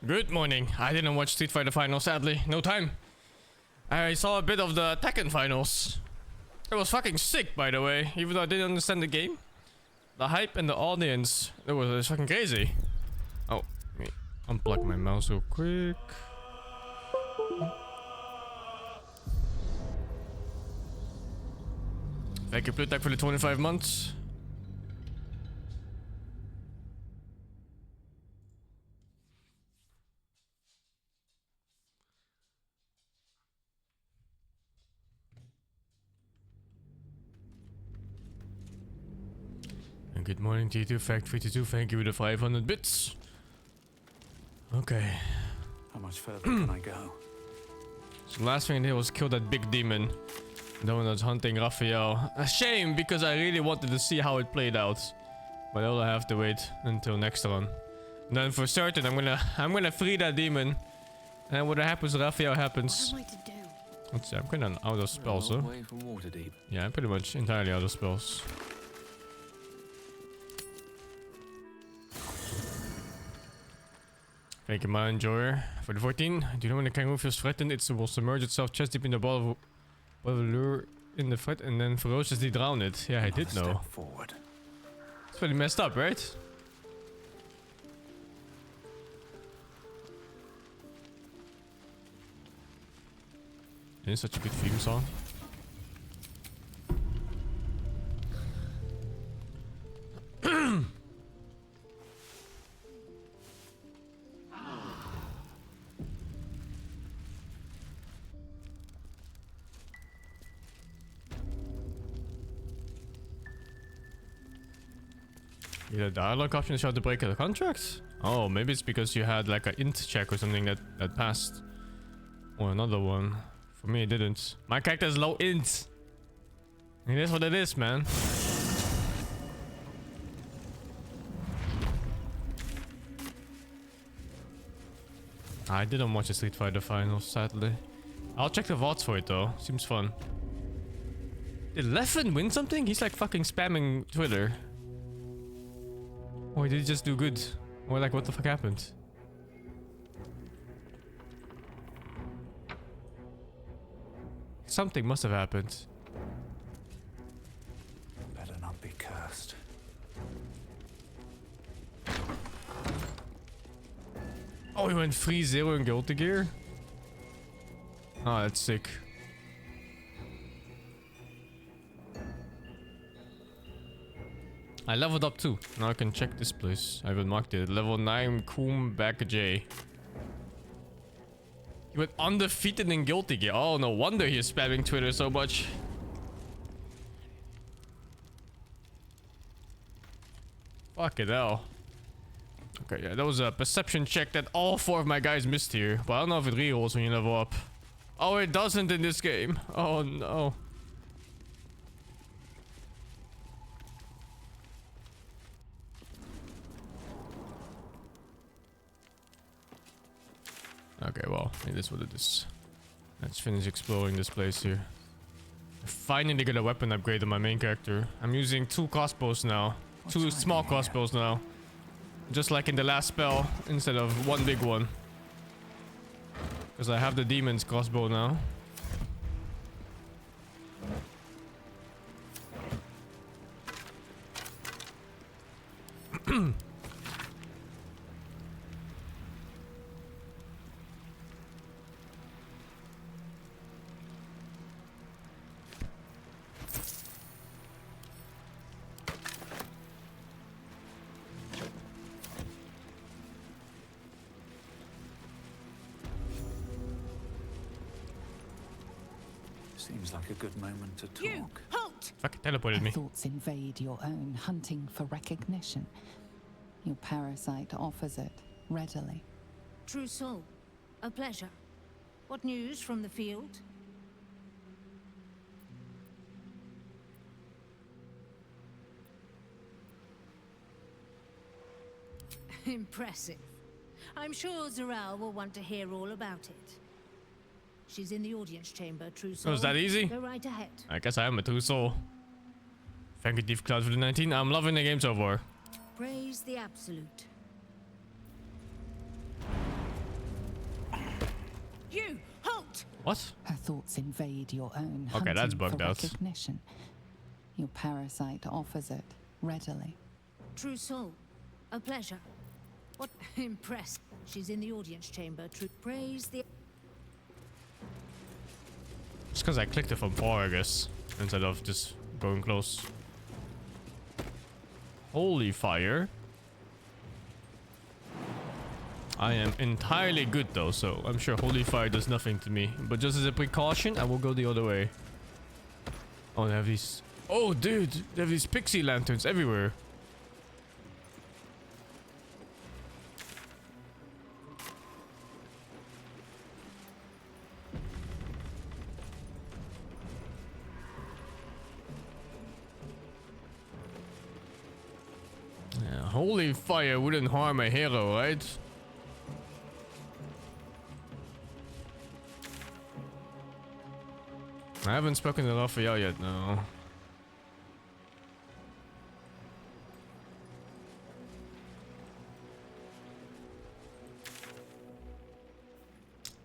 Good morning. I didn't watch Street Fighter Finals, sadly. No time. I saw a bit of the Tekken Finals. It was fucking sick, by the way. Even though I didn't understand the game. The hype and the audience. It was fucking crazy. Oh, let me unplug my mouse real quick. Thank you, Plutek, for the 25 months. And good morning to you too, Fact32. Thank you for the 500 bits. Okay. How much further can I go? So the last thing I did was kill that big demon. The one that's hunting Raphael. A shame, because I really wanted to see how it played out. But I'll have to wait until next run. And then for certain, I'm gonna free that demon. And whatever happens, Raphael happens. What am I to do? Let's see, I'm kinda out of spells, huh? Yeah, I'm pretty much entirely out of spells. Thank you, my enjoyer, for the 14. Do you know when the kangaroo feels threatened, it will submerge itself chest deep in the ball of Baldur in the threat and then ferociously drown it. Yeah, I did know. It's pretty messed up, right? It is such a good theme song. The dialogue option showed to break the contract? Oh, maybe it's because you had like an int check or something that passed. Or another one. For me, it didn't. My character is low int. It is what it is, man. I didn't watch the Street Fighter Finals, sadly. I'll check the VODs for it though. Seems fun. Did Leffen win something? He's like fucking spamming Twitter. Or did he just do good? Or like, what the fuck happened? Something must have happened. Better not be cursed. Oh, he went 3-0 in Guilty Gear? Oh, that's sick. I leveled up too. Now I can check this place. I haven't marked it. Level 9 Koom back J. He went undefeated in Guilty Gear. Oh, no wonder he's spamming Twitter so much. Fucking hell. Okay, yeah, that was a perception check that all 4 of my guys missed here. But I don't know if it rerolls when you level up. Oh, it doesn't in this game. Oh, no. Okay, well, it is what it is. Let's finish exploring this place here. I finally got a weapon upgrade on my main character. I'm using 2 crossbows now. 2 small crossbows now. Just like in the last spell, instead of 1 big one. Because I have the demon's crossbow now. Seems like a good moment to talk. You halt! Fuck, it teleported me. Thoughts invade your own, hunting for recognition. Your parasite offers it readily. True soul. A pleasure. What news from the field? Impressive. I'm sure Zoral will want to hear all about it. She's in the audience chamber, True Soul. Was that easy? Go right ahead. I guess I am a True Soul. Thank you, Deep Cloud, for the 19. I'm loving the game so far. Praise the Absolute. You, halt! What? Her thoughts invade your own. Okay, that's hunting bugged for out. recognition. Your parasite offers it readily. True soul. A pleasure. What impressed? She's in the audience chamber. True praise the. It's because I clicked it from far, I guess, instead of just going close. Holy fire. I am entirely good though, so I'm sure holy fire does nothing to me. But just as a precaution, I will go the other way. Oh, they have these... Oh, dude! They have these pixie lanterns everywhere. Yeah, holy fire wouldn't harm a hero, right? I haven't spoken to Raphael yet, no.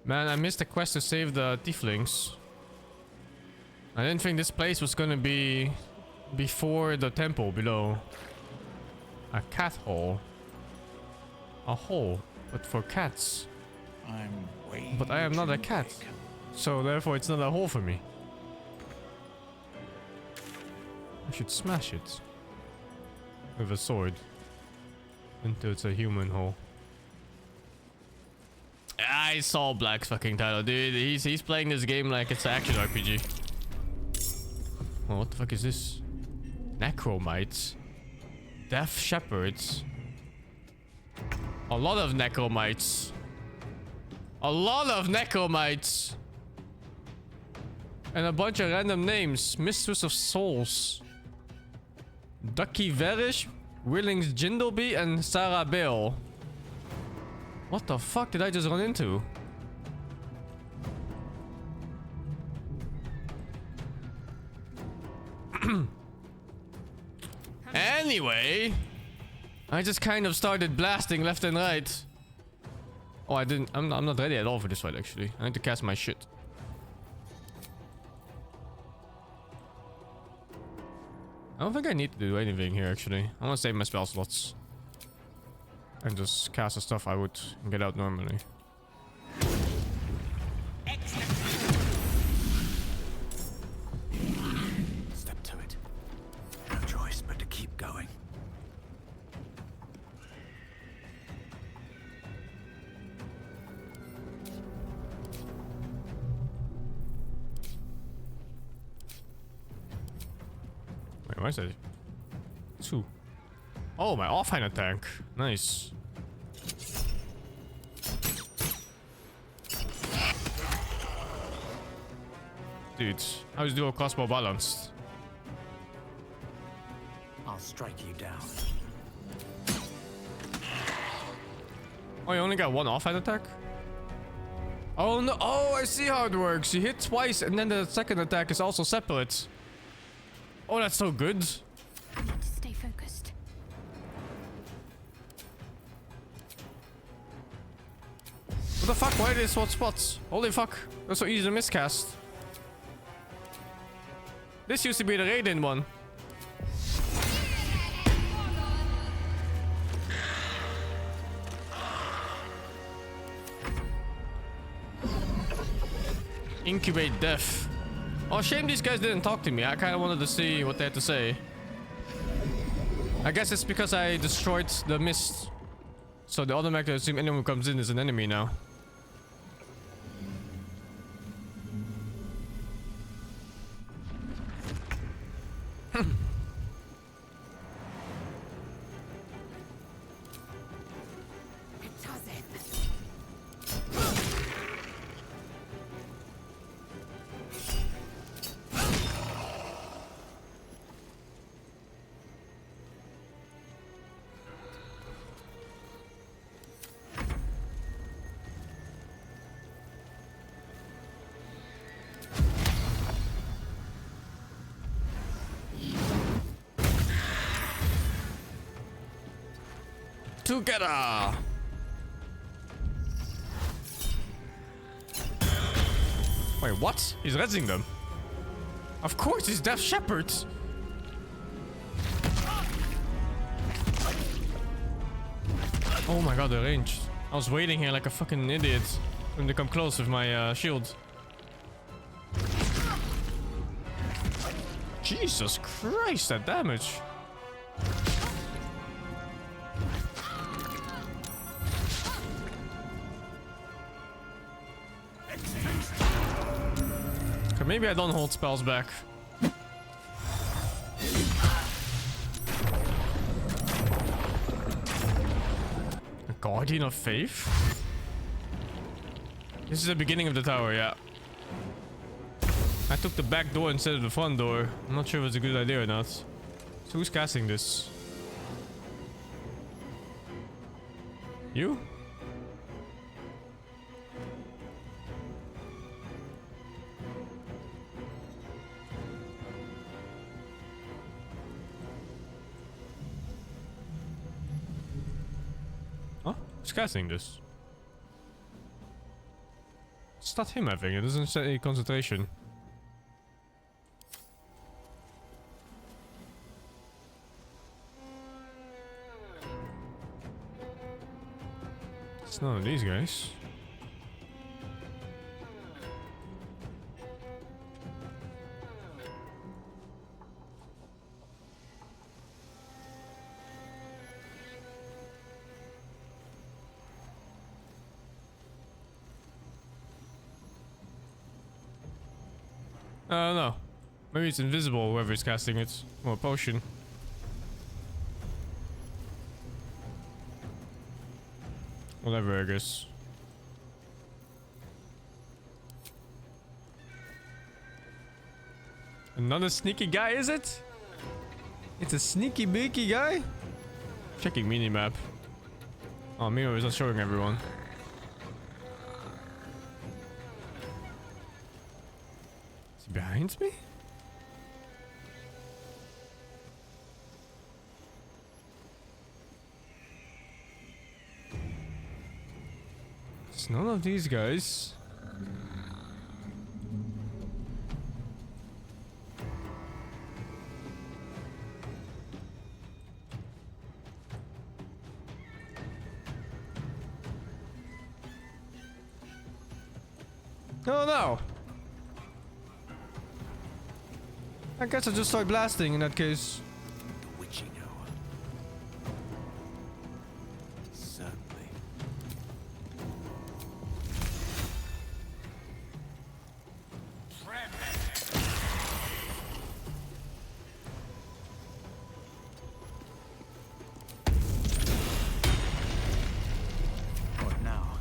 Man, I missed the quest to save the tieflings. I didn't think this place was gonna be before the temple below. A cat hole. A hole, but for cats. But I am not a cat. So therefore it's not a hole for me. I should smash it with a sword until it's a human hole. I saw Black's fucking title, dude. He's playing this game like it's an action RPG. Oh, what the fuck is this? Necromites, Death Shepherds, a lot of necromites, a lot of necromites, and a bunch of random names. Mistress of Souls, Ducky Verish, Willings Jindleby, and Sarah Bale. What the fuck did I just run into? Anyway, I just kind of started blasting left and right. Oh, I didn't. I'm not ready at all for this fight, actually. I need to cast my shit. I don't think I need to do anything here, actually. I want to save my spell slots and just cast the stuff I would get out normally. Step to it. No choice but to keep going. Wait, why is that? 2. Oh, my offhand attack. Nice. Dude, how is dual crossbow balanced? I'll strike you down. Oh, you only got one offhand attack? Oh no! Oh, I see how it works. You hit twice and then the second attack is also separate. Oh, that's so good. Stay focused. What the fuck? Why did they swap spots? Holy fuck. That's so easy to miscast. This used to be the Raiden one. Incubate death. Oh, shame these guys didn't talk to me. I kind of wanted to see what they had to say. I guess it's because I destroyed the mist. So the automatically assume anyone who comes in is an enemy now. Together. Wait, what? He's rezzing them. Of course, he's Death Shepherd. Oh my god, the range. I was waiting here like a fucking idiot for him to come close with my shield. Jesus Christ, that damage. Okay, maybe I don't hold spells back. A Guardian of Faith? This is the beginning of the tower, yeah. I took the back door instead of the front door. I'm not sure if it's a good idea or not. So who's casting this? You? Huh? Who's casting this? It's not him, I think. It doesn't say concentration. It's none of these guys. No. Maybe it's invisible, whoever is casting it. Or a potion. Whatever, I guess. Another sneaky guy, is it? It's a sneaky beaky guy? Checking minimap. Oh, Miro is not showing everyone. Is he behind me? It's none of these guys. Oh no! I guess I'll just start blasting in that case. The witching hour. Certainly. What now?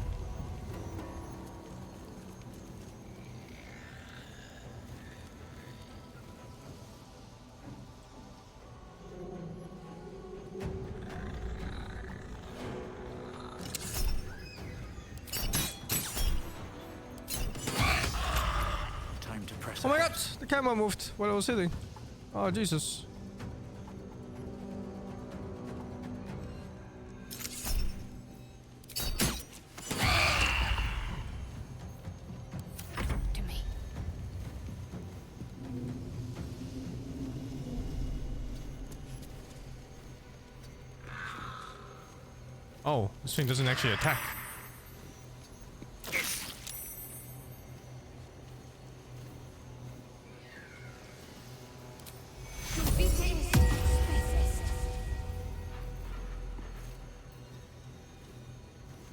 Time to press. Oh my god! ahead. The camera moved while I was hitting. Oh Jesus. To me. Oh, this thing doesn't actually attack.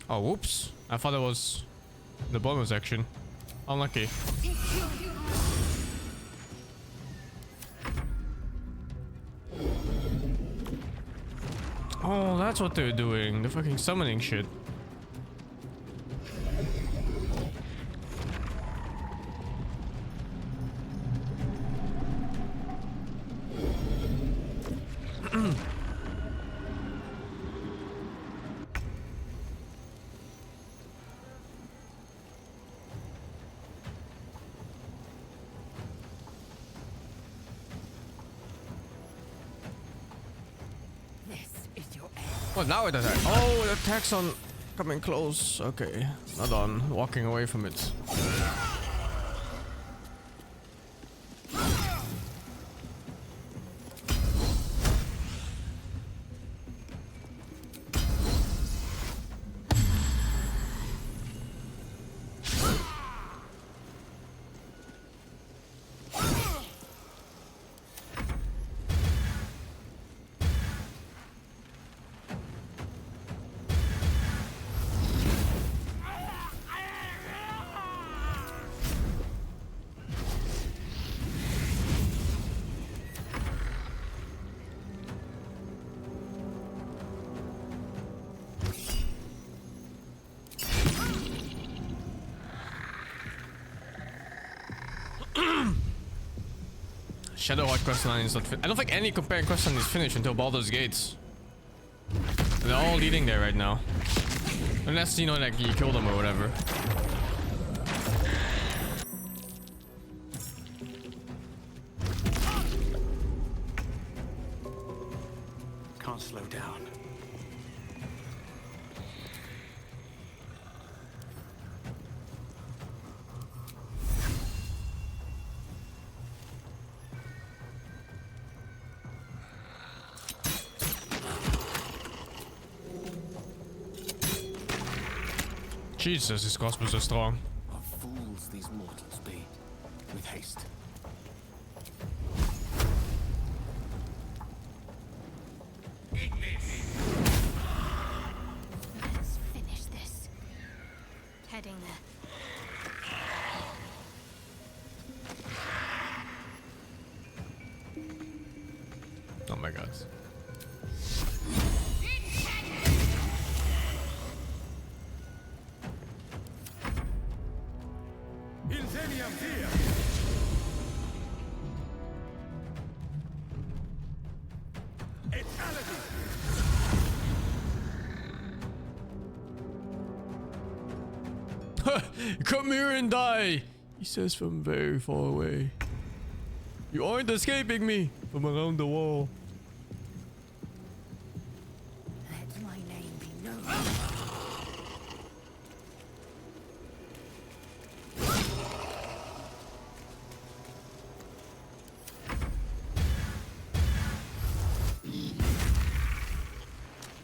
Oh, whoops. I thought it was the bonus action. Unlucky. Oh, that's what they're doing. The fucking summoning shit. Well, now it attacks. Oh, it attacks on coming close. Okay, not on walking away from it. Shadowheart questline is not I don't think any comparing questline is finished until Baldur's Gates. They're all leading there right now. Unless, you know, like you kill them or whatever. Can't slow down. Jesus, these crossbows are strong. What fools these mortals be. With haste. Let's finish this. Heading there. Oh my god. Come here and die, he says from very far away. You aren't escaping me from around the wall. Let my name be known.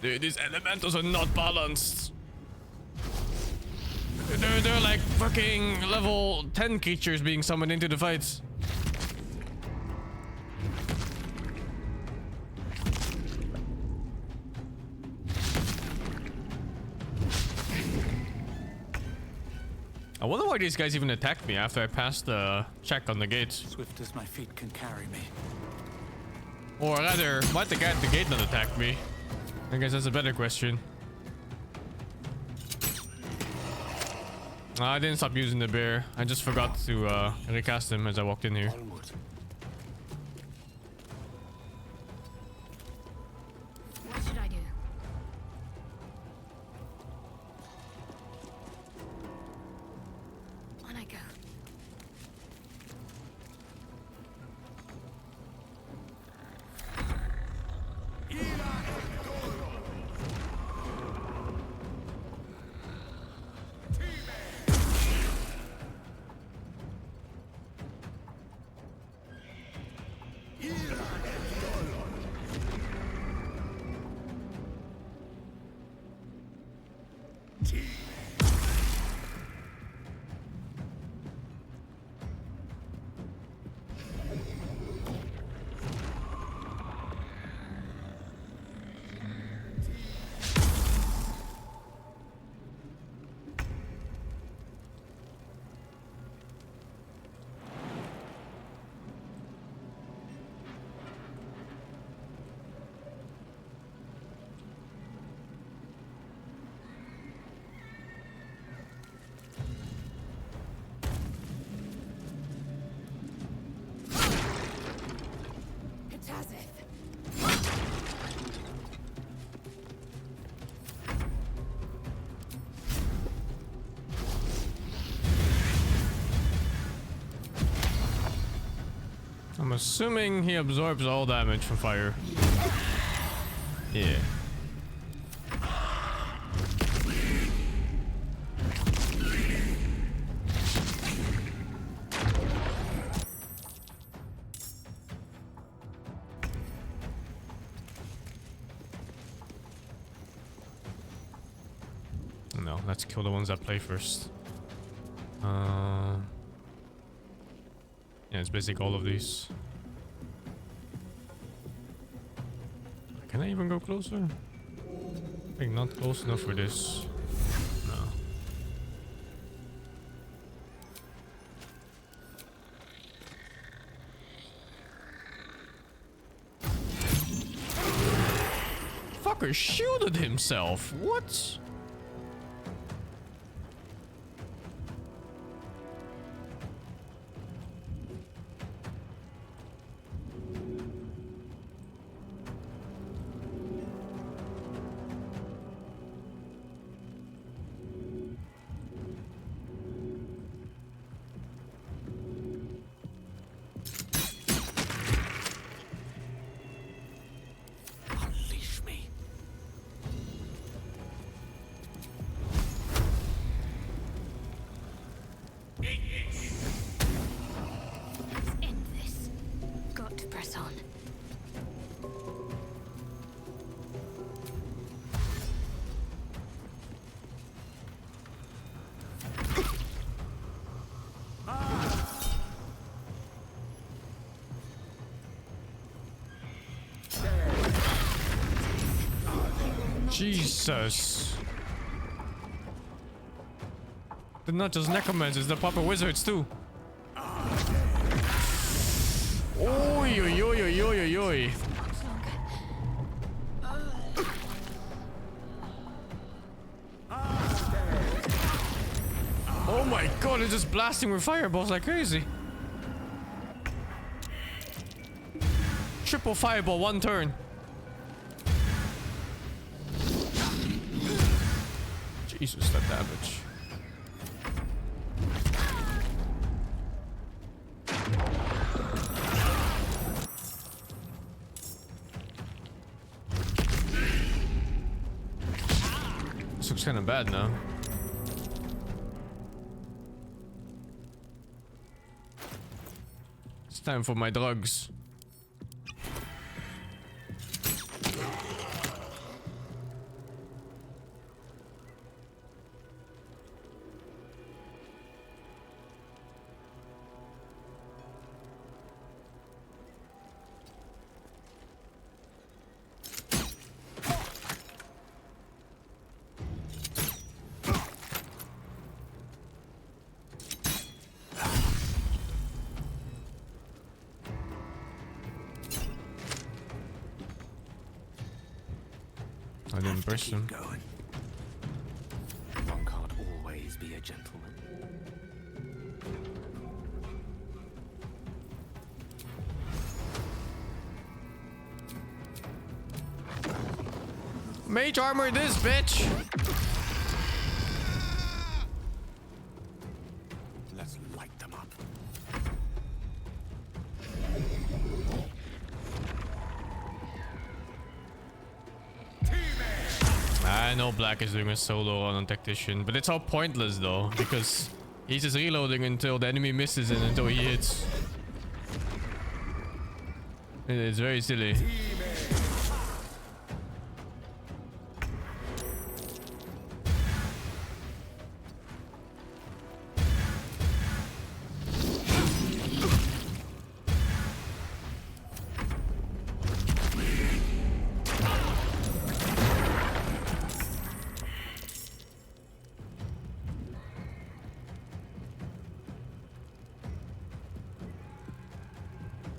Dude, these elementals are not balanced. They're like fucking level 10 creatures being summoned into the fights. I wonder why these guys even attacked me after I passed the check on the gate. Swift as my feet can carry me. Or rather, why'd the guy at the gate not attack me? I guess that's a better question. I didn't stop using the bear. I just forgot to recast him as I walked in here. Onward. What should I do? On I go. I'm assuming he absorbs all damage from fire. Yeah. No, let's kill the ones that play first. Yeah, it's basically all of these. Can I even go closer? I think not close enough for this. No. Fucker shielded himself. What? Let's end this. Got to press on. Jesus. They're not just necromancers, they're proper wizards too. Oi, oi, oi, oi, oi, oi. Oh my god, they're just blasting with fireballs like crazy. Triple fireball, one turn. Jesus, that damage. This looks kind of bad now. It's time for my drugs. I didn't brush him. Going. One can't always be a gentleman. Mage armor this, bitch! Let's light them up. I know Black is doing a solo on a tactician, but it's all pointless though, because he's just reloading until the enemy misses and until he hits. It's very silly.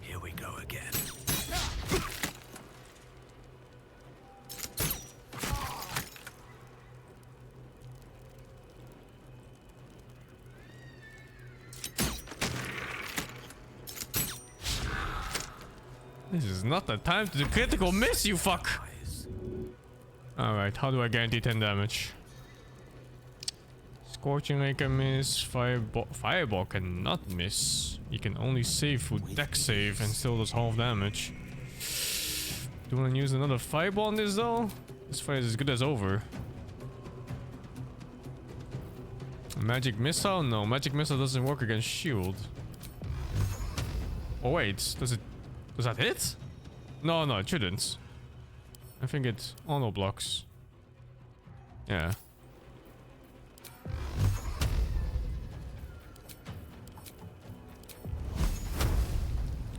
Here we go again. This is not the time to do critical miss, you fuck! Alright, how do I guarantee 10 damage? Scorching Ray can miss, Fireball cannot miss. He can only save through deck save and still does half damage. Do you want to use another Fireball on this though? This fight is as good as over. Magic Missile? No, Magic Missile doesn't work against shield. Oh wait, does that hit? No, it shouldn't. I think it auto blocks. Yeah.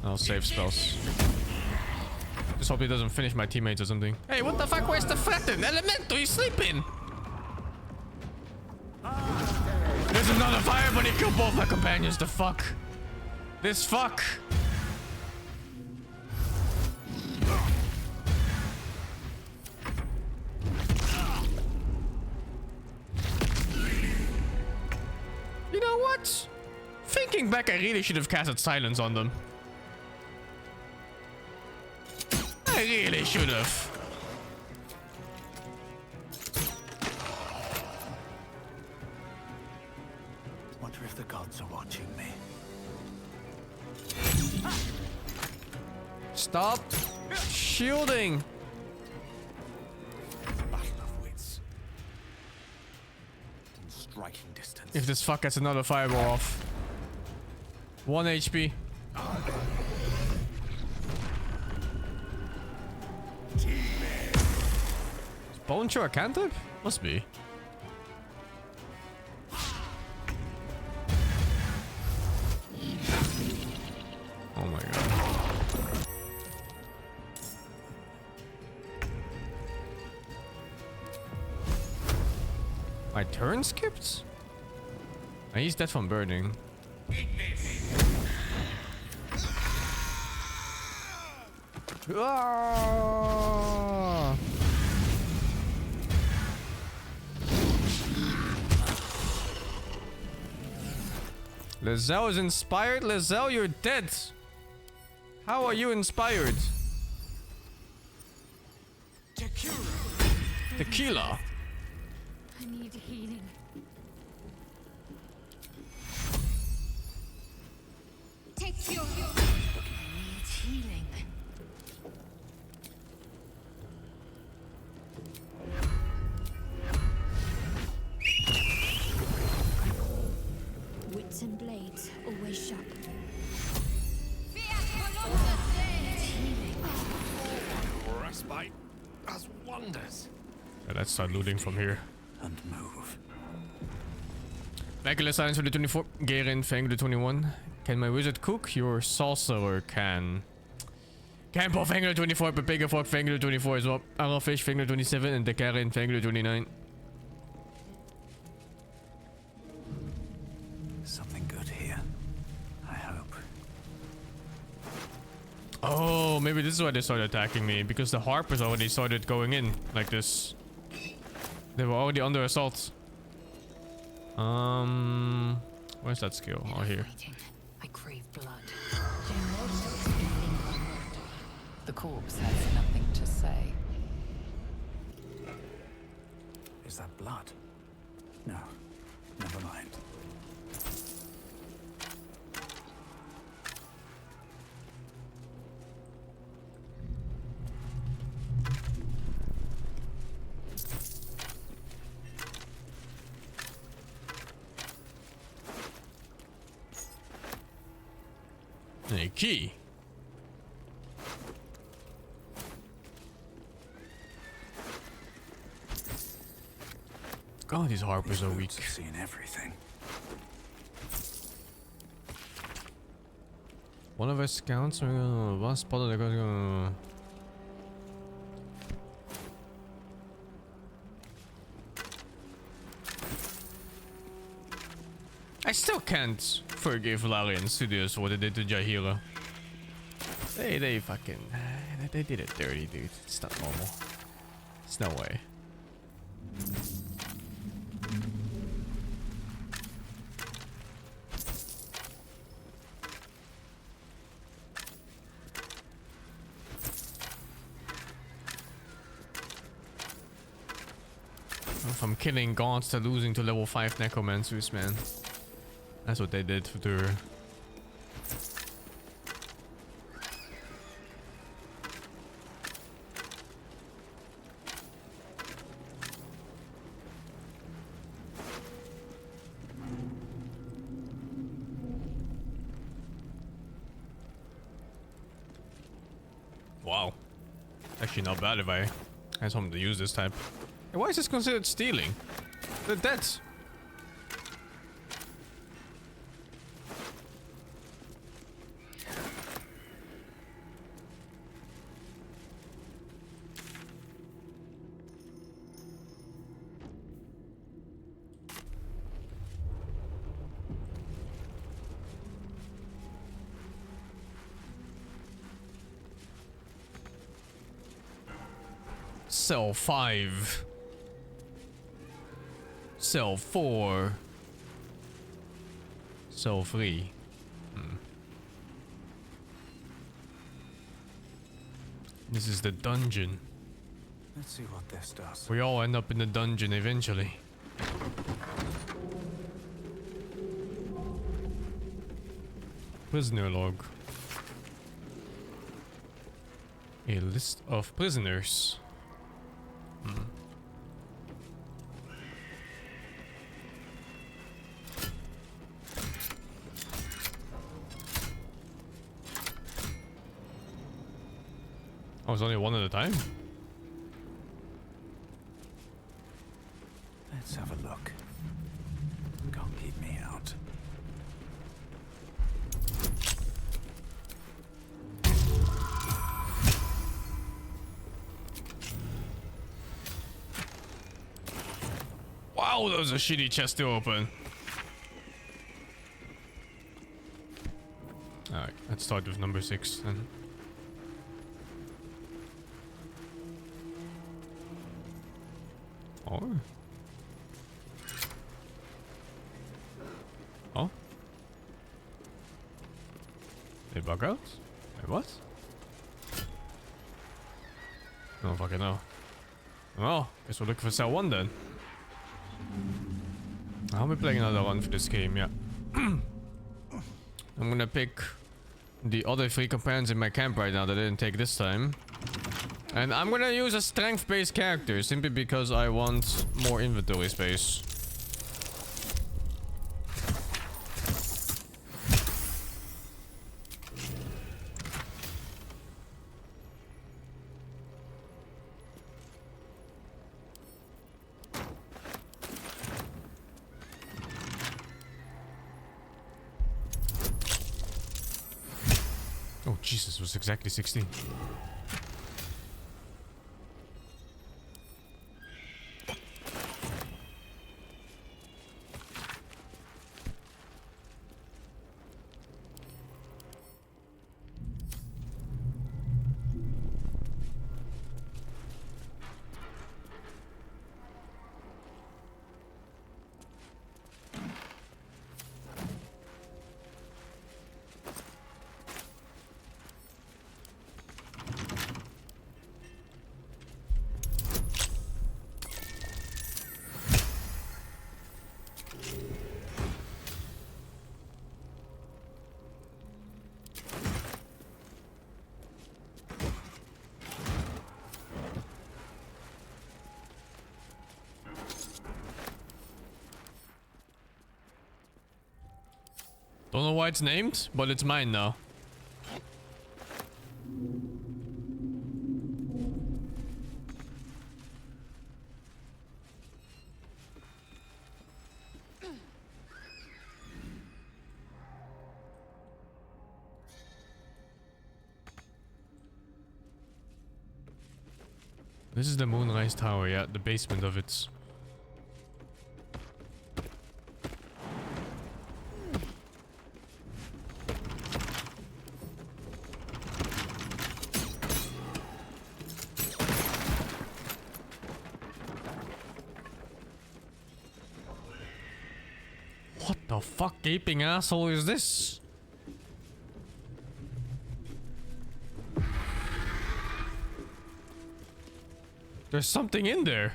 I'll save spells. Just hope he doesn't finish my teammates or something. Hey, what the fuck? Where's the threaten? Elemental, he's sleeping! There's another fire, but he killed both my companions. The fuck? This fuck! You know what? Thinking back, I really should have casted silence on them. I really should have. Wonder if the gods are watching me. Stop shielding. Battle of wits. In striking distance. If this fuck gets another fireball off. 1 HP. Is Bone Thrower a cantrip? Must be. Oh my god. My turn skipped? He's dead from burning. Ah! Lizelle is inspired? Lizelle, you're dead. How are you inspired? Tequila. I need healing. Take your. I need healing. Wits and blades always sharp. Respite as wonders. Let's start looting from here. And move. Regular science for the 24. Garen, Fang the 21. Can my wizard cook? Your sorcerer can. Campo, Fang the 24. Pepega Fork, Fang the 24 as well. Arrowfish, Fang the 27. And the Karen, Fang the 29. Something good here. I hope. Oh, maybe this is why they started attacking me. Because the harpers already started going in like this. They were already under assault. Where's that skill? Oh, here. I crave blood. The corpse has nothing to say. Is that blood? No. Never mind. A key. God, these harpers are weak. Seeing everything. One of our scouts was spotted. I still can't forgive Larian Studios for what they did to Jahira. They fucking... They did it dirty, dude. It's not normal. It's no way. From killing gods to losing to level 5 necromancers, man. That's what they did to her. Wow. Actually not bad if I had something to use this type. Hey, why is this considered stealing? They're dead. Cell 5. Cell 4. Cell 3. This is the dungeon. Let's see what this does. We all end up in the dungeon eventually. Prisoner log. A list of prisoners. Oh, it's only one at a time? Let's have a look. Can't keep me out. Wow, that was a shitty chest to open. Alright, let's start with number 6 then. Oh. Oh. They bug out? Wait, what? I don't fucking know. Well, guess we're looking for cell 1 then. I'll be playing another one for this game, yeah. I'm gonna pick the other 3 companions in my camp right now that I didn't take this time. And I'm gonna use a strength-based character simply because I want more inventory space. Oh Jesus, it was exactly 16. Don't know why it's named, but it's mine now. This is the Moonrise Tower, yeah, the basement of it. What the fuck gaping asshole is this? There's something in there.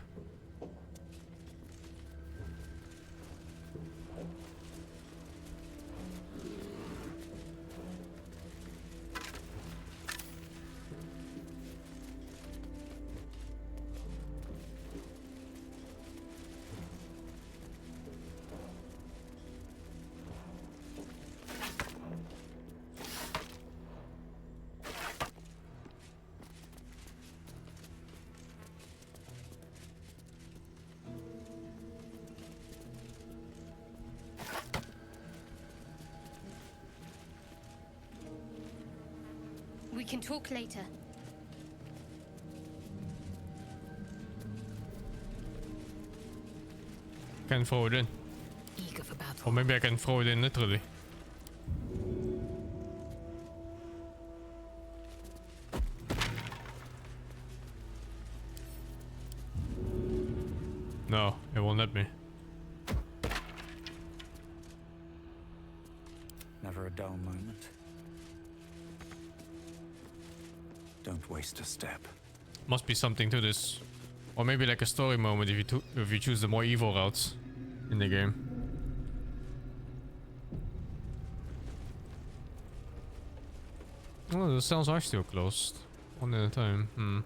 We can talk later. Can throw it in. Eager for battle. Or maybe I can throw it in literally. No, it won't let me. Never a dull moment. Don't waste a step. Must be something to this. Or maybe like a story moment if you choose the more evil routes in the game. Oh, the cells are still closed. One at a time.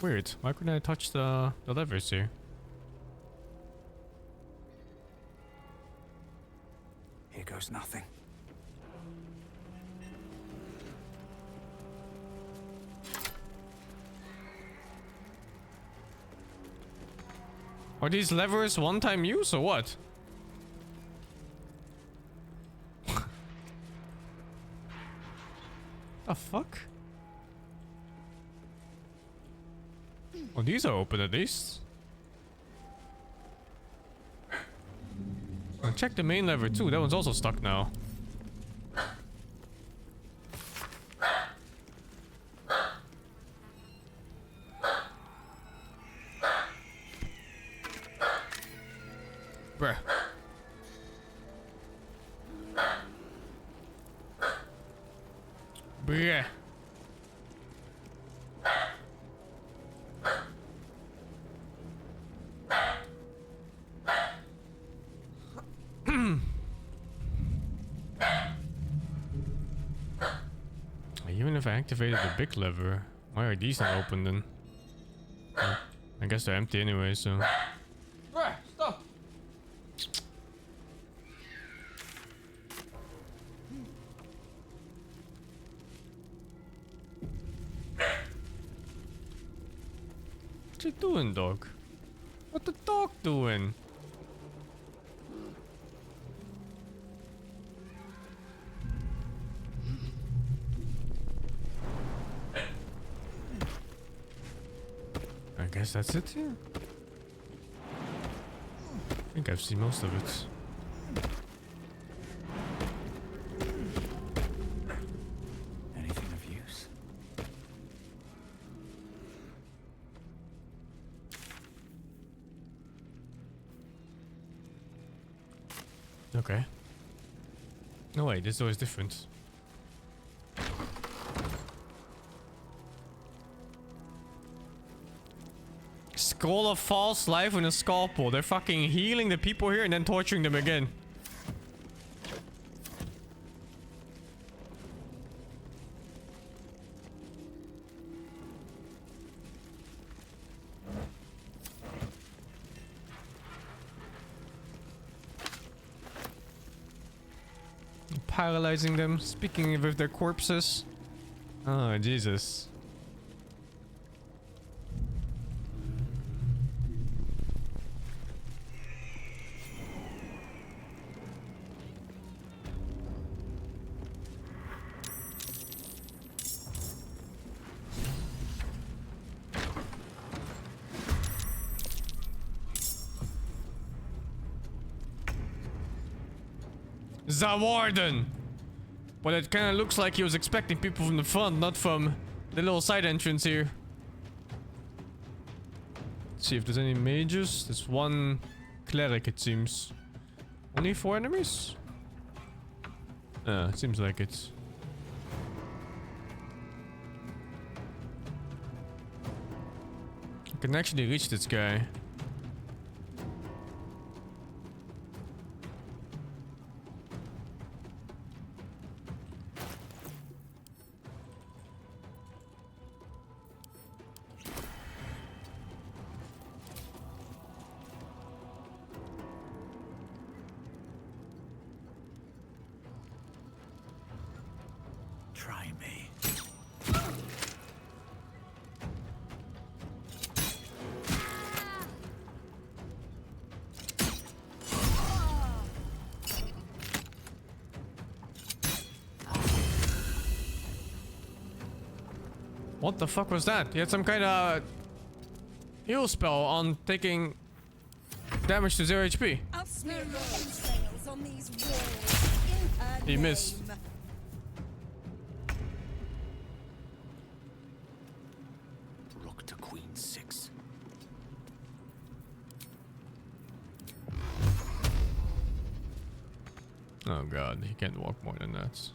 Weird. Why couldn't I touch the levers here? Here goes nothing. Are these levers one-time use or what? The fuck? Oh, these are open at least. I'll check the main lever too. That one's also stuck now. Bruh. Bruh. Even if I activated the big lever, why are these not open then? I guess they're empty anyway, so. Bruh, stop! What you doing, dog? What the dog doing? I guess that's it here. I think I've seen most of it. Anything of use? Okay. No way, this door is different. Scroll of false life with a scalpel. They're fucking healing the people here and then torturing them again. Paralyzing them, speaking with their corpses. Oh, Jesus. The warden! But it kind of looks like he was expecting people from the front, not from the little side entrance here. Let's see if there's any mages. There's one cleric, it seems. Only 4 enemies? Seems like it. I can actually reach this guy. Try me. What the fuck was that? He had some kind of heal spell on taking damage to 0 HP. I'll smear your entrails on these walls in her He missed. name. Rook to queen 6. Oh god, he can't walk more than that.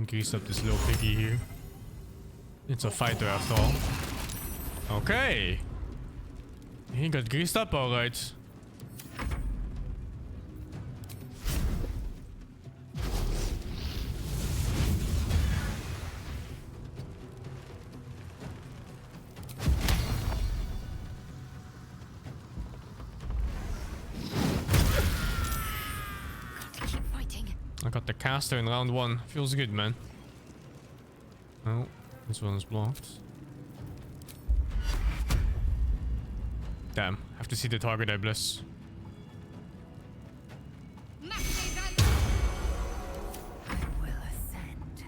Grease up this little piggy here. It's a fighter after all. Okay. He got greased up alright. Got the caster in round 1. Feels good, man. Oh, this one is blocked. Damn, have to see the target, I bless. I will ascend.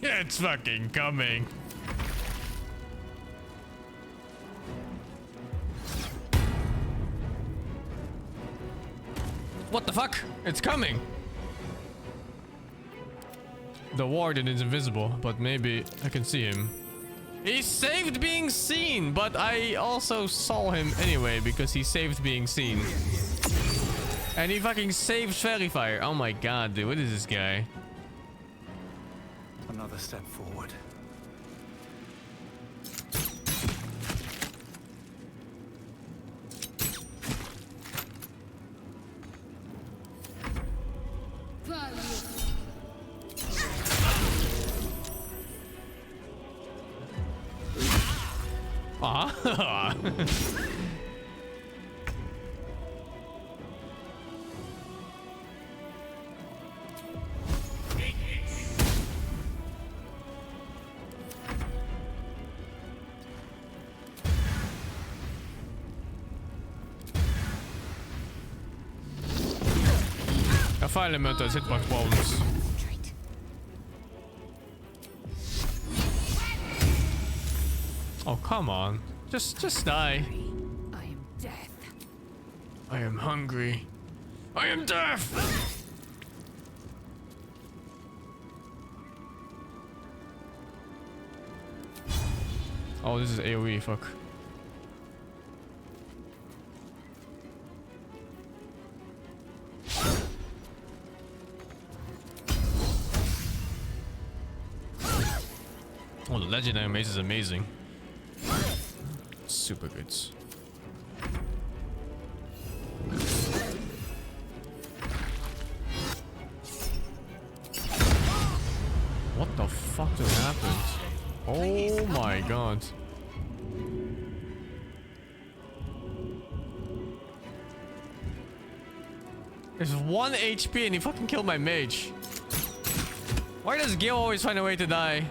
It's fucking coming. What the fuck? It's coming. The warden is invisible, but maybe I can see him. He saved being seen, but I also saw him anyway because he saved being seen. And he fucking saved Fairy Fire. Oh my god, dude, what is this guy? Another step forward. Ah. A fire elemental has hitbox problems. Oh, come on. Just die. I am death. I am hungry. I am death! Oh, this is AoE, fuck. Oh, the legendary mace is amazing. Super good. What the fuck just happened? Oh my god. There's 1 HP and he fucking killed my mage. Why does Gil always find a way to die?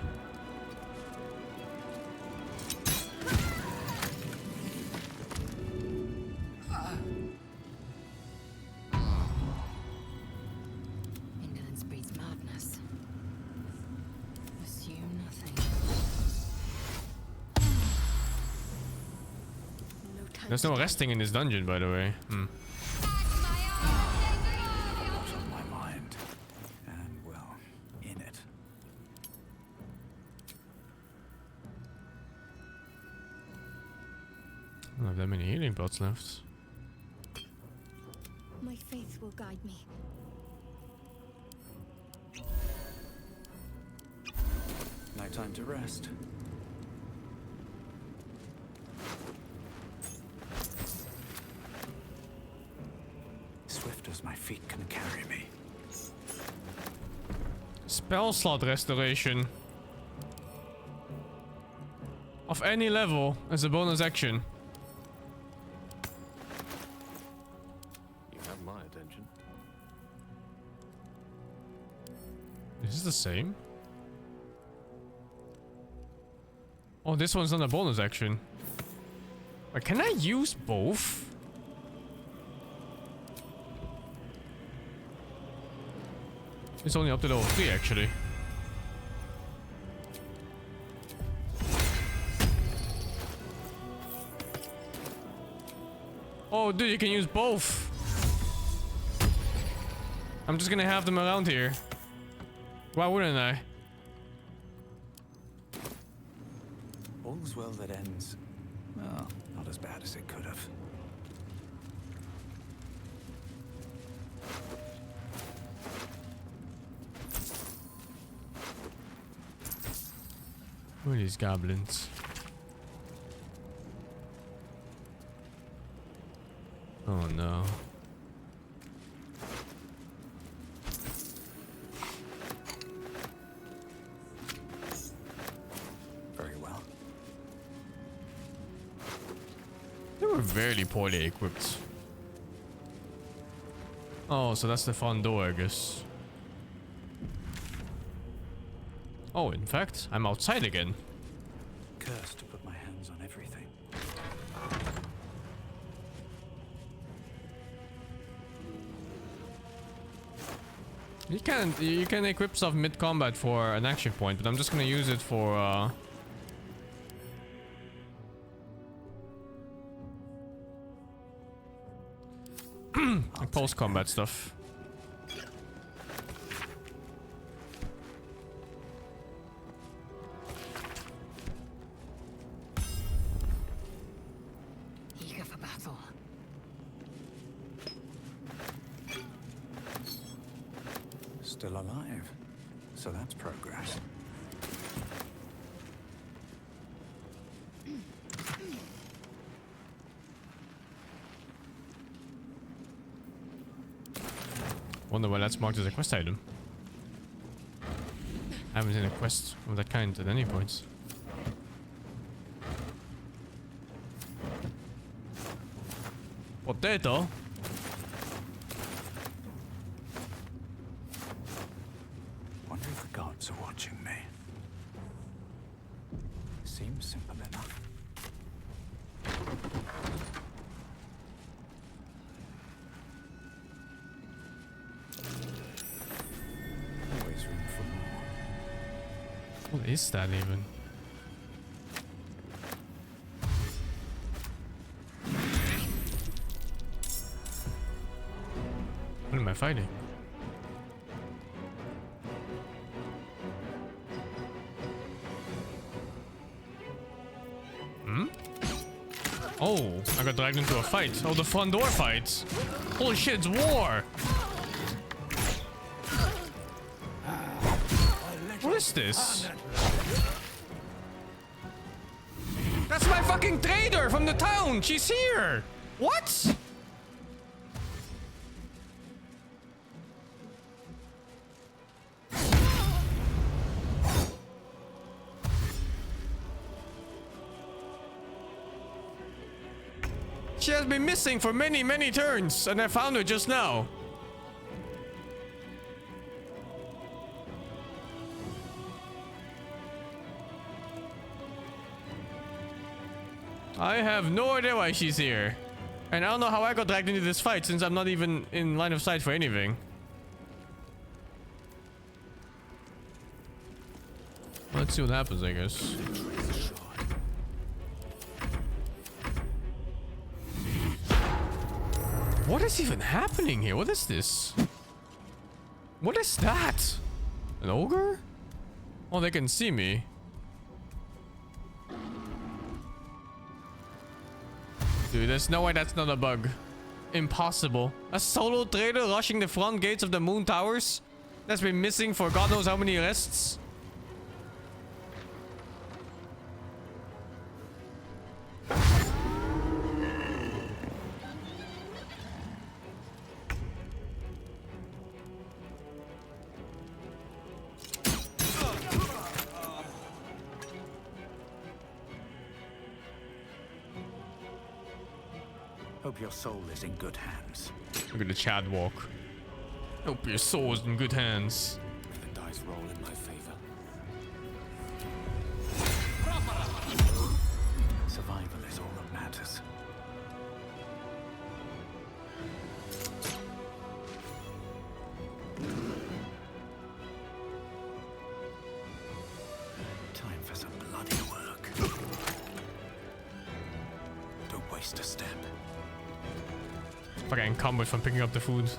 Indolence breeds madness. Assume nothing. No time. There's no resting in this dungeon, by the way. What's on my mind? And, well, in it. I don't have that many healing pots left. My faith will guide me. No time to rest. Swift as my feet can carry me. Spell slot restoration. Of any level as a bonus action. You have my attention. Is this the same? Oh, this one's not a bonus action. Wait, can I use both? It's only up to level 3 actually. Oh, dude, you can use both. I'm just gonna have them around here. Why wouldn't I? All's well that ends. Well, not as bad as it could have. Who are these goblins? Oh no. Very well. They were very poorly equipped. Oh, so that's the front door, I guess. Oh, in fact, I'm outside again. Cursed to put my hands on everything. You can equip stuff mid combat for an action point, but I'm just gonna use it for post combat stuff. Eager for battle. Still alive. So that's progress. Wonder why that's marked as a quest item. I haven't seen a quest of that kind at any point. Potato? Wonder if the gods are watching me. Seems simple enough. Always room for more. What is that even? What am I fighting? Hmm? Oh, I got dragged into a fight. Oh, the front door fight. Holy shit, it's war! What is this? That's my fucking trader from the town! She's here! What? She has been missing for many, many turns, and I found her just now. I have no idea why she's here. And I don't know how I got dragged into this fight since I'm not even in line of sight for anything. Let's see what happens, I guess. What is even happening here? What is this? What is that? An ogre? Oh, they can see me. Dude, there's no way that's not a bug. Impossible. A solo trader rushing the front gates of the moon towers? That's been missing for God knows how many rests. Hope your soul is in good hands. Look at the Chad walk. Hope your soul is in good hands. The dice roll in my favor. Survival is all that matters. Time for some bloody work. Don't waste a step. Fuck, I encumbered from picking up the food.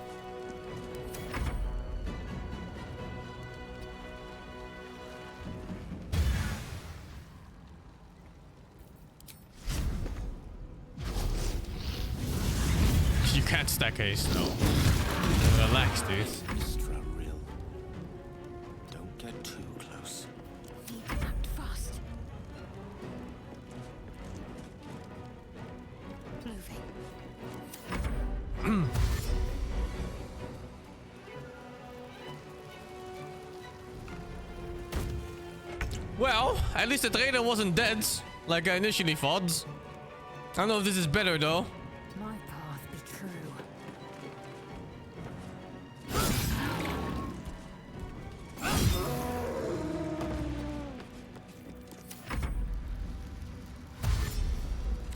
You can't stack haste, no. Relax, dude. Extra real. Don't get too close. Act fast. Well, at least the trainer wasn't dead, like I initially thought. I don't know if this is better though. My path be true.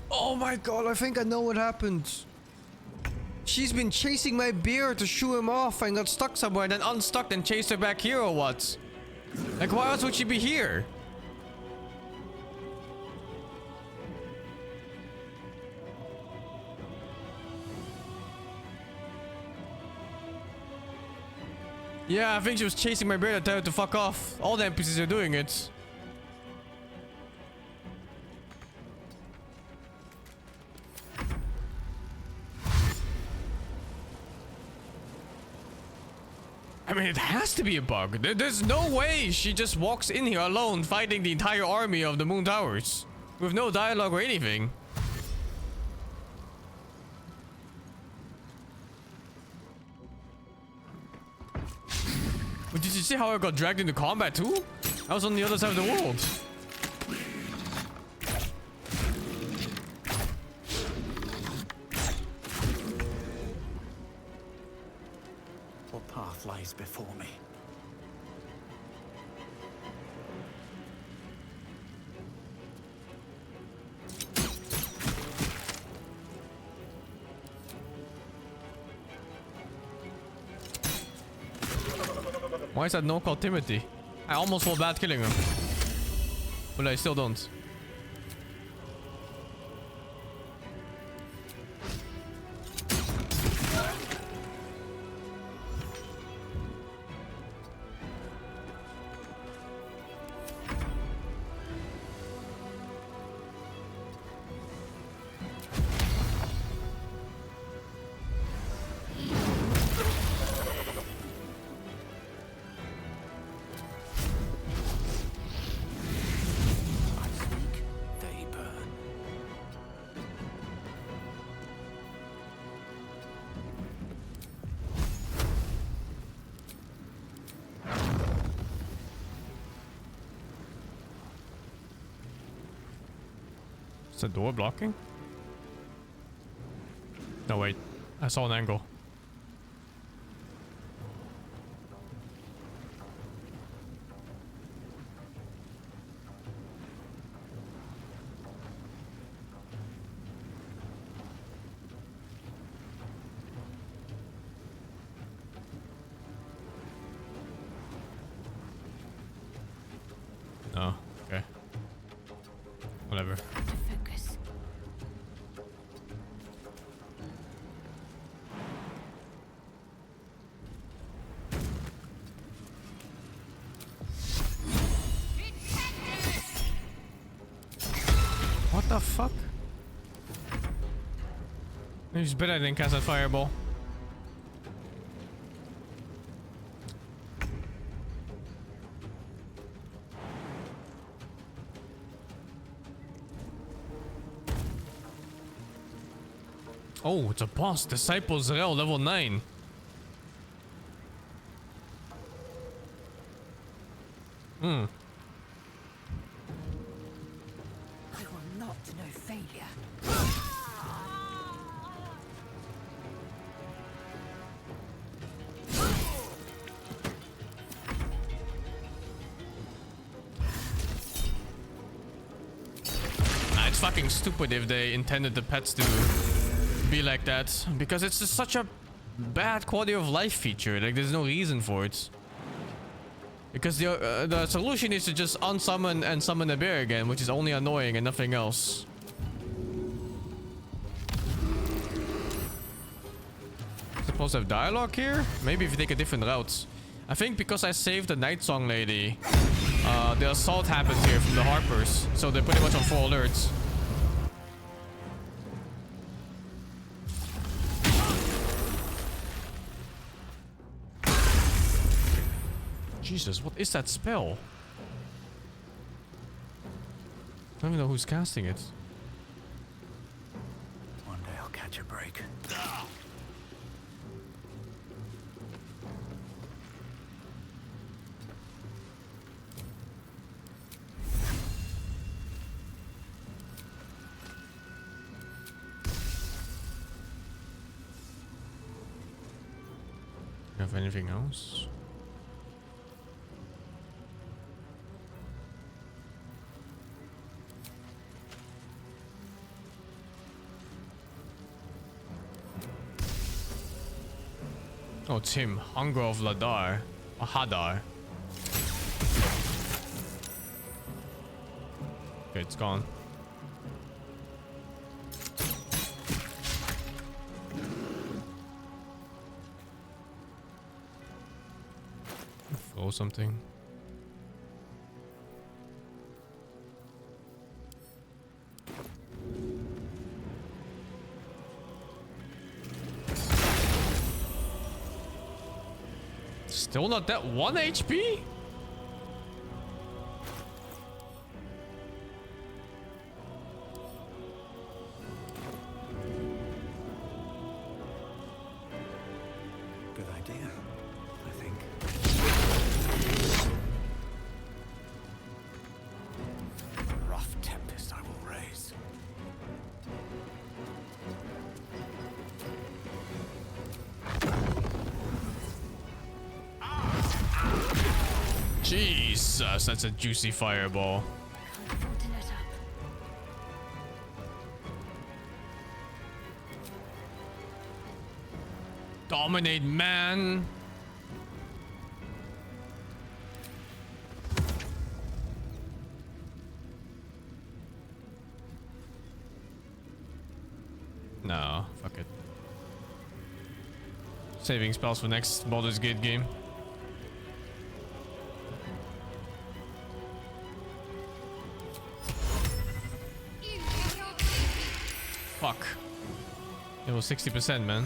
Oh my god, I think I know what happened. She's been chasing my bear to shoo him off and got stuck somewhere, then unstuck and chased her back here or what? Like, why else would she be here? Yeah, I think she was chasing my bear to tell her to fuck off. All the NPCs are doing it. I mean, it has to be a bug. There's no way she just walks in here alone fighting the entire army of the Moon Towers. With no dialogue or anything. But did you see how I got dragged into combat too? I was on the other side of the world. What path lies before me? Why is that no called Timothy? I almost felt bad killing him. But I still don't. Is the door blocking? No, wait. I saw an angle. Oh, okay. Whatever. Focus. What the fuck? It's better than cast a fireball. Oh, it's a boss. Disciple Zerel, level 9. Hmm. I will not know failure. It's fucking stupid if they intended the pets to be like that, because it's just such a bad quality of life feature. Like, there's no reason for it. Because the solution is to just unsummon and summon the bear again, which is only annoying and nothing else. Supposed to have dialogue here? Maybe if you take a different route. I think because I saved the Night Song lady, the assault happens here from the Harpers, so they're pretty much on full alert. Jesus, what is that spell? I don't even know who's casting it. One day I'll catch a break. have anything else? Oh, it's him. Hunger of Ladar. Or Hadar. Okay, it's gone. Throw something. Still not that 1 HP? Good idea, I think. Rough tempest I will raise. Jesus, that's a juicy fireball. Can't afford to let up. Dominate, man. No, fuck it. Saving spells for next Baldur's Gate game. Fuck. It was 60%, man.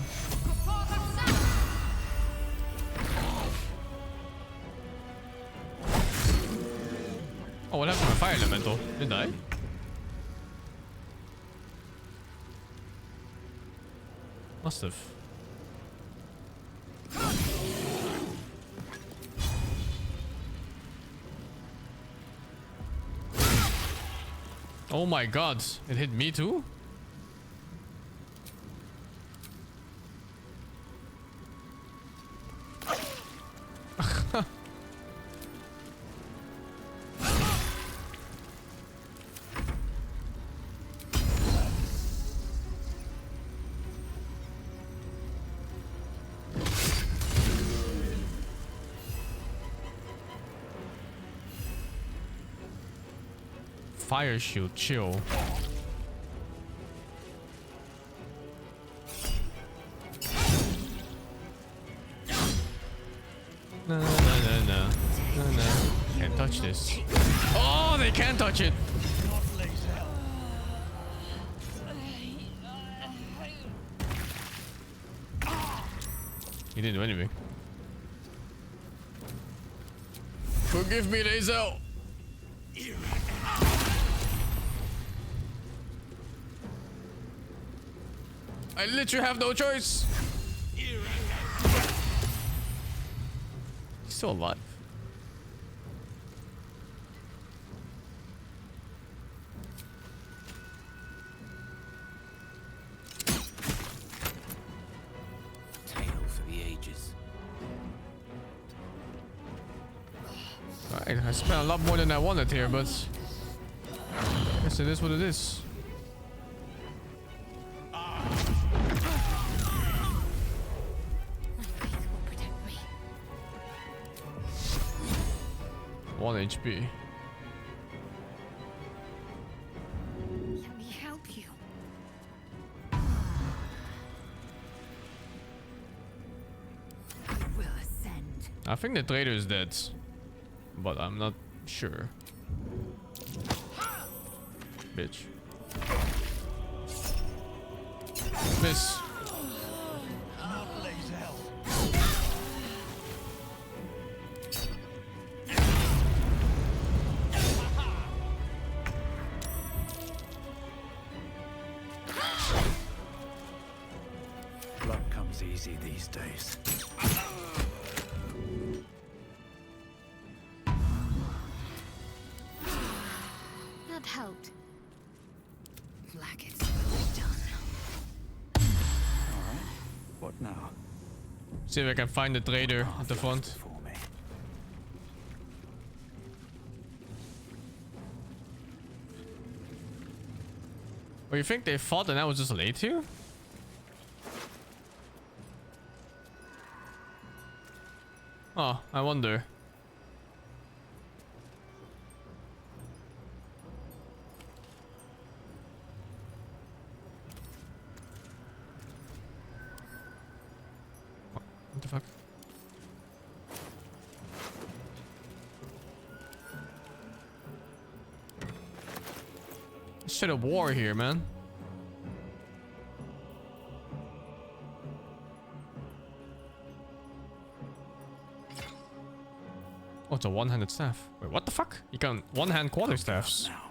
Oh, what happened to my fire elemental? Did I? Must have. Oh my god, it hit me too? Fire shield, chill. No, no, no, no, no, no, no. Can't touch this. Oh, they can't touch it. He didn't do anything. Forgive me, Lazel. I literally have no choice. He's still alive. Tale for the ages. Alright, I spent a lot more than I wanted here, but I guess it is what it is. Protect me. 1 HP. Let me help you. I will ascend. I think the trader is dead, but I'm not sure. Bitch. Miss. Luck comes easy these days. That helped. Like it's done. What now? See if I can find the trader Path at the lies front. before me. Oh, you think they fought and I was just late here? Oh, I wonder. What the fuck? Shit, a war here, man. Oh, it's a one-handed staff. Wait, what the fuck? You can one-hand quarterstaffs. Now,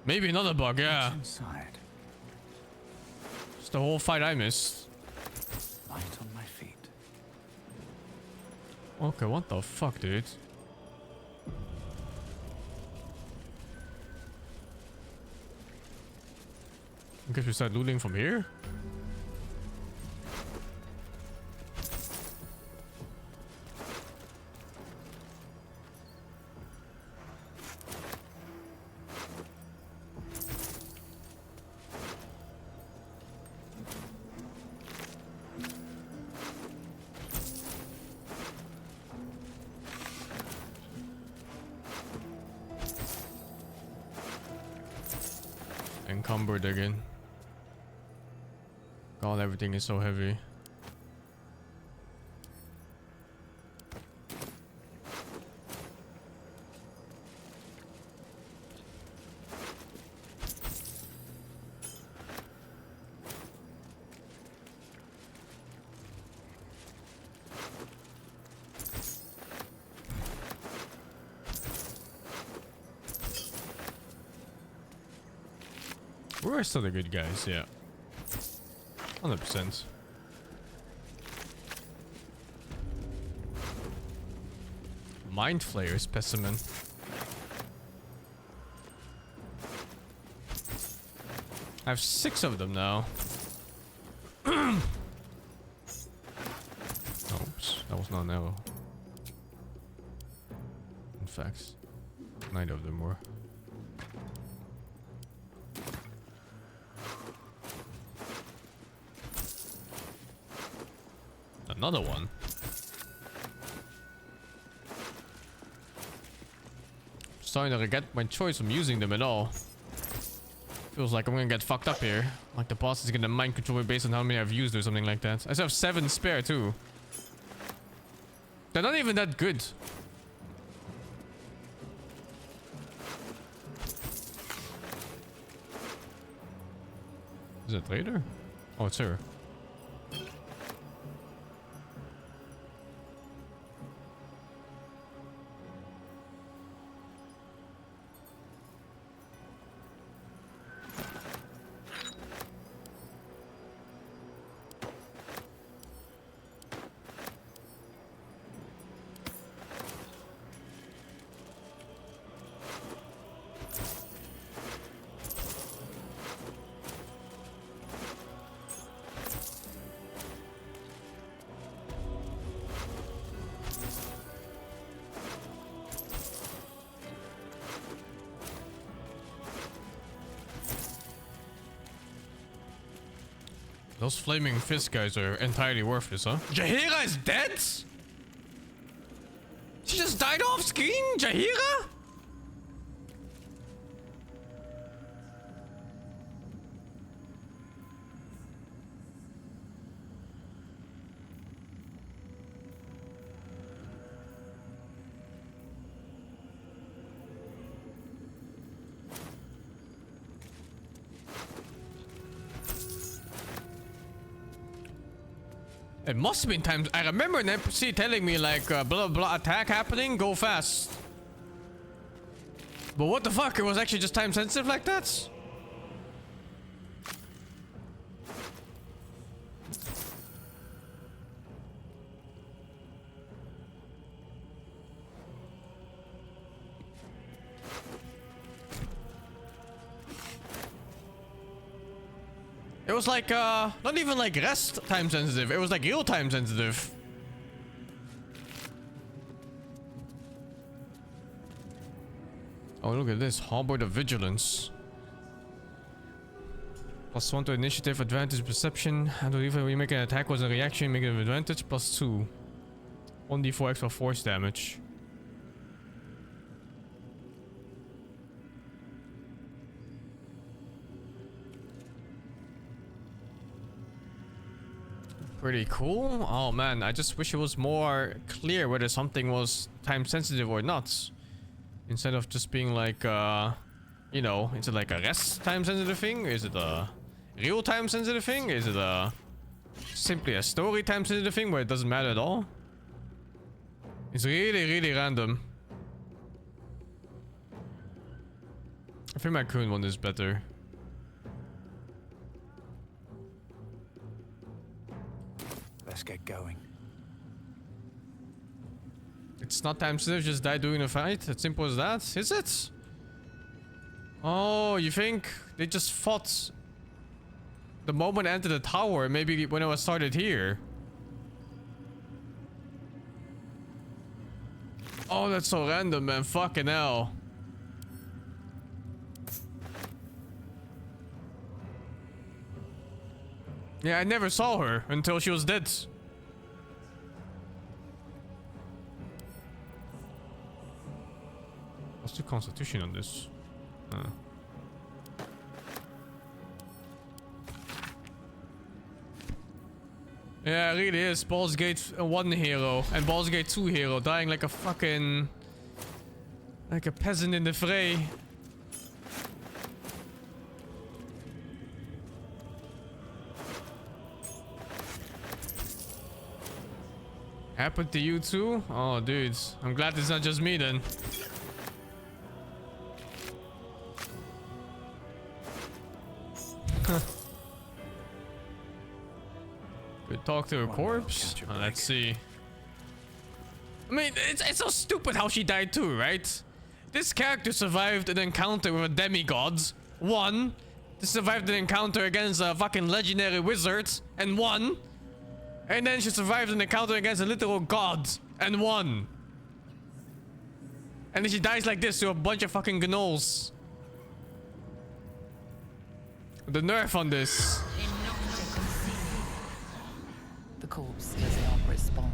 Maybe another bug, yeah. inside, It's the whole fight I missed. light on my feet. Okay, what the fuck, dude? I guess we start looting from here? Encumbered again. God, everything is so heavy. We're still the good guys, yeah. 100%. Mind Flayer specimen. I have 6 of them now. Oops, that was not an arrow. In fact, 9 of them were. Another one. Starting to regret my choice from using them at all. Feels like I'm gonna get fucked up here. Like the boss is gonna mind control me based on how many I've used or something like that. I still have 7 spare too. They're not even that good. Is it later? Oh, it's her. Those flaming fist guys are entirely worthless, huh? Jaheira is dead? She just died off screen? Jaheira? It must have been times. I remember an NPC telling me like blah blah attack happening, go fast. But what the fuck? It was actually just time sensitive like that? It was like not even like rest time sensitive. It was like real time sensitive. Oh, look at this. Harbor the Vigilance. +1 to initiative, advantage, perception. And if we make an attack was a reaction, make it an advantage. +2. 1d4 extra force damage. Pretty cool. Oh man, I just wish it was more clear whether something was time sensitive or not. Instead of just being like, you know, is it like a rest time sensitive thing? Is it a real time sensitive thing? Is it a simply a story time sensitive thing where it doesn't matter at all? It's really, really random. I think my current one is better. Let's get going. It's not time sensitive, just die during the fight. As simple as that. Is it? Oh, you think they just fought the moment I entered the tower? Maybe when I was started here. Oh, that's so random, man. Fucking hell. Yeah, I never saw her until she was dead. What's the constitution on this? Yeah, it really is. Baldur's Gate 1 hero and Baldur's Gate 2 hero dying like a fucking... like a peasant in the fray. Happened to you too? Oh, dudes. I'm glad it's not just me then. Could talk to a corpse? Let's see. I mean, it's so stupid how she died too, right? This character survived an encounter with a demigod. One. This survived an encounter against a fucking legendary wizard. And won. And then she survived an encounter against a literal god. And won. And then she dies like this to a bunch of fucking gnolls. The nerf on this. The corpse does not respond.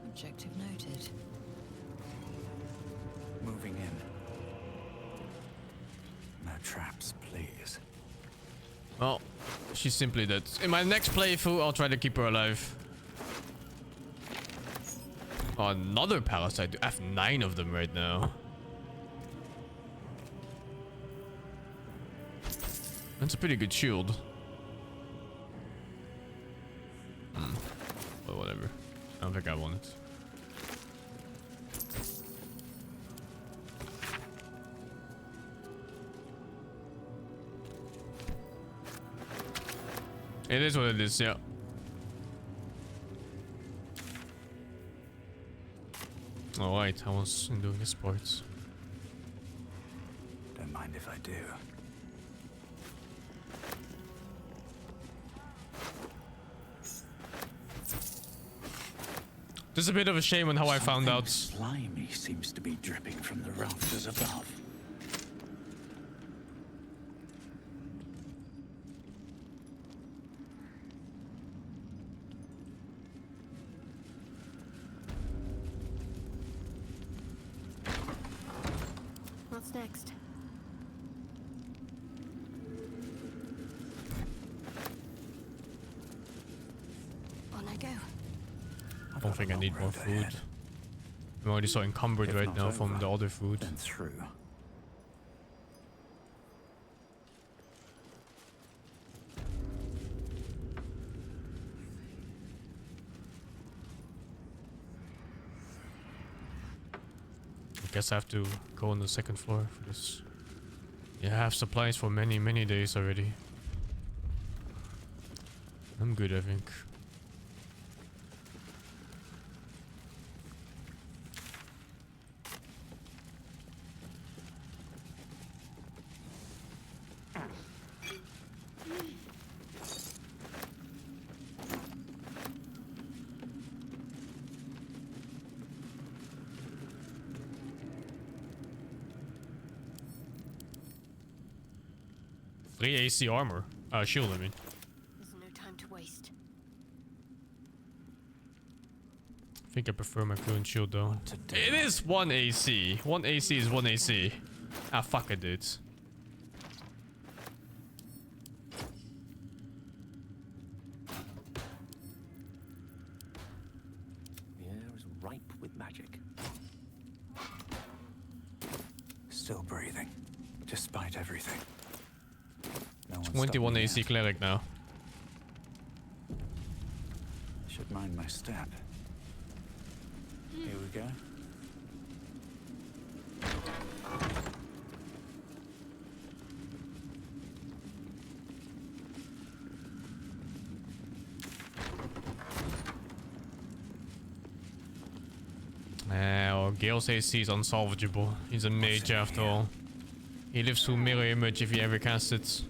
Objective noted. Moving in. No traps, please. Well, she's simply dead. In my next playthrough, I'll try to keep her alive. Oh, another parasite. I have 9 of them right now. That's a pretty good shield. But whatever. I don't think I want it. It is what it is, yeah. Alright, I was doing the sports. Don't mind if I do. There's a bit of a shame on how I found out. Slimy seems to be dripping from the rafters above. What's next? On I go. I don't think I need more food. I'm already so encumbered If right not now from over, the other food. Then through. I guess I have to go on the second floor for this. Yeah, I have supplies for many, many days already. I'm good, I think. 3 AC armor. Shield, I mean. There's no time to waste. I think I prefer my fluent shield though. It is 1 AC. 1 AC is 1 AC. Ah, fuck it, dude. The air is ripe with magic. Still breathing, despite everything. No one's 21 stopped me AC yet. cleric now. Should mind my step. Here we go. Well, Gale's AC is unsalvageable. He's a mage after all. He lives through mirror image if he ever casts it.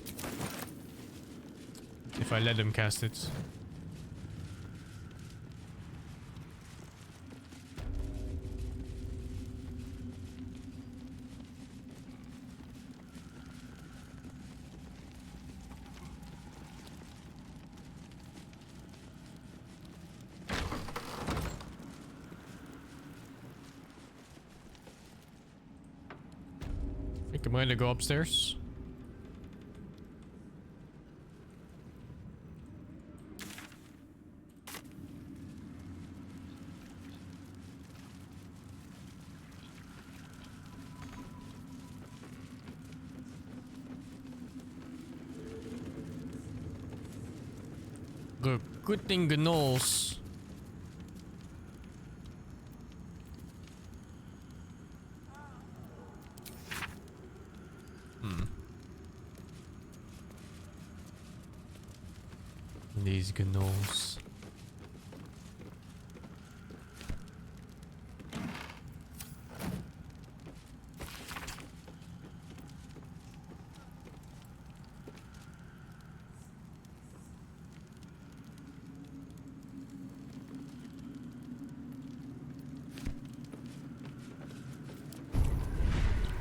If I let him cast it. I think I'm going to go upstairs. Good thing gnolls. These gnolls.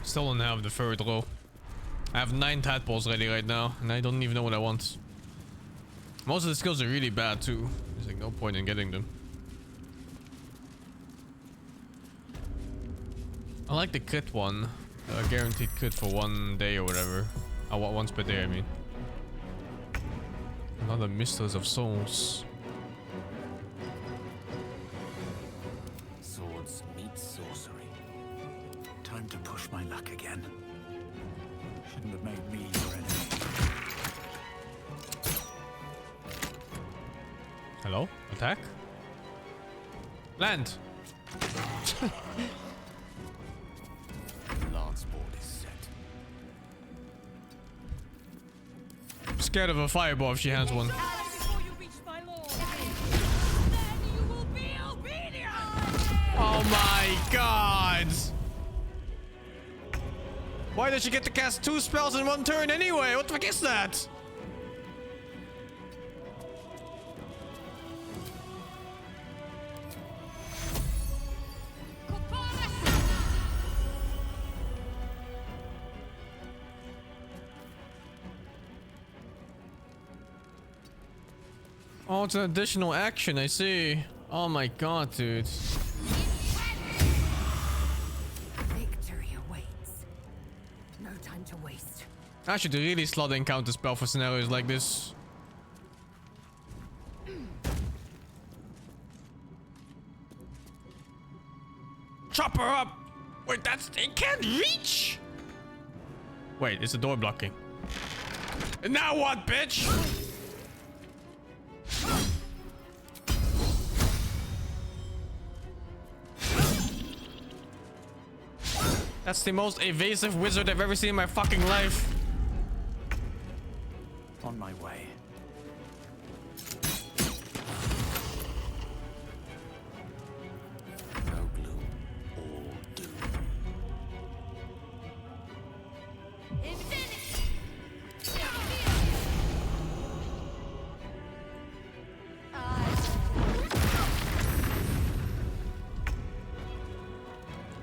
Still don't have the third row. I have 9 tadpoles ready right now, and I don't even know what I want. Most of the skills are really bad too. There's like no point in getting them. I like the crit one. Guaranteed crit for 1 day or whatever. Once per day, I mean. Another Mistress of Souls. Swords meet sorcery. Time to push my luck again. Shouldn't have made me your enemy. Hello? Attack? Land! Lance board is set. I'm scared of a fireball if she has one. Before you reach my lord. Then you will be obedient. Oh my god! Why does she get to cast 2 spells in 1 turn anyway? What the fuck is that? Oh, it's an additional action, I see. Oh my god, dude. Victory awaits. No time to waste. I should really slot the encounter spell for scenarios like this. Chop her up! Wait, that's... It can't reach? Wait, it's the door blocking. And now what, bitch? That's the most evasive wizard I've ever seen in my fucking life. On my way. No gloom, all doom.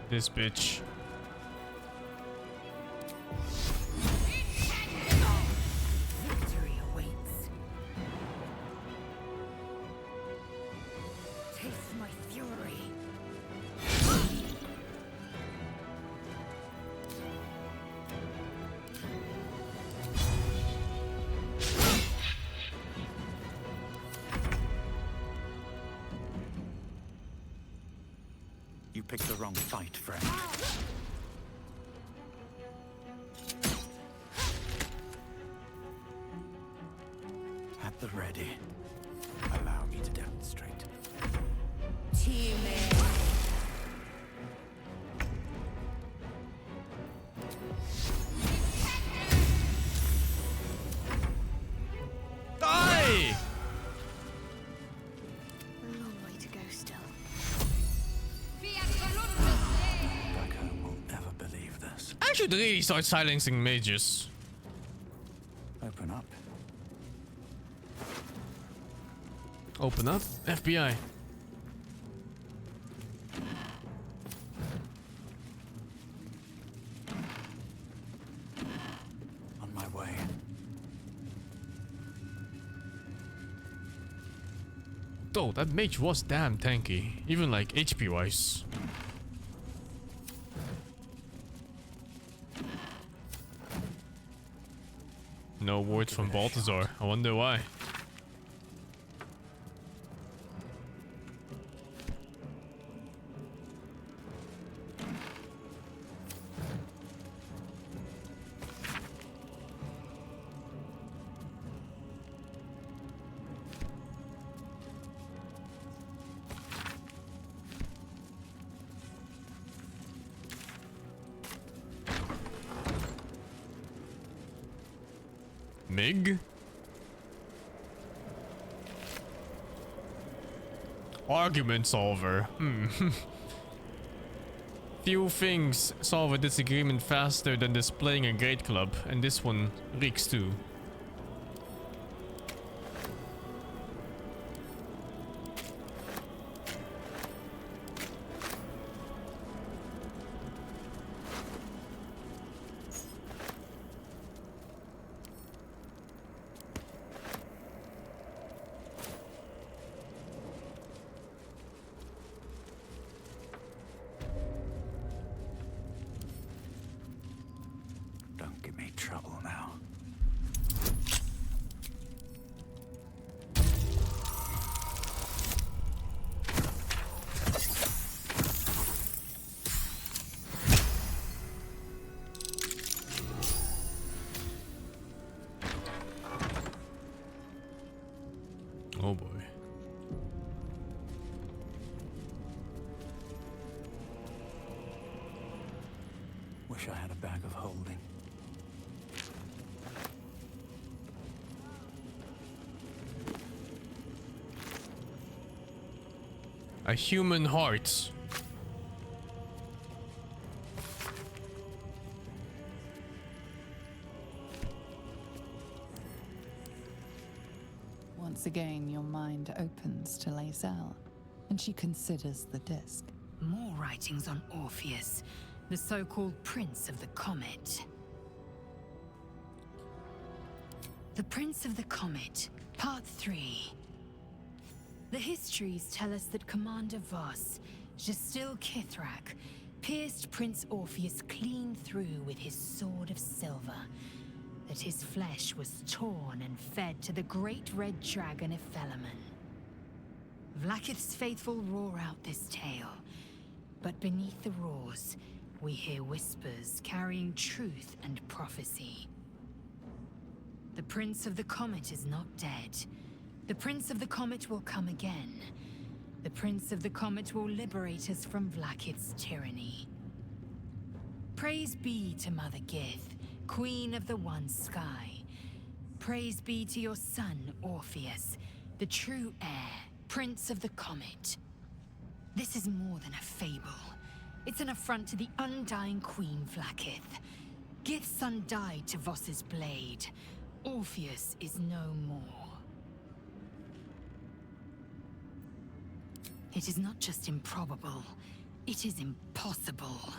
This bitch. You picked the wrong fight, friend. At the ready. Allow me to demonstrate. Die! A long way to go still. Back home will never believe this. I should really start silencing mages. Open up. Open up. FBI. On my way. Oh, that mage was damn tanky. Even like HP wise. No words from Balthazar. I wonder why. Mig? Argument solver. Few things solve a disagreement faster than displaying a great club, and this one reeks too. Don't give me trouble now. Oh boy. Wish I had a bag of holding. A human heart. Once again, your mind opens to Lae'zel, and she considers the disc. More writings on Orpheus, the so-called Prince of the Comet. The Prince of the Comet, Part 3. The histories tell us that Commander Voss, Gestil Kithrak, pierced Prince Orpheus clean through with his sword of silver, that his flesh was torn and fed to the great red dragon Ephelaman. Vlaakith's faithful roar out this tale, but beneath the roars, we hear whispers carrying truth and prophecy. The Prince of the Comet is not dead. The Prince of the Comet will come again. The Prince of the Comet will liberate us from Vlaakith's tyranny. Praise be to Mother Gith, Queen of the One Sky. Praise be to your son, Orpheus, the true heir, Prince of the Comet. This is more than a fable. It's an affront to the undying Queen Vlaakith. Gith's son died to Voss's blade. Orpheus is no more. It is not just improbable, it is impossible.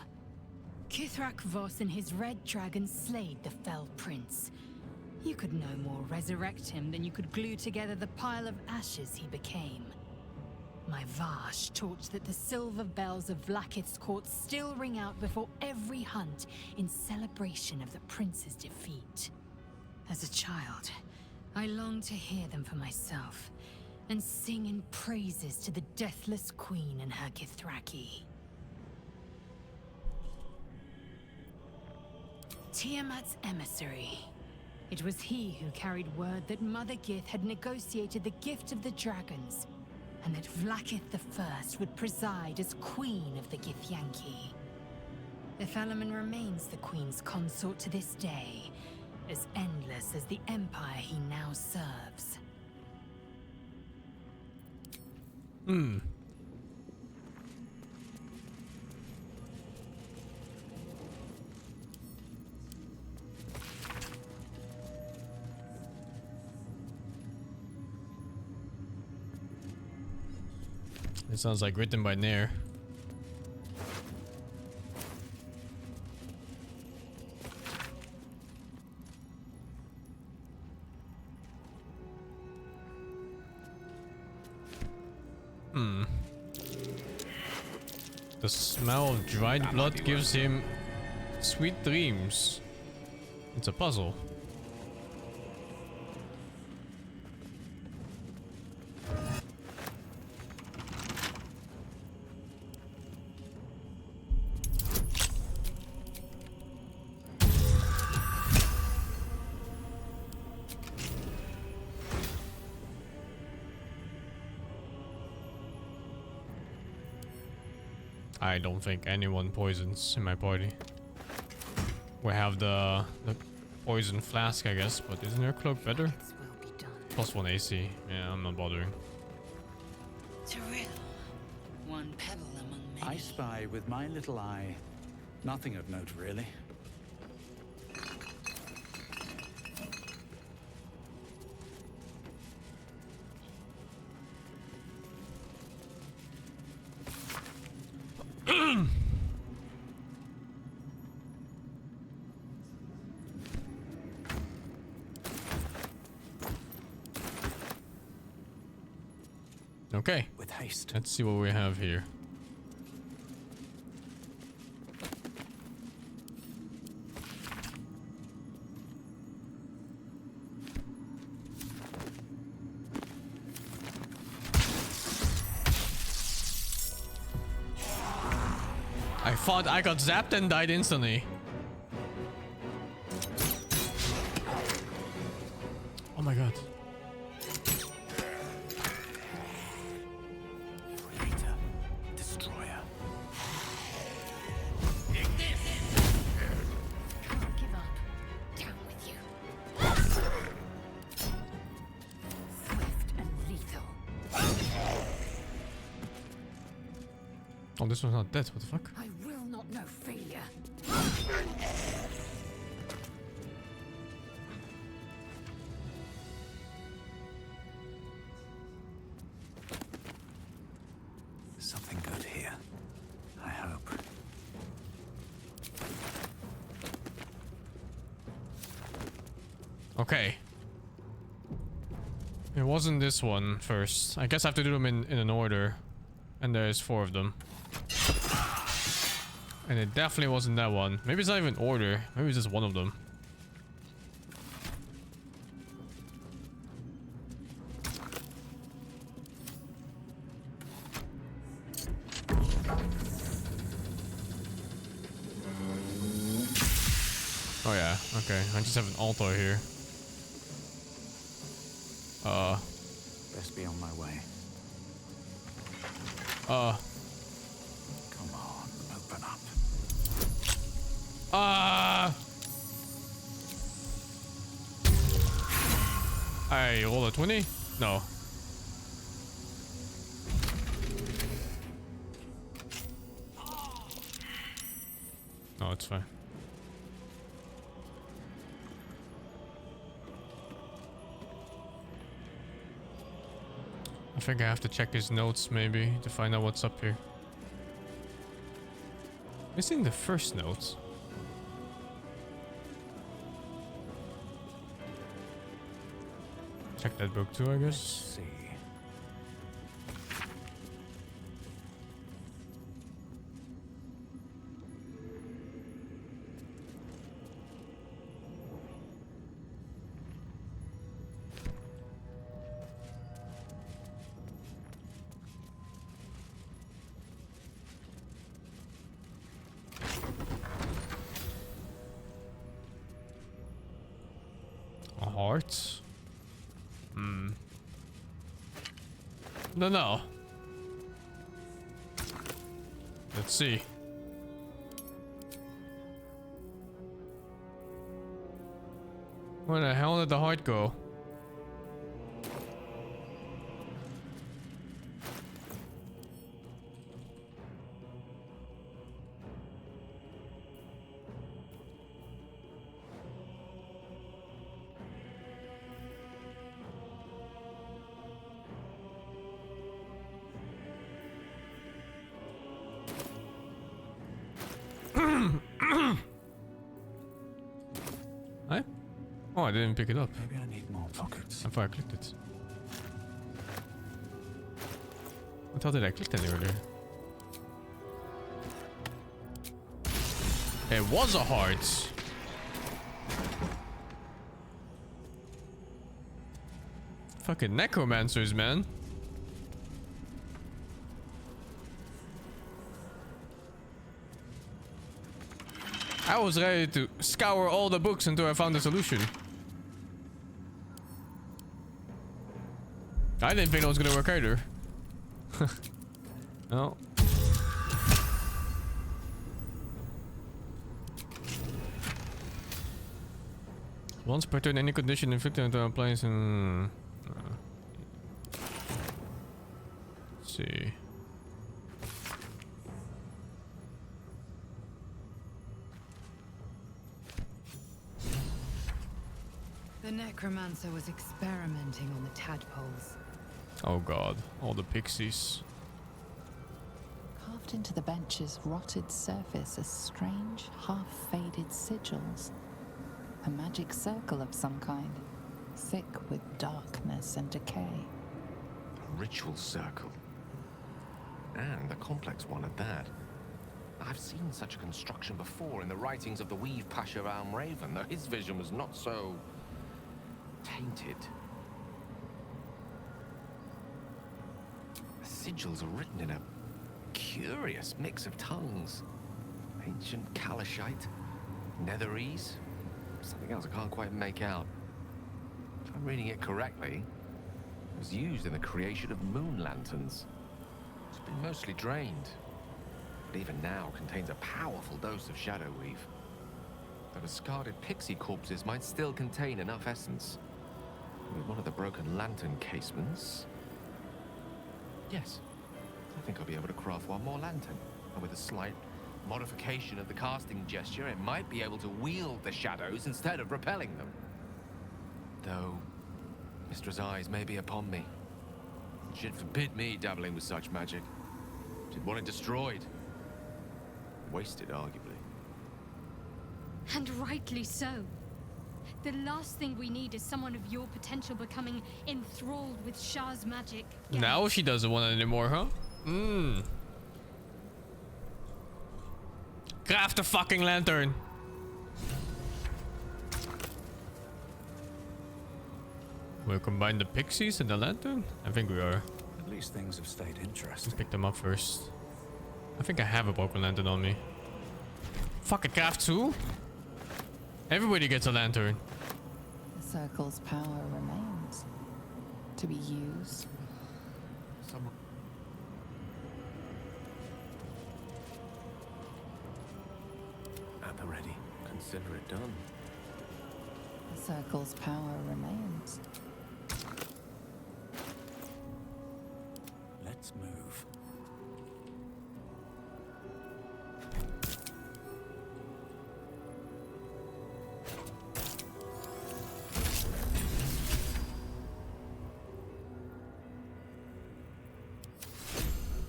Kithrak Voss and his red dragon slayed the fell prince. You could no more resurrect him than you could glue together the pile of ashes he became. My Vash taught that the silver bells of Vlaakith's court still ring out before every hunt in celebration of the prince's defeat. As a child, I longed to hear them for myself, and sing in praises to the deathless queen and her Githraki. Tiamat's emissary. It was he who carried word that Mother Gith had negotiated the gift of the dragons, and that Vlaakith I would preside as Queen of the Githyanki. Ithalaman remains the Queen's consort to this day, as endless as the empire he now serves. It sounds like written by Nair. The smell of dried blood gives him sweet dreams. It's a puzzle. I don't think anyone poisons in my party. We have the poison flask, I guess, but isn't your cloak better? Plus 1 AC. Yeah, I'm not bothering. One pebble among many. I spy with my little eye. Nothing of note, really. Okay, With haste. let's see what we have here. I thought I got zapped and died instantly. Oh my god. Creator. Destroyer. Can't give up. Down with you. Swift and lethal. Oh, this one's not dead. What the fuck? I will not know failure. Something good here. I hope. Okay. It wasn't this one first. I guess I have to do them in an order. And there's 4 of them. And it definitely wasn't that one. Maybe it's not even order. Maybe it's just one of them. Oh yeah, okay. I just have an altar here. Best be on my way. Come on, open up. I roll a 20? No. No, it's fine. I think I have to check his notes maybe to find out what's up here. Missing the first note. Check that book too, I guess. Let's see. hearts? No. Let's see. Where the hell did the heart go? Hey? Oh, I didn't pick it up. Maybe I need more pockets. I thought I clicked it. I thought that I clicked it earlier. It was a heart. Fucking necromancers, man. I was ready to scour all the books until I found the solution. I didn't think it was gonna work either. No. Once per turn, any condition inflicted into a place and let's see. The necromancer was experimenting on the tadpoles. Oh god, all the pixies. Carved into the bench's rotted surface are strange, half-faded sigils. A magic circle of some kind, thick with darkness and decay. A ritual circle. And a complex one at that. I've seen such a construction before in the writings of the Weave Pasha Raven, though his vision was not so tainted. The sigils are written in a curious mix of tongues. Ancient Kalashite, Netherese, something else I can't quite make out. If I'm reading it correctly, it was used in the creation of moon lanterns. It's been mostly drained, but even now contains a powerful dose of shadow weave. The discarded pixie corpses might still contain enough essence. With one of the broken lantern casements... Yes, I think I'll be able to craft one more lantern. And with a slight modification of the casting gesture, it might be able to wield the shadows instead of repelling them. Though, Mistress' eyes may be upon me. She'd forbid me dabbling with such magic. She'd want it destroyed. Wasted, arguably. And rightly so. The last thing we need is someone of your potential becoming enthralled with Shah's magic. Now she doesn't want it anymore, huh? Craft a fucking lantern. We'll combine the pixies and the lantern? I think we are. At least things have stayed Let's interesting. pick them up first. I think I have a broken lantern on me. Fuck, I craft two? Everybody gets a lantern. The circle's power remains. To be used. Someone... At the ready. Consider it done. The circle's power remains. Let's move.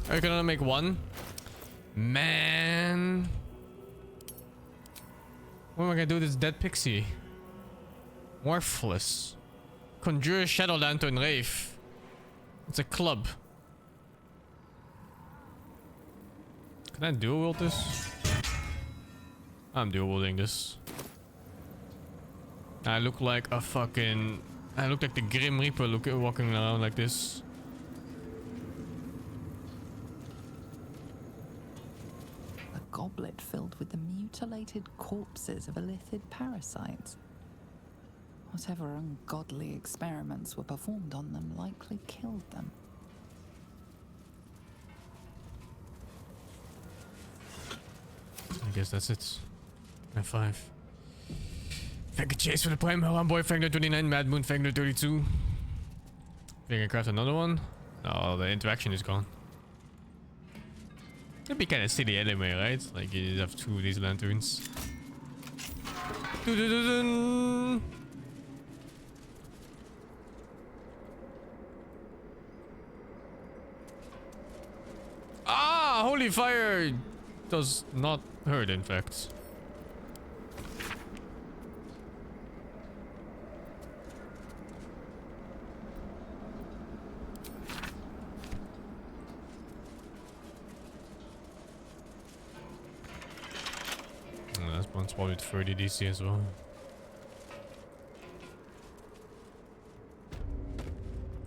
Are you gonna make one? Man. What am I gonna do with this dead pixie? Worthless. Conjure Shadow Lantern Wraith. It's a club. Can I dual wield this? I'm dual wielding this. I look like a fucking... I look like the Grim Reaper walking around like this. Goblet filled with the mutilated corpses of illithid parasites. Whatever ungodly experiments were performed on them likely killed them. I guess that's it. F5. Thank you, Chase, for the prime. One boy, Fangler 29, Mad Moon, Fangler 32. Think I craft another one? No, the interaction is gone. It'd be kind of silly anyway, right? Like, you have two of these lanterns. Dun-dun-dun-dun. Ah, holy fire does not hurt, in fact. Oh, that one's probably 30 DC as well.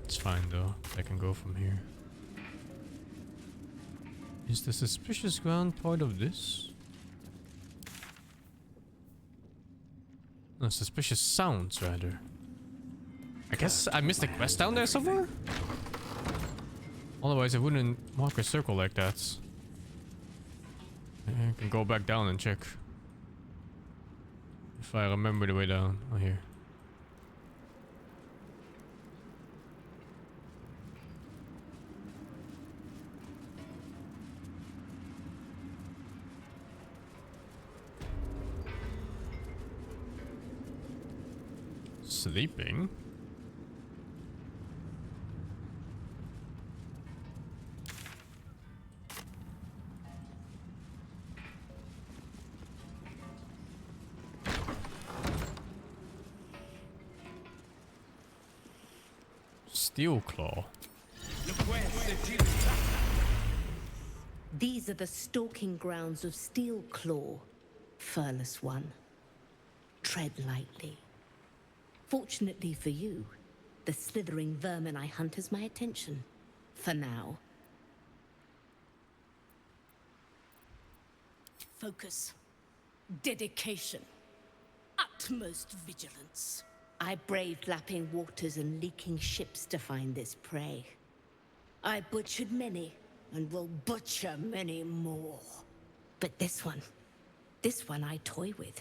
It's fine though, I can go from here. Is the suspicious ground part of this? No, suspicious sounds rather. I guess I missed a quest down there somewhere? Otherwise I wouldn't mark a circle like that. I can go back down and check. If I remember the way down. Oh, here. Sleeping? Steel Claw. These are the stalking grounds of Steel Claw, Furless One. Tread lightly. Fortunately for you, the slithering vermin I hunt has my attention. For now. Focus. Dedication. Utmost vigilance. I braved lapping waters and leaking ships to find this prey. I butchered many, and will butcher many more. But this one I toy with.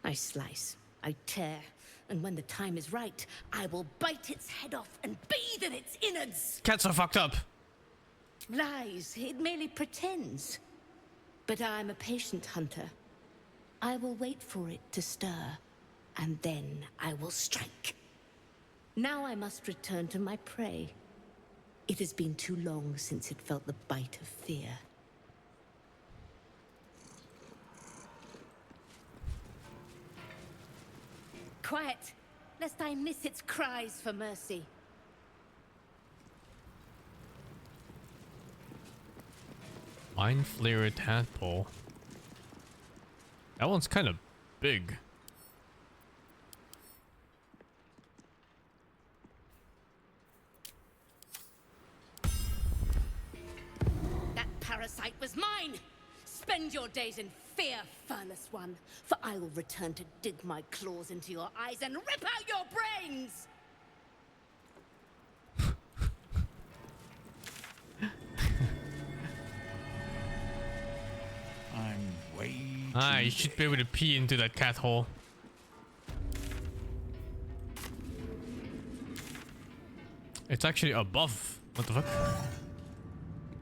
I slice, I tear, and when the time is right, I will bite its head off and bathe in its innards. Cats are fucked up. Lies, it merely pretends. But I'm a patient hunter. I will wait for it to stir, and then I will strike. Now I must return to my prey. It has been too long since it felt the bite of fear. Quiet, lest I miss its cries for mercy. Mind Flared Tadpole. That one's kind of big. That parasite was mine! Spend your days in fear, Furless One, for I will return to dig my claws into your eyes and rip out your brains! I'm way You should be able to pee into that cat hole. It's actually above. What the fuck?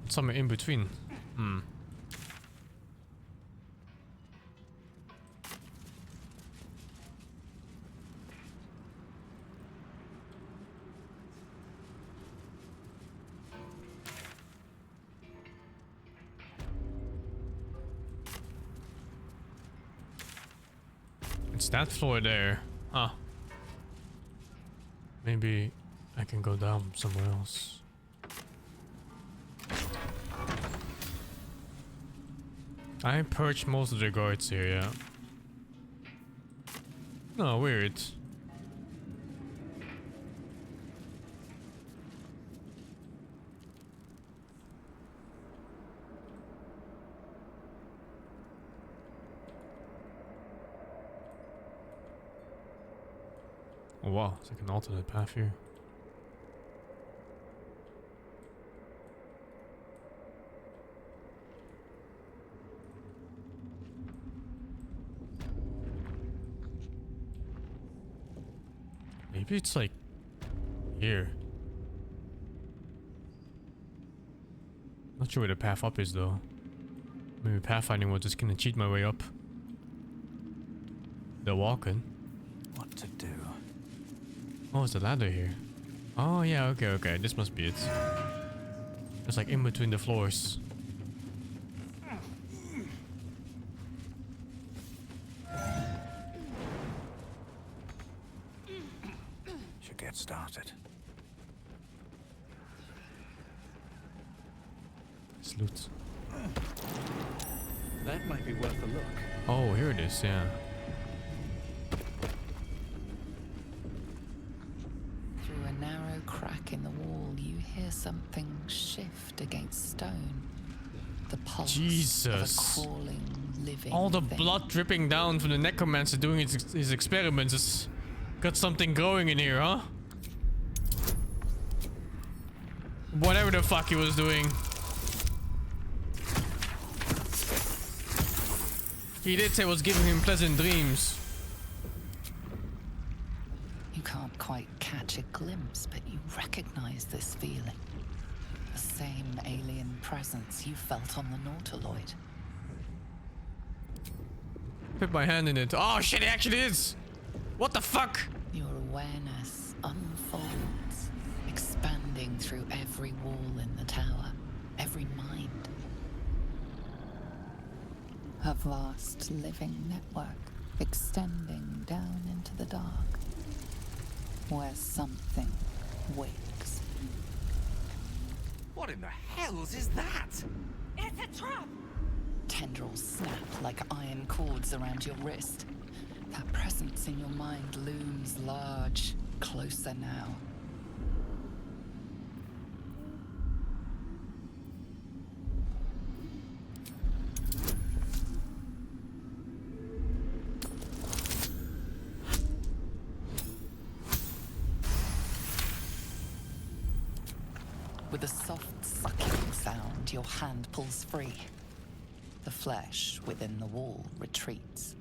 It's somewhere in between. It's that floor there. Huh. Maybe I can go down somewhere else. I perched most of the guards here, yeah. Oh, weird. Oh wow, it's like an alternate path here. Maybe it's like here. Not sure where the path up is though. Maybe pathfinding was just gonna cheat my way up. The walking. What to do? Oh, it's a ladder here. Oh yeah, okay. This must be it. It's like in between the floors. Should get started. It's loot. That might be worth a look. Oh, here it is, yeah. Through a narrow crack in the wall, you hear something shift against stone. The pulse Jesus. of a crawling, living All the thing. blood dripping down from the necromancer doing his experiments has got something growing in here, huh? Whatever the fuck he was doing. He did say it was giving him pleasant dreams. You can't quite catch a glimpse, but you recognize this feeling. The same alien presence you felt on the Nautiloid. Put my hand in it. Oh shit, it actually is! What the fuck? Your awareness unfolds, expanding through every wall in the tower, every mind. A vast living network extending down into the dark, where something wakes. What in the hells is that? It's a trap! Tendrils snap like iron cords around your wrist. That presence in your mind looms large, closer now. With a soft sucking sound, your hand pulls free. The flesh within the wall retreats.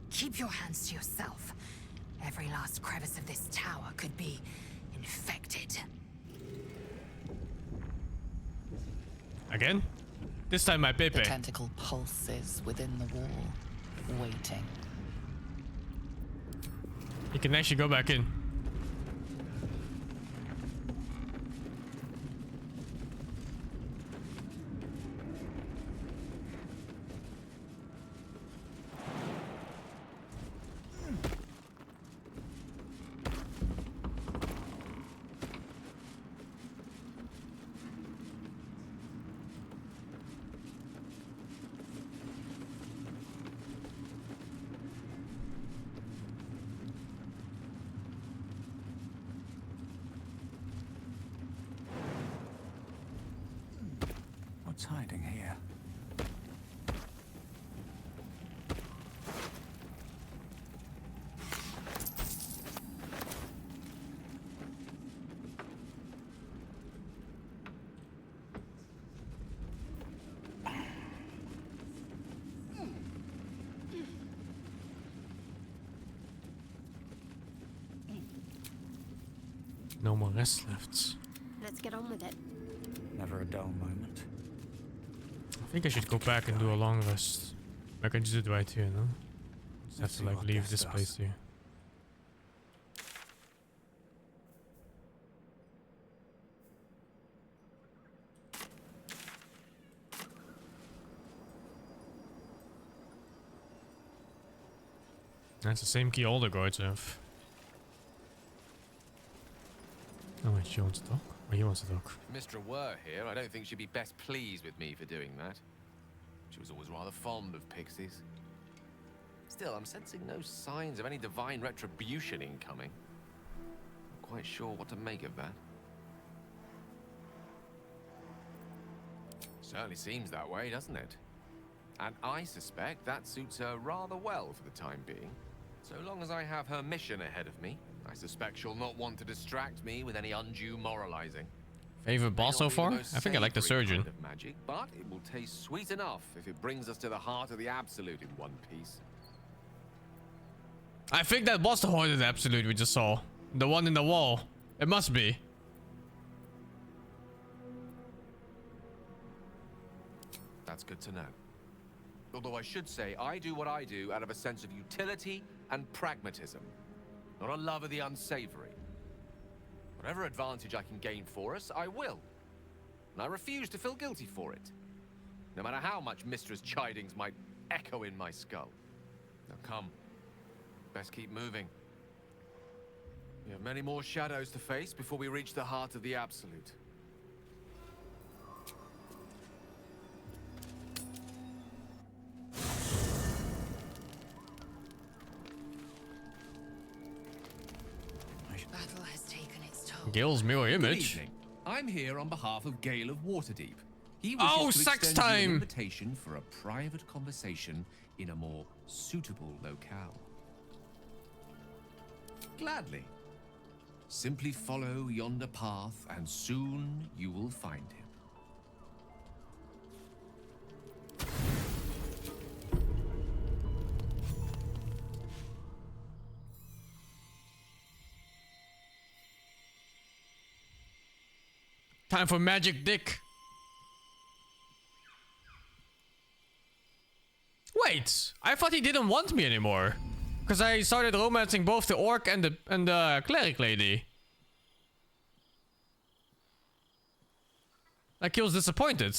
Keep your hands to yourself. Every last crevice of this tower could be infected. Again? This time my The Pepe. tentacle pulses within the wall, waiting. You can actually go back in. What's hiding here? No more rest left. Let's get on with it. Never a dull moment. I think I should go back and do a long rest. I can just do it right here, no? Just have Let's to see like what leave this this does. place here. That's the same key all the guards have. Oh wait, she wants to talk? Or he wants to talk. If Mistra were here, I don't think she'd be best pleased with me for doing that. She was always rather fond of pixies. Still, I'm sensing no signs of any divine retribution incoming. Not quite sure what to make of that. Certainly seems that way, doesn't it? And I suspect that suits her rather well for the time being. So long as I have her mission ahead of me, I suspect she'll not want to distract me with any undue moralizing. Favorite boss so far? I think I like the surgeon. Kind of magic, but it will taste sweet enough if it brings us to the heart of the absolute in one piece. I think that was the Heart of the Absolute we just saw. The one in the wall. It must be. That's good to know. Although I should say, I do what I do out of a sense of utility and pragmatism, not a love of the unsavory. Whatever advantage I can gain for us, I will. And I refuse to feel guilty for it, no matter how much Mistress chidings might echo in my skull. Now come, best keep moving. We have many more shadows to face before we reach the heart of the Absolute. Battle has taken its toll. Gale's mirror Good image. evening. I'm here on behalf of Gale of Waterdeep. He Oh, wishes to sex extend you an time! invitation for a private conversation in a more suitable locale. Gladly. Simply follow yonder path, and soon you will find him. Time for magic dick. Wait, I thought he didn't want me anymore. Because I started romancing both the orc and the cleric lady. Like he was disappointed.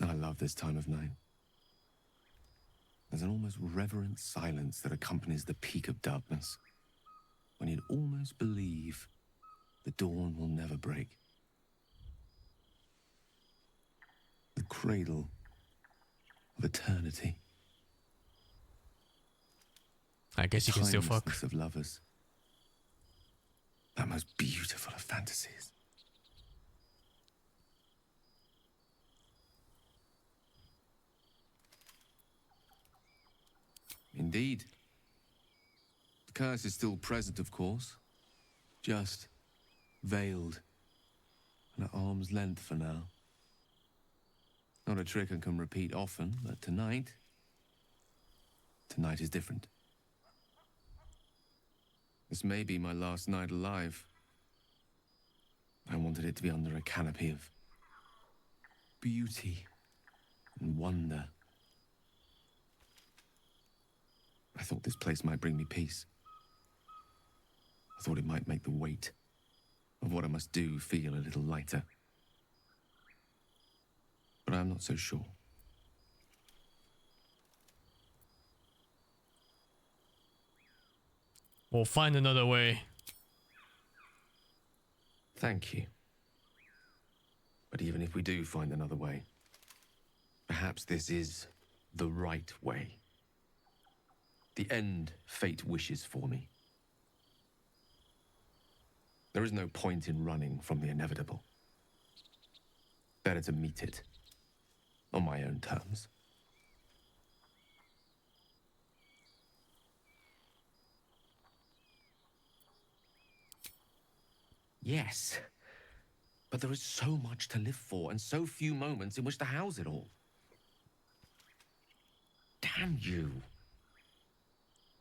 I love this time of night. There's an almost reverent silence that accompanies the peak of darkness, when you'd almost believe the dawn will never break. The cradle of eternity. I guess you can still fuck. Timelessness of lovers. That most beautiful of fantasies. Indeed. The curse is still present, of course. Just veiled and at arm's length for now. Not a trick I can repeat often, but tonight is different. This may be my last night alive. I wanted it to be under a canopy of beauty and wonder. I thought this place might bring me peace. I thought it might make the weight of what I must do feel a little lighter. But I'm not so sure. We'll find another way. Thank you. But even if we do find another way, perhaps this is the right way. The end fate wishes for me. There is no point in running from the inevitable. Better to meet it on my own terms. Yes, but there is so much to live for and so few moments in which to house it all. Damn you.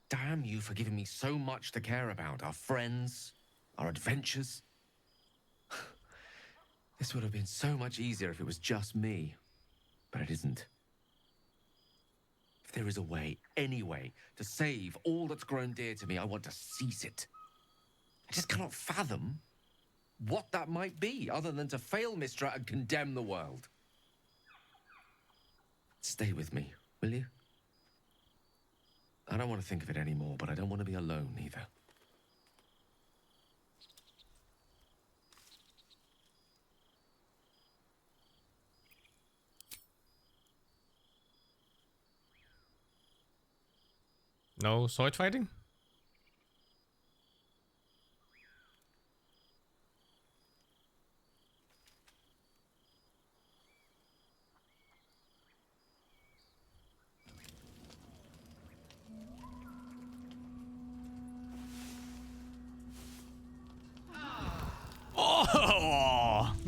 Damn you for giving me so much to care about. Our friends, our adventures. This would have been so much easier if it was just me, but it isn't. If there is a way, any way, to save all that's grown dear to me, I want to seize it. I just cannot fathom what that might be, other than to fail Mistra and condemn the world. Stay with me, will you? I don't want to think of it anymore, but I don't want to be alone either. No sword fighting?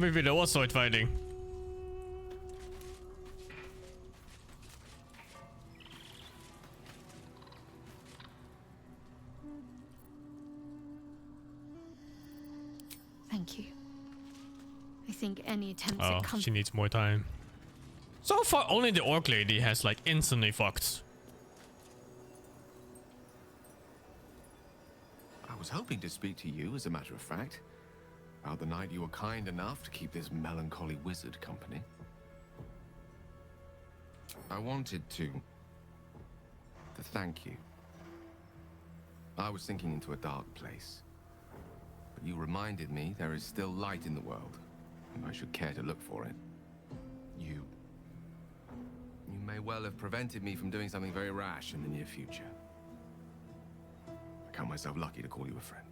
Maybe there was sword fighting. Thank you. I think any attempts Oh, at comfort. she needs more time. So far, only the orc lady has like instantly fucked. I was hoping to speak to you, as a matter of fact, about the night you were kind enough to keep this melancholy wizard company. I wanted to thank you. I was sinking into a dark place, but you reminded me there is still light in the world, and I should care to look for it. You may well have prevented me from doing something very rash in the near future. I count myself lucky to call you a friend.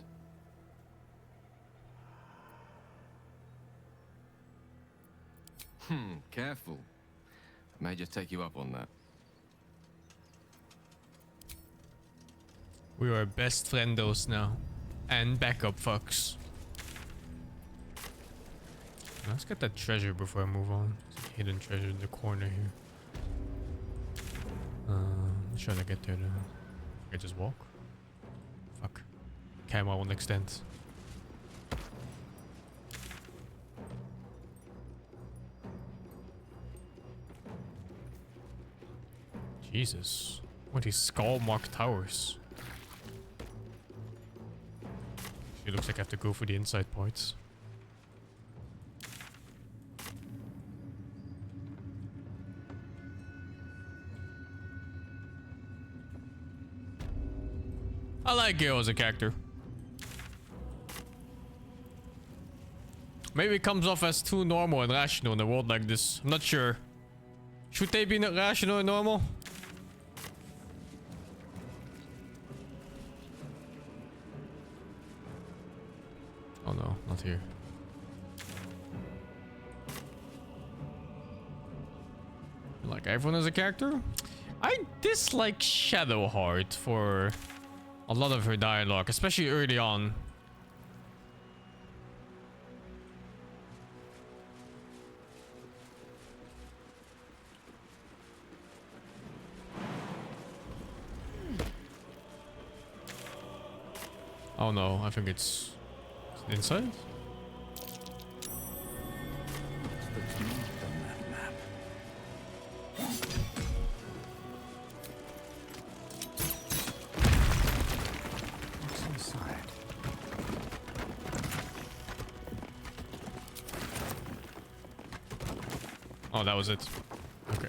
Careful. I may just take you up on that. We are best friendos now. And backup fucks. Let's get that treasure before I move on. There's a hidden treasure in the corner here. Let's try to get there though. I just walk? Fuck. Camera won't extend. Jesus. What these skull marked towers? It looks like I have to go for the inside parts. I like Gale as a character. Maybe it comes off as too normal and rational in a world like this. I'm not sure. Should they be rational and normal? Oh no, not here. Like everyone as a character? I dislike Shadowheart for a lot of her dialogue, especially early on. Oh no, I think it's inside? What's inside? Oh, that was it. Okay.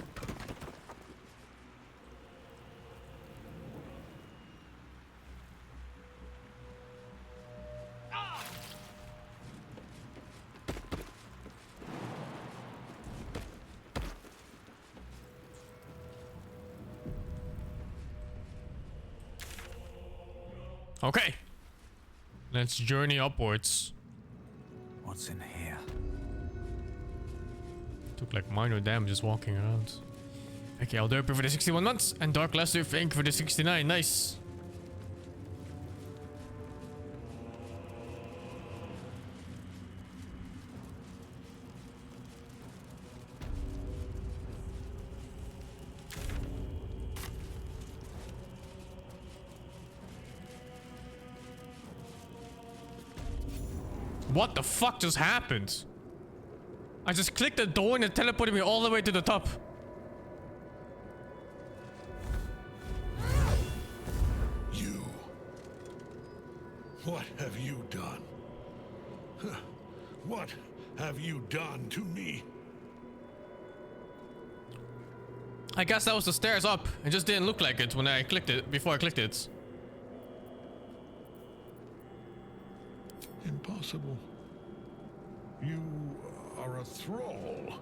Okay. Let's journey upwards. What's in here? Took like minor damage just walking around. Okay, I'll derpy for the 61 months and Dark Lesser Fink for the 69. Nice. What the fuck just happened? I just clicked the door and it teleported me all the way to the top. You. What have you done? Huh. What have you done to me? I guess that was the stairs up. It just didn't look like it when I clicked it, before I clicked it. Impossible. You are a thrall.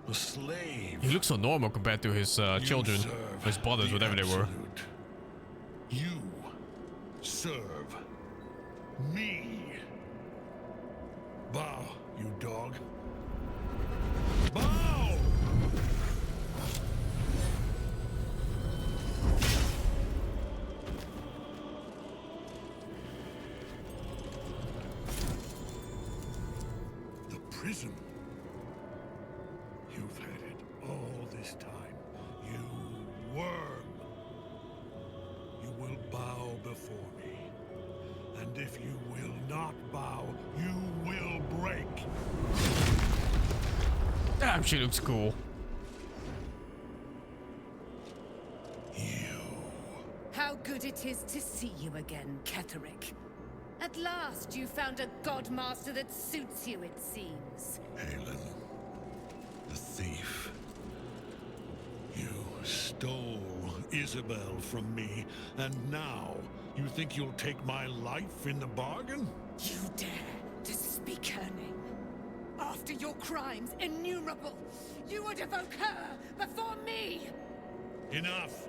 A slave. He looks so normal compared to his children, his brothers, whatever they were. You serve me. Bow, you dog. Bow! prison. You've had it all this time, you worm. You will bow before me. And if you will not bow, you will break. Damn, she looks cool. How good it is to see you again, Ketherick. At last you found a godmaster that suits you, it seems. Halen, the thief. You stole Isabel from me, and now you think you'll take my life in the bargain? You dare to speak her name? After your crimes innumerable, you would evoke her before me! Enough!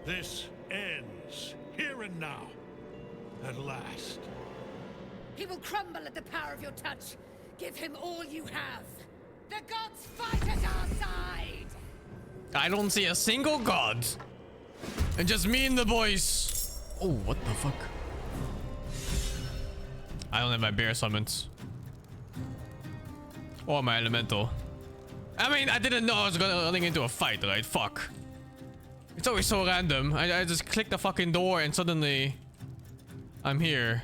This ends, here and now. At last. He will crumble at the power of your touch. Give him all you have. The gods fight at our side! I don't see a single god. And just me and the boys. Oh, what the fuck? I don't have my bear summoned. Or my elemental. I mean, I didn't know I was gonna running into a fight, right? Fuck. It's always so random. I just click the fucking door and suddenly I'm here.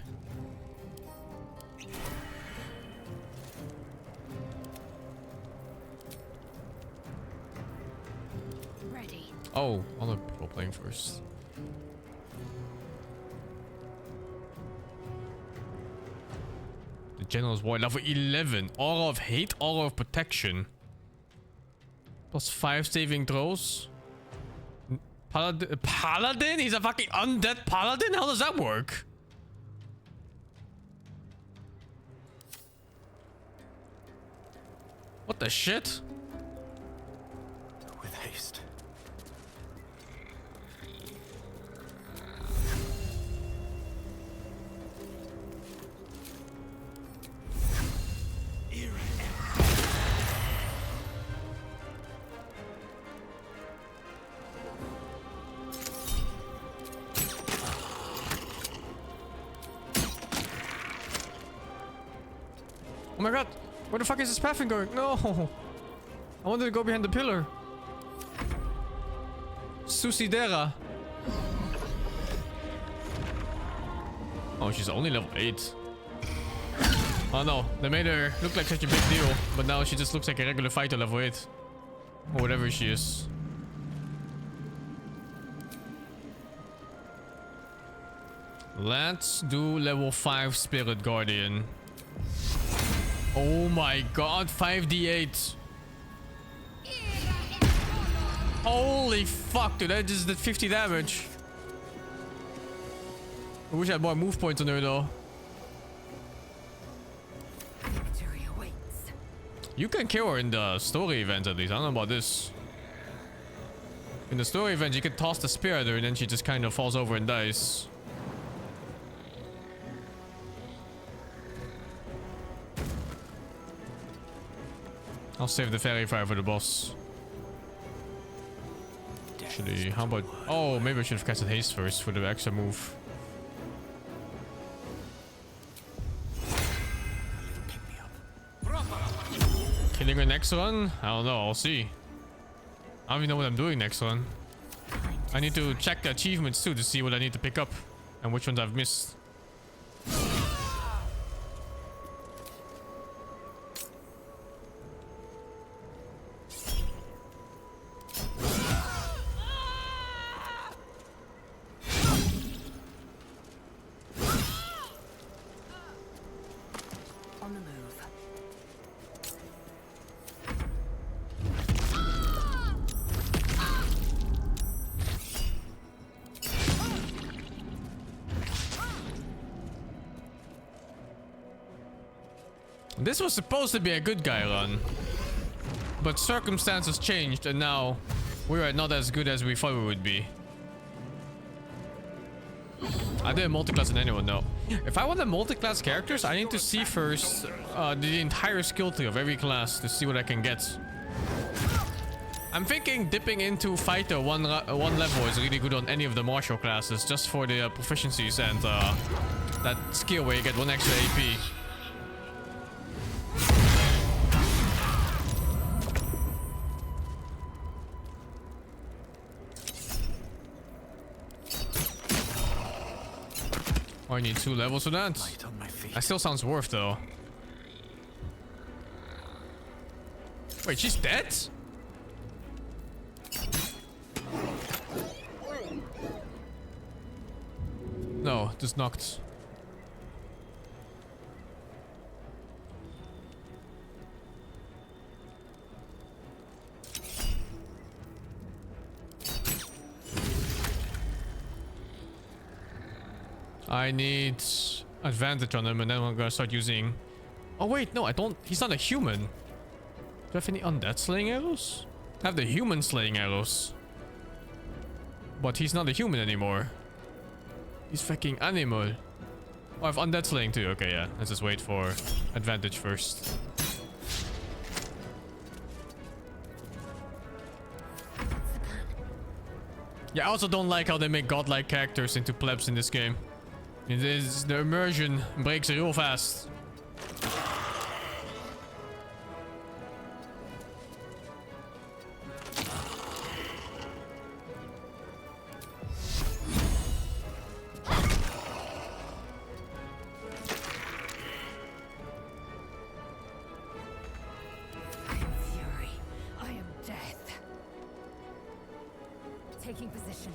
Ready. Oh, other people playing first. The General's War, level 11. Aura of Hate, Aura of Protection. +5 saving throws. Paladin? He's a fucking undead paladin? How does that work? What the shit? With haste. Oh my god, where the fuck is this pathing going? No! I wanted to go behind the pillar. Susidera. Oh, she's only level 8. Oh no, they made her look like such a big deal, but now she just looks like a regular fighter level 8. Or whatever she is. Let's do level 5 Spirit Guardian. Oh my god, 5d8. Holy fuck, dude, that just did 50 damage. I wish I had more move points on her though. Victory awaits. You can kill her in the story event at least. I don't know about this. In the story event, you can toss the spear at her and then she just kind of falls over and dies. I'll save the fairy fire for the boss. Actually, how about... Oh, maybe I should have casted haste first for the extra move. Killing her next run? I don't know, I'll see. I don't even know what I'm doing next run. I need to check the achievements too to see what I need to pick up and which ones I've missed. On the move. This was supposed to be a good guy run, but circumstances changed and now we're not as good as we thought we would be. I didn't multi-class in anyone though. If I want to multi-class characters, I need to see first the entire skill tree of every class to see what I can get. I'm thinking dipping into fighter one level is really good on any of the martial classes, just for the proficiencies and that skill where you get 1 extra AP. I need 2 levels for that. Light on my feet. That still sounds worth though. Wait, she's dead? No, just knocked. I need advantage on him and then I'm gonna start using... Oh wait, no, I don't... He's not a human. Do I have any undead slaying arrows? I have the human slaying arrows. But he's not a human anymore. He's fucking animal. Oh, I have undead slaying too. Okay, yeah. Let's just wait for advantage first. Yeah, I also don't like how they make godlike characters into plebs in this game. It is, the immersion breaks real fast. Position.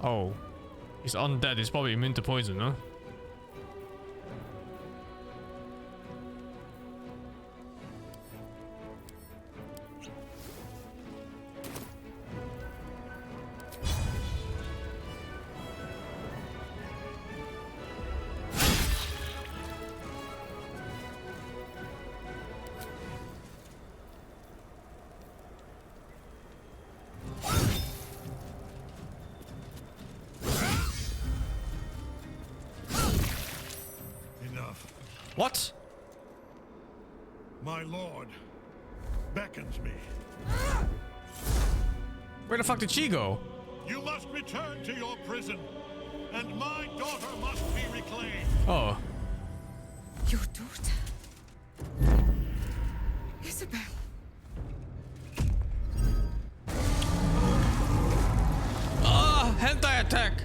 Oh, he's undead. He's probably immune to poison, huh? What? My lord beckons me. Where the fuck did she go? You must return to your prison, and my daughter must be reclaimed. Oh. Your daughter? Isabel. Ah, hentai attack.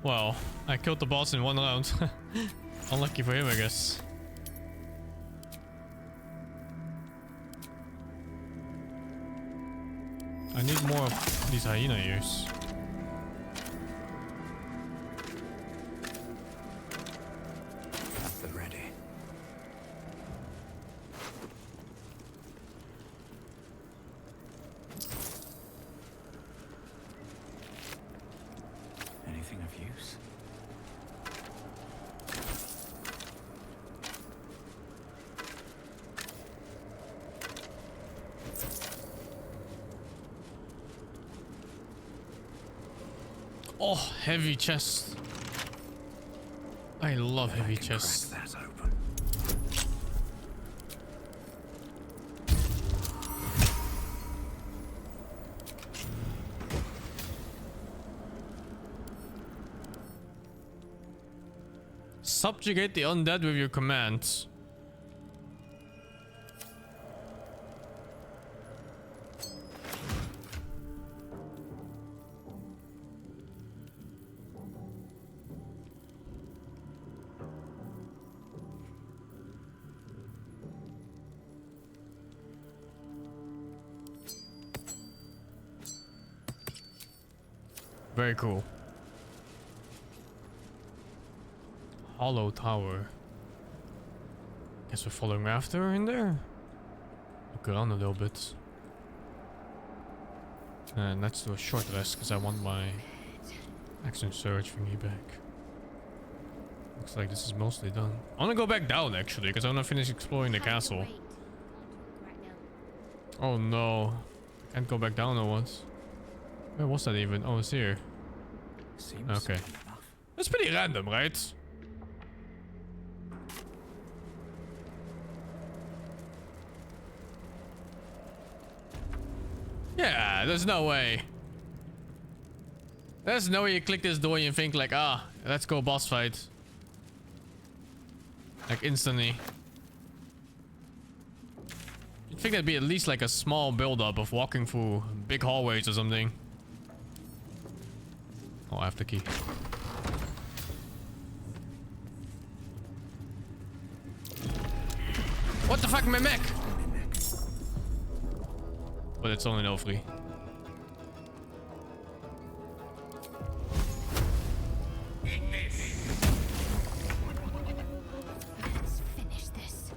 Well, I killed the boss in 1 round. Unlucky for him, I guess. I need more of these hyena ears. At the ready. Anything of use? Oh, heavy chest. I love heavy chests. Crack that open. Subjugate the undead with your commands. Very cool. Hollow tower. Guess we're following after her in there. Look around a little bit. And let's do a short rest because I want my action surge thingy back. Looks like this is mostly done. I want to go back down actually because I want to finish exploring the castle. Oh no. I can't go back down or what? Where was that even? Oh, it's here. Seems Okay. enough. That's pretty random, right? Yeah, there's no way. There's no way you click this door and you think like, ah, let's go boss fight. Like instantly. You'd think that'd be at least like a small build-up of walking through big hallways or something. Oh, I have the key. What the fuck, my mech? But it's only no free. Let's finish this.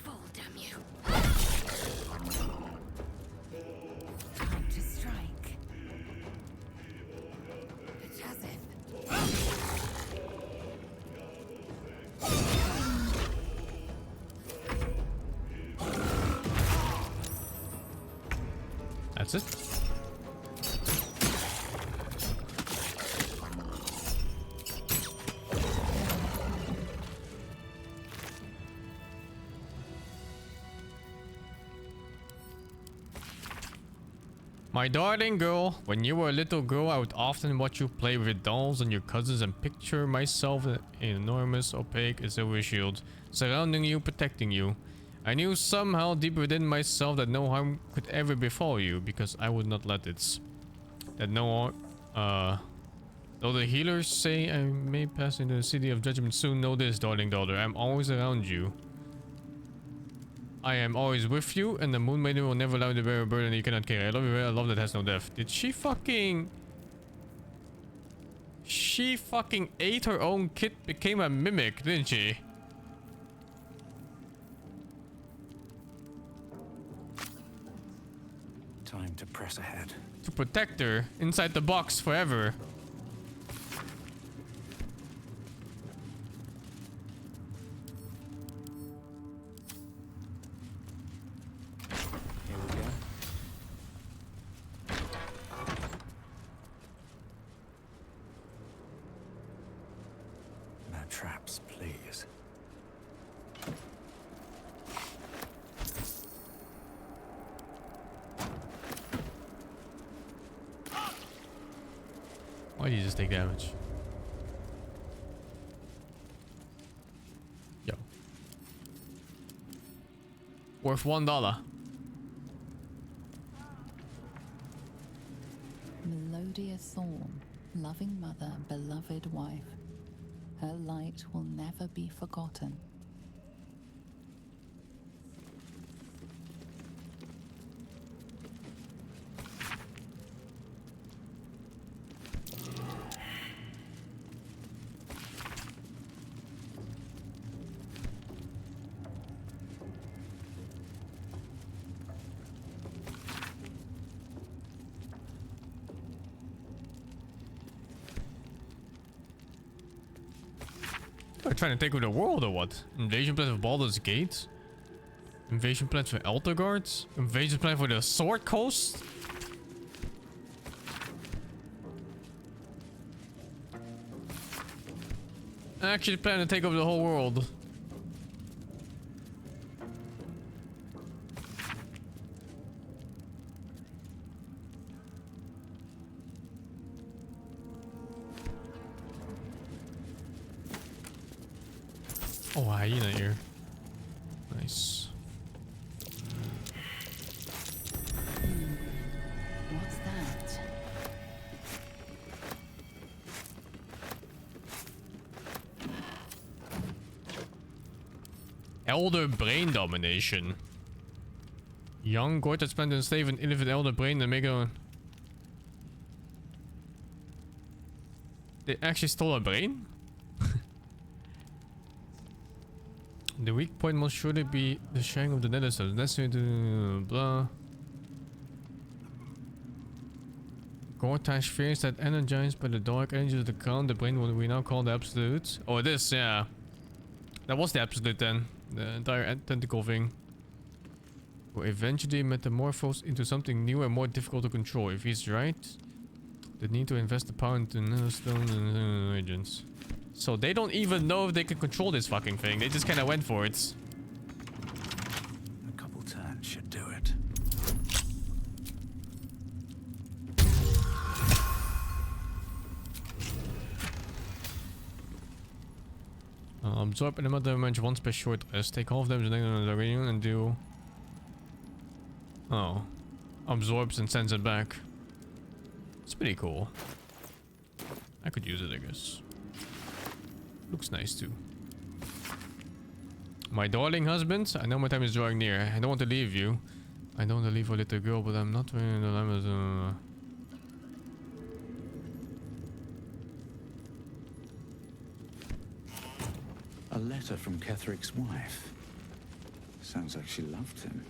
Fall, damn you. Time to strike. It's as if. That's it. My darling girl, when you were a little girl, I would often watch you play with your dolls and your cousins and picture myself in an enormous, opaque silver shield, surrounding you, protecting you. I knew somehow deep within myself that no harm could ever befall you, because I would not let it. That no though the healers say I may pass into the city of judgment soon, know this, darling daughter, I'm always around you. I am always with you, and the Moon Maiden will never allow you to bear a burden you cannot carry. I love you, a love that has no depth. Did she fucking... She fucking ate her own kid, became a mimic, didn't she? Time to press ahead. To protect her inside the box forever. Here we go. No traps, please. Why do you just take damage? Yo. Worth $1. Melodious Thorn, loving mother, beloved wife. Her light will never be forgotten. They're trying to take over the world or what? Invasion plan for Baldur's Gate? Invasion plans for Elder Guards? Invasion plan for the Sword Coast? I actually plan to take over the whole world. Oh, hyena here. Nice. What's that? Elder Brain Domination. Young Gort that spent enslave an infant elder brain and make a... They actually stole a brain? The weak point must surely be the sharing of the nether cells. Necessary to... blah. Gortash fears that energized by the dark energies of the crown, the brain, what we now call the absolute. Oh, this, yeah. That was the absolute then. The entire tentacle thing. Will eventually metamorphose into something new and more difficult to control. If he's right, the need to invest the power into nether stone and agents. So they don't even know if they can control this fucking thing. They just kind of went for it. A couple turns should do it. Absorb an amount of damage once per short rest. Take half damage and do... Oh. Absorbs and sends it back. It's pretty cool. I could use it, I guess. Looks nice too. My darling husband, I know my time is drawing near. I don't want to leave you. I don't want to leave a little girl, but I'm not wearing the lamb. A letter from Ketheric's wife. Sounds like she loved him.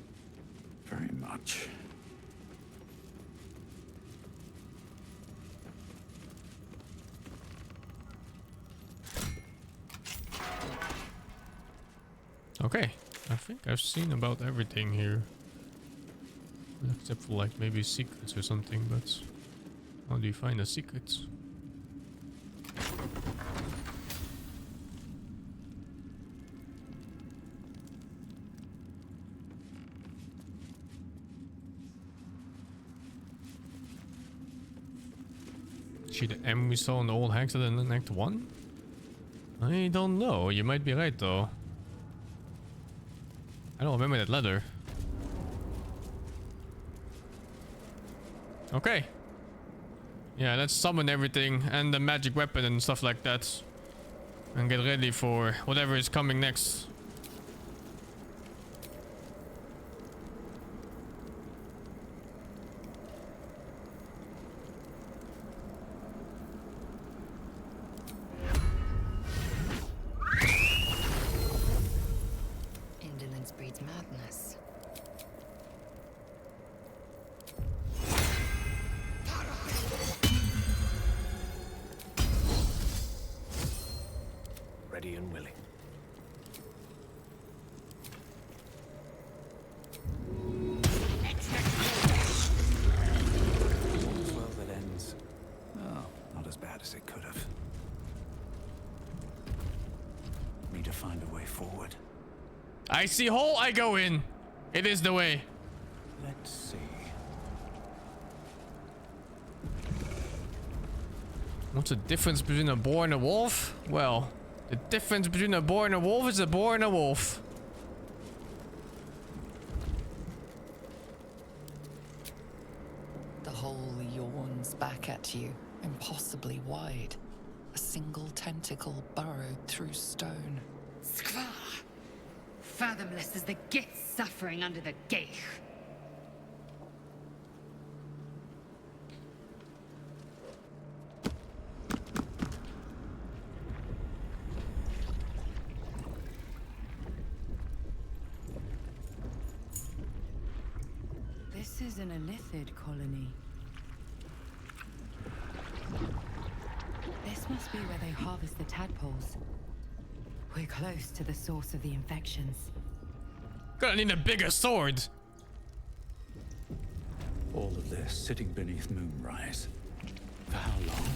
Very much. Okay, I think I've seen about everything here. Except for like maybe secrets or something, but how do you find the secrets? She the M we saw in the old hacks in Act 1? I don't know, you might be right though. I don't remember that letter. Okay. Yeah, let's summon everything and the magic weapon and stuff like that. And get ready for whatever is coming next. Ready and willing. All's well that ends. Oh, not as bad as it could have. Need to find a way forward. I see hole, I go in. It is the way. Let's see. What's the difference between a boar and a wolf? Well, the difference between a boar and a wolf is a boar and a wolf. The hole yawns back at you, impossibly wide. A single tentacle burrowed through stone. Skva! Fathomless as the git suffering under the geich. This is an Elithid colony. This must be where they harvest the tadpoles. We're close to the source of the infections. Gonna need a bigger sword. All of this sitting beneath Moonrise. For how long?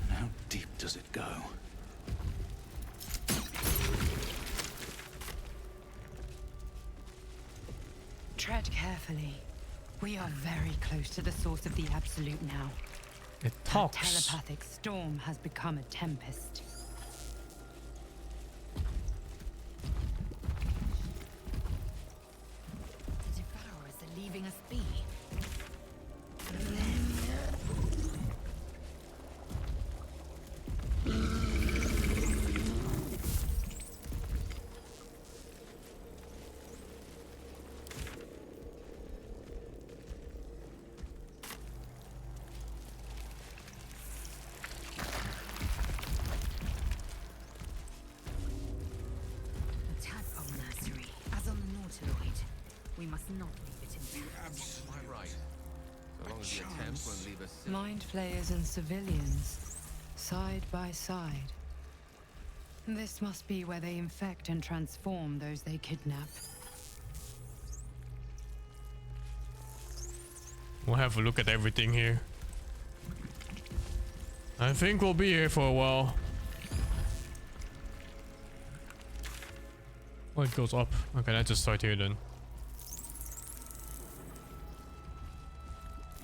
And how deep does it go? Tread carefully. We are very close to the source of the Absolute now. It That talks. telepathic storm has become a tempest. The devourers are leaving us be. We must not leave it in peace. Quite right. So long as the attempt won't leave us. Mind flayers and civilians, side by side. This must be where they infect and transform those they kidnap. We'll have a look at everything here. I think we'll be here for a while. Oh, it goes up. Okay, let's just start here then.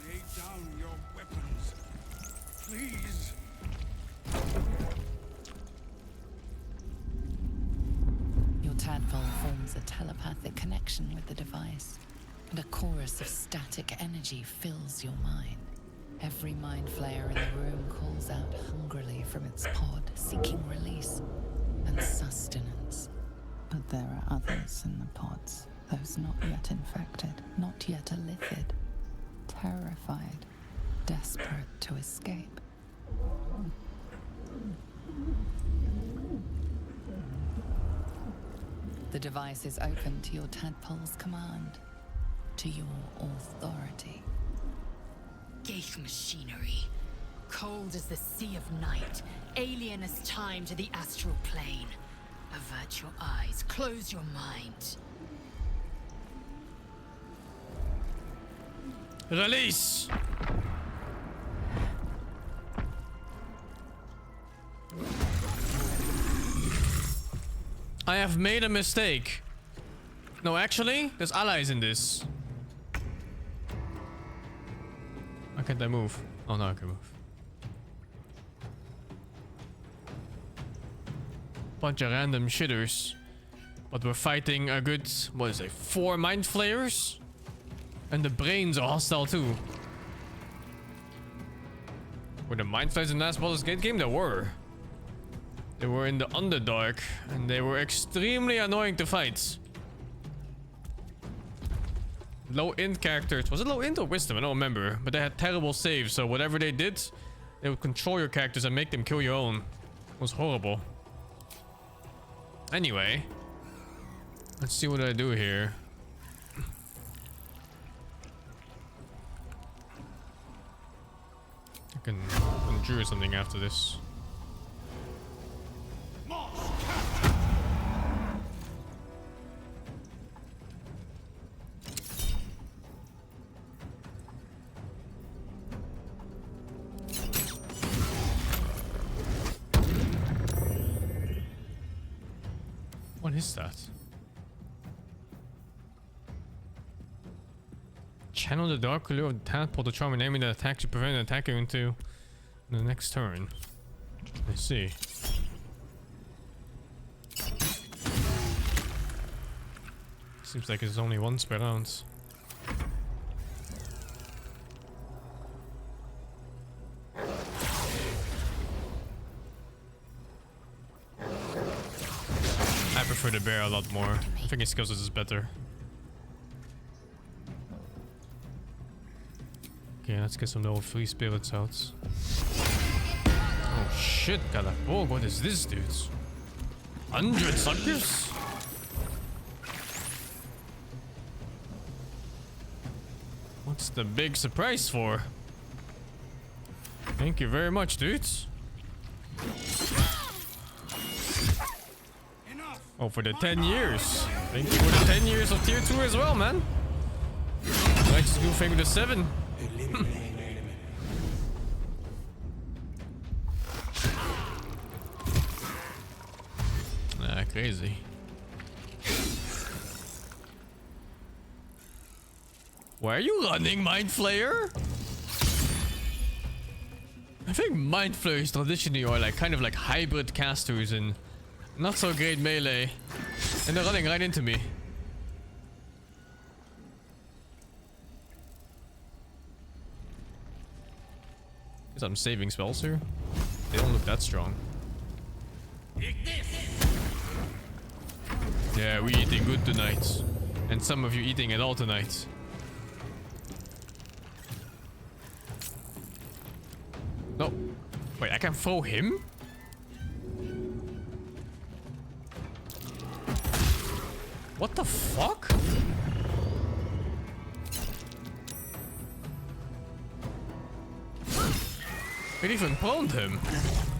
Lay down your weapons, please. Your tadpole forms a telepathic connection with the device, and a chorus of static energy fills your mind. Every mind flayer in the room calls out hungrily from its pod, seeking release and sustenance. But there are others in the pods, those not yet infected, not yet elithid, terrified, desperate to escape. The device is open to your tadpole's command, to your authority. Geich machinery. Cold as the sea of night, alien as time to the astral plane. Avert your eyes, close your mind. Release! I have made a mistake. No, actually, there's allies in this. Why can't I move? Oh, no, I can move. Bunch of random shitters. But we're fighting a good, what is it, 4 mind flayers? And the brains are hostile too. Were the mind flayers in the last Baldur's Gate game? There were. They were in the Underdark, and they were extremely annoying to fight. Low int characters. Was it low int or wisdom? I don't remember. But they had terrible saves, so whatever they did, they would control your characters and make them kill your own. It was horrible. Anyway, let's see what I do here. I can endure something after this. What is that? Channel the dark allure of the tadpole to charm an enemy that attacks you, prevent an attacker into the next turn. I see. Seems like it's only once per round. I prefer the bear a lot more. I think his skills is better. Okay, let's get some old free spirits out. Oh shit, Galapog, what is this, dudes? 100 suckers? What's the big surprise for? Thank you very much, dudes. Oh, for the 10 years. Thank you for the 10 years of tier 2 as well, man. Might just go thing with the 7. Ah, crazy. Why are you running, Mind Flayer? I think Mind Flayers traditionally are like kind of like hybrid casters and not so great melee. And they're running right into me. Guess I'm saving spells here. They don't look that strong. Yeah, we eating good tonight. And some of you eating it all tonight. No. Wait, I can throw him? What the fuck? It even pruned him.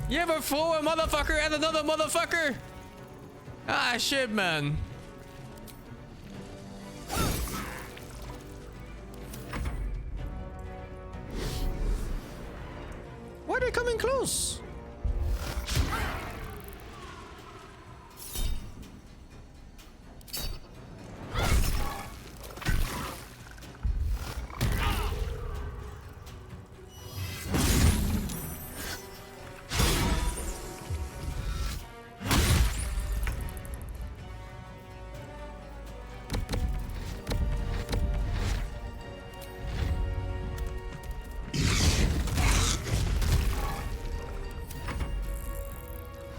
You ever throw a motherfucker at another motherfucker? Ah, shit, man. Why are they coming close?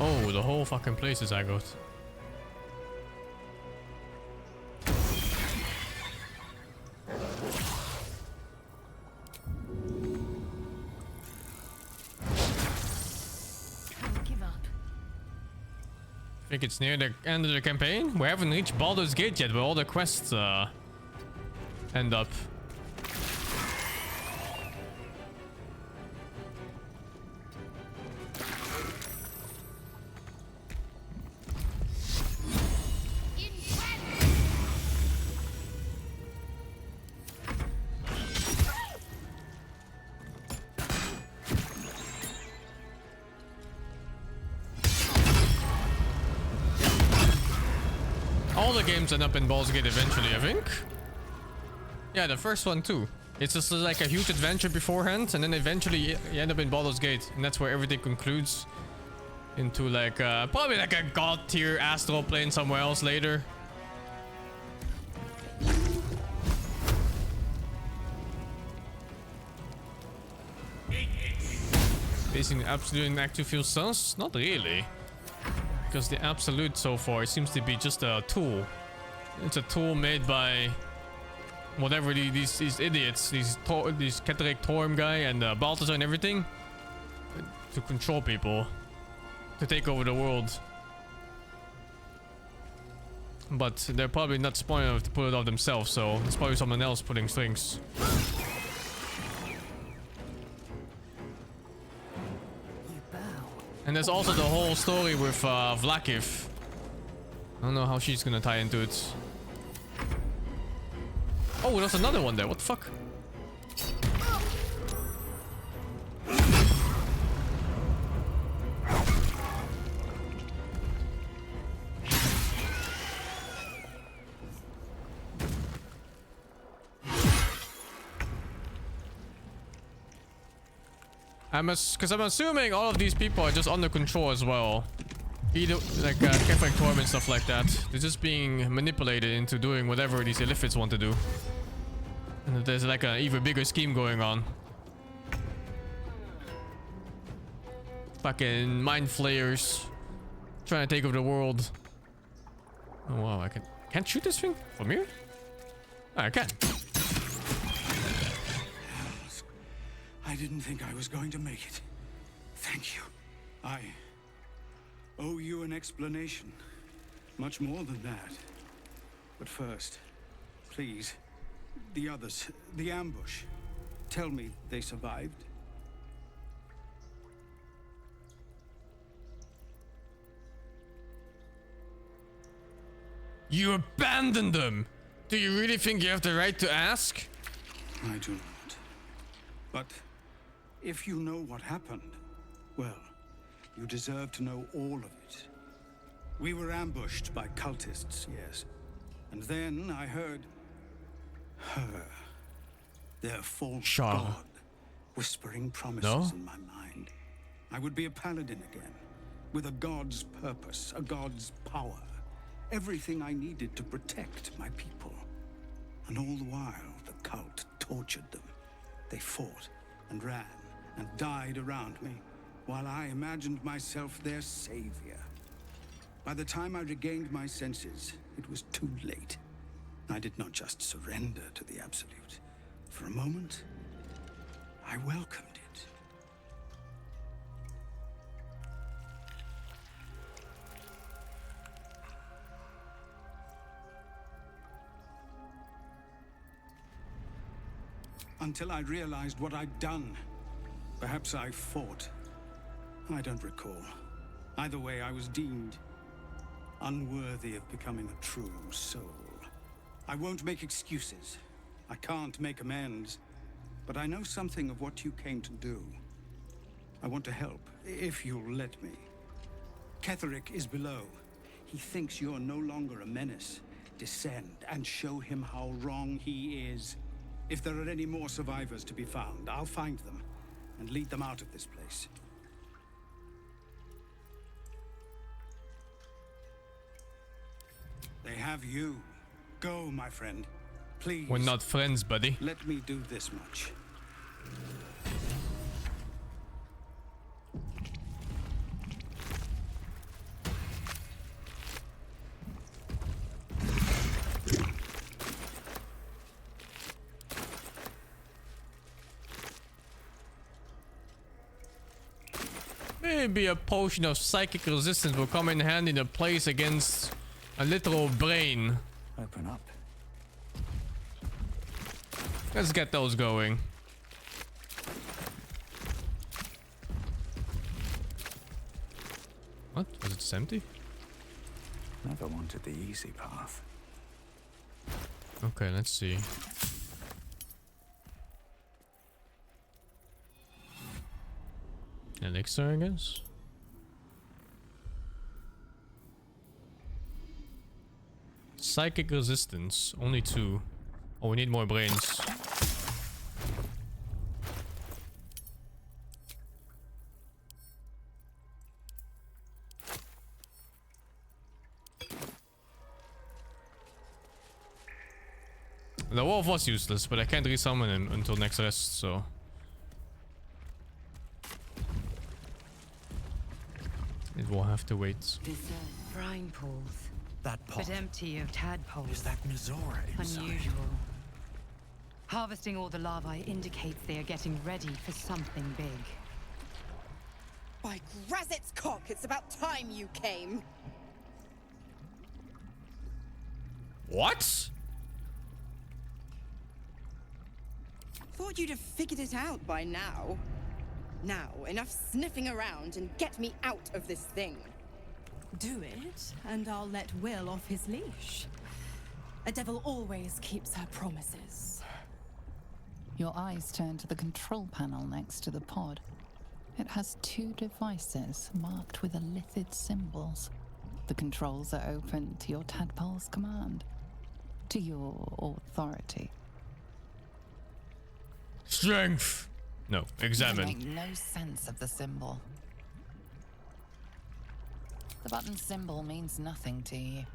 Oh, the whole fucking place is aggroed. Give up. I think it's near the end of the campaign. We haven't reached Baldur's Gate yet, where all the quests end up. All the games end up in Baldur's Gate eventually, I think. Yeah, the first one too. It's just like a huge adventure beforehand, and then eventually you end up in Baldur's Gate, and that's where everything concludes into like probably like a god tier astral plane somewhere else later. Basing the absolute and active field stance? Not really. Because the absolute so far seems to be just a tool. It's a tool made by whatever these idiots, these Catterick Torm guy and Balthazar and everything, to control people, to take over the world. But they're probably not smart enough to pull it off themselves, so it's probably someone else pulling strings. And there's also the whole story with Vlakiv. I don't know how she's gonna tie into it. Oh, there's another one there. What the fuck? Because I'm assuming all of these people are just under control as well. Either like Catterick Torm and stuff like that. They're just being manipulated into doing whatever these Illithids want to do. And there's like an even bigger scheme going on. Fucking mind flayers trying to take over the world. Oh wow, I can't shoot this thing from here? Oh, I can. I didn't think I was going to make it. Thank you. I owe you an explanation. Much more than that. But first, please, the others, the ambush. Tell me they survived. You abandoned them! Do you really think you have the right to ask? I do not. But if you know what happened, well, you deserve to know all of it. We were ambushed by cultists, yes. And then I heard her, their false god, whispering promises in my mind. I would be a paladin again, with a god's purpose, a god's power. Everything I needed to protect my people. And all the while, the cult tortured them. They fought and ran and died around me, while I imagined myself their savior. By the time I regained my senses, it was too late. I did not just surrender to the Absolute. For a moment, I welcomed it. Until I realized what I'd done. Perhaps I fought. I don't recall. Either way, I was deemed unworthy of becoming a true soul. I won't make excuses. I can't make amends. But I know something of what you came to do. I want to help, if you'll let me. Ketherick is below. He thinks you're no longer a menace. Descend and show him how wrong he is. If there are any more survivors to be found, I'll find them and lead them out of this place. They have you. Go, my friend. Please. We're not friends, buddy. Let me do this much. Maybe a potion of psychic resistance will come in handy in a place against a literal brain. Open up. Let's get those going. What? Was it just empty? Never wanted the easy path. Okay, let's see. Elixir, I guess. Psychic resistance, only 2. Oh, we need more brains. The wolf was useless, but I can't resummon him until next rest, so... it will have to wait. Brine pools, That pot. but empty of tadpoles. Is that Mizora inside? Unusual. Harvesting all the larvae indicates they are getting ready for something big. By Grazit's cock, it's about time you came. What? Thought you'd have figured it out by now. Now, enough sniffing around and get me out of this thing. Do it, and I'll let Will off his leash. A devil always keeps her promises. Your eyes turn to the control panel next to the pod. It has 2 devices marked with elithid symbols. The controls are open to your tadpole's command, to your authority. Strength! No, examine. You make no sense of the symbol. The button symbol means nothing to you.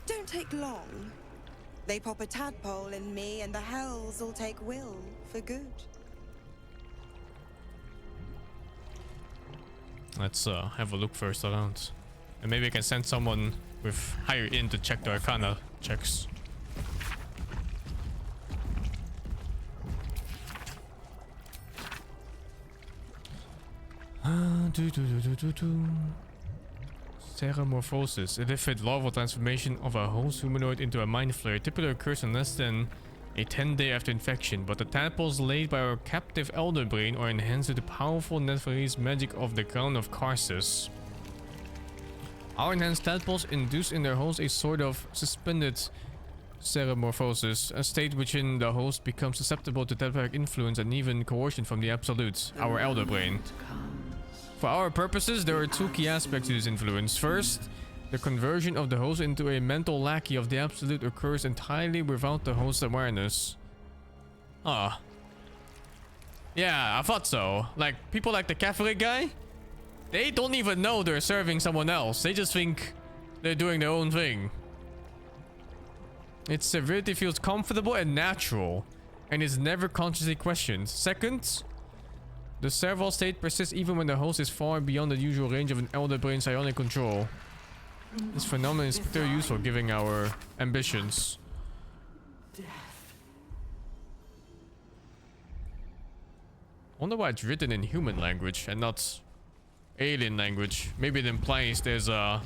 Don't take long. They pop a tadpole in me and the hells will take Will for good. Let's have a look first around. And maybe I can send someone with higher in to check the Arcana checks. Ceramorphosis. A different larval transformation of a host humanoid into a mind flayer typically occurs in less than a 10-day after infection, but the tadpoles laid by our captive elder brain are enhanced with the powerful Netherese magic of the Crown of Karsus. Our enhanced tadpoles induce in their host a sort of suspended ceramorphosis, a state wherein the host becomes susceptible to telepathic influence and even coercion from the Absolute, our elder brain. For our purposes, there are 2 key aspects to this influence. First, the conversion of the host into a mental lackey of the Absolute occurs entirely without the host's awareness. Ah. Yeah, I thought so. Like, people like the Catholic guy, they don't even know they're serving someone else. They just think they're doing their own thing. Its severity feels comfortable and natural, and is never consciously questioned. Second, the serval state persists even when the host is far beyond the usual range of an elder brain's psionic control. This phenomenon is particularly useful given our ambitions. Wonder why it's written in human language and not alien language. Maybe it implies there's a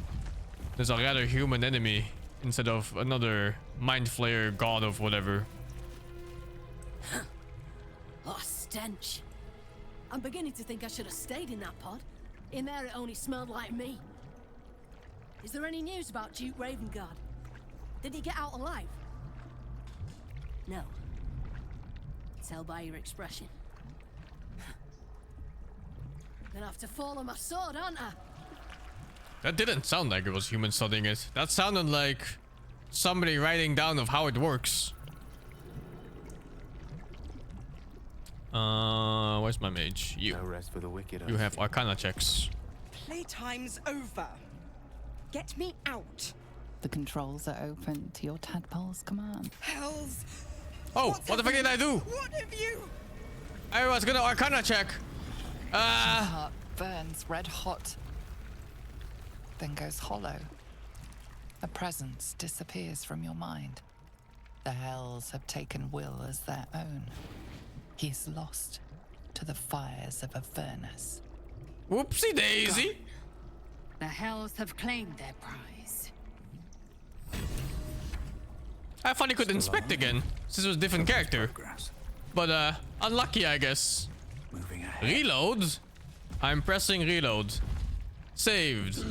rather human enemy instead of another mind flayer god of whatever. Oh, stench. I'm beginning to think I should have stayed in that pod. In there it only smelled like me. Is there any news about Duke Ravengard? Did he get out alive? No. Tell by your expression. Gonna have to fall on my sword, aren't I? That didn't sound like it was human studying it. That sounded like somebody writing down of how it works. Where's my mage? You. No rest for the wicked. You have Arcana checks. Playtime's over. Get me out. The controls are open to your tadpole's command. Hells. Oh, what the fuck did I do? What have you? I was gonna Arcana check. Heart burns red hot, then goes hollow. A presence disappears from your mind. The hells have taken Will as their own. He's lost to the fires of Avernus. Whoopsie daisy. Gone. The hells have claimed their prize. I thought he could inspect again, since it was a different character. But unlucky, I guess. Moving ahead. Reload? I'm pressing reload. Saved.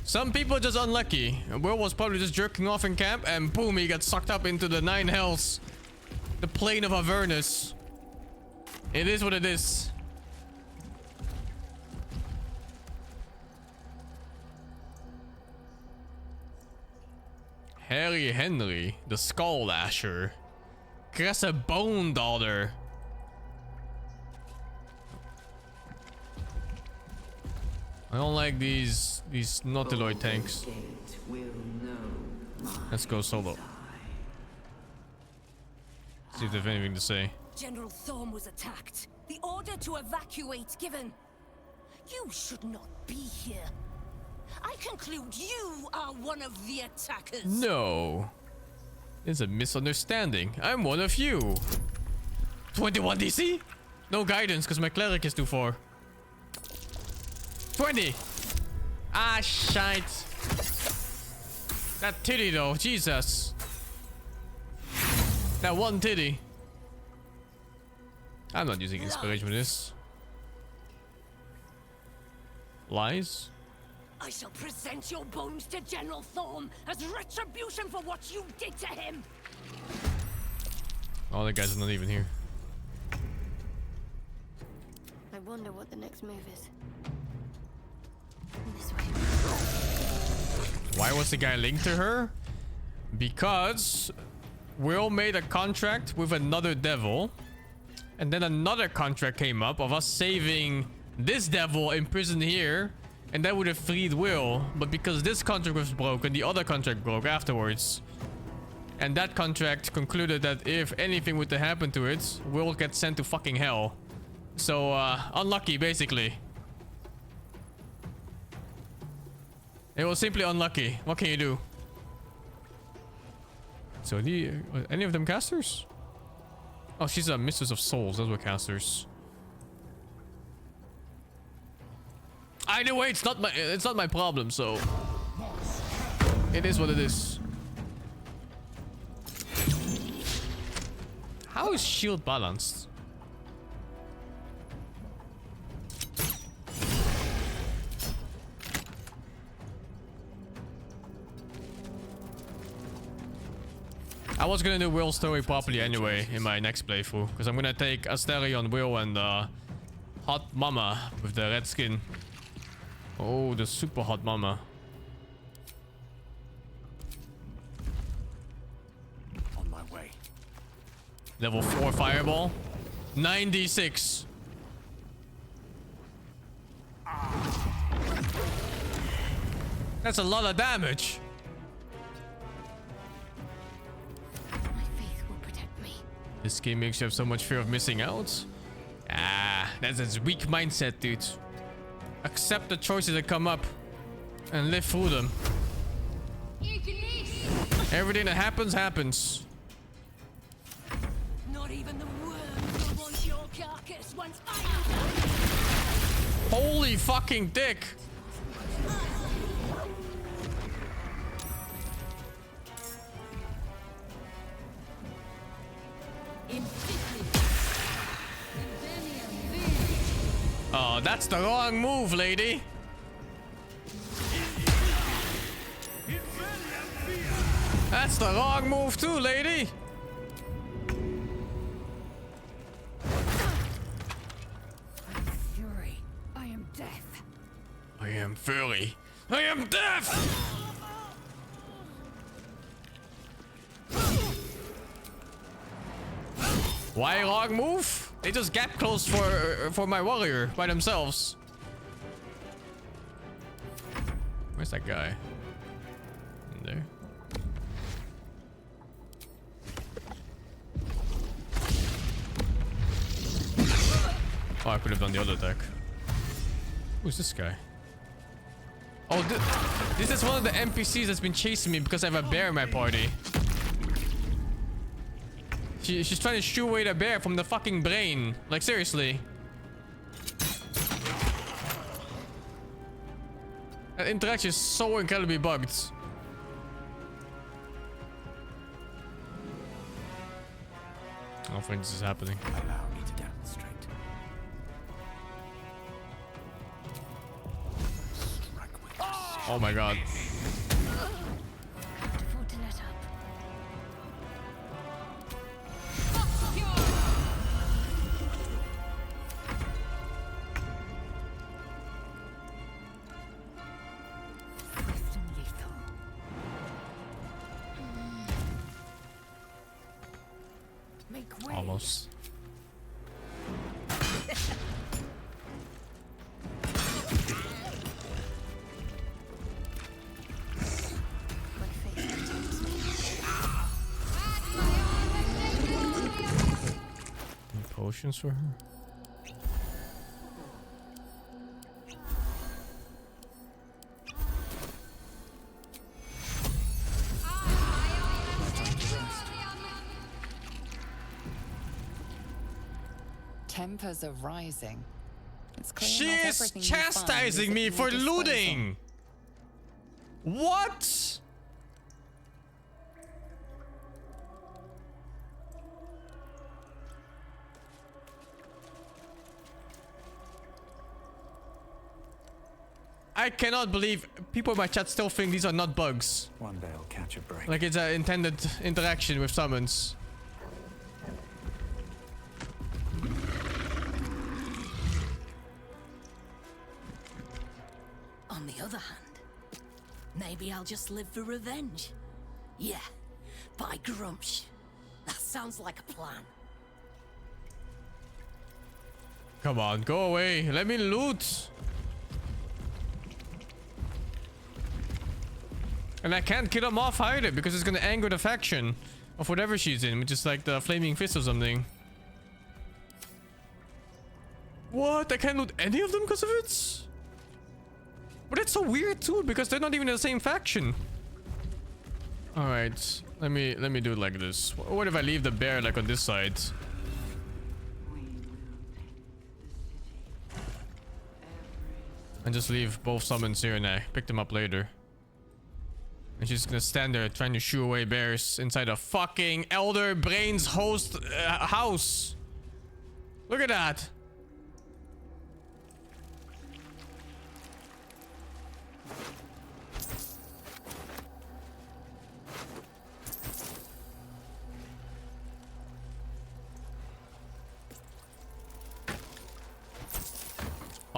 Some people are just unlucky. Will was probably just jerking off in camp and boom, he got sucked up into the 9 hells. The plane of Avernus. It is what it is. Harry Henry, the Skull Asher. Cressa Bone Daughter. I don't like these Nautiloid tanks. Let's go solo. See if they have anything to say. General Thorm was attacked. The order to evacuate given. You should not be here. I conclude you are one of the attackers. No. It's a misunderstanding. I'm one of you. 21 DC? No guidance because my cleric is too far. 20. Ah, shite. That titty though, Jesus. That one titty. I'm not using inspiration for this. Lies? I shall present your bones to General Thorm as retribution for what you did to him. All the guys are not even here. I wonder what the next move is. This way. Why was the guy linked to her? Because Will made a contract with another devil. And then another contract came up of us saving this devil imprisoned here. And that would have freed Will. But because this contract was broken, the other contract broke afterwards. And that contract concluded that if anything were to happen to it, Will gets sent to fucking hell. So, unlucky, basically. It was simply unlucky. What can you do? So, any of them casters? Oh, she's a Mistress of Souls. Those were casters. Either way, it's not my problem, so it is what it is. How is shield balanced? I was gonna do Will's story properly anyway in my next playthrough, because I'm gonna take Asterion, Will, and Hot Mama with the red skin. Oh, the super hot mama. On my way. Level 4 fireball. 96. That's a lot of damage. My faith will protect me. This game makes you have so much fear of missing out. Ah, that's a weak mindset, dude. Accept the choices that come up and live through them. Everything that happens, happens. Not Not even the worms will want your carcass once I am. Holy fucking dick. Oh, that's the wrong move, lady. That's the wrong move too, lady. Fury. I am death. I am fury. I am death. Why wrong move? They just gap closed for my warrior by themselves. Where's that guy? In there. Oh, I could have done the other attack. Who's this guy? Oh, this is one of the NPCs that's been chasing me because I have a bear in my party. She's trying to shoo away the bear from the fucking brain. Like, seriously. That interaction is so incredibly bugged. I don't think this is happening. Allow me to demonstrate. Oh my god. Almost. Any potions for her? Tempers are rising. It's clear She not is everything you find chastising is me at for your disposal. looting. What? I cannot believe people in my chat still think these are not bugs. One day I'll catch a break. Like it's an intended interaction with summons. On the other hand, maybe I'll just live for revenge. Yeah, by Grumsh. That sounds like a plan. Come on, go away. Let me loot. And I can't kill him off either because it's gonna anger the faction of whatever she's in, which is like the Flaming Fist or something. What? I can't loot any of them because of it? But it's so weird too because they're not even in the same faction. All right, let me do it like this. What if I leave the bear like on this side? And just leave both summons here and I pick them up later. And she's gonna stand there trying to shoo away bears inside a fucking Elder Brains host house. Look at that.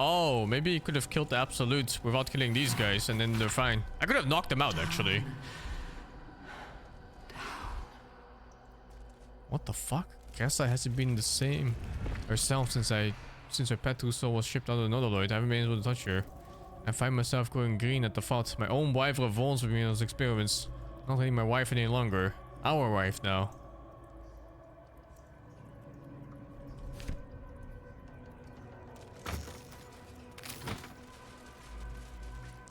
Oh, maybe he could have killed the Absolute without killing these guys and then they're fine. I could have knocked them out actually. What the fuck? Kessa hasn't been the same herself since her pet soul was shipped out of Nodaloid. I haven't been able to touch her. I find myself going green at the thought. My own wife revolts with me in those experiments. Not only my wife any longer. Our wife now.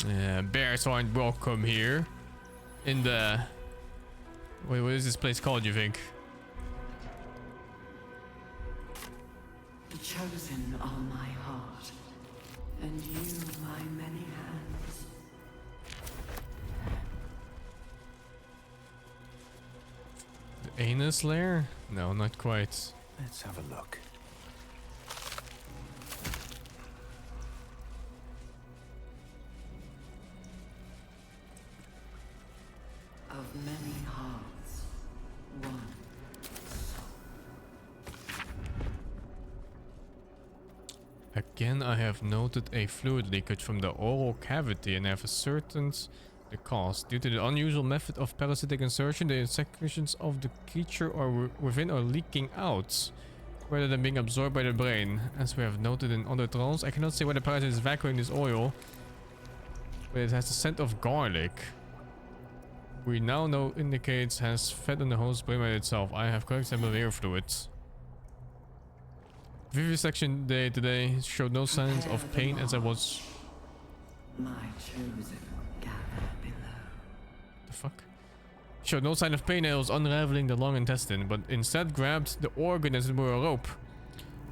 Yeah, bears aren't welcome here. In the... Wait, what is this place called, you think? chosen are my heart, and you my many hands. The anus lair? No, not quite. Let's have a look. Of many hearts, one. Again, I have noted a fluid leakage from the oral cavity and have ascertained the cause. Due to the unusual method of parasitic insertion, the secretions of the creature are within are leaking out, rather than being absorbed by the brain. As we have noted in other trolls, I cannot say why the parasite is vacuuming this oil, but it has the scent of garlic. We now know indicates has fed on the host's brain by itself. I have correct sample of air fluids. Vivisection day today showed no signs of pain as I was... My chosen gather below. The fuck? Showed no sign of pain as I was unraveling the long intestine, but instead grabbed the organ as it were a rope.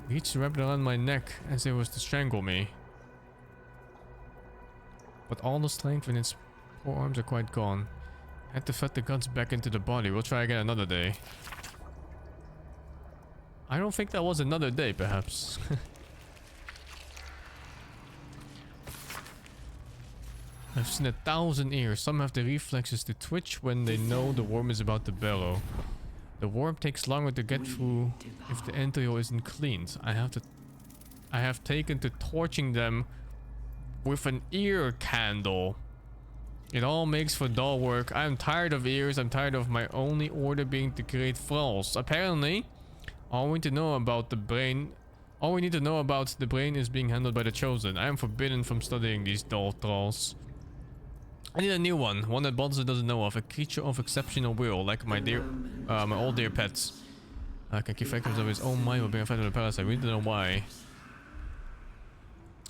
Reached wrapped around my neck as it was to strangle me. But all the strength in its forearms are quite gone. Had to fit the guts back into the body. We'll try again another day. I don't think that was another day, perhaps. I've seen 1,000 ears. Some have the reflexes to twitch when they know the worm is about to bellow. The worm takes longer to get through if the entrail isn't cleaned. I have taken to torching them with an ear candle. It all makes for dull work. I am tired of ears. I'm tired of my only order being to create thralls. Apparently, all we need to know about the brain is being handled by the chosen. I am forbidden from studying these dull thralls. I need a new one that Baldur doesn't know of. A creature of exceptional will, like my old dear pets. Can keep victims of his own mind while being affected by the parasite. We need to know why.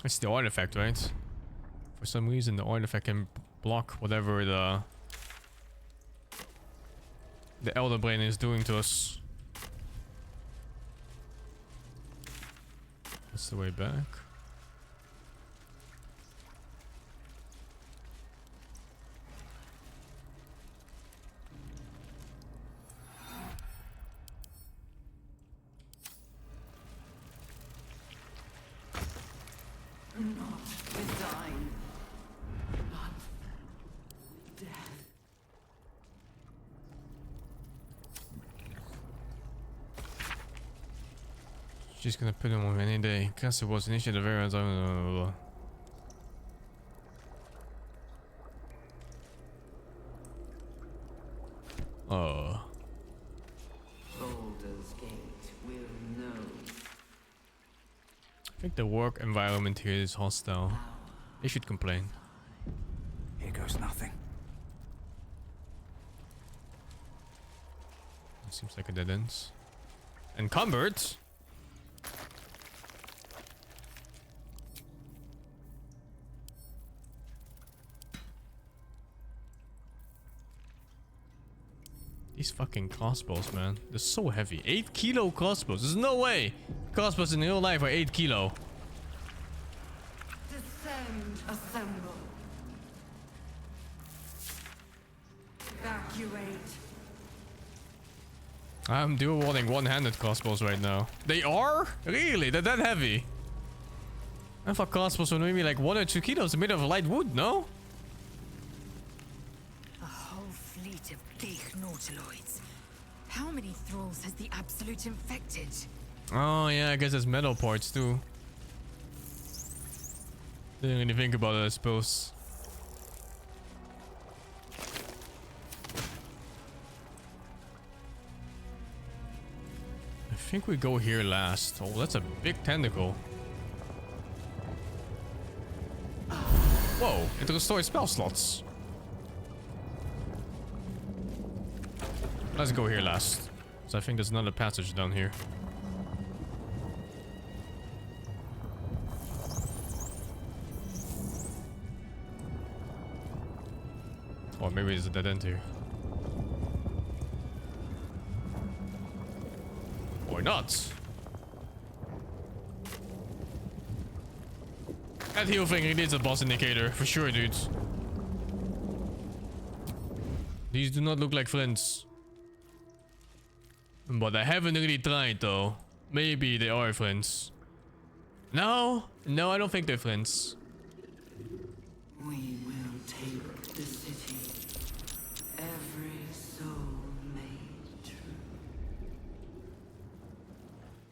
It's the artifact, right? For some reason, the artifact can block whatever the elder brain is doing to us. That's the way back. Not design, but death. She's gonna put him on any day. Cancer was initiated very blah. Oh. Baldur's Gate will know. I think the work environment here is hostile. They should complain. Here goes nothing. It seems like a dead end. Encumbered? These fucking crossbows, man. They're so heavy. 8 kilo crossbows. There's no way crossbows in real life are 8 kilo. Descend, assemble. Evacuate. I'm dual wielding one-handed crossbows right now. They are? Really? They're that heavy? I thought crossbows were maybe like 1 or 2 kilos. They're made of light wood, no? A whole fleet of big nautiloids. How many thralls has the Absolute infected? Oh yeah, I guess there's metal parts too. Didn't really think about it, I suppose. I think we go here last. Oh, that's a big tentacle. Whoa, it restores spell slots. Let's go here last. So I think there's another passage down here. Or maybe it's a dead end here. Or not. That heal thing really is a boss indicator, for sure, dudes. These do not look like flints. But I haven't really tried, though. Maybe they are flints. No, I don't think they're flints. We will take the city. Every soul made true.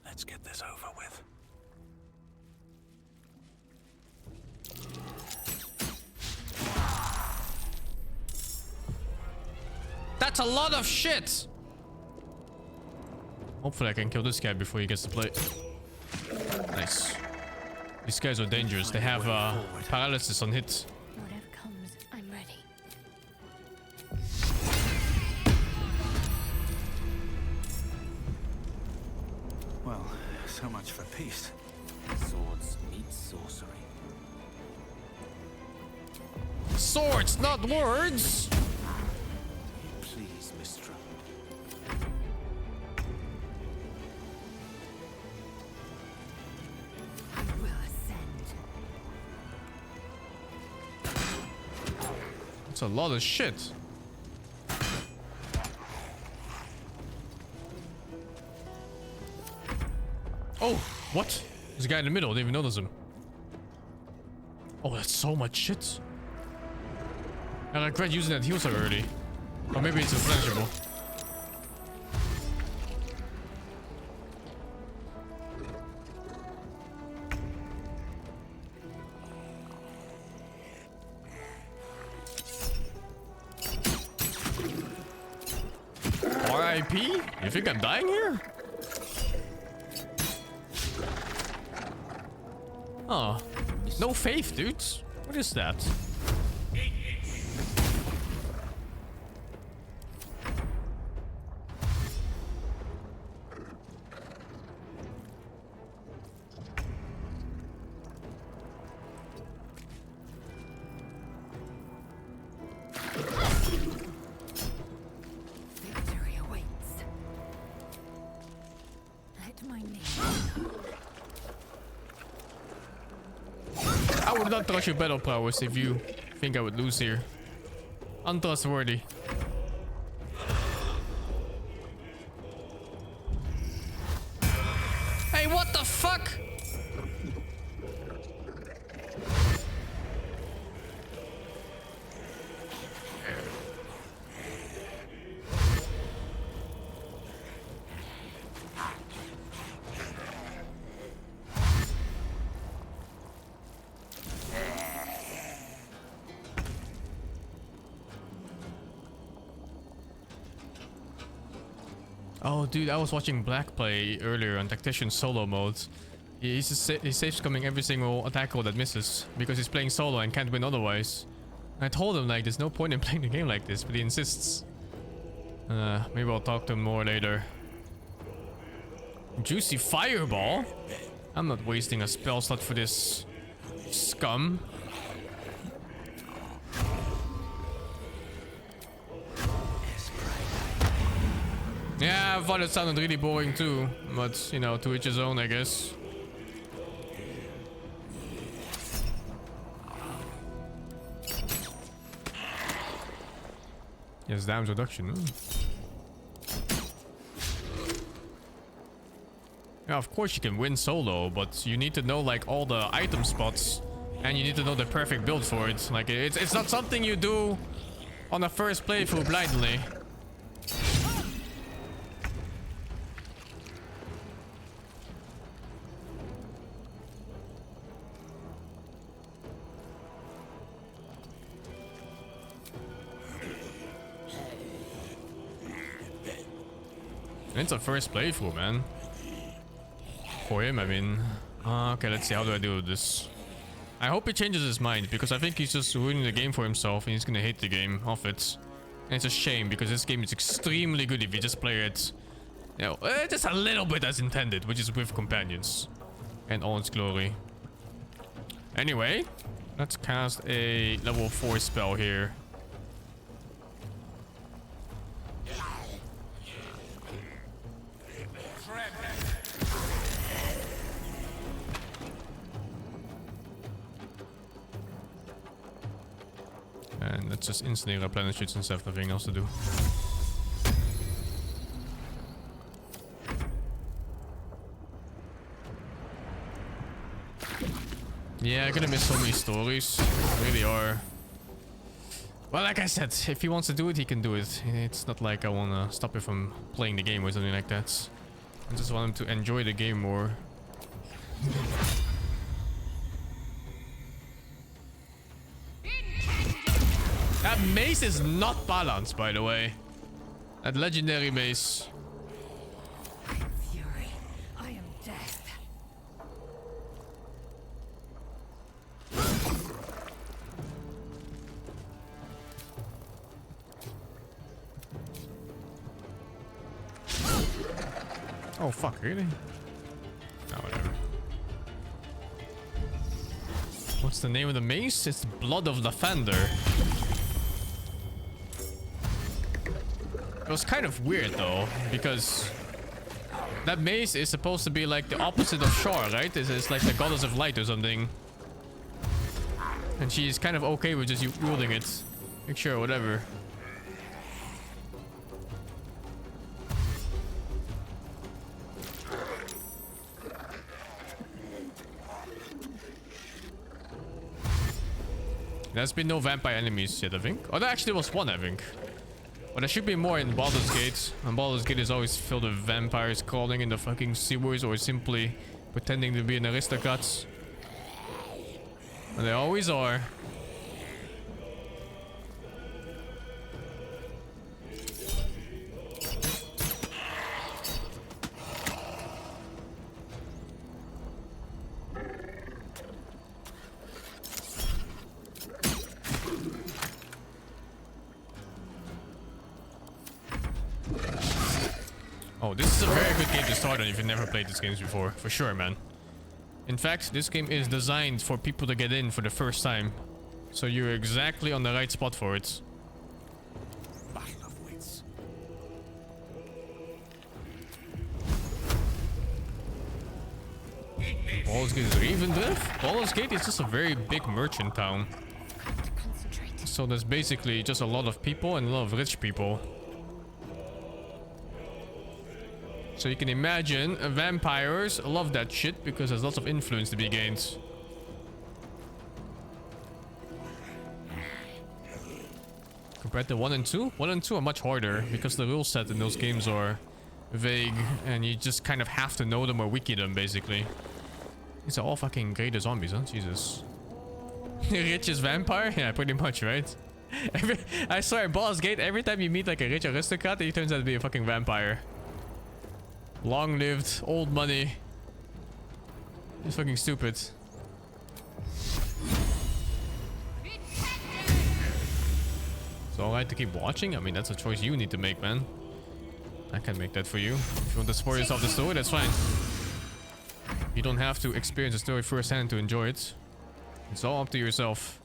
Let's get this over with. That's a lot of shit! Hopefully I can kill this guy before he gets to play. Nice. These guys are dangerous. They have paralysis on hit. Whatever comes, I'm ready. Well, so much for peace. Swords meet sorcery. Swords, not words! Please, Mistra. I will ascend. That's a lot of shit. Oh, what? There's a guy in the middle. I didn't even notice him. Oh, that's so much shit. I regret using that heal so early. Or maybe it's inflexible. RIP? You think I'm dying here? Oh, no faith, dudes. What is that? Victory awaits. Let my name. I would not trust your battle prowess if you think I would lose here. Untrustworthy. Hey, what the fuck? Oh, dude, I was watching Black play earlier on Tactician solo mode. He saves coming every single attack roll that misses because he's playing solo and can't win otherwise. I told him like there's no point in playing the game like this, but he insists. Maybe I'll talk to him more later. Juicy fireball? I'm not wasting a spell slot for this scum. Yeah, I thought it sounded really boring too, but you know, to each his own, I guess. Yes, damage reduction. Yeah, of course you can win solo, but you need to know like all the item spots, and you need to know the perfect build for it. Like it's not something you do on a first playthrough blindly. It's a first playthrough, man. For him, I mean. Okay, let's see. How do I do this? I hope he changes his mind, because I think he's just ruining the game for himself and he's gonna hate the game off it. And it's a shame, because this game is extremely good if you just play it, you know, just a little bit as intended, which is with companions. And all its glory. Anyway, let's cast a level 4 spell here. Let's just instantly replenish it since I have nothing else to do. Yeah, I'm gonna miss so many stories. Really are. Well, like I said, if he wants to do it, he can do it. It's not like I wanna stop him from playing the game or something like that. I just want him to enjoy the game more. That mace is not balanced, by the way. That legendary mace. Fury, I am death. Oh fuck, really? Oh, whatever. What's the name of the mace? It's Blood of the Thunder. It was kind of weird though, because that mace is supposed to be like the opposite of Shor, right? It's like the goddess of light or something. And she's kind of okay with just wielding it. Like, sure, whatever. There's been no vampire enemies yet, I think. Oh, there actually was one, I think. But there should be more in Baldur's Gate. And Baldur's Gate is always filled with vampires crawling in the fucking sewers or simply pretending to be an aristocrat. And they always are. Oh, this is a very good game to start on if you've never played these games before. For sure, man. In fact, this game is designed for people to get in for the first time. So you're exactly on the right spot for it. Battle of wits. Baldur's Gate is Revendrift? Baldur's Gate is just a very big merchant town. So there's basically just a lot of people and a lot of rich people. So you can imagine vampires love that shit because there's lots of influence to be gained. Compared to 1 and 2? 1 and 2 are much harder because the rule set in those games are vague and you just kind of have to know them or wiki them basically. These are all fucking greater zombies, huh? Jesus. Richest vampire? Yeah, pretty much, right? I swear, in Baldur's Gate, every time you meet like a rich aristocrat, he turns out to be a fucking vampire. Long lived, old money. It's fucking stupid. It's alright to keep watching? I mean, that's a choice you need to make, man. I can make that for you. If you want to spoil yourself the story, that's fine. You don't have to experience the story firsthand to enjoy it. It's all up to yourself.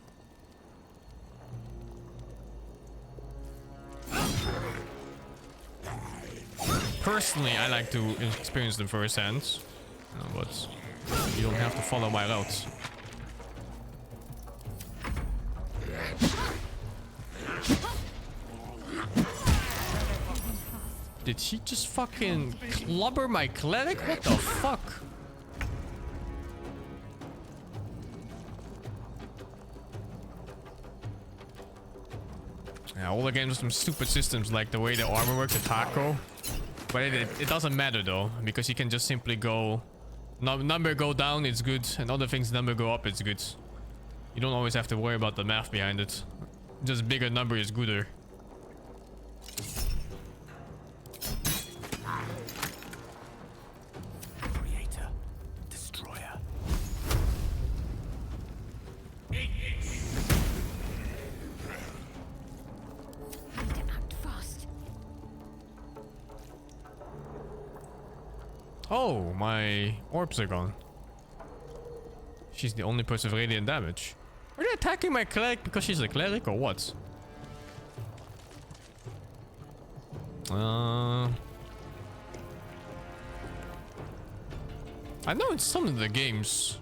Personally, I like to experience them firsthand, but you don't have to follow my route. Did he just fucking clobber my cleric? What the fuck? Yeah, all the games with some stupid systems like the way the armor works at Taco. But it doesn't matter though, because you can just simply go... number go down, it's good. And other things, number go up, it's good. You don't always have to worry about the math behind it. Just bigger number is gooder. Creator. Destroyer. Oh, my orbs are gone. She's the only person with radiant damage. Are they attacking my cleric because she's a cleric or what? I know in some of the games,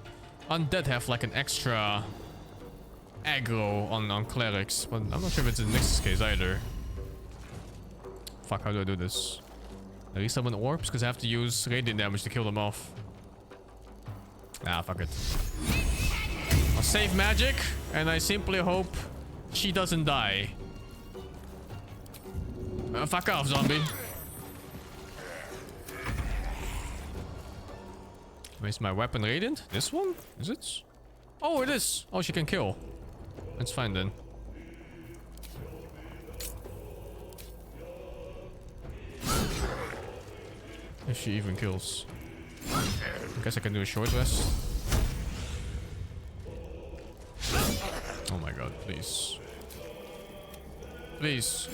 undead have like an extra aggro on clerics, but I'm not sure if it's in Nix's case either. Fuck, how do I do this? I resummon orbs because I have to use radiant damage to kill them off. Ah, fuck it. I'll save magic, and I simply hope she doesn't die. Fuck off, zombie. Where's my weapon radiant? This one? Is it? Oh, it is. Oh, she can kill. That's fine then. If she even kills. I guess I can do a short rest. Oh my god, please. Please.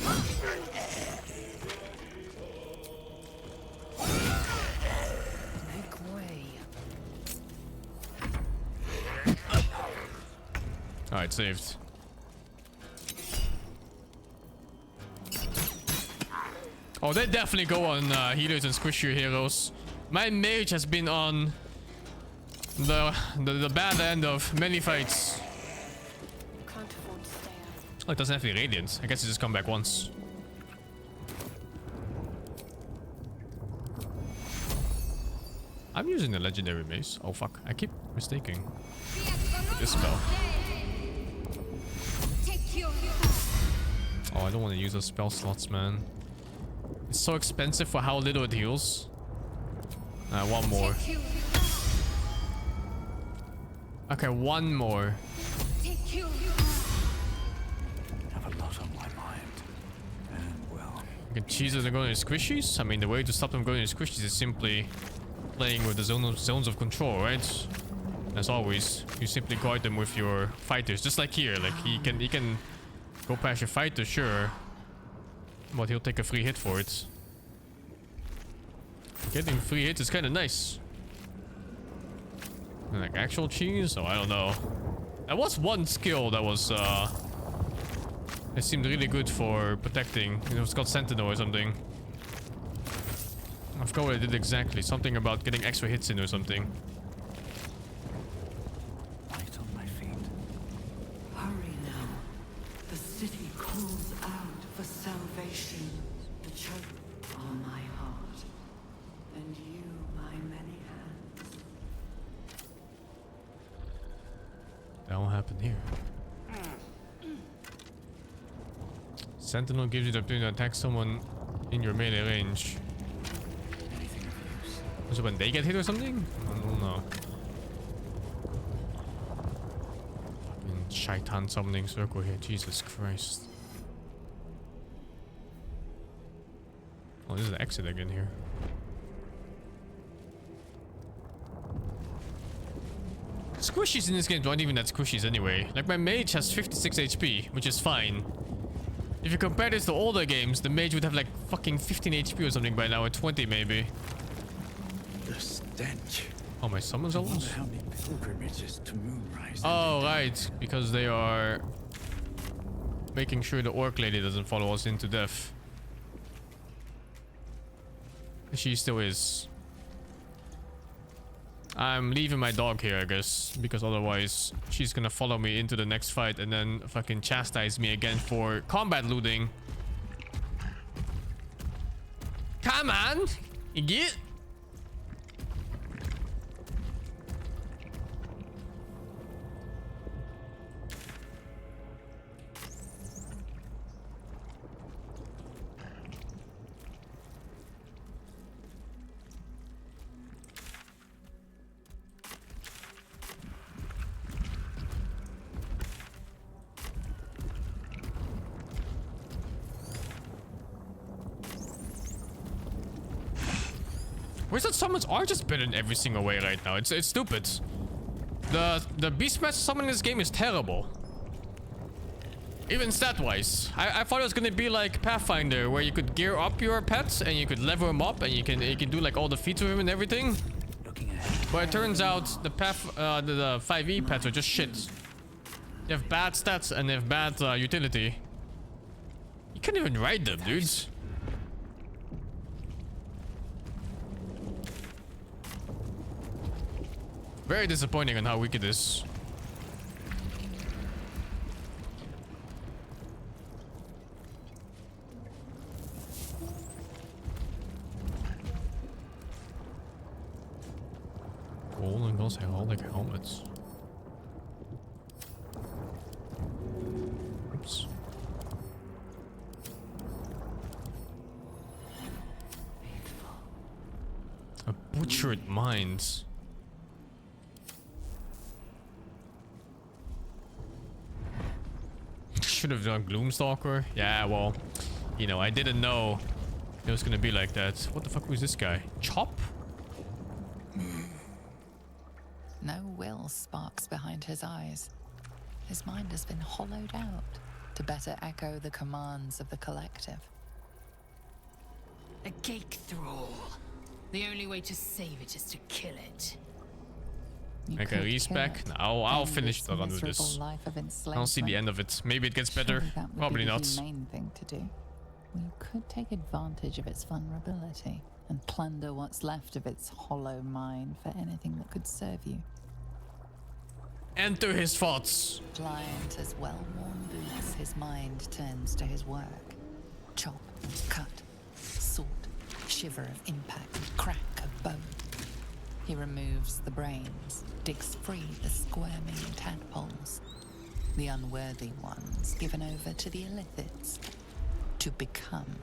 Make way. Alright, saved. Oh, they definitely go on healers and squishier heroes. My mage has been on the bad end of many fights. Can't afford to stay out. Oh, it doesn't have any radiant. I guess it just come back once. I'm using the legendary mace. Oh fuck, I keep mistaking this spell. Oh, I don't want to use those spell slots, man. It's so expensive for how little it heals. One more. Okay, one more. I have a lot on my mind. And well, You can cheese them going into squishies. I mean, the way to stop them going into squishies is simply playing with the zones of control, right? As always, you simply guard them with your fighters, just like here. Like he can go past your fighter, sure, but he'll take a free hit for it. Getting free hits is kind of nice. And like actual cheese? Oh, I don't know. There was one skill that was it seemed really good for protecting. It was called Sentinel or something. I forgot what it did exactly. Something about getting extra hits in or something. light on my feet. Hurry now. The city calls out for salvation. The choke are my heart, and you my many hands. That won't happen here. Sentinel gives you the opportunity to attack someone in your melee range. So when they get hit or something? I don't know. Fucking shaitan summoning circle here. Jesus Christ. Oh, this is the exit again here. Squishies in this game aren't even that squishies anyway. Like my mage has 56 HP, which is fine. If you compare this to older games, the mage would have like fucking 15 HP or something by now, or 20 maybe. The stench. Oh, my summons I are wonder lost? how many pilgrimages to Moonrise. Oh, right. Because they are making sure the orc lady doesn't follow us into death. She still is. I'm leaving my dog here, I guess, because otherwise she's gonna follow me into the next fight and then fucking chastise me again for combat looting. Come on! You get? Wizard summons are just better in every single way right now. It's stupid. The Beastmaster summon in this game is terrible. Even stat-wise. I thought it was gonna be like Pathfinder, where you could gear up your pets and you could level him up and you can do like all the feats with him and everything. But it turns out the 5e pets are just shit. They have bad stats and they have bad utility. You can't even ride them, dudes. Very disappointing on how weak it is. Those heraldic helmets. Oops. A butchered mind. Should have done Gloomstalker. Yeah, well, you know, I didn't know it was gonna be like that. What the fuck was this guy? Chop? No will sparks behind his eyes. His mind has been hollowed out to better echo the commands of the collective. A cake thrall. The only way to save it is to kill it. Make a respec? No, I'll finish the run with this. I'll see the end of it. Maybe it gets better. Probably not. The main thing to do. We could take advantage of its vulnerability and plunder what's left of its hollow mind for anything that could serve you. Enter his thoughts. Pliant as well-worn boots, his mind turns to his work. Chop, cut, sort, shiver of impact, crack of bone. He removes the brains, digs free the squirming tadpoles, the unworthy ones given over to the illithids, to become.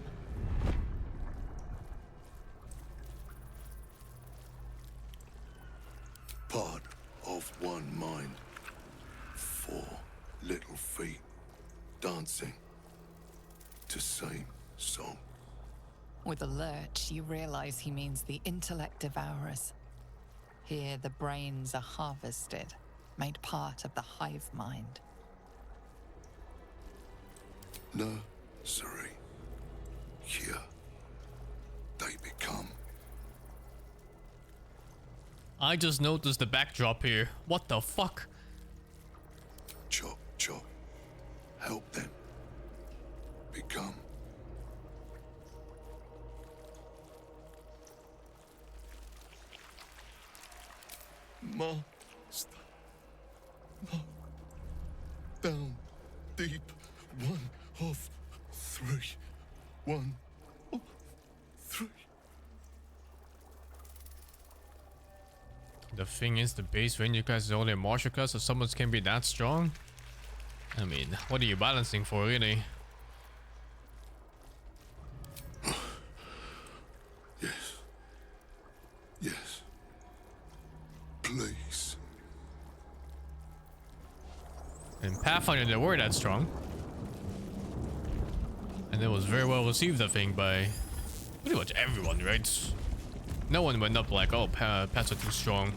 Part of one mind. 4 little feet dancing to same song. With a lurch, you realize he means the intellect devourers. Here, the brains are harvested, made part of the hive mind. Nursery. Here, they become. I just noticed the backdrop here. What the fuck? Chop, chop. Help them become. Master. Down deep. 1 of 3. 1 of 3. The thing is, the base ranger class is only a martial class, so summons can be that strong? I mean, what are you balancing for, really? Yes. Yes. Please. In Pathfinder, they were that strong. And it was very well received, I think, by pretty much everyone, right? No one went up like, oh, pets are too strong.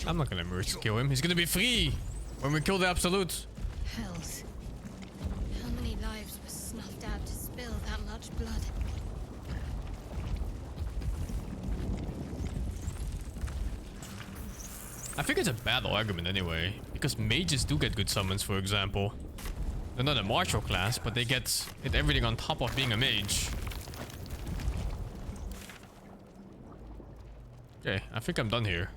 I'm not gonna merge kill him. He's gonna be free when we kill the Absolute. Hells. How many lives were snuffed out to spill that much blood? I think it's a battle argument anyway, because mages do get good summons, for example. They're not a martial class, but they get everything on top of being a mage. Okay, I think I'm done here.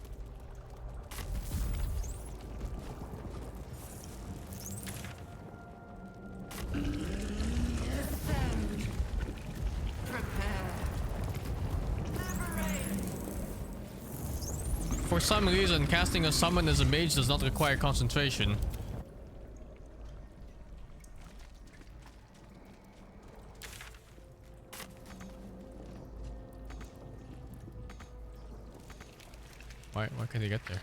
For some reason, casting a summon as a mage does not require concentration. Why can't he get there?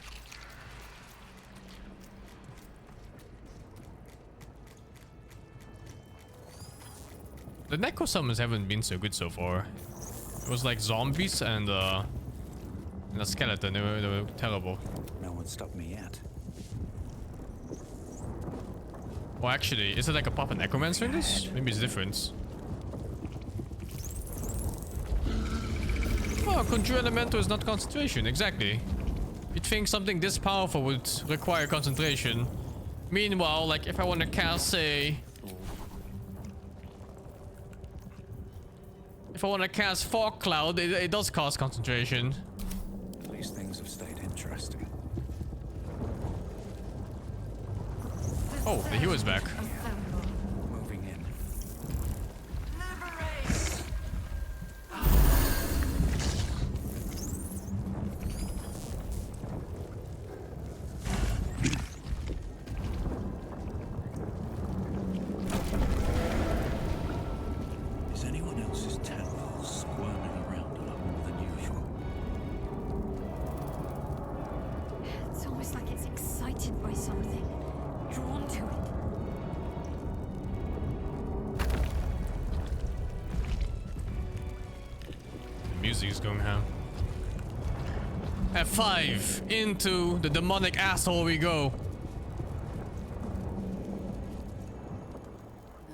The Necro summons haven't been so good so far. It was like zombies and a skeleton. They were terrible. No one stopped me yet. Well, actually, is it like a Papa Necromancer in this? Maybe it's different. Oh, Conjure Elemento is not concentration, exactly. You'd think something this powerful would require concentration. Meanwhile, like if I want to cast, say... If I want to cast Fog Cloud, it does cost concentration. At least things have stayed interesting. Oh, the hero is back. Moving in. captured by something, drawn to it. The music is going ham. F5 into the demonic asshole we go.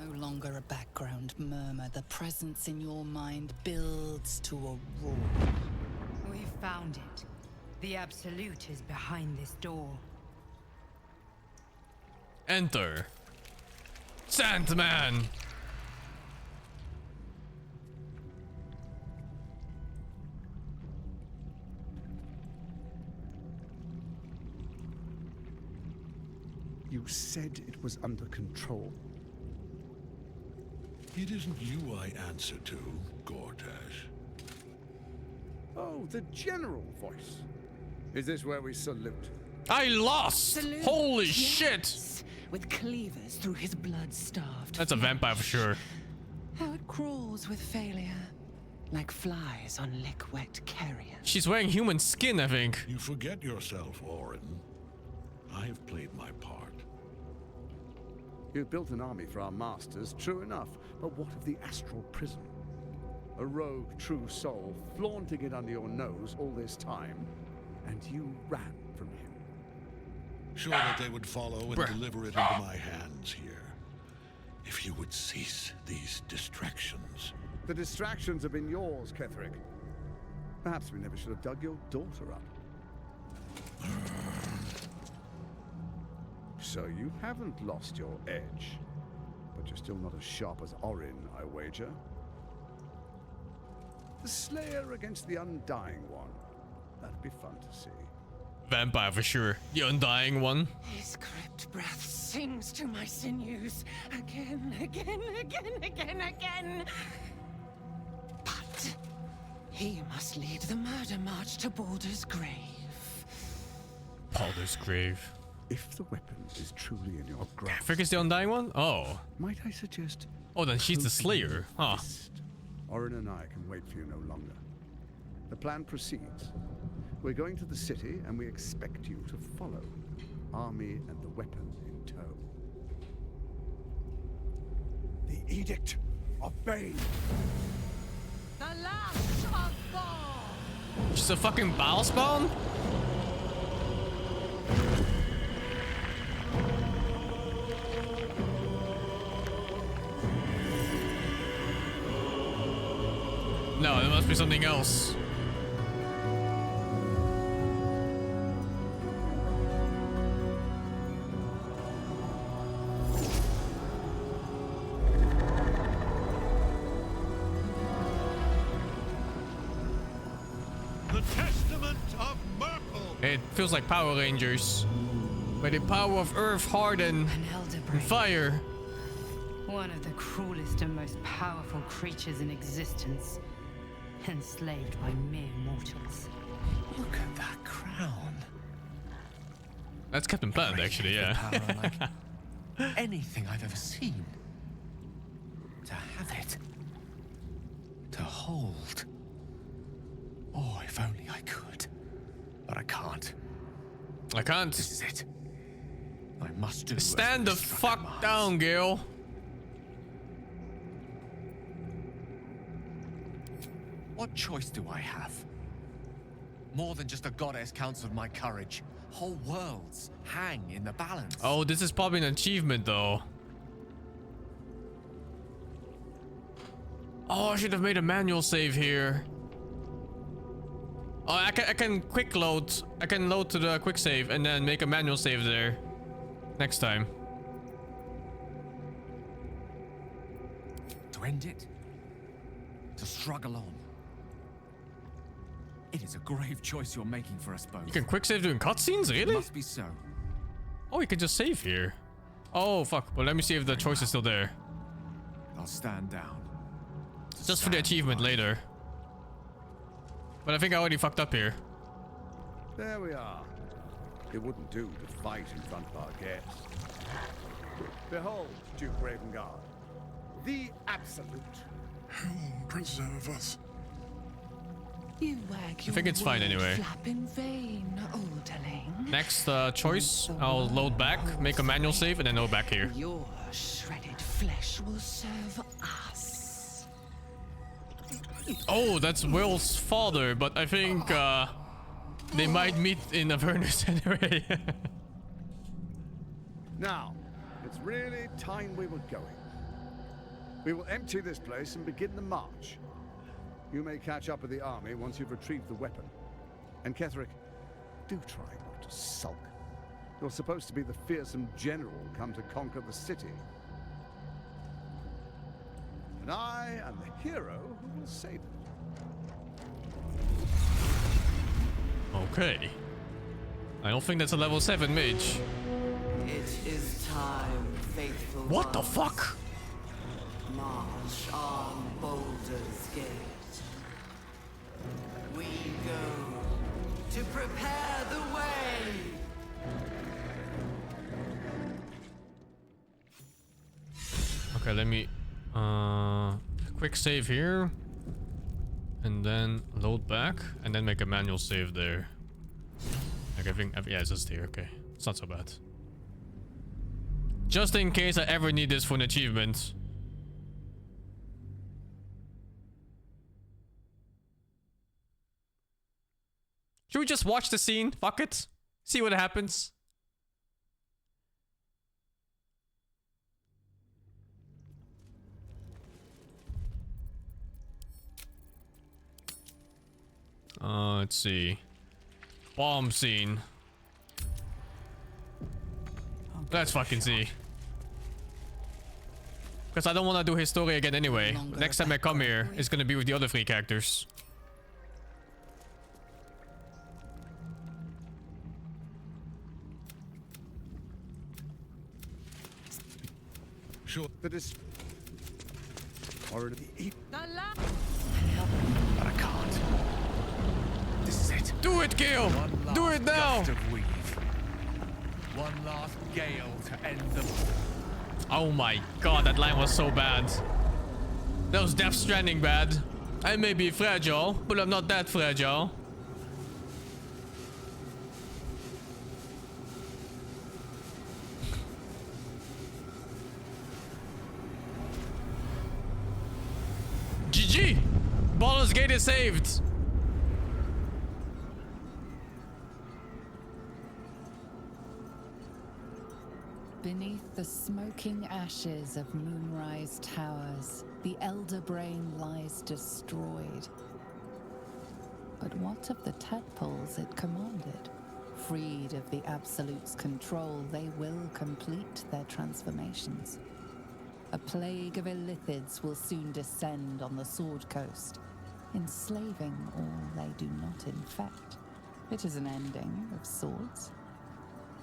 No longer a background murmur. The presence in your mind builds to a roar. We've found it. The Absolute is behind this door. Enter Sandman. You said it was under control. It isn't you I answer to, Gortash. Oh, the general voice. Is this where we salute? I lost! Salute, Holy yes. shit! With cleavers through his blood-starved That's a vampire for sure. How it crawls with failure, like flies on lick-wet carrion. She's wearing human skin, I think. You forget yourself, Orin. I have played my part. You built an army for our masters, true enough. But what of the astral prison? A rogue true soul, flaunting it under your nose all this time, and you ran from him. Sure that they would follow and deliver it into my hands here. If you would cease these distractions. The distractions have been yours, Ketherick. Perhaps we never should have dug your daughter up. So you haven't lost your edge, but you're still not as sharp as Orin, I wager. The Slayer against the Undying One. That'd be fun to see. Vampire for sure. The Undying One. His crypt breath sings to my sinews again, again, again. But he must lead the murder march to Baldur's grave. Baldur's grave. If the weapon is truly in your grasp, Frick is the Undying One? Oh. might I suggest? Oh, then she's the Slayer. Huh. Orin and I can wait for you no longer. The plan proceeds. We're going to the city, and we expect you to follow. Army and the weapon in tow. The Edict of Bane. The Lash of Thor. She's a fucking Baal spawn? No, there must be something else. The Testament of Merkel. It feels like Power Rangers. By the power of earth, harden, and fire. One of the cruelest and most powerful creatures in existence. Enslaved by mere mortals. Look at that crown. That's Captain Planet, actually, yeah. Power like anything I've ever seen. To have it. To hold. Oh, if only I could. But I can't. I can't. This is it. I must do. Stand the fuck down, Gil. What choice do I have? More than just a goddess counts of my courage. Whole worlds hang in the balance. Oh, this is probably an achievement, though. Oh, I should have made a manual save here. Oh, I can quick load. I can load to the quick save and then make a manual save there. Next time. To end it? To struggle on? It is a grave choice you're making for us both. You can quick save during cutscenes, really? It must be so. Oh, you can just save here. Oh, fuck. Well, let me see if the choice is still there. I'll stand down. Just for the achievement later. But I think I already fucked up here. There we are. It wouldn't do to fight in front of our guests. Behold, Duke Ravengard, the Absolute. He'll preserve us. You wag I think it's fine anyway. flap in vain, olderling. Next choice, I'll load back, make a manual save, and then go back here. Your shredded flesh will serve us. Oh, that's Will's father, but I think they might meet in Avernus anyway. Now, it's really time we were going. We will empty this place and begin the march. You may catch up with the army once you've retrieved the weapon. And Ketherick, do try not to sulk. You're supposed to be the fearsome general come to conquer the city. And I am the hero who will save it. Okay. I don't think that's a level 7 mage. It is time, faithful What the ones. fuck? March on Baldur's Gate. We go to prepare the way. Okay, let me quick save here. And then load back and then make a manual save there. Like I think yeah, it's just here, okay. It's not so bad. Just in case I ever need this for an achievement. Should we just watch the scene? Fuck it. See what happens. Let's see. Bomb scene. Let's fucking see. Because I don't want to do his story again anyway. Next time I come here, it's gonna be with the other 3 characters. Sure. That is already eat. But I can't. This is it. Do it, Gale! Do it now! One last gale to end them. Oh my god, that line was so bad. That was Death Stranding bad. I may be fragile, but I'm not that fragile. GG! Baldur's Gate is saved! Beneath the smoking ashes of Moonrise Towers, the Elder Brain lies destroyed. But what of the tadpoles it commanded? Freed of the Absolute's control, they will complete their transformations. A plague of illithids will soon descend on the Sword Coast, enslaving all they do not infect. It is an ending of sorts,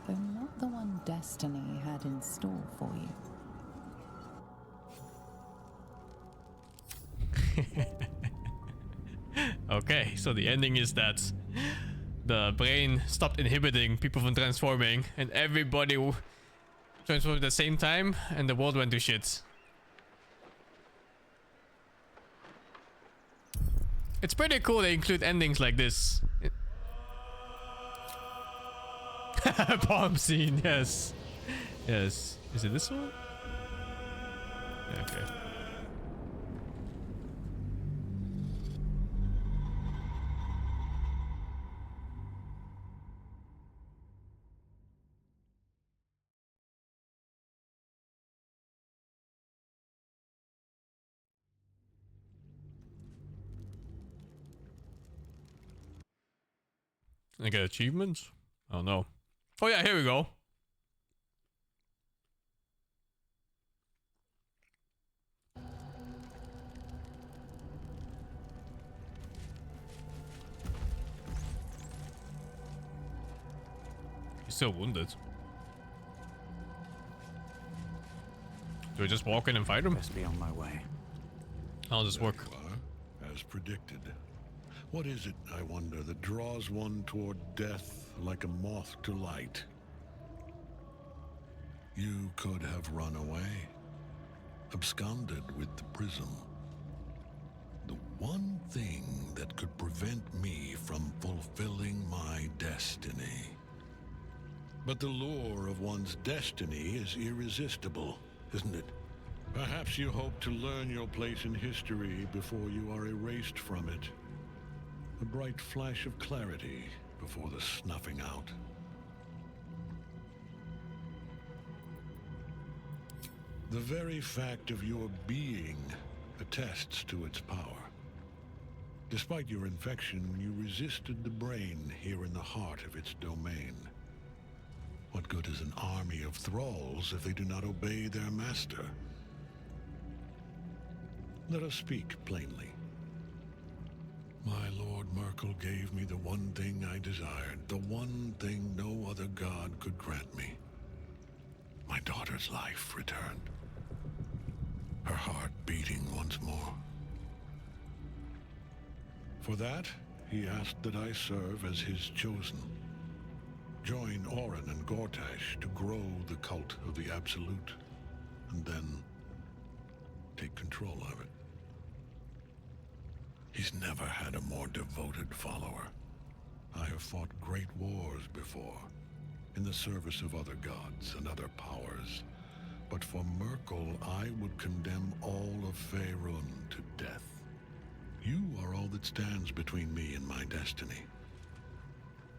though not the one destiny had in store for you. Okay, so the ending is that the brain stopped inhibiting people from transforming and everybody transformed at the same time and the world went to shit. It's pretty cool they include endings like this. Bomb scene, yes. Yes. Is it this one? Yeah, okay. I get achievements? Oh no. Oh yeah, here we go. He's still wounded. Do I just walk in and fight him? Best be on my way. How'll this work? As predicted. What is it, I wonder, that draws one toward death like a moth to light? You could have run away, absconded with the prism. The one thing that could prevent me from fulfilling my destiny. But the lure of one's destiny is irresistible, isn't it? Perhaps you hope to learn your place in history before you are erased from it. A bright flash of clarity before the snuffing out. The very fact of your being attests to its power. Despite your infection, you resisted the brain here in the heart of its domain. What good is an army of thralls if they do not obey their master? Let us speak plainly. My Lord Merkel gave me the one thing I desired, the one thing no other god could grant me. My daughter's life returned. Her heart beating once more. For that, he asked that I serve as his chosen. Join Orin and Gortash to grow the cult of the Absolute, and then take control of it. He's never had a more devoted follower. I have fought great wars before, in the service of other gods and other powers. But for Merkel, I would condemn all of Faerun to death. You are all that stands between me and my destiny.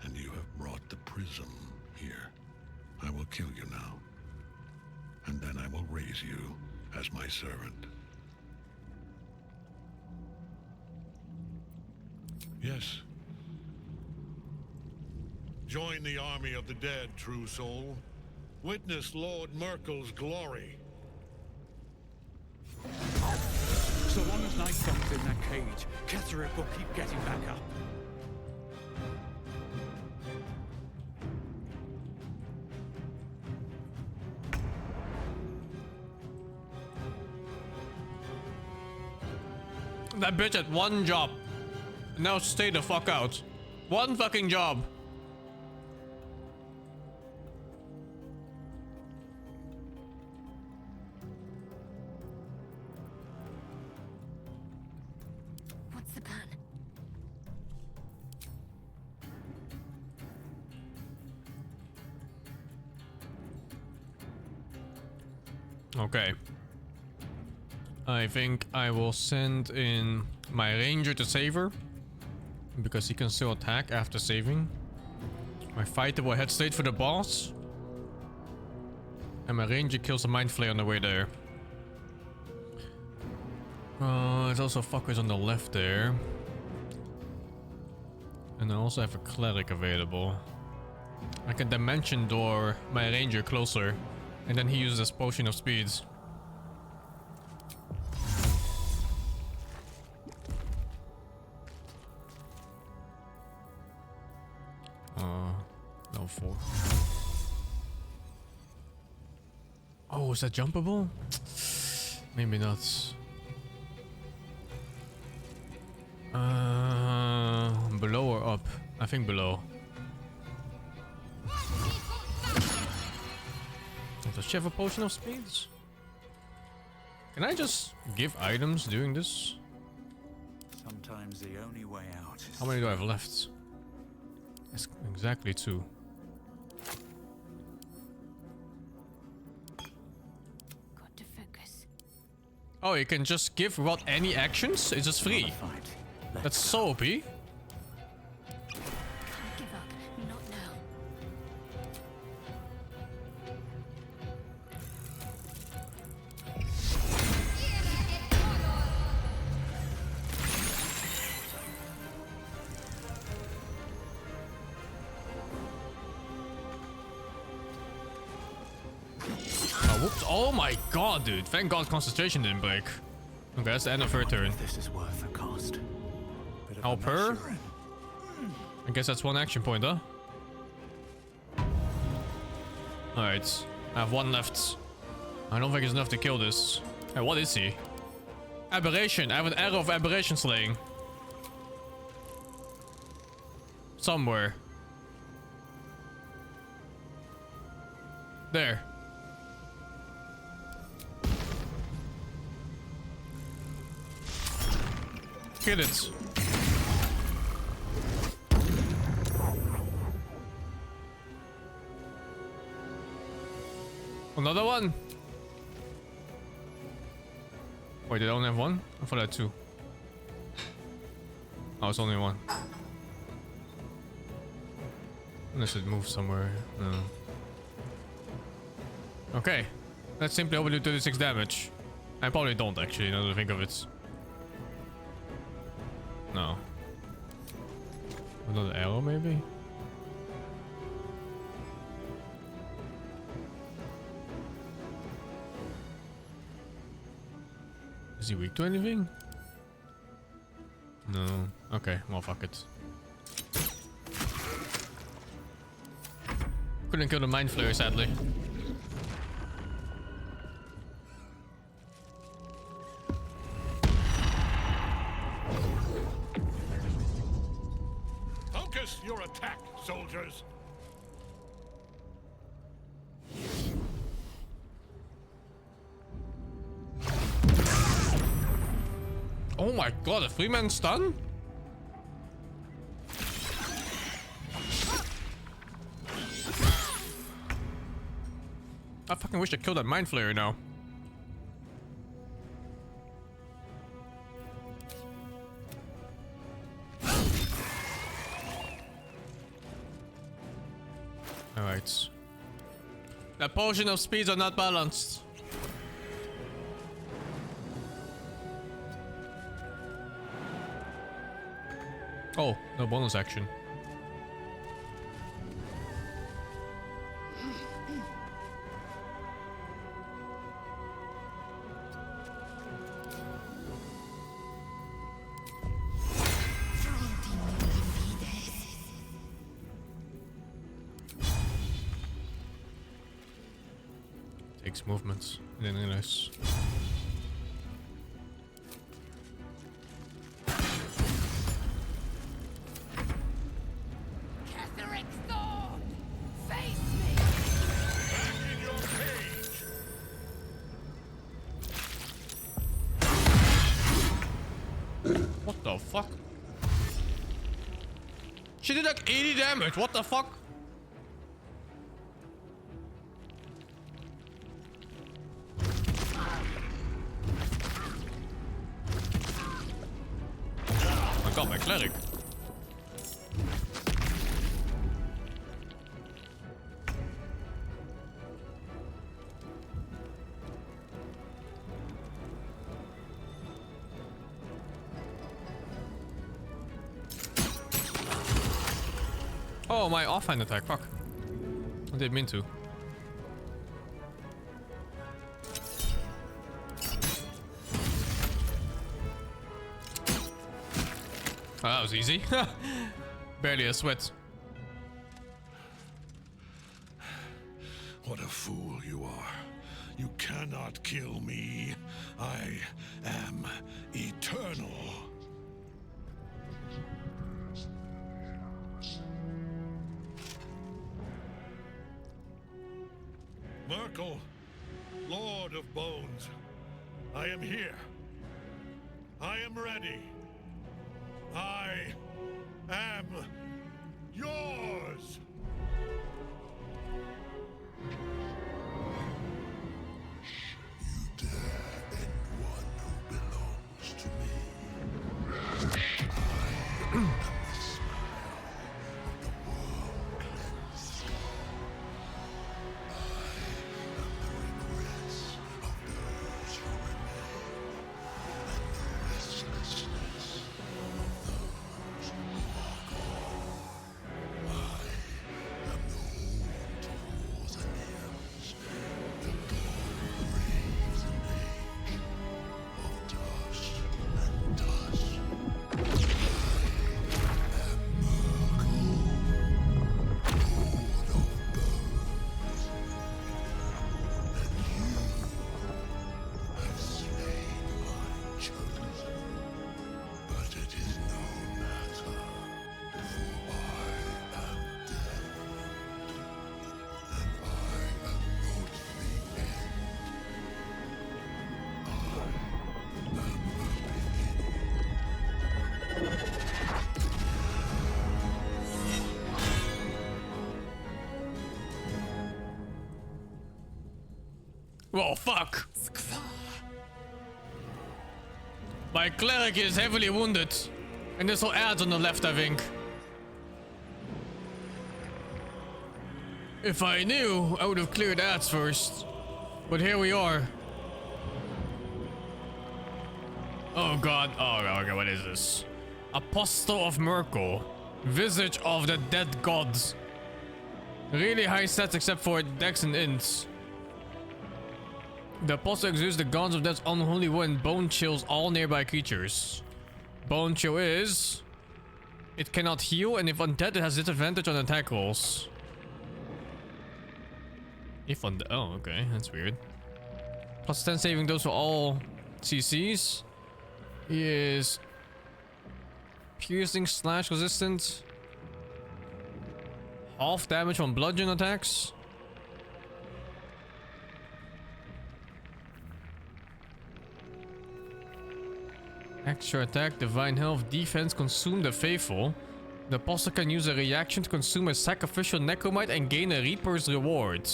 And you have brought the prism here. I will kill you now. And then I will raise you as my servant. Yes. Join the army of the dead, true soul. Witness Lord Merkel's glory. So long as Nightfang's in that cage, Ketheric will keep getting back up. That bitch had one job. Now stay the fuck out. One fucking job. What's the plan? Okay. I think I will send in my ranger to save her, because he can still attack after saving. My fighter will head straight for the boss, and my ranger kills the mind flayer on the way there. There's also fuckers on the left there, and I also have a cleric available. I can dimension door my ranger closer, and then he uses his potion of speeds. No, 4. Oh, is that jumpable? Maybe not. Below or up? I think below. Does she have a potion of speeds? Can I just give items doing this? Sometimes the only way out is... How many do I have left? It's exactly 2. Got to focus. Oh, you can just give without any actions? It's just free. That's so OP. Can't give up. Not now. Oh, whoops. Oh my god, dude. Thank god concentration didn't break. Okay, that's the end of her turn. This is worth a cost. Help her? I guess that's one action point, huh? Alright. I have 1 left. I don't think it's enough to kill this. Hey, what is he? Aberration. I have an arrow of aberration slaying. Somewhere. There. Get it. Another one. Wait, did I only have one? I thought I had two. Oh, it's only one. Unless it moves somewhere. No. Okay. Let's simply hope we do 36 damage. I probably don't actually, now that I think of it. No. Another arrow maybe? Is he weak to anything? No. Okay, well fuck it. Couldn't kill the mind flayer sadly. Focus your attack, soldiers. Oh my god, a 3-man stun? I fucking wish I killed that mind flayer now. Alright. That potion of speeds are not balanced. Oh, no bonus action. Takes movements. Then realize. What the fuck? She did like 80 damage. What the fuck? I got my cleric. Oh, my offhand attack. Fuck. I didn't mean to. Oh, that was easy. Barely a sweat. What a fool you are. You cannot kill me. I am eternal. Merkel, Lord of Bones, I am here. I am ready. I am yours. You dare end one who belongs to me. I am the smile of the world cleansed. I am the regrets of those who remain, and the restlessness of those who are gone. I Oh, fuck. My cleric is heavily wounded. And there's no ads on the left, I think. If I knew, I would have cleared ads first. But here we are. Oh god. Oh okay, what is this? Apostle of Merkel. Visage of the dead gods. Really high stats except for dex and ints. The apostle exudes the gods of death's unholy wind. Bone chills all nearby creatures. Bone chill is... It cannot heal, and if undead, it has disadvantage on attack rolls. If undead... Oh, okay. That's weird. Plus 10 saving those for all CCs. He is... Piercing slash resistant. Half damage from bludgeon attacks. Extra attack, divine health, defense, consume the faithful. The apostle can use a reaction to consume a sacrificial necromite and gain a reaper's reward.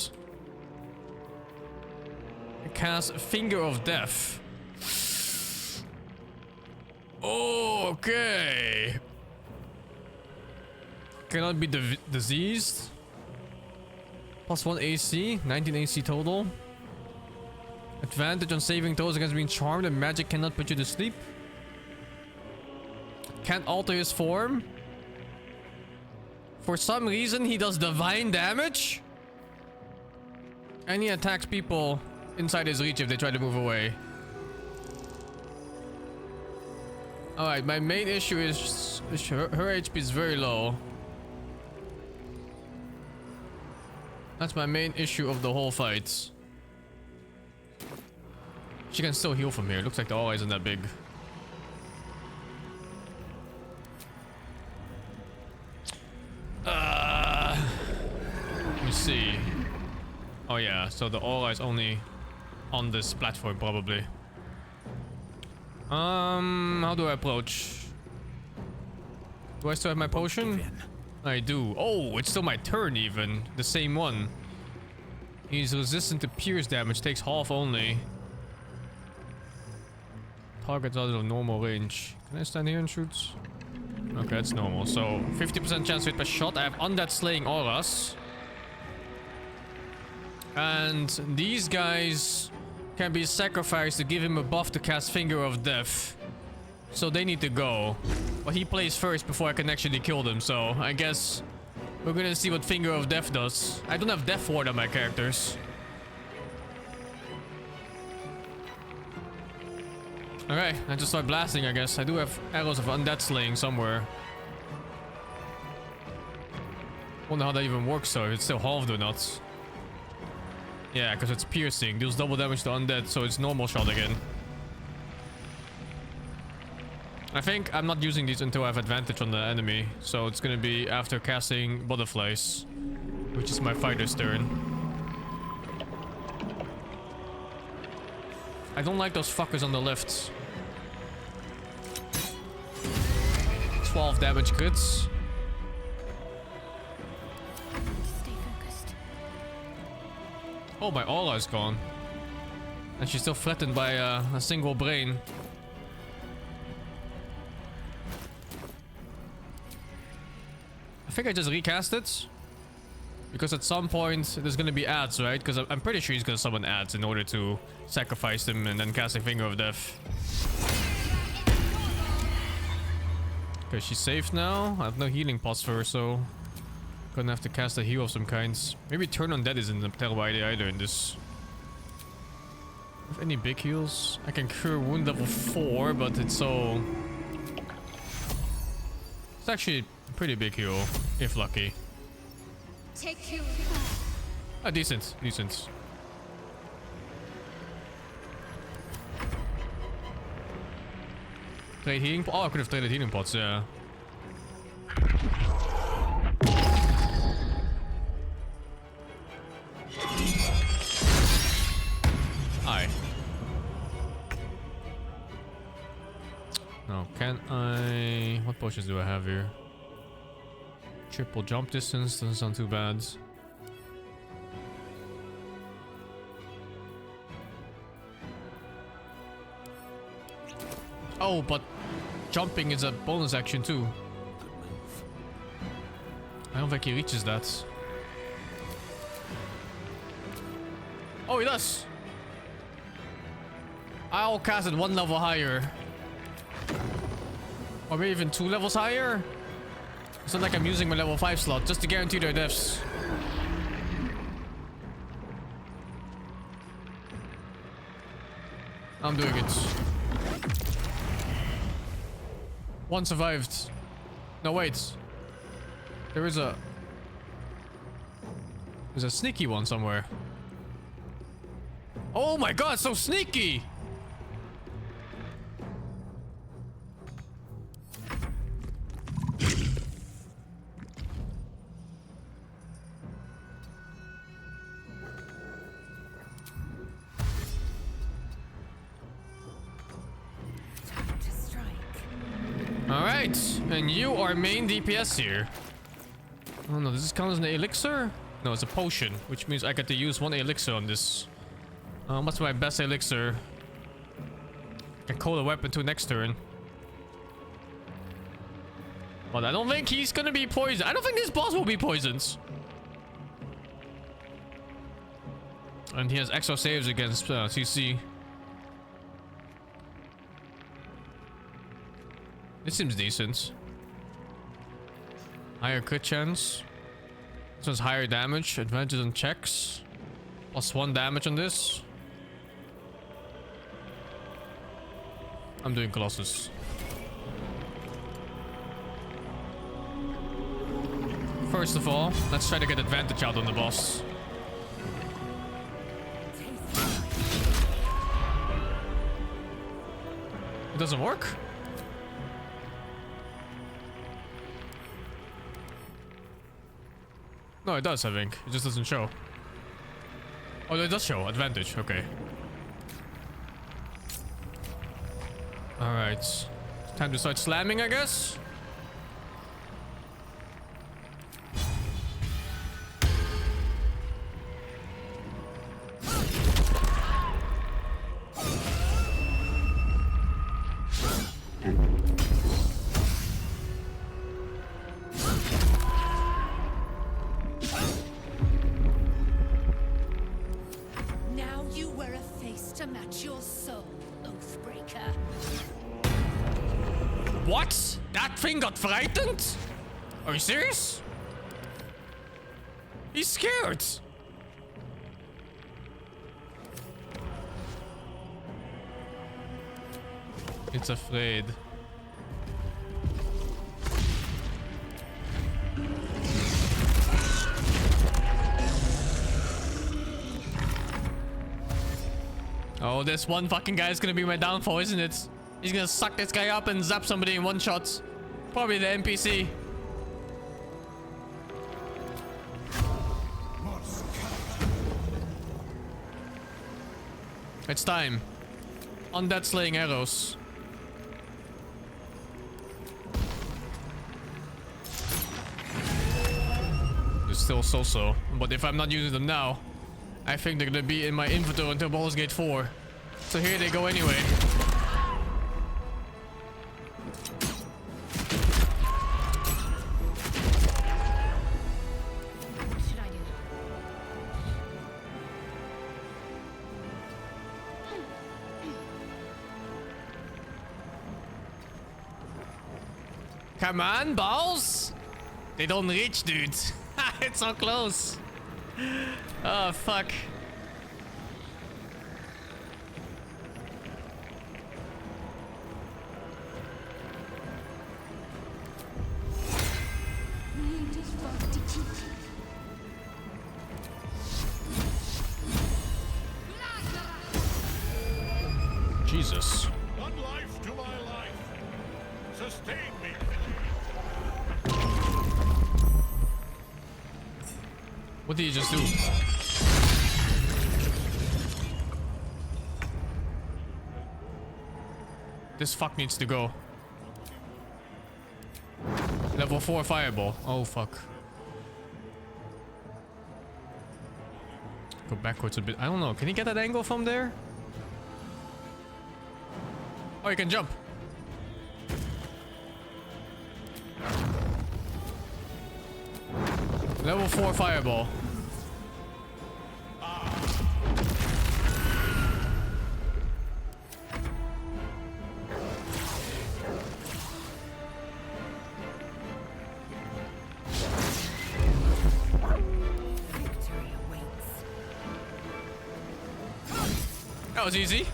Cast Finger of Death. Okay. Cannot be diseased. Plus 1 AC, 19 AC total. Advantage on saving throws against being charmed, and magic cannot put you to sleep. Can't alter his form. For some reason, he does divine damage. And he attacks people inside his reach if they try to move away. Alright, my main issue is her HP is very low. That's my main issue of the whole fight. She can still heal from here. Looks like the aura isn't that big. Let me see. Oh yeah, so the aura is only on this platform probably. How do I approach? Do I still have my potion? I do. Oh, it's still my turn even. The same one. He's resistant to pierce damage, takes half only. Targets out of normal range. Can I stand here and shoot? Okay, that's normal. So 50% chance to hit per shot. I have undead slaying auras. And these guys can be sacrificed to give him a buff to cast Finger of Death. So they need to go. But he plays first before I can actually kill them. So I guess we're gonna see what Finger of Death does. I don't have Death Ward on my characters. Okay, I just start blasting, I guess. I do have arrows of undead slaying somewhere. Wonder how that even works though, if it's still halved or not. Yeah, because it's piercing. Deals double damage to undead, so it's normal shot again. I think I'm not using these until I have advantage on the enemy. So it's gonna be after casting butterflies, which is my fighter's turn. I don't like those fuckers on the left. 12 damage crits. Stay focused. Oh, my aura is gone. And she's still threatened by a single brain. I think I just recast it. Because at some point there's gonna be ads, right? Because I'm pretty sure he's gonna summon ads in order to sacrifice them and then cast a Finger of Death. Okay, she's safe now. I have no healing pots for her, so gonna have to cast a heal of some kinds. Maybe Turn Undead isn't a terrible idea either in this. Have any big heals? I can cure wound level 4, but it's so... It's actually a pretty big heal, if lucky. Take you. Ah, decent, decent. Trade healing. Oh, I could have traded healing pots. Yeah. Aye. Now, can I? What potions do I have here? Triple jump distance doesn't sound too bad. Oh, but jumping is a bonus action too. Good move. I don't think he reaches that. Oh, he does. I'll cast it 1 level higher. Or maybe even 2 levels higher. It's not like I'm using my level 5 slot just to guarantee their deaths. I'm doing it. 1 survived. No, wait. There's a sneaky one somewhere. Oh my god, so sneaky! Alright, and you are main DPS here. Oh no, does this count as an elixir? No, it's a potion, which means I get to use 1 elixir on this. What's my best elixir? I can call a weapon to next turn. But I don't think he's gonna be poisoned. I don't think this boss will be poisoned. And he has extra saves against CC. This seems decent. Higher crit chance. This one's higher damage. Advantage on checks. +1 damage on this. I'm doing Colossus. First of all, let's try to get advantage out on the boss. It doesn't work? No, it does, I think. It just doesn't show. Oh, it does show. Advantage. Okay. Alright. Time to start slamming, I guess? Now you wear a face to match your soul, Oathbreaker. What? That thing got frightened? Are you serious? He's scared. It's afraid. Oh, this one fucking guy is gonna be my downfall, isn't it? He's gonna suck this guy up and zap somebody in 1 shot. Probably the NPC. It's time. Undead slaying arrows. It's still so-so. But if I'm not using them now, I think they're gonna be in my inventory until Baldur's Gate 4. So here they go anyway. What should I do? Come on, balls! They don't reach, dude. It's so close. Oh, fuck. Jesus. One life to my life. Sustain me. What did you just do? This fuck needs to go. Level 4 fireball. Oh, fuck. Go backwards a bit. I don't know. Can he get that angle from there? Oh, he can jump. Level 4 fireball. That was easy.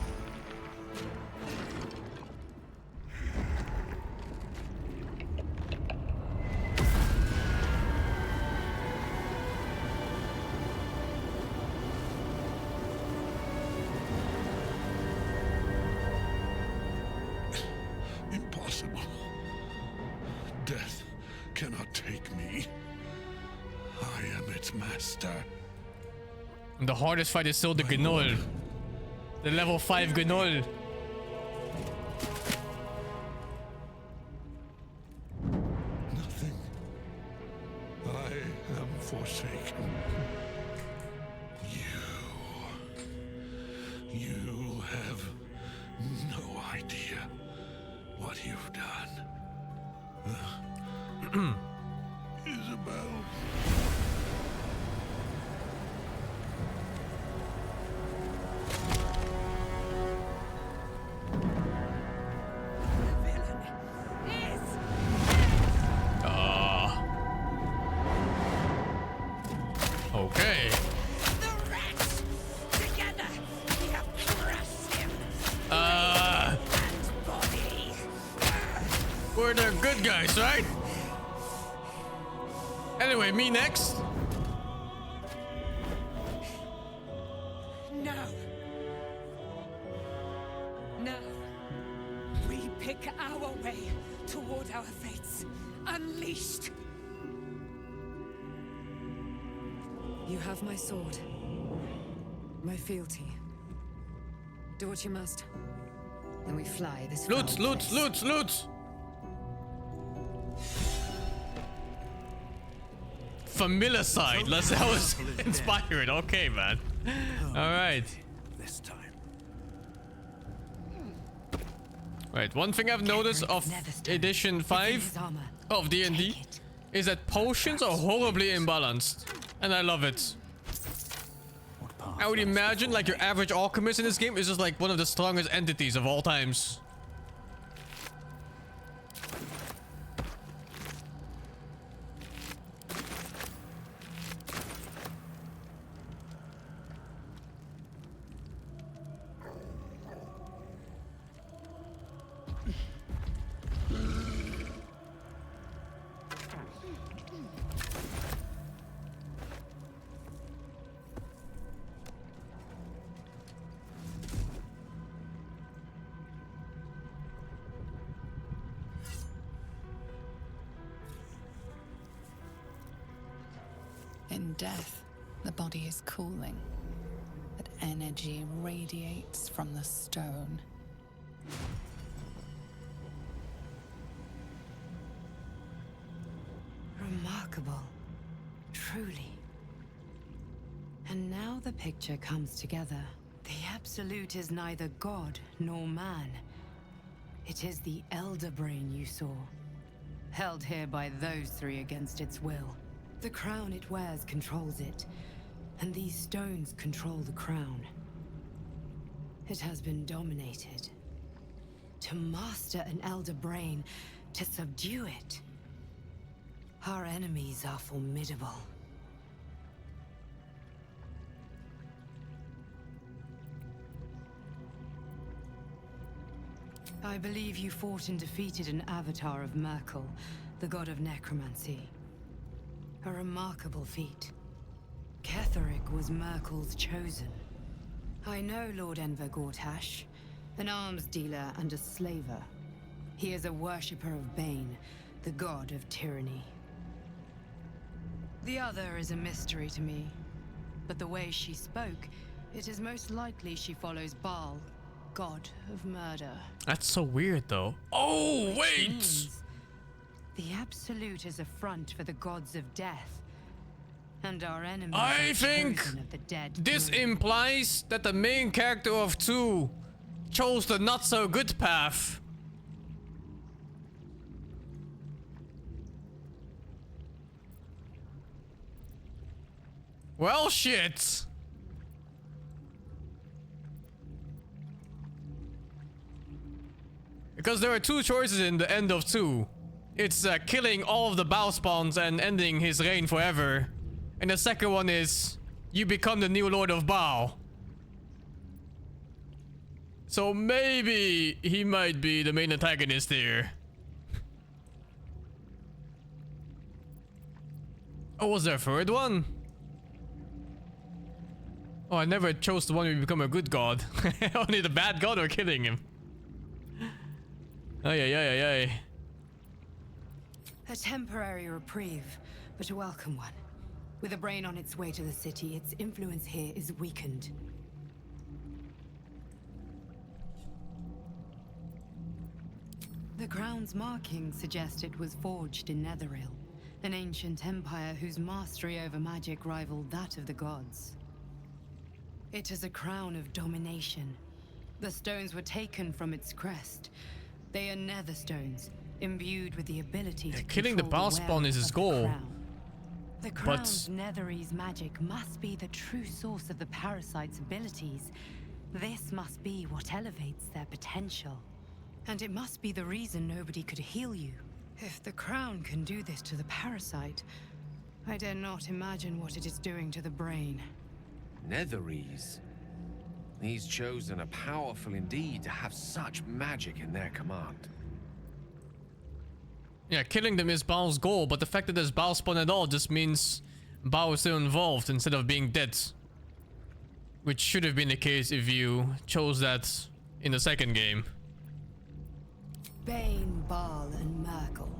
Impossible. Death cannot take me. I am its master. And the hardest fight is still the Gnoll. The level 5 Gnoll. Nothing. I am forsaken. You have no idea what you've done. Isabel. Okay. The rats! Together, we have crushed him. We're the good guys, right? Anyway, me next. No. No. We pick our way toward our fates. Unleashed. You have my sword. My fealty. Do what you must. Then we fly this Loot, foul loot, place. loot, loot. Familicide. That was inspired. Okay, man. All right. This time. Right. One thing I've noticed of edition 5 of D&D is that potions are horribly imbalanced, and I love it. I would imagine like your average alchemist in this game is just like one of the strongest entities of all times. In death, the body is cooling, but energy radiates from the stone. Remarkable. Truly. And now the picture comes together. The Absolute is neither god nor man. It is the Elder Brain you saw, held here by those three against its will. The crown it wears controls it, and these stones control the crown. It has been dominated. To master an Elder Brain, to subdue it. Our enemies are formidable. I believe you fought and defeated an avatar of Merkel, the god of necromancy. A remarkable feat. Ketheric was Merkel's chosen. I know Lord Enver Gortash, an arms dealer and a slaver. He is a worshipper of Bane, the god of tyranny. The other is a mystery to me, but the way she spoke, it is most likely she follows Baal, god of murder. That's so weird, though. Oh, wait! The Absolute is a front for the gods of death. And our enemies I are think chosen of the dead. this implies that the main character of 2 chose the not so good path. Well, shit. Because there are two choices in the end of 2. It's killing all of the Bao spawns and ending his reign forever. And the second one is you become the new Lord of Bao. So maybe he might be the main antagonist here. Oh, was there a third one? Oh, I never chose the one where you become a good god. Only the bad god or killing him. Ay, ay, ay, ay, ay. A temporary reprieve, but a welcome one. With a brain on its way to the city, its influence here is weakened. The crown's markings suggest it was forged in Netheril, an ancient empire whose mastery over magic rivaled that of the gods. It is a crown of domination. The stones were taken from its crest. They are nether stones, imbued with the ability to killing the Bao spawn is his goal. The crown's Netherese magic must be the true source of the parasite's abilities. This must be what elevates their potential. And it must be the reason nobody could heal you. If the crown can do this to the parasite, I dare not imagine what it is doing to the brain. Netherese? These chosen are powerful indeed to have such magic in their command. Yeah, killing them is Bao's goal, but the fact that there's Bao spawn at all just means Bao is still involved instead of being dead. Which should have been the case if you chose that in the second game. Bane, Baal, and Merkel.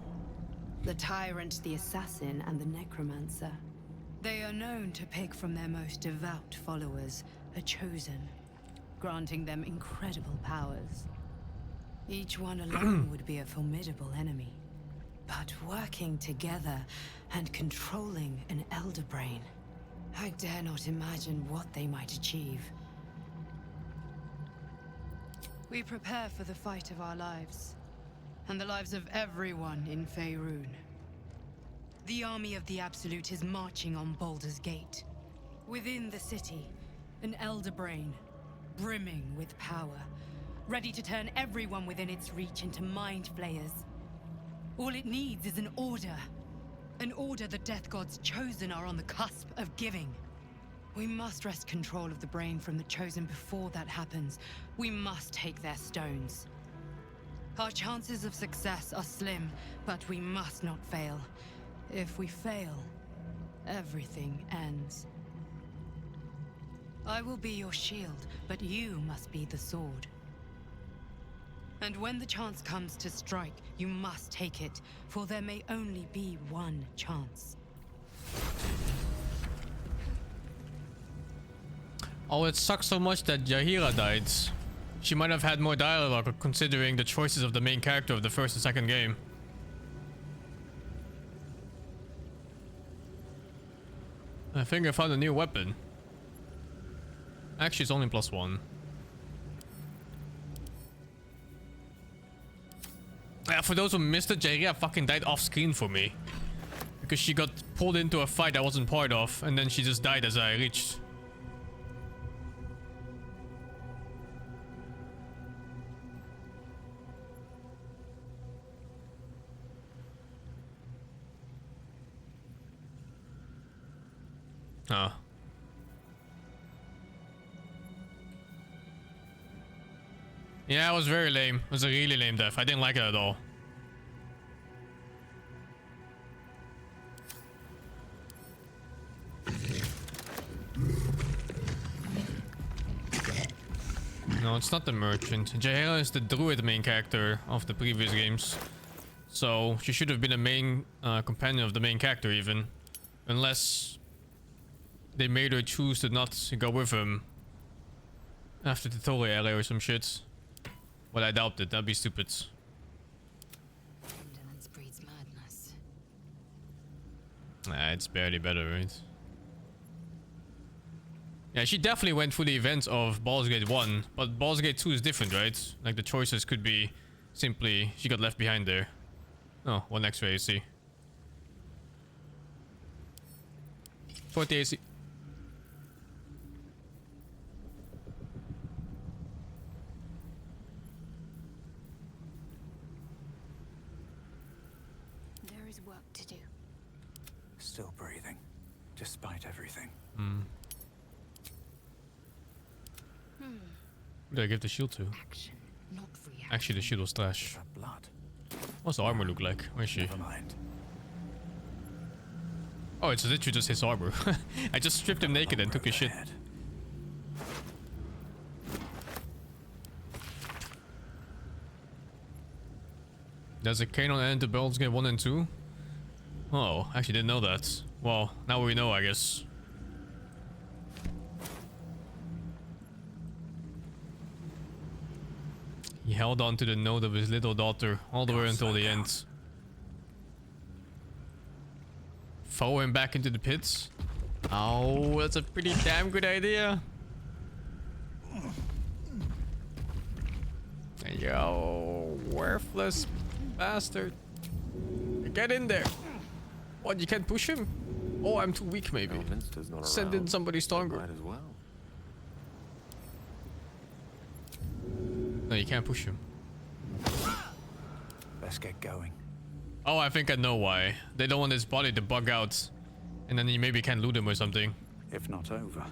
The tyrant, the assassin, and the necromancer. They are known to pick from their most devout followers a chosen, granting them incredible powers. Each one alone would be a formidable enemy. But working together and controlling an elder brain, I dare not imagine what they might achieve. We prepare for the fight of our lives, and the lives of everyone in Faerun. The army of the Absolute is marching on Baldur's Gate. Within the city, an elder brain, brimming with power, ready to turn everyone within its reach into mind flayers. All it needs is an order the Death God's chosen are on the cusp of giving. We must wrest control of the brain from the chosen before that happens. We must take their stones. Our chances of success are slim, but we must not fail. If we fail, everything ends. I will be your shield, but you must be the sword. And when the chance comes to strike, you must take it, for there may only be one chance. Oh, it sucks so much that Jaheira died. She might have had more dialogue considering the choices of the main character of the first and second game. I think I found a new weapon. Actually, it's only +1. Yeah, for those who missed it, Jaheira fucking died off screen for me. Because she got pulled into a fight I wasn't part of, and then she just died as I reached. Oh. Yeah, it was very lame. It was a really lame death. I didn't like it at all. No, it's not the merchant. Jaheira is the druid main character of the previous games. So she should have been a main companion of the main character even. Unless they made her choose to not go with him after the tutorial area or some shit. Well, I doubt it. That'd be stupid. Indolence breeds madness. Nah, it's barely better, right? Yeah, she definitely went through the events of Baldur's Gate 1, but Baldur's Gate 2 is different, right? Like, the choices could be simply she got left behind there. Oh, one X-ray, you see. 40 AC. is work to do. Still breathing, despite everything. Hmm. Who did I give the shield to? Action, not reaction. Actually, the shield was trash. Blood. What's the armor look like? Where is she? Never mind. Oh, it's literally just his armor. I just stripped him naked and took his shit. Does a cannon end the Baldur's Gate 1 and 2? Oh, I actually didn't know that. Well, now we know, I guess. He held on to the note of his little daughter all the way until the end. Throw him back into the pits? Oh, that's a pretty damn good idea. Yo, worthless bastard. Get in there. What, you can't push him? Oh, I'm too weak maybe. Send in somebody stronger. Might as well. No, you can't push him. Let's get going. Oh, I think I know why. They don't want his body to bug out. And then you maybe can't loot him or something. If not over,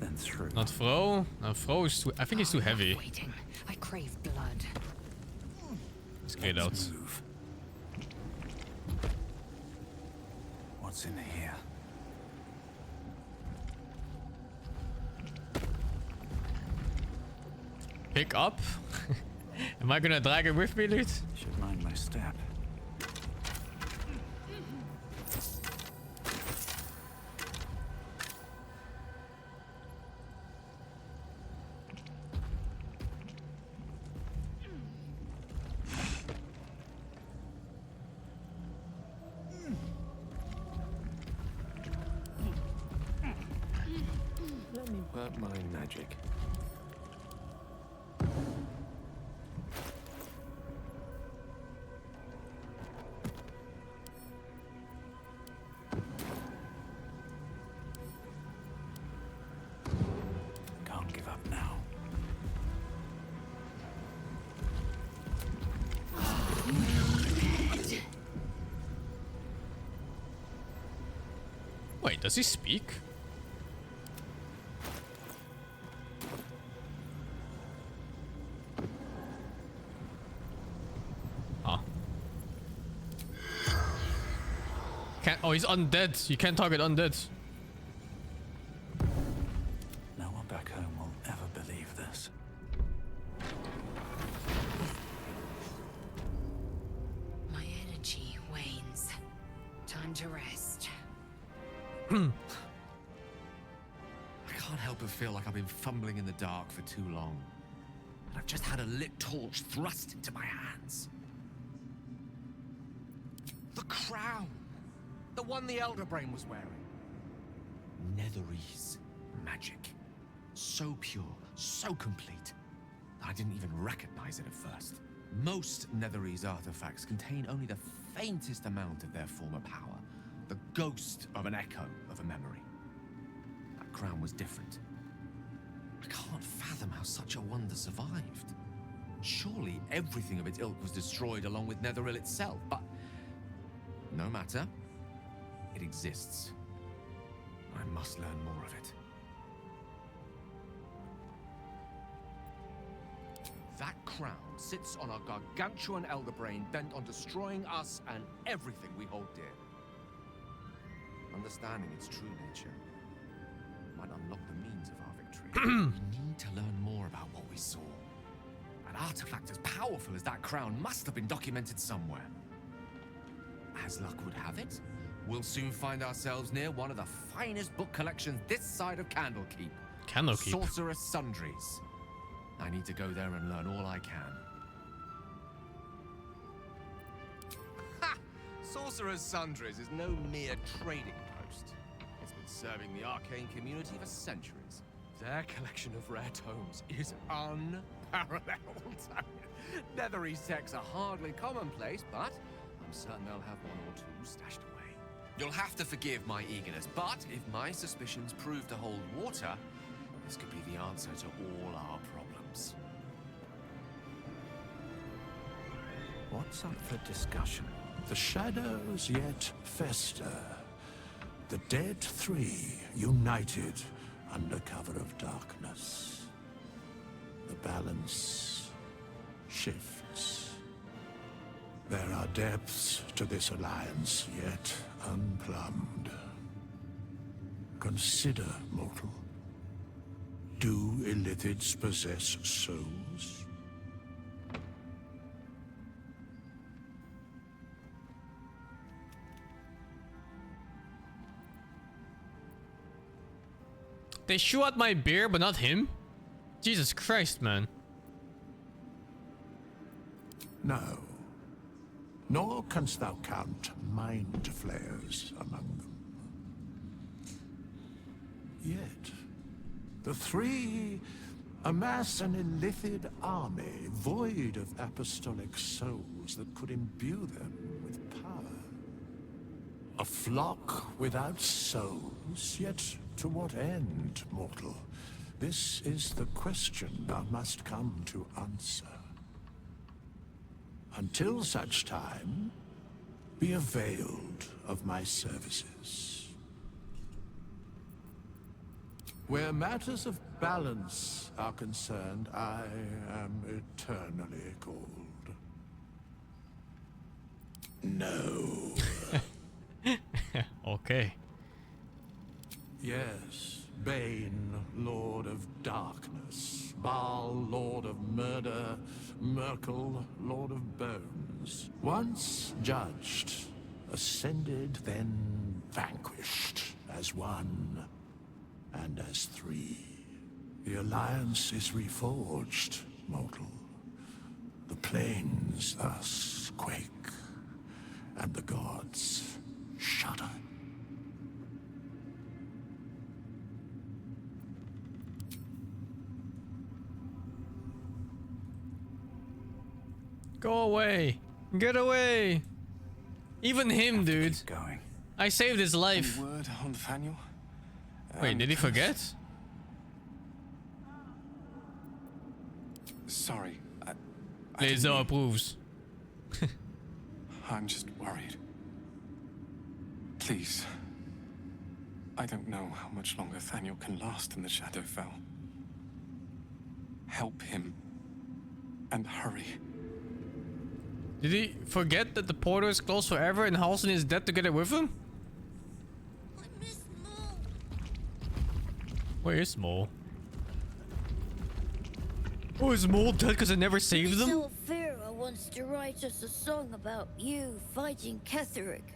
then through. Not Fro? No, Fro is too... I think he's too heavy. Waiting. I crave blood. Let's get it out. Move. What's in here? Pick up? Am I gonna drag him with me, dude? Should mind my step. Let me work my magic. Can't give up now. Wait, does he speak? Huh. Can't. Oh, he's undead. You can't target undead. No one back home will ever believe this. My energy wanes. Time to rest. I can't help but feel like I've been fumbling in the dark for too long. And I've just had a lit torch thrust into my hands. The crown! The one the Elder Brain was wearing. Netherese magic. So pure, so complete, that I didn't even recognize it at first. Most Netherese artifacts contain only the faintest amount of their former power. The ghost of an echo of a memory. That crown was different. I can't fathom how such a wonder survived. Surely everything of its ilk was destroyed along with Netheril itself, but no matter. It exists. I must learn more of it. That crown sits on a gargantuan elder brain bent on destroying us and everything we hold dear. Understanding its true nature might unlock the means of our victory. We need to learn more about what we saw. An artifact as powerful as that crown must have been documented somewhere. As luck would have it, we'll soon find ourselves near one of the finest book collections this side of Candlekeep. Candlekeep? Sorcerer's Sundries. I need to go there and learn all I can. Ha! Sorcerer's Sundries is no mere trading post. It's been serving the arcane community for centuries. Their collection of rare tomes is unparalleled. Netherese texts are hardly commonplace, but I'm certain they'll have one or two stashed away. You'll have to forgive my eagerness, but if my suspicions prove to hold water, this could be the answer to all our problems. What's up for discussion? The shadows yet fester. The dead three united under cover of darkness. The balance shifts. There are depths to this alliance yet unplumbed. Consider, mortal. Do illithids possess souls? They shoot at my bear, but not him? Jesus Christ, man. No. Nor canst thou count mind flayers among them. Yet, the three amass an illithid army void of apostolic souls that could imbue them with power. A flock without souls, yet to what end, mortal? This is the question thou must come to answer. Until such time, be availed of my services. Where matters of balance are concerned, I am eternally cold. No. Okay. Yes, Bane, Lord of Darkness, Baal, Lord of Murder, Merkel, Lord of Bones. Once judged, ascended, then vanquished, as one and as three. The alliance is reforged, mortal. The plains thus quake, and the gods shudder. Go away. Get away. Even him, dude. Going. I saved his life. Any word on Nathaniel? Wait, did he forget? Sorry. Laser approves. I'm just worried. Please. I don't know how much longer Nathaniel can last in the Shadowfell. Help him. And hurry. Did he forget that the portal is closed forever and Halsin is dead to get it with him? Where is Mole? Oh, is Mole dead because I never saved them? Pharaoh wants to write us a song about you fighting Ketheric.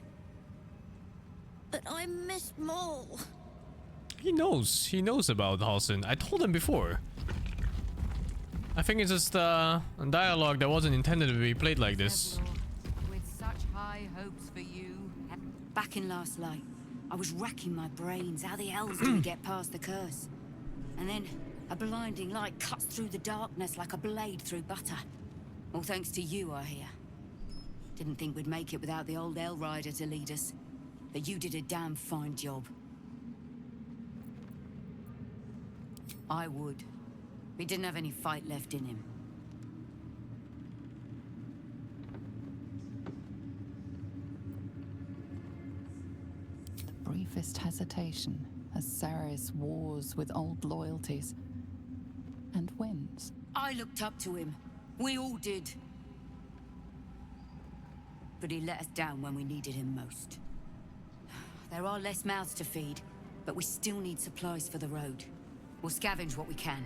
But I miss Mole. He knows. He knows about Halsin. I told him before. I think it's just a dialogue that wasn't intended to be played like this. With such high hopes for you. Back in last light, I was racking my brains. How the elves do we get past the curse? And then a blinding light cuts through the darkness like a blade through butter. All thanks to you, I hear. Didn't think we'd make it without the old El Rider to lead us. But you did a damn fine job. I would. He didn't have any fight left in him. The briefest hesitation as Ceres wars with old loyalties and wins. I looked up to him. We all did. But he let us down when we needed him most. There are less mouths to feed, but we still need supplies for the road. We'll scavenge what we can.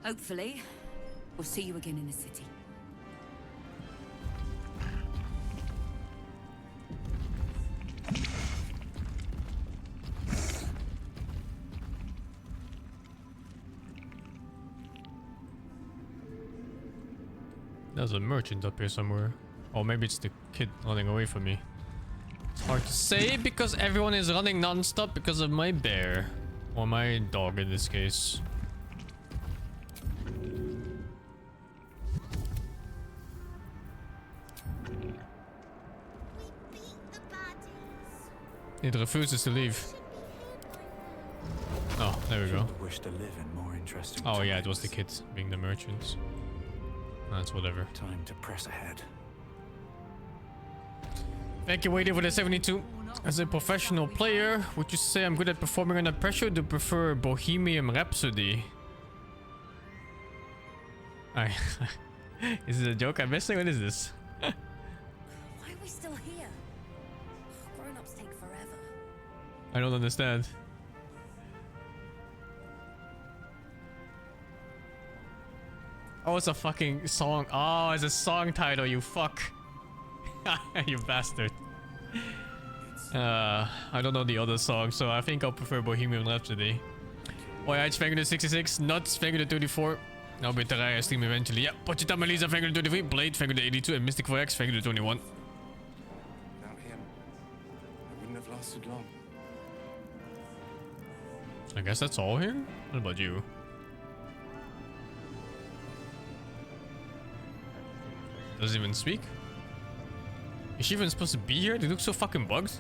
Hopefully, we'll see you again in the city. There's a merchant up here somewhere. Or maybe it's the kid running away from me. It's hard to say because everyone is running non-stop because of my bear. Or my dog in this case. It refuses to leave. Oh, there we go. Wish to live in more interesting Oh yeah, it times. was the kid being the merchant. That's whatever. Time to press ahead. Thank you, waiting for the 72. As a professional player, would you say I'm good at performing under pressure? Do you prefer Bohemian Rhapsody? Is this a joke I'm missing? What is this? Why are we still here? Grown-ups take forever. I don't understand. Oh, it's a fucking song. Oh, it's a song title, you fuck. You bastard. I don't know the other song, so I think I'll prefer Bohemian Rhapsody. OIH, thank you to 66. Nuts, thank you to 34. I'll be Terraria stream eventually. Yeah, Pochita Melisa, thank you to 23. Blade, thank you to 82. And Mystic 4X, thank you to 21. Without him, I wouldn't have lasted long. I guess that's all here? What about you? Doesn't even speak? Is she even supposed to be here? They look so fucking bugged.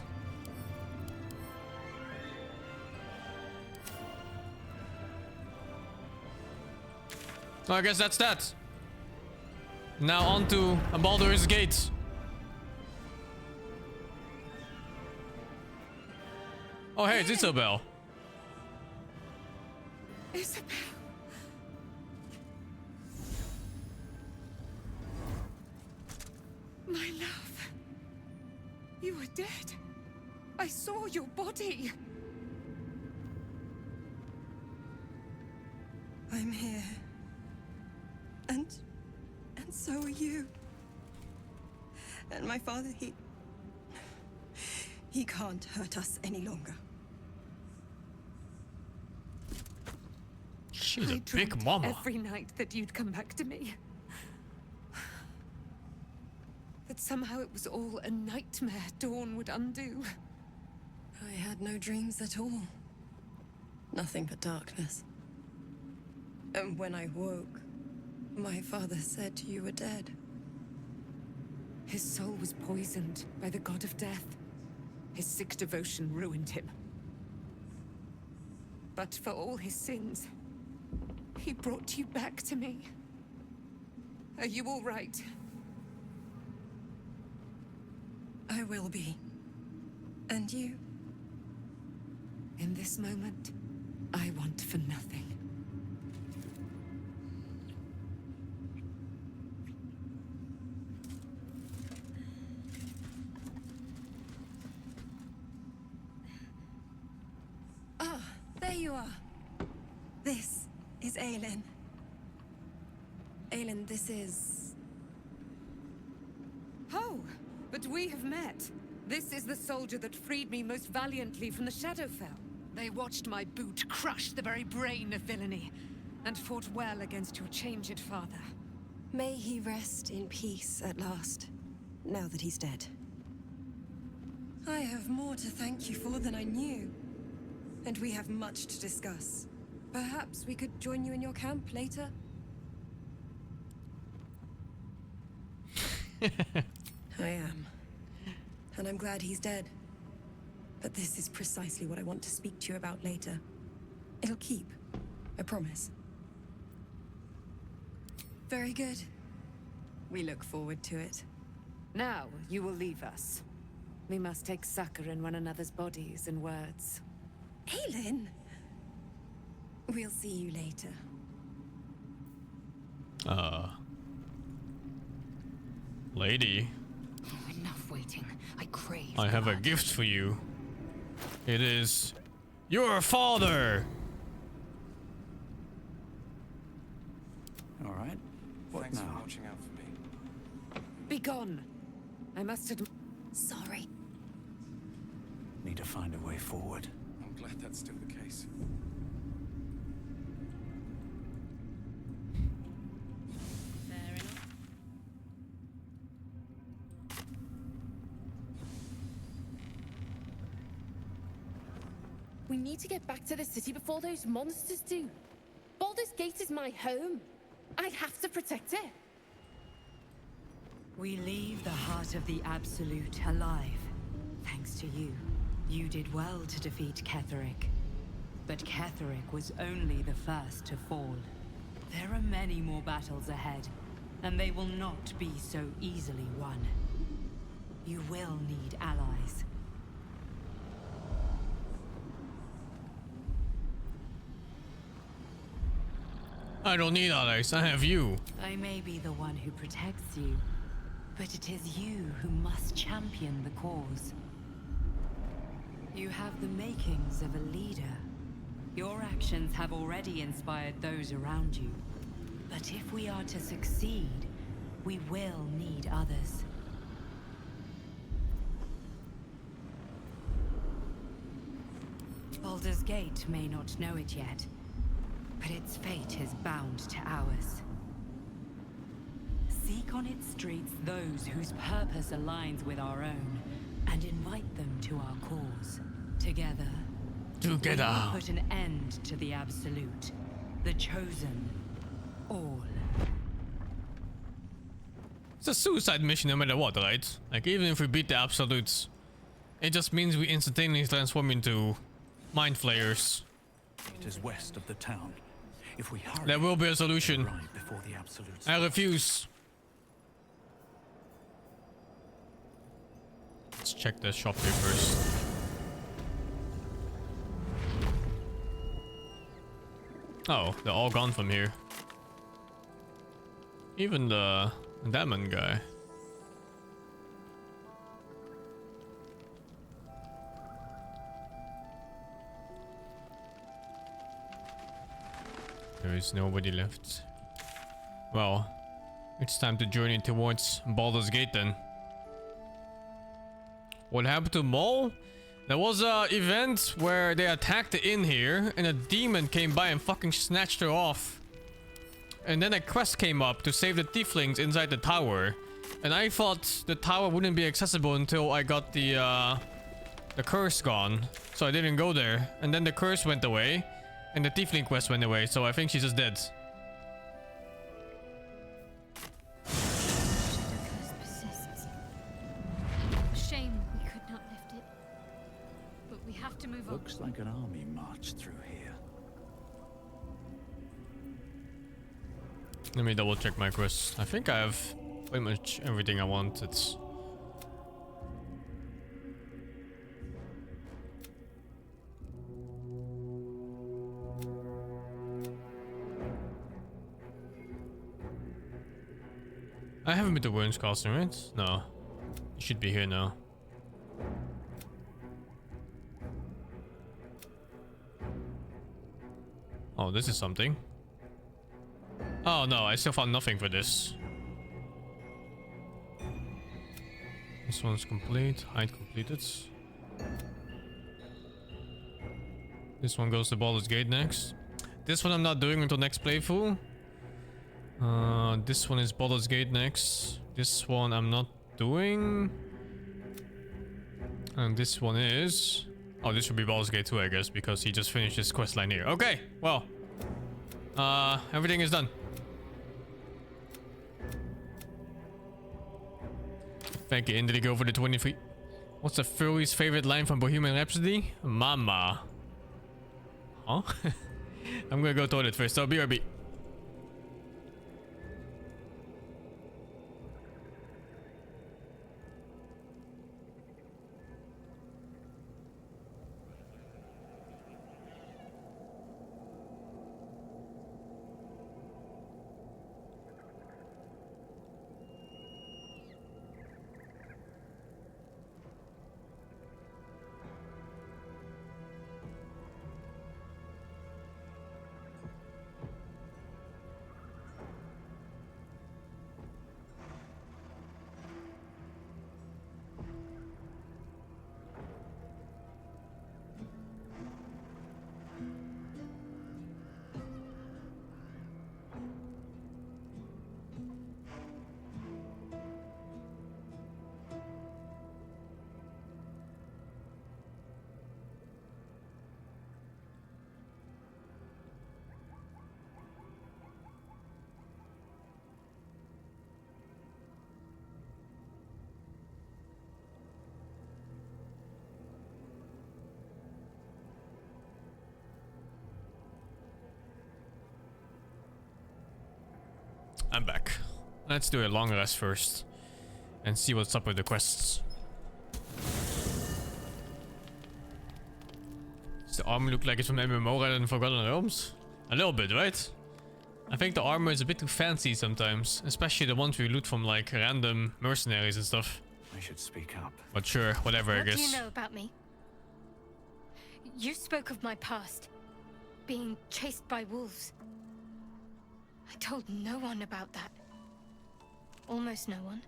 So I guess that's that. Now on to Baldur's Gate. Oh hey, it's Isabel. Isabel. My love. You were dead. I saw your body. I'm here. And so are you. And my father, he can't hurt us any longer. She's a big mama. Every night that you'd come back to me. That somehow it was all a nightmare Dawn would undo. I had no dreams at all. Nothing but darkness. And when I woke, my father said you were dead. His soul was poisoned by the god of death. His sick devotion ruined him. But for all his sins, he brought you back to me. Are you all right? I will be. And you? In this moment, I want for nothing. Ah, there you are. This is Aelin. Aelin, this is... Oh, but we have met. This is the soldier that freed me most valiantly from the Shadowfell. They watched my boot crush the very brain of villainy, and fought well against your changed father. May he rest in peace at last, now that he's dead. I have more to thank you for than I knew. And we have much to discuss. Perhaps we could join you in your camp later? I am. And I'm glad he's dead. But this is precisely what I want to speak to you about later. It'll keep. I promise. Very good. We look forward to it. Now, you will leave us. We must take succor in one another's bodies and words. Aelin! We'll see you later. Lady. Enough waiting. I crave. I have a gift for you. It is your father. All right. What Thanks now? for watching out for me. Be gone. I must admit. Sorry. Need to find a way forward. I'm glad that's still the case. Fair enough. We need to get back to the city before those monsters do. Baldur's Gate is my home. I have to protect it. We leave the heart of the Absolute alive. Thanks to you. You did well to defeat Ketheric. But Ketheric was only the first to fall. There are many more battles ahead, and they will not be so easily won. You will need allies. I don't need allies, I have you. I may be the one who protects you, but it is you who must champion the cause. You have the makings of a leader. Your actions have already inspired those around you. But if we are to succeed, we will need others. Baldur's Gate may not know it yet, but its fate is bound to ours. Seek on its streets those whose purpose aligns with our own, and invite them to our cause. Together, we will put an end to the Absolute, the Chosen, all. It's a suicide mission no matter what, right? Like, even if we beat the Absolutes, it just means we instantaneously transform into mind flayers. It is west of the town. If we hurry, there will be a solution. Before the Absolutes. I refuse. Let's check the shop here first. Oh, they're all gone from here. Even the demon guy. There is nobody left. Well, it's time to journey towards Baldur's Gate then. What happened to Mole? There was a event where they attacked the inn here and a demon came by and fucking snatched her off. And then a quest came up to save the tieflings inside the tower. And I thought the tower wouldn't be accessible until I got the curse gone. So I didn't go there. And then the curse went away. And the tiefling quest went away, so I think she's just dead. Shame we could not lift it. But we have to move on. Looks like an army marched through here. Let me double check my quests. I think I have pretty much everything I wanted. I haven't been to Wyrm's Castle, right? No. You should be here now. Oh, this is something. Oh no, I still found nothing for this. This one's complete. Hide completed. This one goes to Baldur's Gate next. This one I'm not doing until next playthrough. This one is Baldur's Gate next. This one I'm not doing. And this one is... Oh, this would be Baldur's Gate 2, I guess, because he just finished his quest line here. Okay, well. Everything is done. Thank you, Indigo, for the 23. What's the furry's favorite line from Bohemian Rhapsody? Mama. Huh? I'm gonna go toilet first, so BRB. I'm back. Let's do a long rest first and see what's up with the quests. Does the armor look like it's from MMO rather than Forgotten Realms? A little bit, right? I think the armor is a bit too fancy sometimes, especially the ones we loot from like random mercenaries and stuff. I should speak up. But sure, whatever, I guess. What do you know about me? You spoke of my past, being chased by wolves. I told no one about that. Almost no one.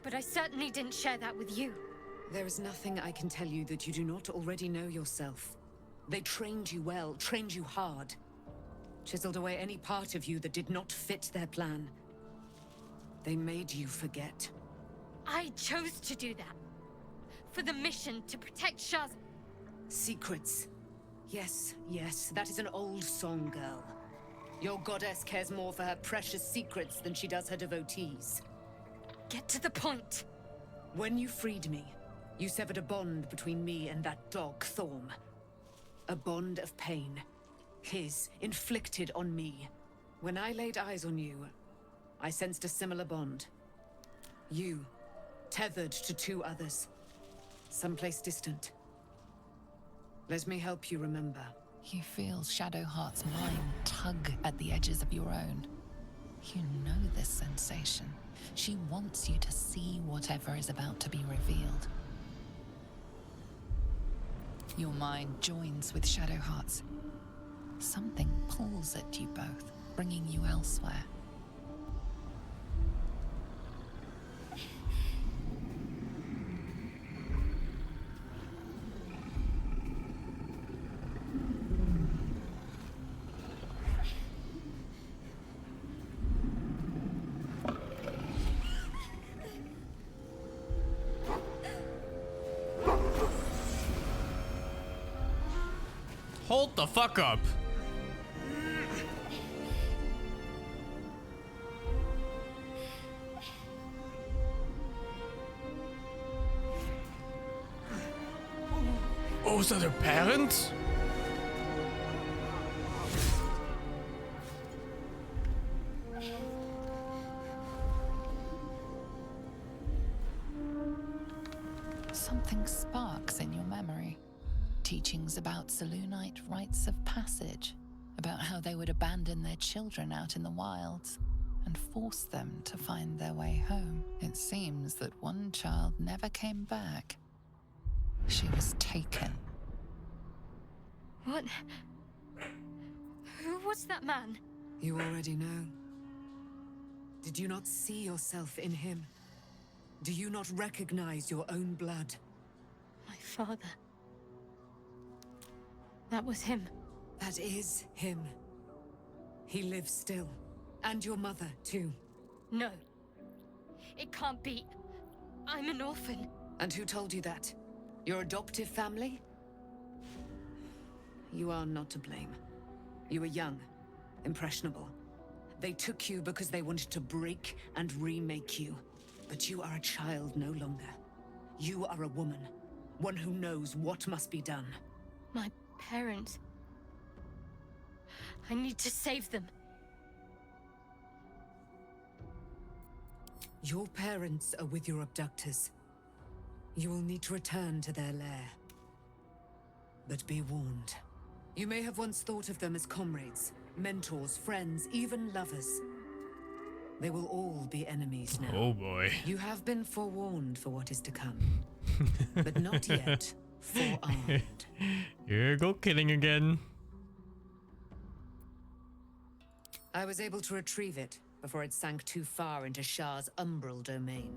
But I certainly didn't share that with you. There is nothing I can tell you that you do not already know yourself. They trained you well, trained you hard. Chiseled away any part of you that did not fit their plan. They made you forget. I chose to do that. For the mission to protect Shaz. Secrets. Yes, yes, that is an old song, girl. Your goddess cares more for her precious secrets than she does her devotees. Get to the point. When you freed me, you severed a bond between me and that dog, Thorm. A bond of pain. His, inflicted on me. When I laid eyes on you, I sensed a similar bond. You, tethered to two others. Someplace distant. Let me help you remember. You feel Shadowheart's mind tug at the edges of your own. You know this sensation. She wants you to see whatever is about to be revealed. Your mind joins with Shadowheart's. Something pulls at you both, bringing you elsewhere. Hold the fuck up. Oh, is that her parents? Something sparks in your memory. Teachings about Selûnite rites of passage, about how they would abandon their children out in the wilds and force them to find their way home. It seems that one child never came back. She was taken. What? Who was that man? You already know. Did you not see yourself in him? Do you not recognize your own blood? My father. That was him. That is him. He lives still. And your mother, too. No. It can't be. I'm an orphan. And who told you that? Your adoptive family? You are not to blame. You were young, impressionable. They took you because they wanted to break and remake you. But you are a child no longer. You are a woman. One who knows what must be done. My parents. I need to save them. Your parents are with your abductors. You will need to return to their lair. But be warned. You may have once thought of them as comrades, mentors, friends, even lovers. They will all be enemies now. Oh boy. You have been forewarned for what is to come. But not yet forearmed. Here you go, killing again. I was able to retrieve it before it sank too far into Shah's umbral domain.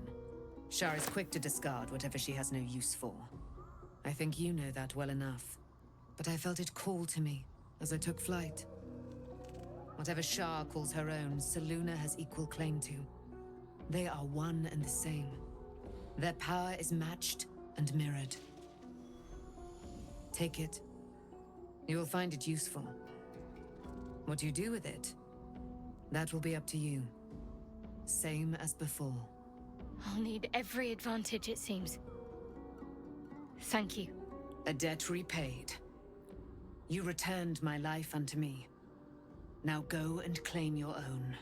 Shah is quick to discard whatever she has no use for. I think you know that well enough. But I felt it call to me as I took flight. Whatever Shah calls her own, Selûne has equal claim to. They are one and the same. Their power is matched and mirrored. Take it. You will find it useful. What you do with it, that will be up to you. Same as before. I'll need every advantage, it seems. Thank you. A debt repaid. You returned my life unto me. Now go and claim your own.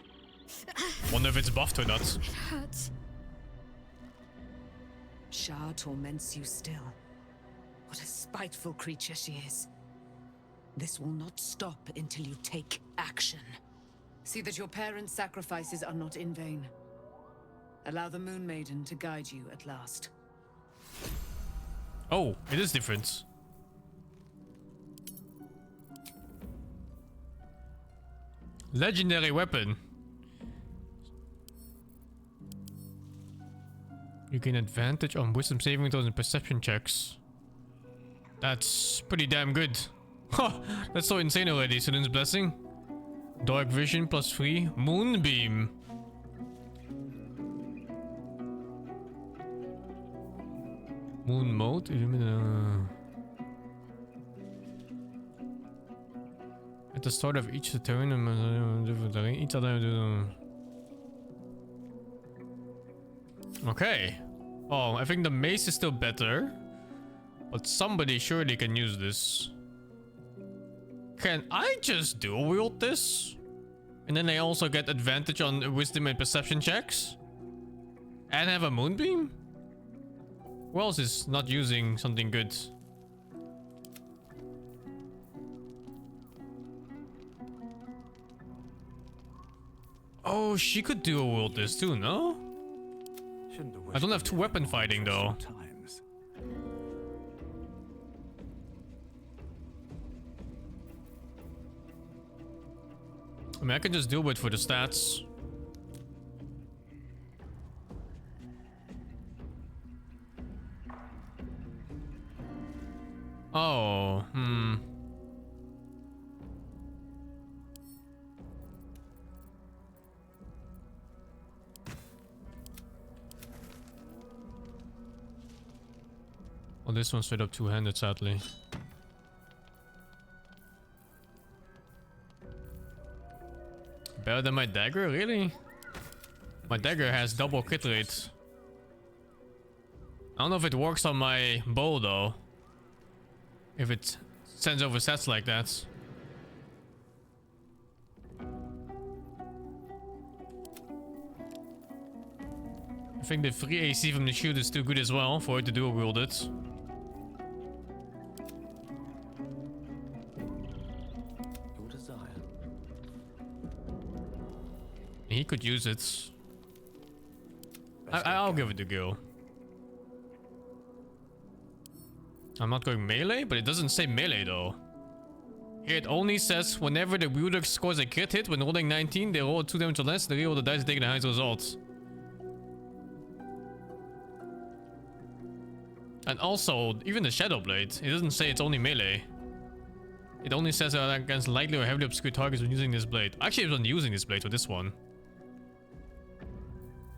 Wonder if it's buffed or not. It hurts. Shah torments you still. What a spiteful creature she is. This will not stop until you take action. See that your parents' sacrifices are not in vain. Allow the Moon Maiden to guide you at last. Oh, it is different. Legendary weapon. You gain advantage on wisdom saving throws and perception checks. That's pretty damn good. Ha! That's so insane already. Student's Blessing. Dark Vision +3. Moonbeam. Moon Mode? At the start of each turn, each other. Okay. Oh, I think the mace is still better. But somebody surely can use this. Can I just dual wield this? And then I also get advantage on wisdom and perception checks? And have a moonbeam? Who else is not using something good? Oh, she could dual wield this too, no? I don't have 2 weapon fighting though. I mean, I can just do it for the stats. Oh, Well, this one's straight up two-handed, sadly. Better than my dagger, really? My dagger has double crit rate. I don't know if it works on my bow though. If it sends over stats like that. I think the free AC from the shoot is too good as well for it to dual wield it. Your desire. He could use it. I'll give it a go. I'm not going melee, but it doesn't say melee though. Here it only says whenever the wielder scores a crit hit when rolling 19, they roll 2 damage or less, they reroll the dice taking the highest result. And also, even the Shadow Blade, it doesn't say it's only melee. It only says against lightly or heavily obscure targets when using this blade. Actually, I wasn't using this blade for this one.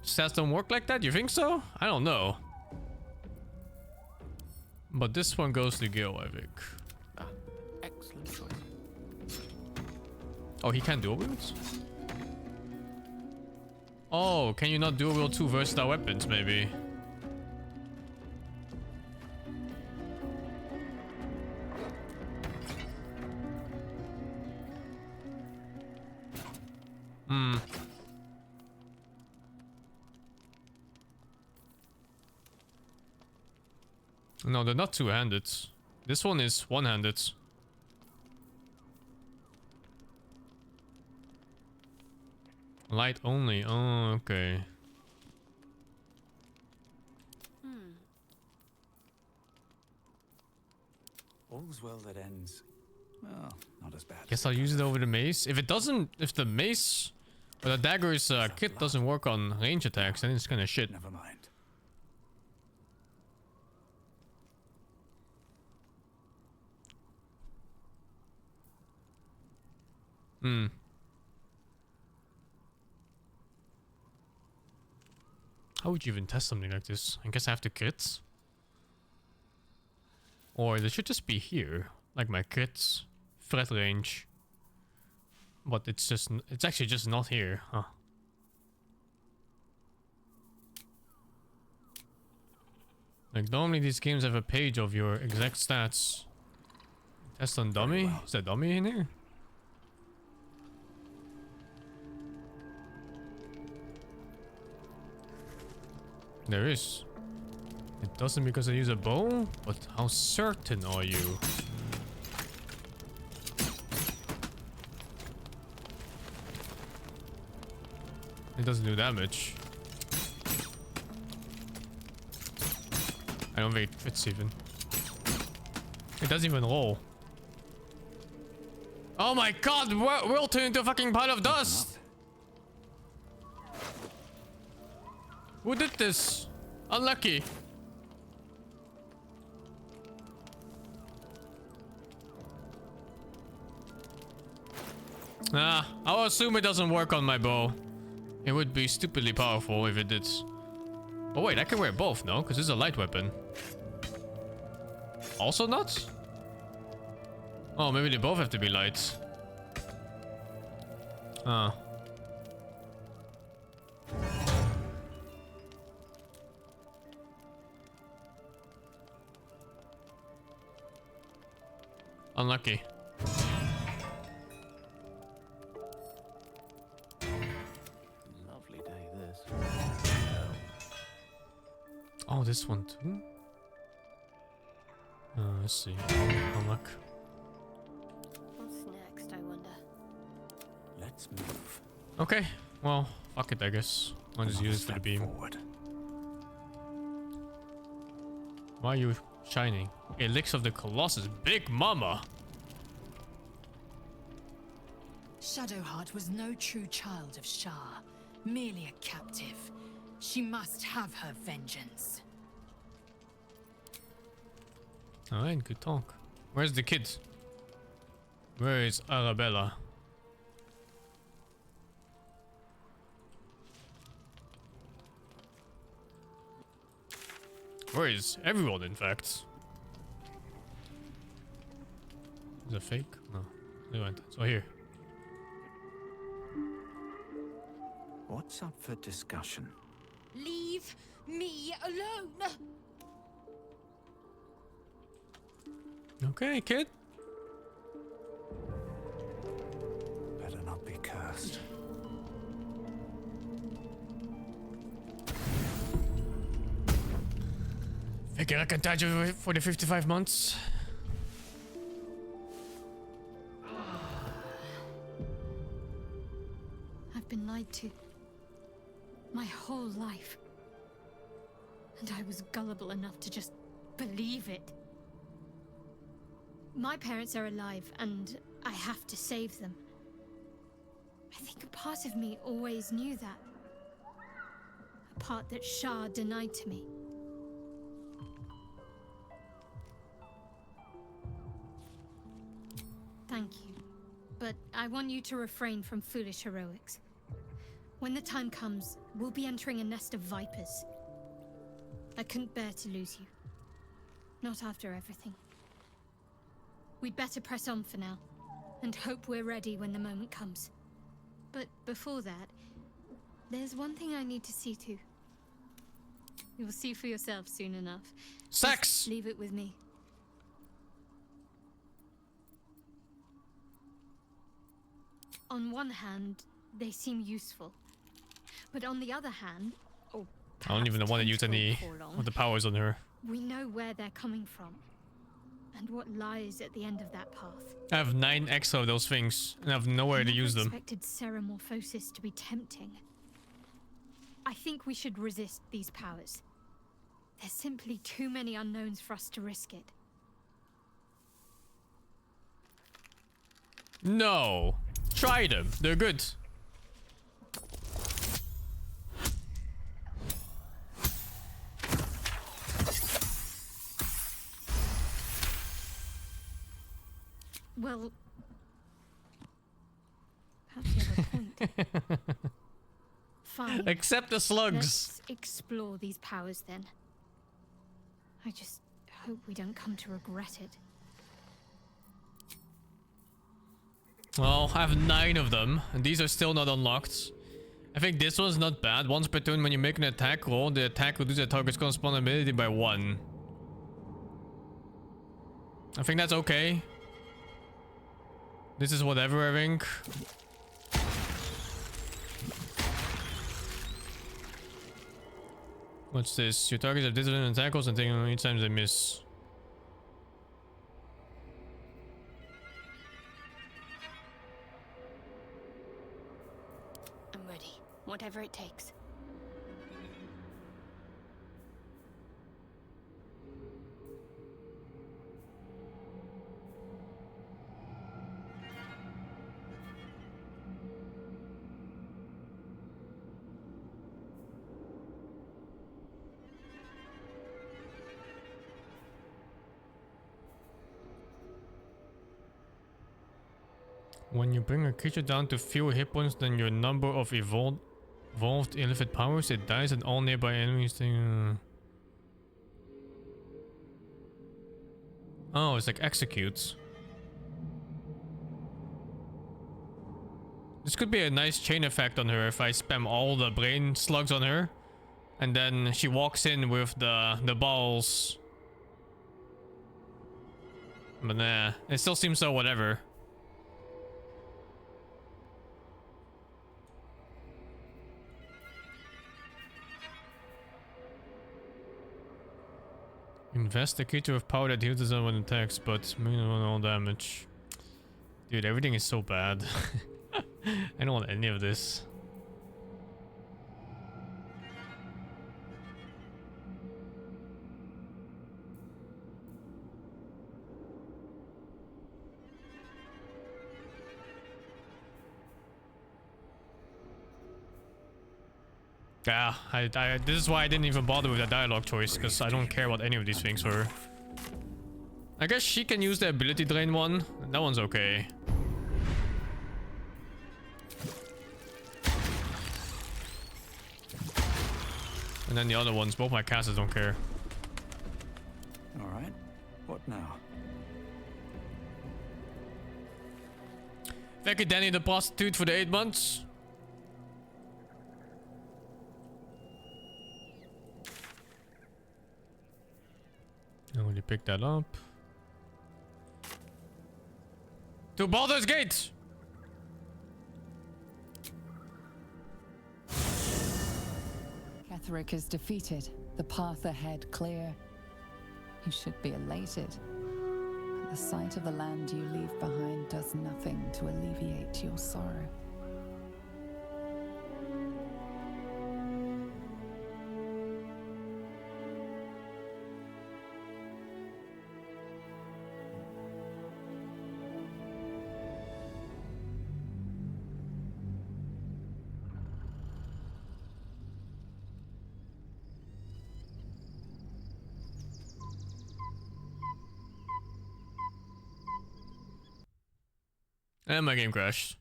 Stats don't work like that? You think so? I don't know. But this one goes to Gil, I think. Ah, excellent choice. Oh, he can dual wield? Oh, can you not dual wield 2 versatile weapons, maybe? No, they're not two-handed. This one is one-handed. Light only. Oh, okay. All's well that ends. Well, not as bad. Guess I'll use it over the mace. If it doesn't, if the mace or the dagger's kit doesn't work on range attacks, then it's kind of shit. Never mind. How would you even test something like this? I guess I have to crits. Or they should just be here. Like my crits. Threat range. But it's just... It's actually just not here. Huh. Like normally these games have a page of your exact stats. Test on dummy? Is that dummy in here? There is. It doesn't because I use a bow? But how certain are you? It doesn't do damage. I don't think it fits even. It doesn't even roll. Oh my god, we'll turn into a fucking pile of dust! Who did this? Unlucky. Nah, I'll assume it doesn't work on my bow. It would be stupidly powerful if it did. Oh wait, I can wear both, no? Because it's a light weapon. Also not? Oh, maybe they both have to be light. Ah. Unlucky. Lovely day, this. Oh, this one too? Let's see. Unluck. What's next, I wonder? Let's move. Okay, well, fuck it, I guess. I'll just use it for the beam. Forward. Why are you shining? Elixir of the Colossus, Big Mama! Shadowheart was no true child of Shah, merely a captive. She must have her vengeance. Alright, good talk. Where's the kid? Where is Arabella? Where is everyone, in fact? Is it fake? No. They went. So here. What's up for discussion? Leave me alone! Okay, kid. Better not be cursed. Figure I can touch you for the 55 months. I've been lied to. My whole life. And I was gullible enough to just believe it. My parents are alive, and I have to save them. I think a part of me always knew that. A part that Shah denied to me. Thank you. But I want you to refrain from foolish heroics. When the time comes, we'll be entering a nest of vipers. I couldn't bear to lose you. Not after everything. We'd better press on for now, and hope we're ready when the moment comes. But before that, there's one thing I need to see to. You'll see for yourself soon enough. Sex! Just leave it with me. On one hand, they seem useful. But on the other hand, I don't even want to use any of the powers on her. We know where they're coming from. And what lies at the end of that path. I have 9 extra of those things, and I have nowhere to use them. I expected Ceramorphosis to be tempting. I think we should resist these powers. There's simply too many unknowns for us to risk it. No. Try them. They're good. Well, perhaps you have a point. Fine. Accept the slugs. Let's explore these powers then. I just hope we don't come to regret it. Well, I have 9 of them, and these are still not unlocked. I think this one's not bad. Once per turn, when you make an attack roll, the attack reduces the target's corresponding ability by 1. I think that's okay. This is whatever, I think. What's this? Your targets have disadvantage on tackles and taking on each time they miss. I'm ready. Whatever it takes. When you bring a creature down to fewer hit points than your number of evolved elephant powers, it dies and all nearby enemies. Oh, it's like executes. This could be a nice chain effect on her if I spam all the brain slugs on her, and then she walks in with the balls. But nah, it still seems so whatever. Invest a creature with power that heals itself when attacks, but minimum all damage. Dude, everything is so bad. I don't want any of this. Yeah, this is why I didn't even bother with that dialogue choice, because I don't care about any of these things for her. I guess she can use the ability drain one. That one's okay. And then the other ones, both my casters don't care. Alright, what now? Thank you, Danny the prostitute, for the 8 months. I only pick that up. To Baldur's Gate! Ketheric is defeated, the path ahead clear. You should be elated. But the sight of the land you leave behind does nothing to alleviate your sorrow. And my game crashed.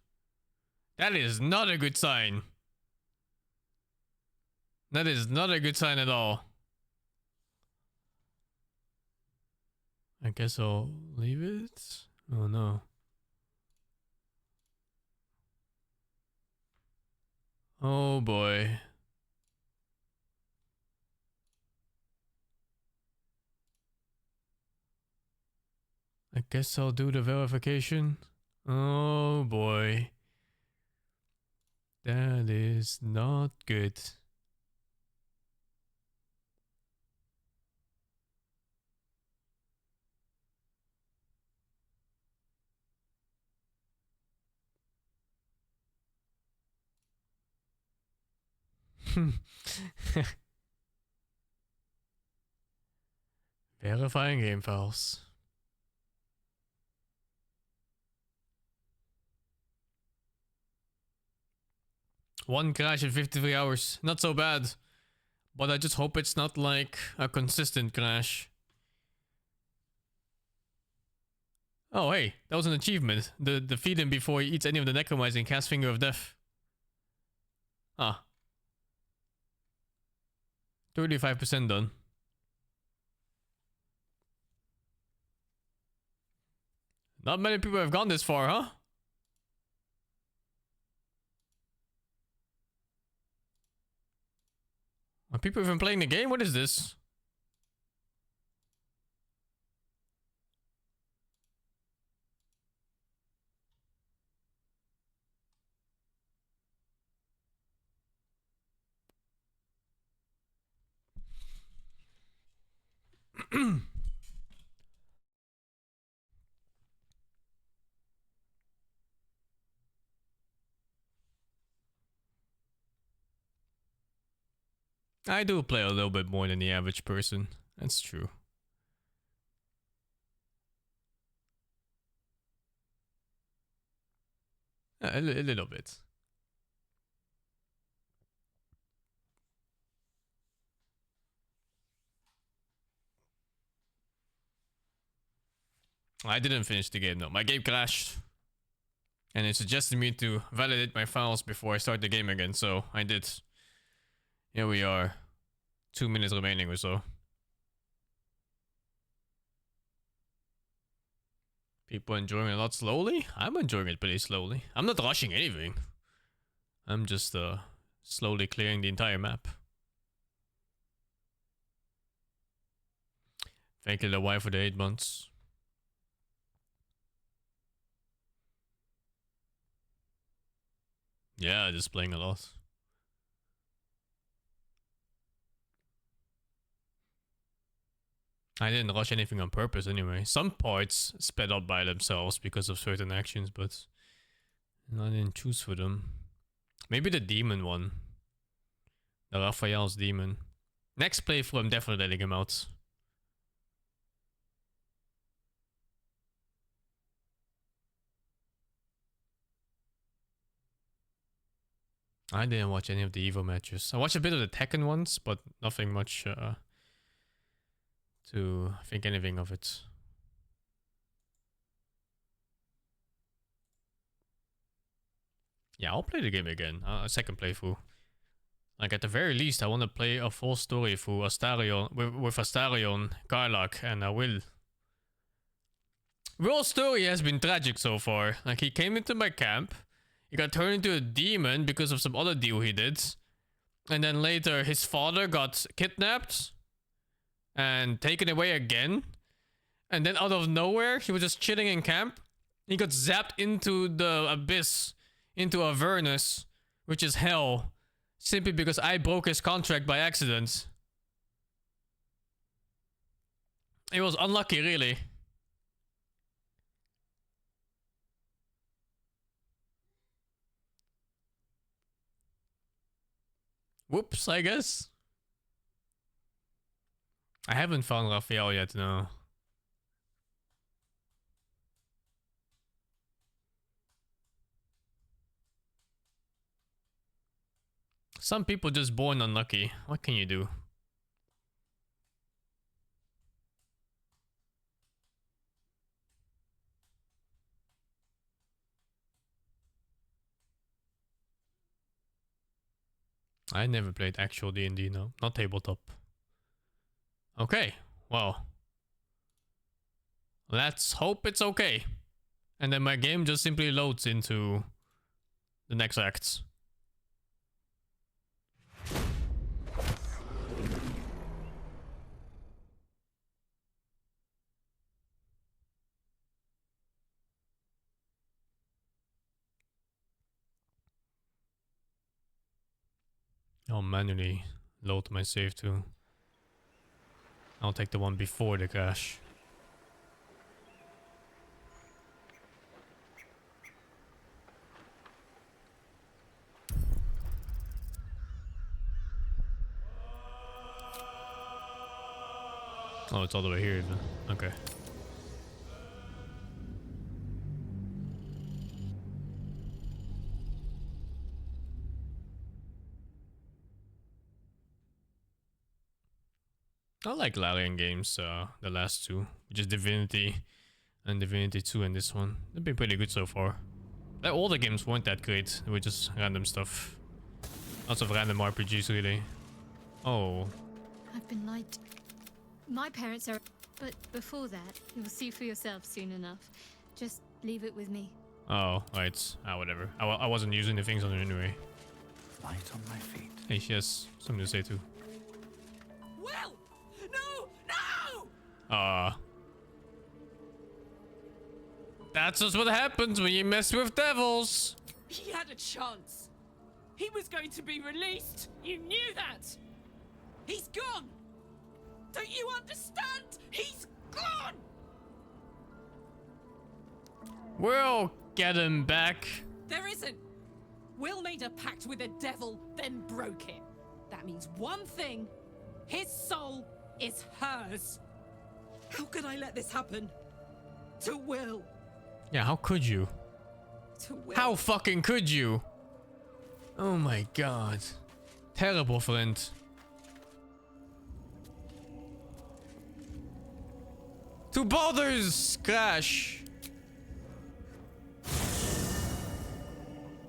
That is not a good sign. That is not a good sign at all. I guess I'll leave it. Oh no. Oh boy. I guess I'll do the verification. Oh boy. That is not good. Verifying game files. One crash in 53 hours. Not so bad. But I just hope it's not like a consistent crash. Oh hey, that was an achievement. Defeat him before he eats any of the necromancy and cast Finger of Death. Ah. 35% done. Not many people have gone this far, huh? Are people even playing the game? What is this? I do play a little bit more than the average person. That's true. A little bit. I didn't finish the game though. My game crashed. And it suggested me to validate my files before I start the game again, so I did. Here we are. 2 minutes remaining or so. People enjoying it a lot slowly? I'm enjoying it pretty slowly. I'm not rushing anything. I'm just slowly clearing the entire map. Thank you, the wife, for the 8 months. Yeah, just playing a lot. I didn't rush anything on purpose anyway. Some parts sped up by themselves because of certain actions, but I didn't choose for them. Maybe the demon one. The Raphael's demon. Next playthrough, I'm definitely letting him out. I didn't watch any of the Evo matches. I watched a bit of the Tekken ones, but nothing much to think anything of it. Yeah, I'll play the game again. A second playthrough. Like, at the very least, I want to play a full story through Astarion, with Astarion, Karlach, and I will. Will's story has been tragic so far. Like, he came into my camp, he got turned into a demon because of some other deal he did. And then later, his father got kidnapped and taken away again. And then out of nowhere, he was just chilling in camp. He got zapped into the abyss, into Avernus, which is hell, simply because I broke his contract by accident. It was unlucky, really. Whoops, I guess. I haven't found Raphael yet, no. Some people just born unlucky. What can you do? I never played actual D&D, no. Not tabletop. Okay, well. Let's hope it's okay. And then my game just simply loads into the next acts. I'll manually load my save too. I'll take the one before the crash. Oh, it's all the way here, isn't it? Okay. I like Larian games, the last two, which is Divinity and Divinity 2 and this one. They've been pretty good so far. All the games weren't that great, they were just random stuff. Lots of random RPGs, really. Oh. I've been lied to. My parents are... But before that, you'll see for yourself soon enough. Just leave it with me. Oh, right. Ah, whatever. I wasn't using the things on it anyway. Light on my feet. Hey, she has something to say too. Will! No! No! That's just what happens when you mess with devils. He had a chance. He was going to be released. You knew that. He's gone. Don't you understand? He's gone! We'll get him back. There isn't. Will made a pact with the devil, then broke it. That means one thing. His soul is hers. How could I let this happen? To Will. Yeah, how could you? To Will. How fucking could you? Oh my god. Terrible, Flint. To Baldur's Crash.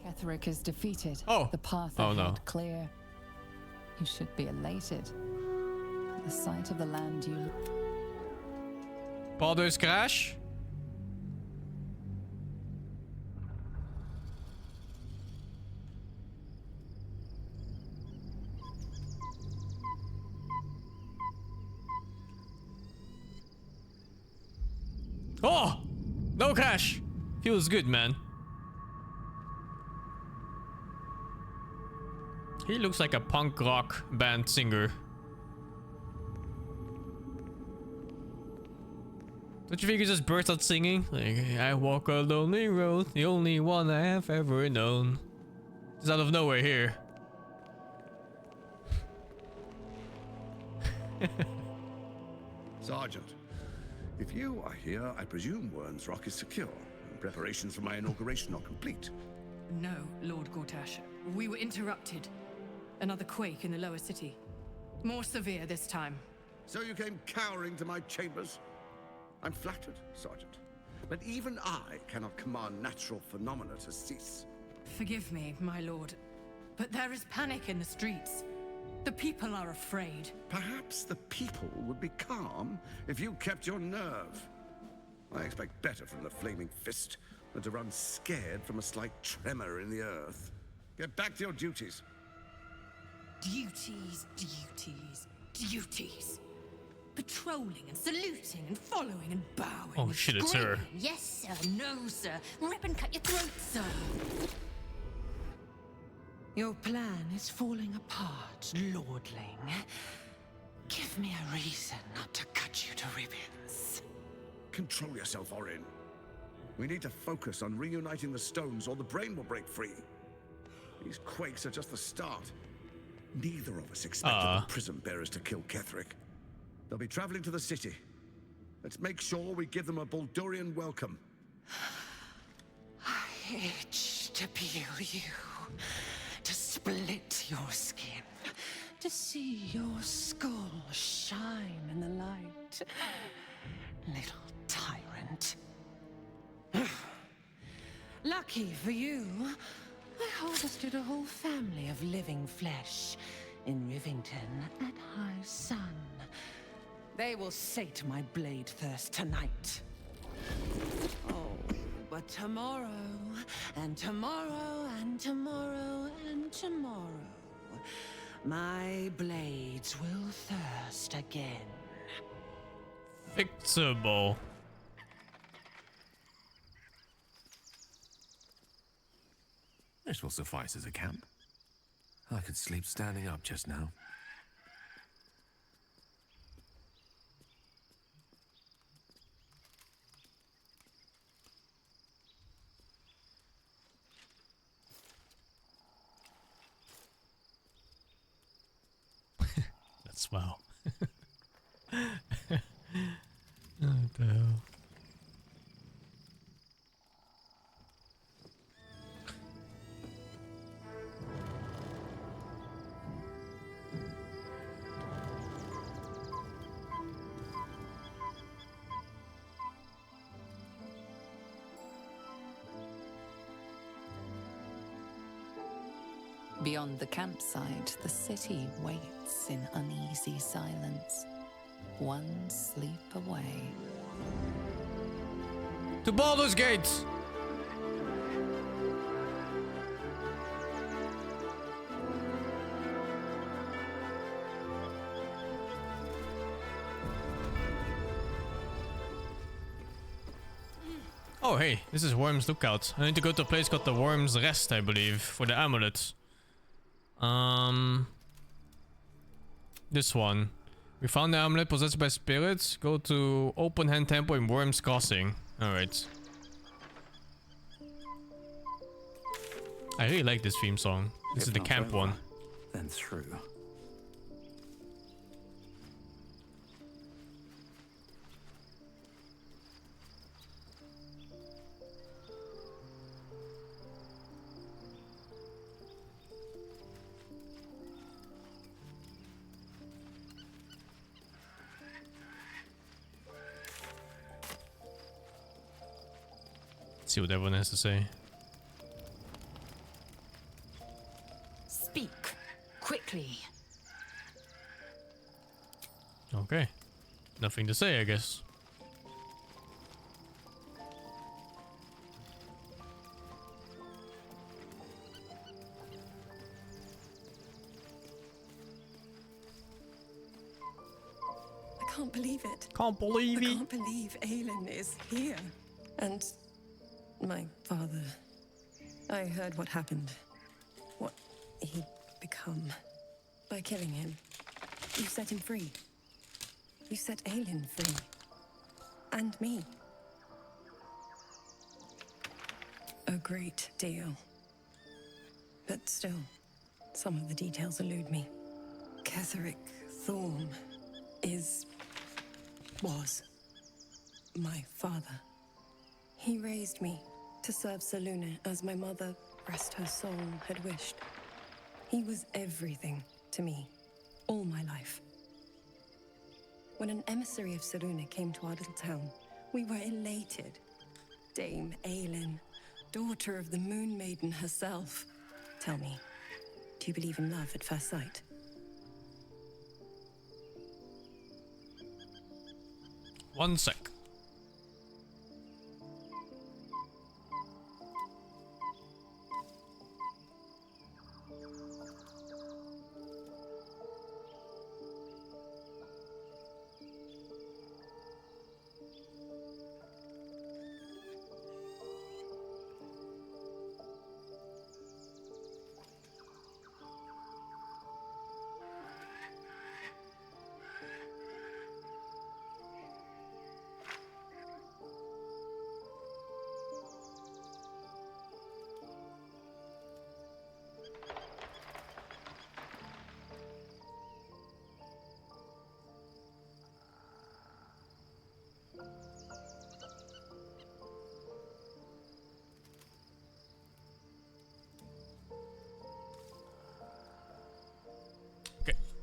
Ketheric is defeated. Oh. The path Oh, ahead no. clear. You should be elated. The sight of the land you... Baldur's Crash? Oh! No cash! Feels good, man. He looks like a punk rock band singer. Don't you think he just burst out singing? Like, I walk a lonely road, the only one I have ever known. It's out of nowhere here. Sergeant, if you are here, I presume Wern's Rock is secure, and preparations for my inauguration are complete. No, Lord Gortash. We were interrupted. Another quake in the lower city. More severe this time. So you came cowering to my chambers? I'm flattered, Sergeant. But even I cannot command natural phenomena to cease. Forgive me, my lord, but there is panic in the streets. The people are afraid. Perhaps the people would be calm if you kept your nerve. I expect better from the Flaming Fist than to run scared from a slight tremor in the earth. Get back to your duties. Duties, duties, duties. Patrolling and saluting and following and bowing. Oh shit, it's her. Screaming. Yes, sir. No, sir. Rip and cut your throat, sir. Your plan is falling apart, lordling. Give me a reason not to cut you to ribbons. Control yourself, Orin. We need to focus on reuniting the stones or the brain will break free. These quakes are just the start. Neither of us expected the prison bearers to kill Ketheric. They'll be traveling to the city. Let's make sure we give them a Baldurian welcome. I itch to peel you, to split your skin, to see your skull shine in the light. Little tyrant. Lucky for you, I harvested a whole family of living flesh in Rivington at high sun. They will sate my blade thirst tonight. Oh, but tomorrow, and tomorrow, and tomorrow, and tomorrow, my blades will thirst again. Fixable. This will suffice as a camp. I could sleep standing up just now. That's wow. What the hell? Beyond the campsite, the city waits in uneasy silence. One sleep away. To Baldur's Gate! Oh hey, this is Worm's Lookout. I need to go to a place called the Worm's Rest, I believe, for the amulet. This one. We found the amulet possessed by spirits. Go to Open Hand Temple in Worm's Crossing. Alright. I really like this theme song. This If is the not camp over, one. Then through. See what everyone has to say. Speak quickly. Okay. Nothing to say, I guess. I can't believe it. Can't believe I it. can't believe Aelin is here. And my father. I heard what happened. What he'd become. By killing him. You set him free. You set Aelin free. And me. A great deal. But still, some of the details elude me. Ketheric Thorm was my father. He raised me to serve Selûne as my mother, rest her soul, had wished. He was everything to me, all my life. When an emissary of Selûne came to our little town, we were elated. Dame Aelin, daughter of the Moon Maiden herself. Tell me, do you believe in love at first sight? One sec.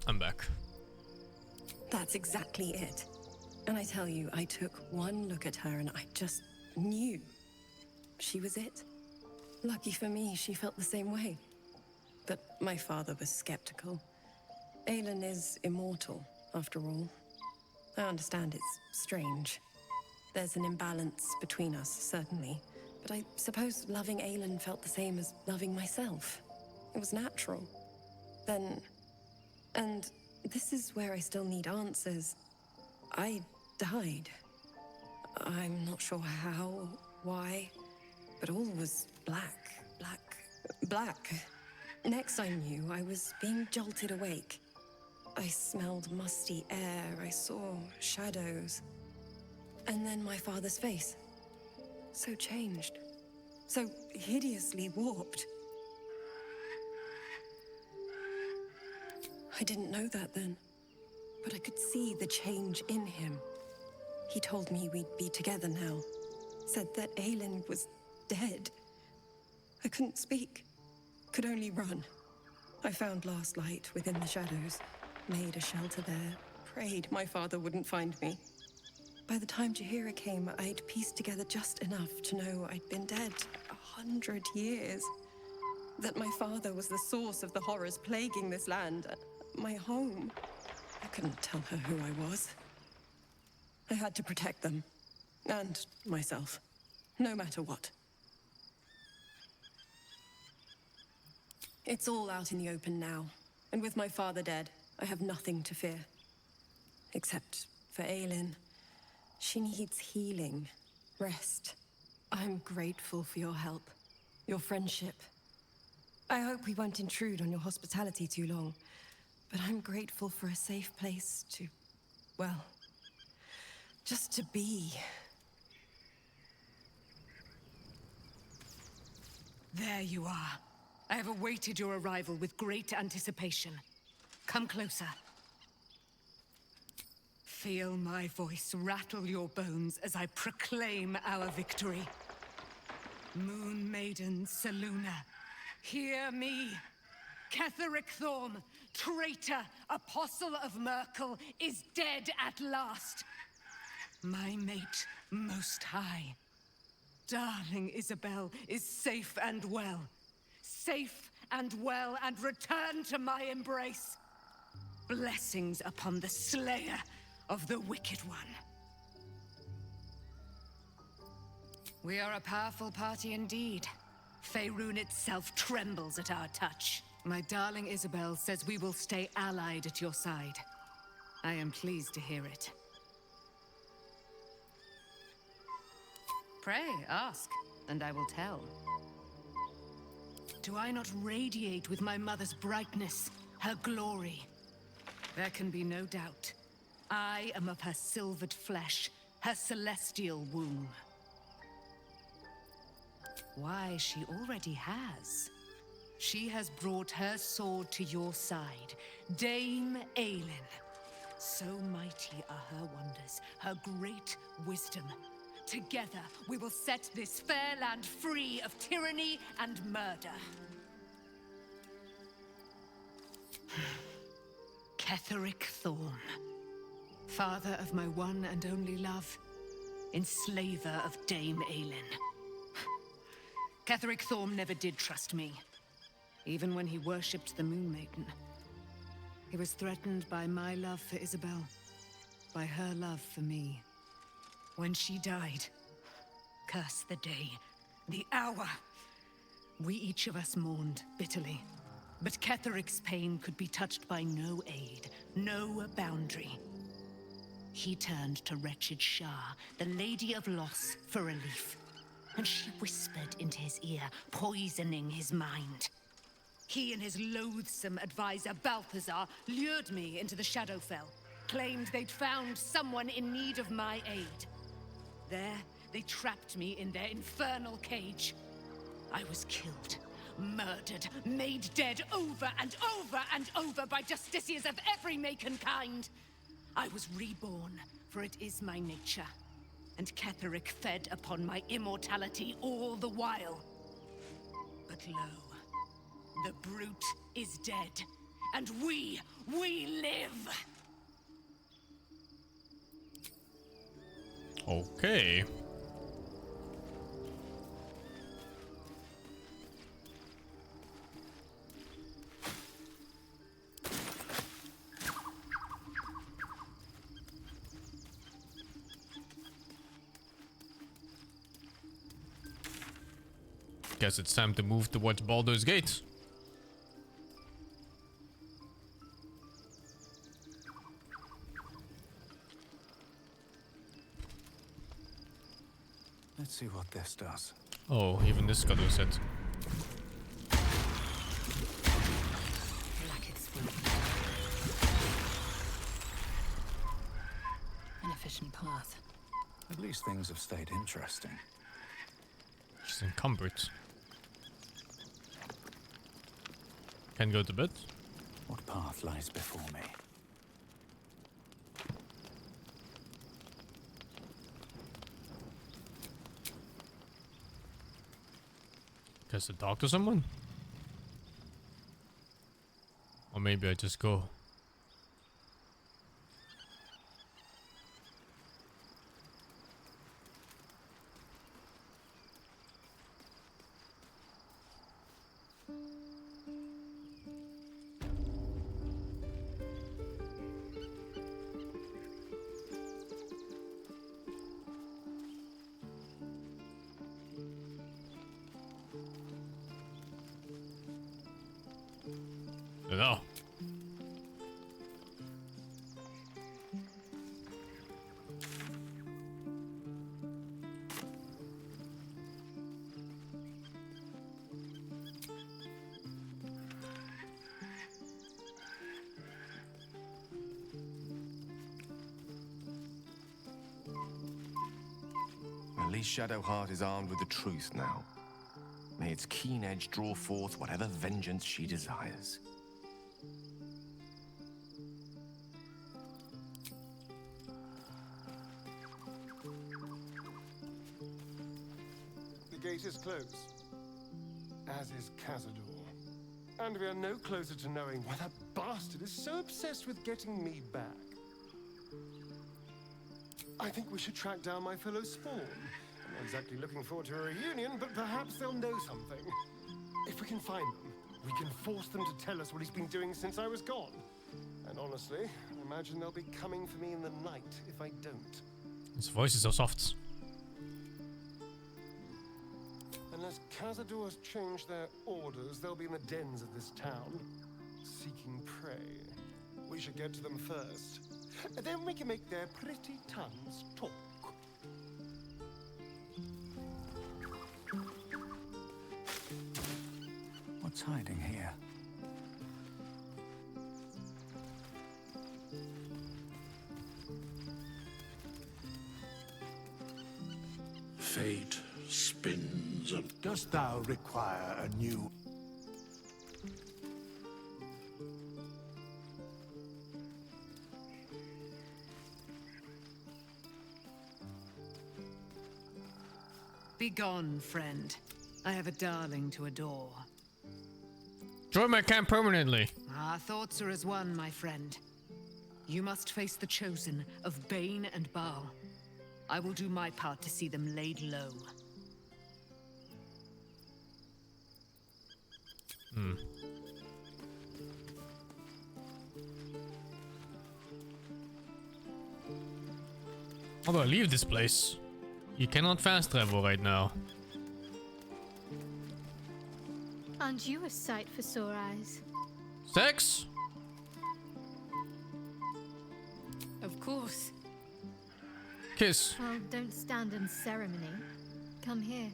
I'm back. That's exactly it. And I tell you, I took one look at her and I just knew she was it. Lucky for me, she felt the same way. But my father was skeptical. Aelin is immortal, after all. I understand it's strange. There's an imbalance between us, certainly. But I suppose loving Aelin felt the same as loving myself. It was natural. Then... And this is where I still need answers. I died. I'm not sure how, why, but all was black. Next I knew, I was being jolted awake. I smelled musty air, I saw shadows. And then my father's face. So changed. So hideously warped. I didn't know that then, but I could see the change in him. He told me we'd be together now, said that Aelin was dead. I couldn't speak, could only run. I found last light within the shadows, made a shelter there, prayed my father wouldn't find me. By the time Jaheira came, I'd pieced together just enough to know I'd been dead 100 years. That my father was the source of the horrors plaguing this land. My home. I couldn't tell her who I was. I had to protect them. And myself. No matter what. It's all out in the open now. And with my father dead, I have nothing to fear. Except for Aelin. She needs healing. Rest. I'm grateful for your help. Your friendship. I hope we won't intrude on your hospitality too long. But I'm grateful for a safe place to Well, just to be. There you are. I have awaited your arrival with great anticipation. Come closer. Feel my voice rattle your bones as I proclaim our victory. Moon Maiden Selûne, hear me. Ketheric Thorm, traitor, apostle of Merkel, is dead at last. My mate, Most High. Darling Isabel is safe and well. Safe and well, and return to my embrace. Blessings upon the slayer of the Wicked One. We are a powerful party indeed. Faerun itself trembles at our touch. My darling Isabel says we will stay allied at your side. I am pleased to hear it. Pray, ask, and I will tell. Do I not radiate with my mother's brightness, her glory? There can be no doubt. I am of her silvered flesh, her celestial womb. Why, she already has. She has brought her sword to your side, Dame Aelin. So mighty are her wonders, her great wisdom. Together, we will set this fair land free of tyranny and murder. Ketheric Thorm, father of my one and only love, enslaver of Dame Aelin. Ketheric Thorm never did trust me, even when he worshipped the Moon Maiden. He was threatened by my love for Isabel, by her love for me. When she died, curse the day, the hour, we each of us mourned bitterly. But Ketheric's pain could be touched by no aid, no boundary. He turned to wretched Shah, the Lady of Loss, for relief. And she whispered into his ear, poisoning his mind. He and his loathsome advisor, Balthazar, lured me into the Shadowfell, claimed they'd found someone in need of my aid. There, they trapped me in their infernal cage. I was killed, murdered, made dead over and over and over by justiciars of every make and kind. I was reborn, for it is my nature. And Ketheric fed upon my immortality all the while. But lo, the brute is dead, and we live! Okay. Guess it's time to move towards Baldur's Gate. Let's see what this does. Oh, even this got reset. An efficient path. At least things have stayed interesting. She's encumbered. Can go to bed. What path lies before me? Guess to talk to someone? Or maybe I just go. No. least Shadowheart is armed with the truth now. May its keen edge draw forth whatever vengeance she desires. The gate is closed, as is Cazador. And we are no closer to knowing why that bastard is so obsessed with getting me back. I think we should track down my fellow Spawn. I'm not exactly looking forward to a reunion, but perhaps they'll know something. If we can find them, we can force them to tell us what he's been doing since I was gone. And honestly, I imagine they'll be coming for me in the night if I don't. His voice is so soft. Unless Cazador has changed their orders, they'll be in the dens of this town, seeking prey. We should get to them first. Then we can make their pretty tongues talk. What's hiding here? Fate spins and dost thou require a new... Begone, friend. I have a darling to adore. Join my camp permanently. Our thoughts are as one, my friend. You must face the chosen of Bane and Baal. I will do my part to see them laid low. How do I leave this place? You cannot fast travel right now. Aren't you a sight for sore eyes? Sex? Of course. Kiss. Well, don't stand in ceremony. Come here.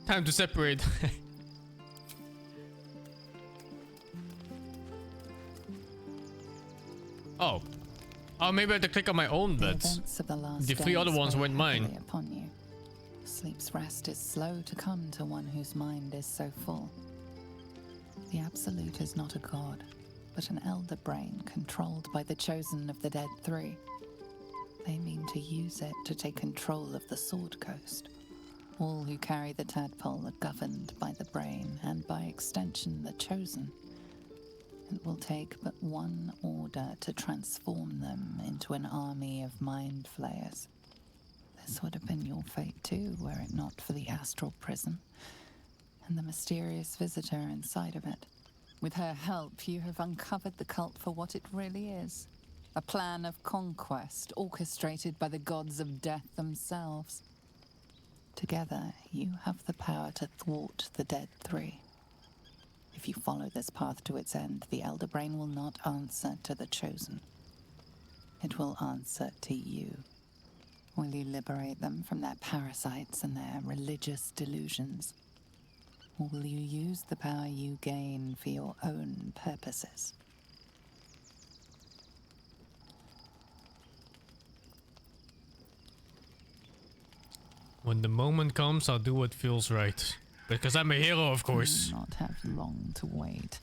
Time to separate. Oh. Oh, maybe I had to click on my own beds. The three other ones weren't mine. Upon you. Sleep's rest is slow to come to one whose mind is so full. The Absolute is not a god, but an elder brain controlled by the chosen of the Dead Three. They mean to use it to take control of the Sword Coast. All who carry the tadpole are governed by the brain, and by extension the chosen. It will take but one order to transform them into an army of mind flayers. This would have been your fate too, were it not for the astral prison and the mysterious visitor inside of it. With her help, you have uncovered the cult for what it really is. A plan of conquest orchestrated by the gods of death themselves. Together, you have the power to thwart the Dead Three. If you follow this path to its end, the Elder Brain will not answer to the Chosen. It will answer to you. Will you liberate them from their parasites and their religious delusions? Or will you use the power you gain for your own purposes? When the moment comes, I'll do what feels right. Because I'm a hero, of course. You will not have long to wait.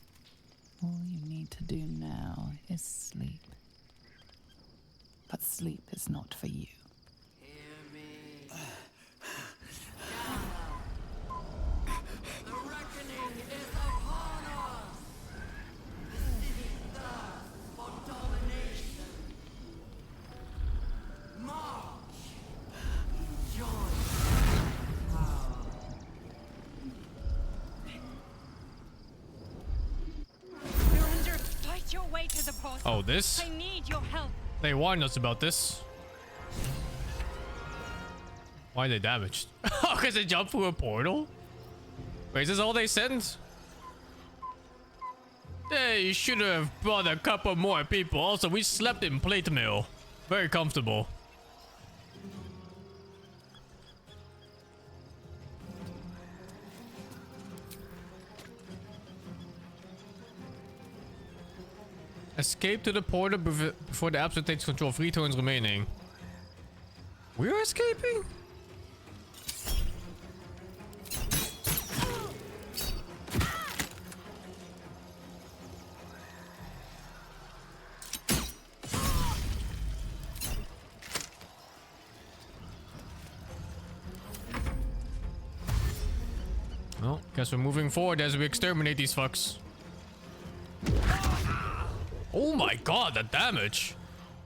All you need to do now is sleep. But sleep is not for you. The reckoning is upon us! The city thirsts for domination. March! Join power. You're under. Fight your way to the portal. Oh, this? I need your help. They warned us about this. Why are they damaged? Oh, because they jumped through a portal? Wait, is this all they sent? They should have brought a couple more people. Also, we slept in plate mail. Very comfortable. Escape to the portal before the absolute takes control. 3 turns remaining. We're escaping? Well, guess we're moving forward as we exterminate these fucks. Oh my god, that damage!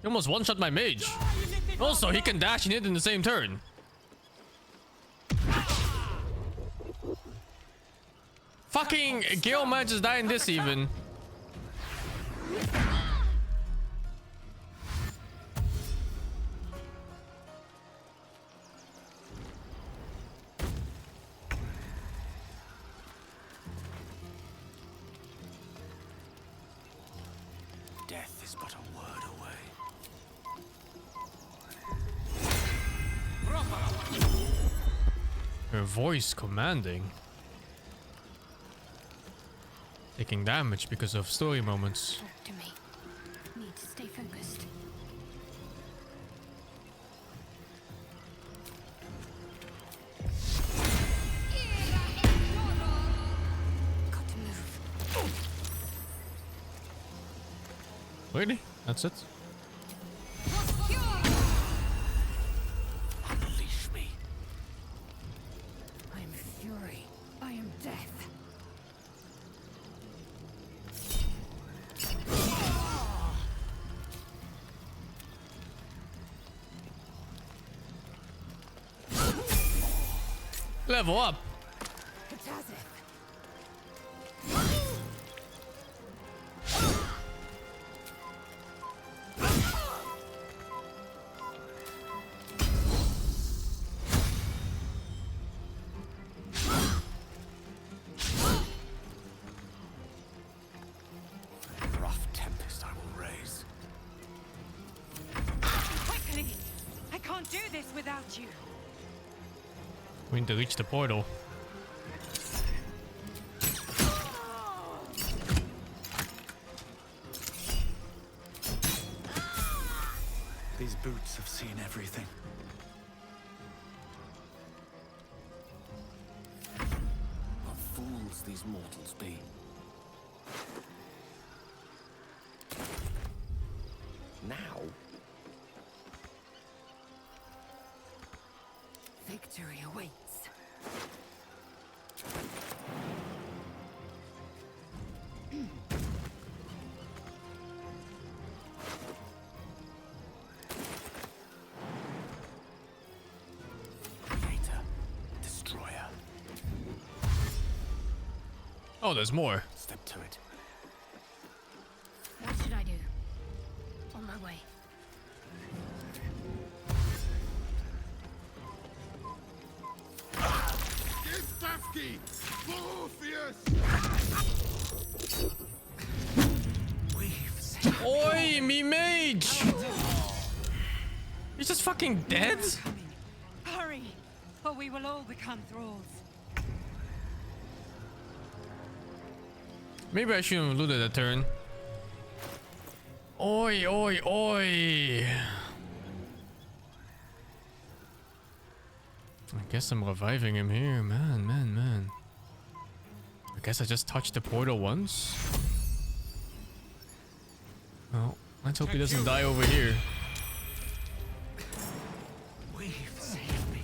He almost one-shot my mage. Also, he can dash and hit in the same turn. Fucking Gale manages to die in this even. Death is but a word away. Her voice commanding. Taking damage because of story moments. Talk to me. Need to stay focused. Got to move. Really? That's it? Unleash me. I am fury. I am death. Level up. Rough tempest I will raise. Quickly! I can't do this without you. We need to reach the portal. These boots have seen everything. What fools these mortals be. Now? Victory awaits. Creator, destroyer. Oh, there's more. Step to it. What should I do? On my way. Gistavki! Oi, me mage! He's just fucking dead? Hurry, or we will all become thralls. Maybe I shouldn't have looted that turn. Oi, oi, oi! I guess I'm reviving him here, man. I guess I just touched the portal once. Well, let's hope he doesn't die over here. We've saved me.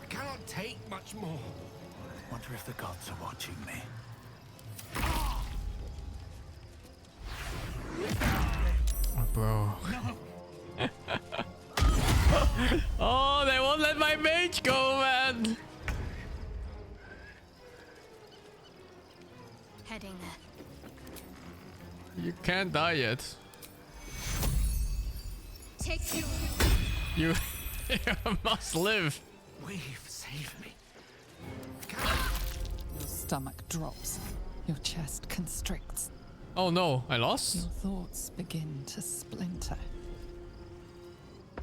I cannot take much more. Wonder if the gods are watching me. Oh, bro. Oh, they won't let my mage go, man. Heading there. You can't die yet. Take you. You must live. We've saved me. Your stomach drops. Your chest constricts. Oh no, I lost? Your thoughts begin to splinter.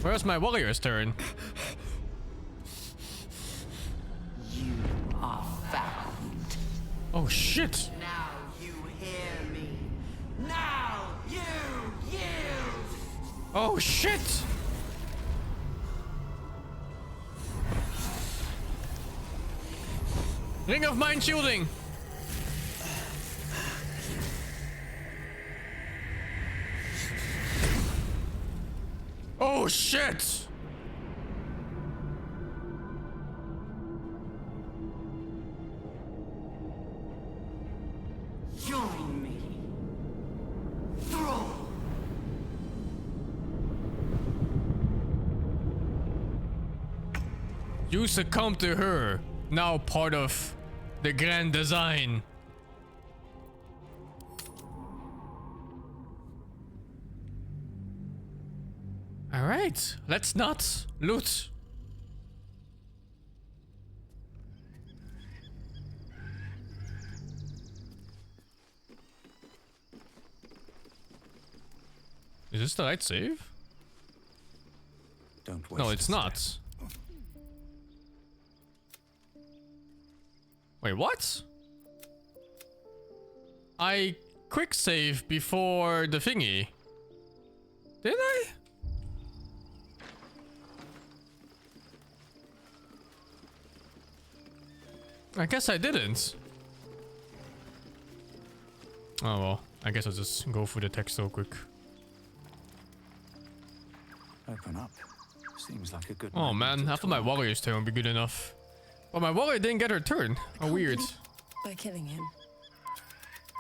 Where's my warrior's turn? You are found. Oh shit. Now you hear me. Now you Oh shit! Ring of Mind shielding! Oh shit! Join me. Throw. You succumb to her, now part of the grand design. Alright, let's not loot. Is this the right save? Don't waste No, it's not. Wait, what? I quick save before the thingy. Did I? I guess I didn't. Oh well, I guess I'll just go through the text real quick. Open up. Seems like a good. Oh man, I thought my warrior's turn would be good enough. But my warrior didn't get her turn. Oh, weird. By killing him.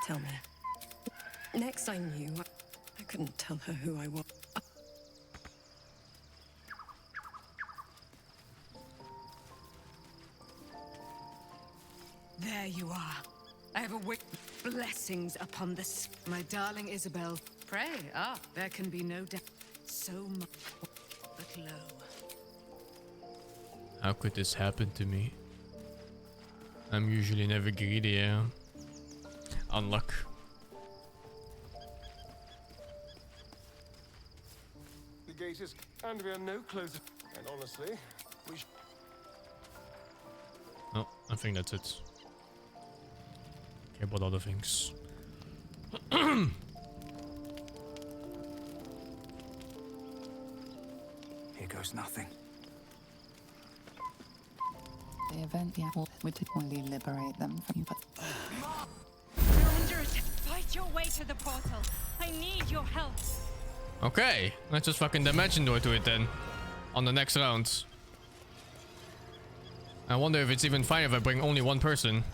Tell me. Next I knew, I couldn't tell her who I was. There you are. I have awaited blessings upon this. My darling Isabel. Pray, there can be no doubt. So much, but low. How could this happen to me? I'm usually never greedy, yeah. Unluck. The gate is, and we are no closer. And honestly, we should. No, I think that's it. Okay, about other things. Here goes nothing. The event would only liberate them from you. Rangers, fight your way to the portal. I need your help. Okay, let's just fucking dimension door to it then. On the next round. I wonder if it's even fine if I bring only one person.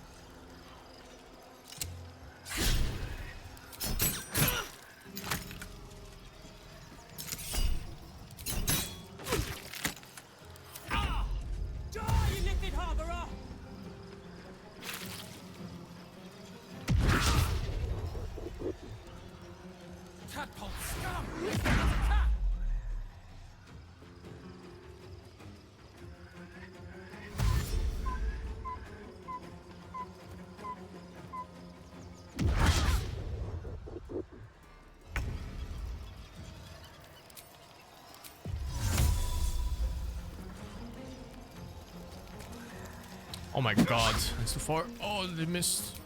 Oh my god, it's too far. Oh, they missed.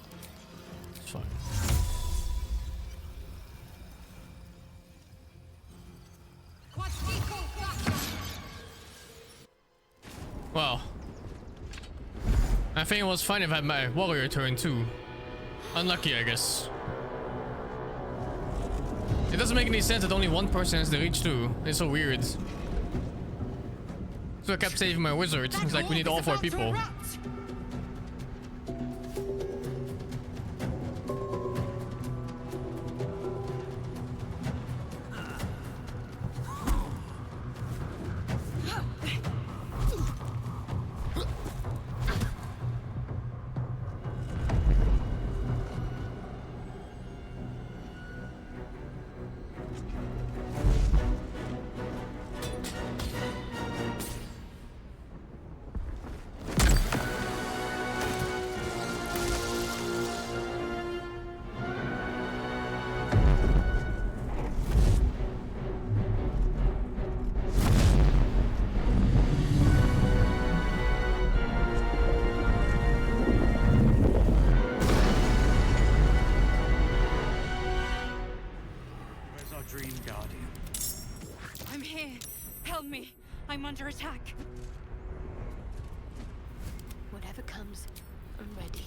It's fine. Well, I think it was fine if I had my warrior turn too. Unlucky, I guess. It doesn't make any sense that only one person has the reach too. It's so weird. So I kept saving my wizard. It's like we need all 4 people. under attack. Whatever comes, I'm ready.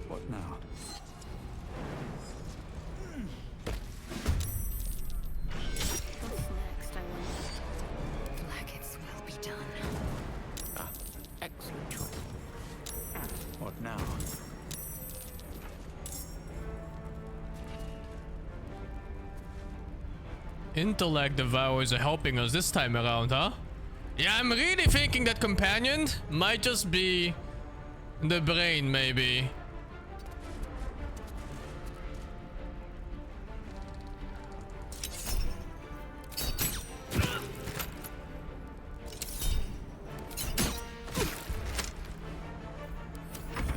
What now? What's next, I wonder? Blackets will be done. Ah, excellent choice. What now? Intellect devours are helping us this time around, huh? Yeah, I'm really thinking that companion might just be the brain, maybe.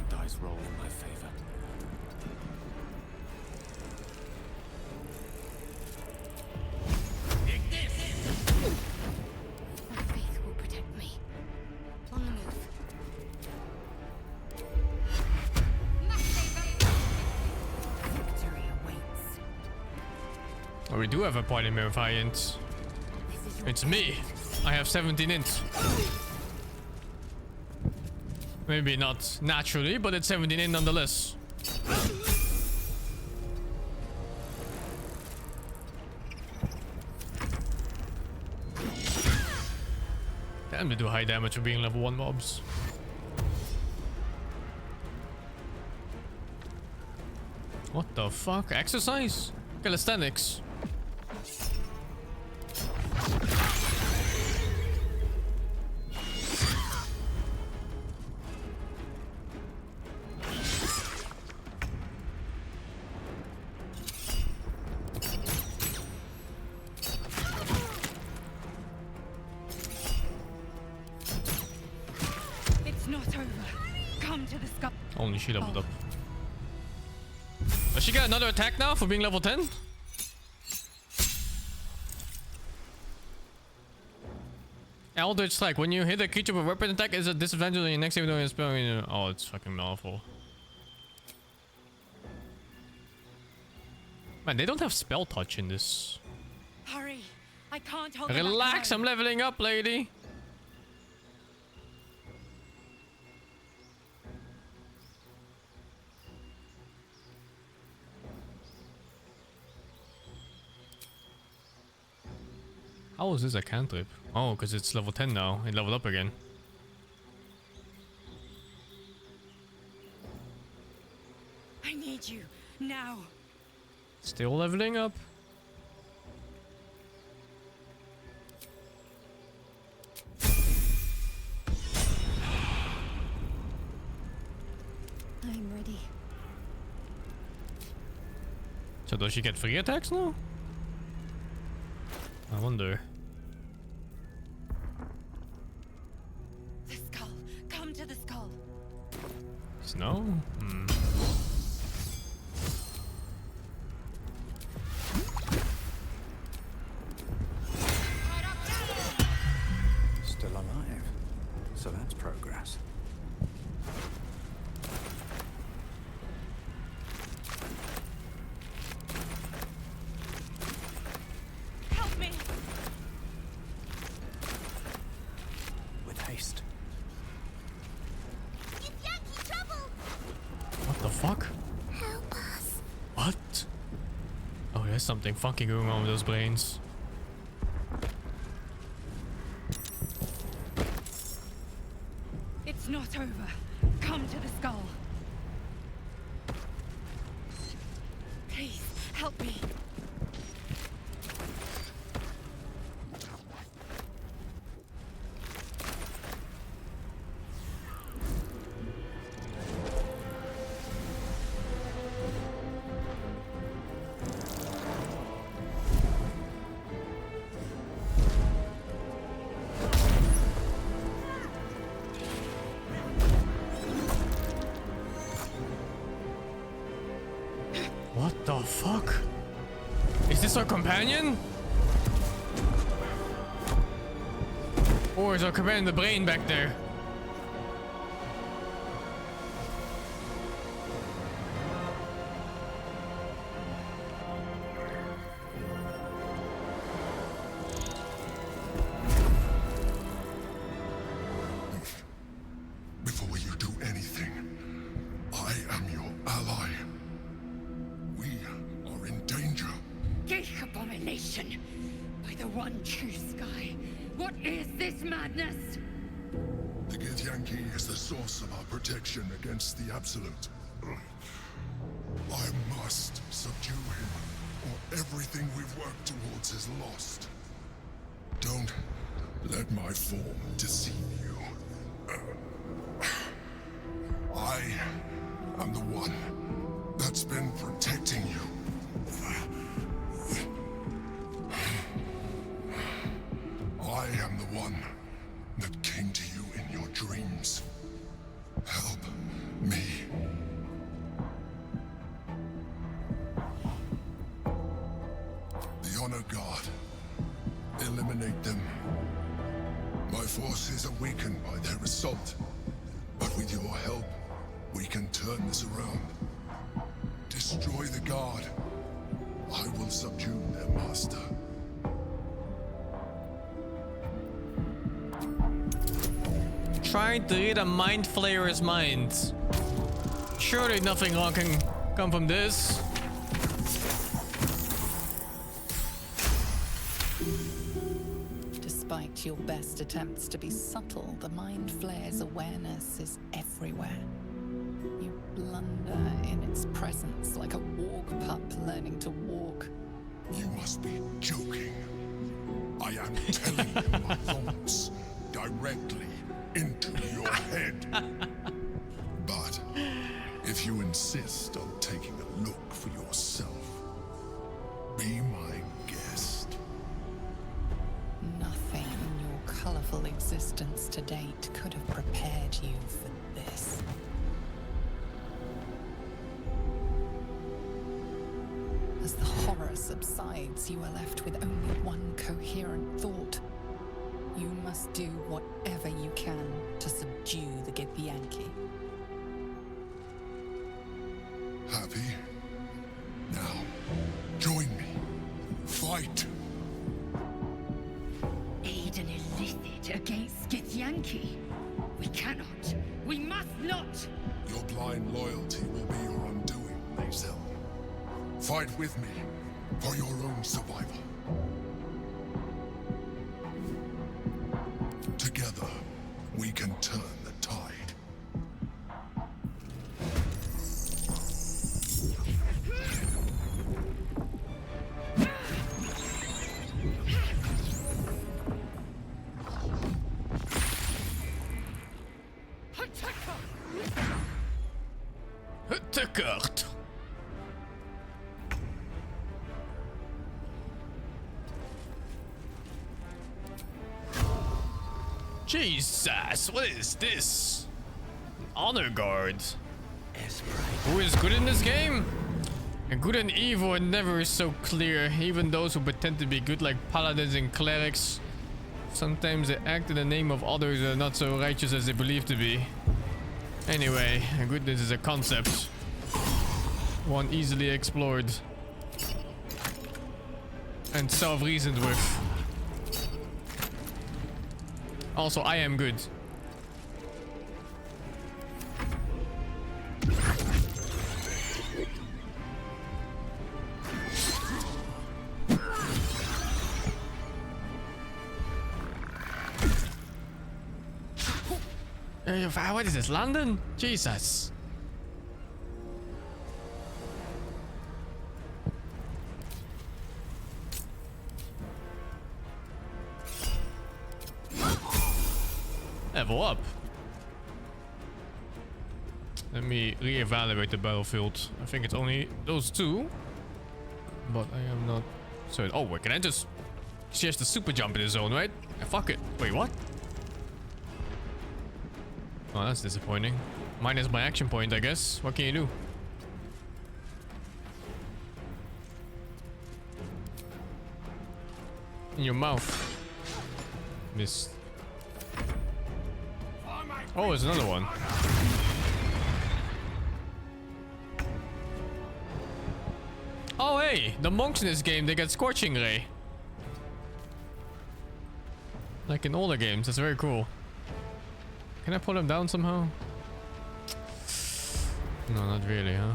Dice roll in my favor. My faith will protect me. On the move. Victory awaits. Oh, we do have a party member int. It's me. I have 17 int. Maybe not naturally, but it's 17 int nonetheless. Damn, they do high damage for being level 1 mobs. What the fuck? Exercise? Calisthenics. It's not over. Come to the sky. Only she leveled up. Does she get another attack now for being level 10? Eldritch Strike. When you hit a creature with a weapon attack, is a disadvantage on your next time doing a spell. Oh, it's fucking awful. Man, they don't have spell touch in this. Hurry. I can't hold it back Relax, alone. I'm leveling up, lady. How is this a cantrip? Oh, because it's level 10 now. It leveled up again. I need you now. Still leveling up. I'm ready. So does she get free attacks now? I wonder. The skull. Come to the skull. Snow? Hmm. Still alive. So that's progress. Help me. With haste. What the fuck? Help us. What? Oh, there's something funky going on with those brains. It's not over. Come to the skull. Please, help me. What the fuck? Is this our companion? Or is our companion the brain back there? nation. By the one true sky. What is this madness? The Githyanki is the source of our protection against the Absolute. I must subdue him, or everything we've worked towards is lost. Don't let my form deceive you. I am the one that's been protecting you. I am the one that came to you in your dreams. Help me. The Honor Guard. Eliminate them. My forces are weakened by their assault. But with your help, we can turn this around. Destroy the Guard. I will subdue their master. Trying to read a mind flayer's mind. Surely nothing wrong can come from this. Despite your best attempts to be subtle, the mind flayer's awareness is everywhere. You blunder in its presence like a walk pup learning to walk. You must be joking. I am telling you my thoughts directly into your head. But if you insist on taking a look for yourself, be my guest. Nothing in your colorful existence to date could have prepared you for this. As the horror subsides, you are left with only one coherent thought. You must do whatever you can to subdue the Githyanki. Happy? Now, join me. Fight! Aid an illicit against Githyanki. We cannot. We must not. Your blind loyalty will be your undoing, Maisel. Fight with me for your own survival. Together, we can turn the tide. Tekort. Jesus, what is this? Honor Guard. Who is good in this game? And good and evil and never is so clear. Even those who pretend to be good, like paladins and clerics, sometimes they act in the name of others that are not so righteous as they believe to be. Anyway, goodness is a concept, one easily explored and self-reasoned with. Also, I am good. What is this, London? Jesus. Level up. Let me reevaluate the battlefield. I think it's only those two, but I am not certain. Oh, wait, can I just... She has the super jump in the zone, right? Fuck it. Wait, what? Oh, that's disappointing. Minus my action point, I guess. What can you do? In your mouth. Missed. Oh, there's another one. Oh, hey! The monks in this game, they get Scorching Ray. Like in older games. That's very cool. Can I pull him down somehow? No, not really, huh?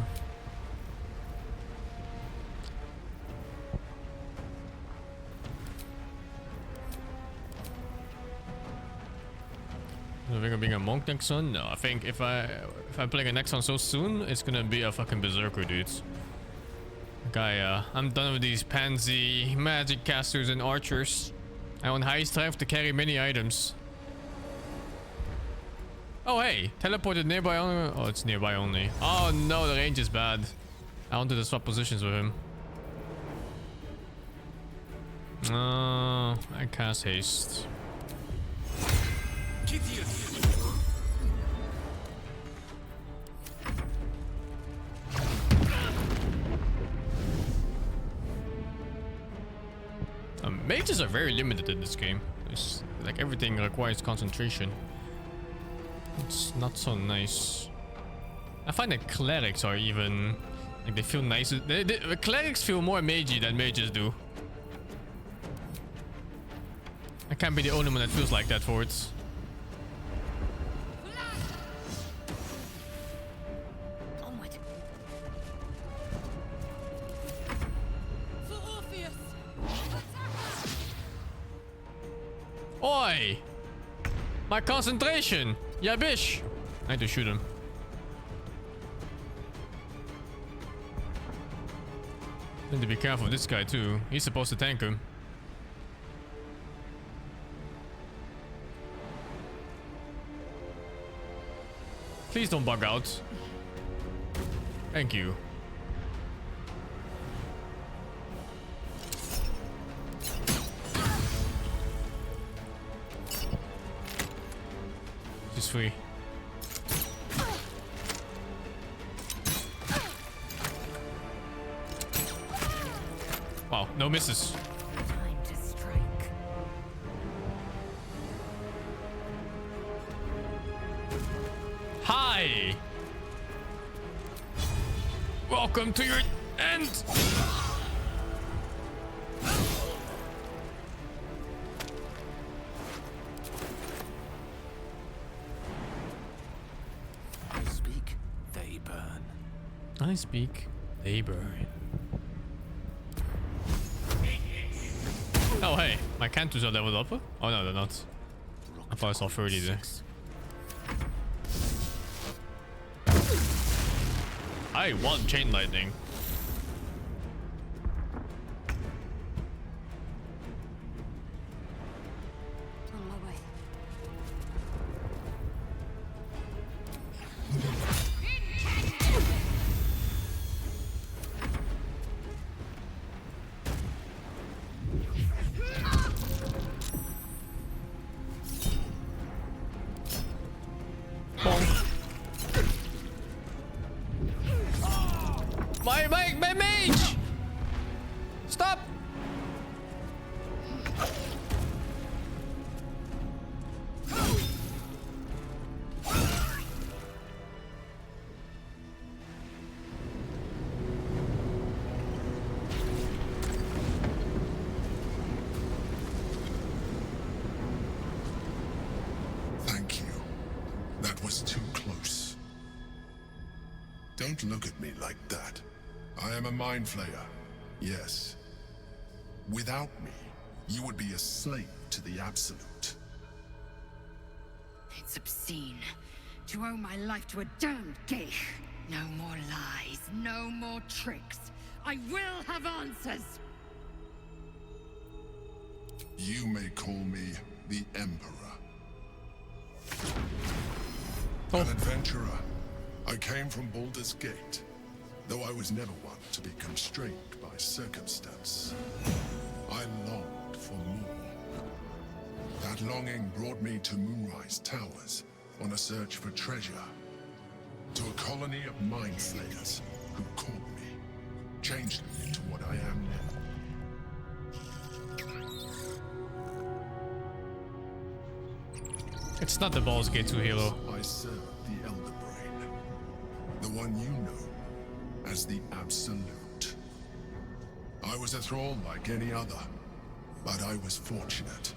think of being a monk next one? No, I think if I play a next one so soon, it's gonna be a fucking berserker, dudes. Guy, I'm done with these pansy magic casters and archers. I want high strength to carry many items. Oh hey, teleported nearby only. Oh, it's nearby only. Oh no, the range is bad. I wanted to swap positions with him. I cast haste. Mages are very limited in this game. It's like everything requires concentration. It's not so nice. I find that clerics are even like they feel nicer. Clerics feel more magey than mages do. I can't be the only one that feels like that for it. Oi! My concentration! Yeah, bish! I need to shoot him. Need to be careful of this guy too. He's supposed to tank him. Please don't bug out. Thank you. She's free. Wow, no misses. Time to strike. Hi! Welcome to your end! I speak, they burn. I speak, they burn. Oh hey, my Cantus are leveled up? Oh no, they're not. I thought I saw 30 there. I want chain lightning. On my way. My mage! Stop! Thank you. That was too close. Don't look at me like that. I am a mind flayer, yes. Without me, you would be a slave to the Absolute. It's obscene to owe my life to a damned geich. No more lies, no more tricks. I will have answers. You may call me the Emperor. An adventurer. I came from Baldur's Gate, though I was never one to be constrained by circumstance. I longed for more. That longing brought me to Moonrise Towers on a search for treasure. To a colony of mind flayers who caught me, changed me into what I am now. It's not the Baldur's Gate 2 Halo. I serve the Elder Brain, the one you know as the Absolute. I was a thrall like any other, but I was fortunate.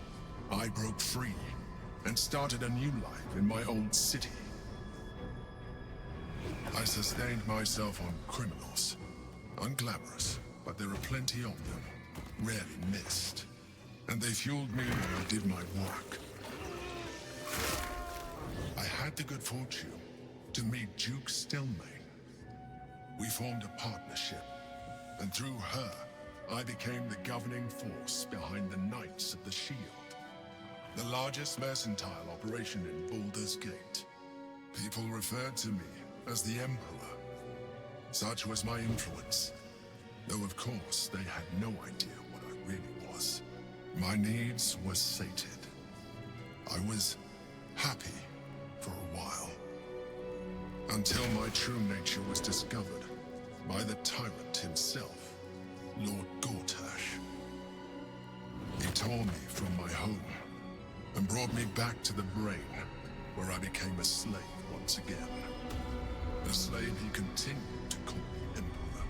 I broke free and started a new life in my old city. I sustained myself on criminals. Unglamorous, but there are plenty of them, rarely missed. And they fueled me when I did my work. I had the good fortune to meet Duke Stelmane. We formed a partnership, and through her, I became the governing force behind the Knights of the Shield, the largest mercantile operation in Baldur's Gate. People referred to me as the Emperor. Such was my influence, though of course they had no idea what I really was. My needs were sated. I was happy for a while, until my true nature was discovered by the tyrant himself, Lord Gortash. He tore me from my home and brought me back to the Brain, where I became a slave once again. A slave he continued to call me Emperor.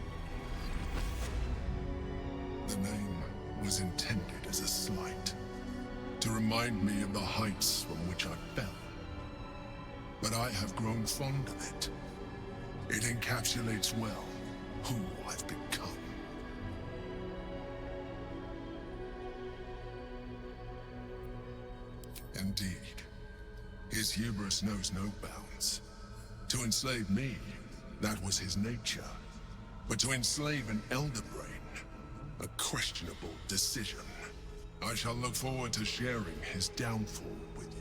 The name was intended as a slight, to remind me of the heights from which I fell. But I have grown fond of it. It encapsulates well who I've become. Indeed, his hubris knows no bounds. To enslave me, that was his nature. But to enslave an Elder Brain, a questionable decision. I shall look forward to sharing his downfall with you.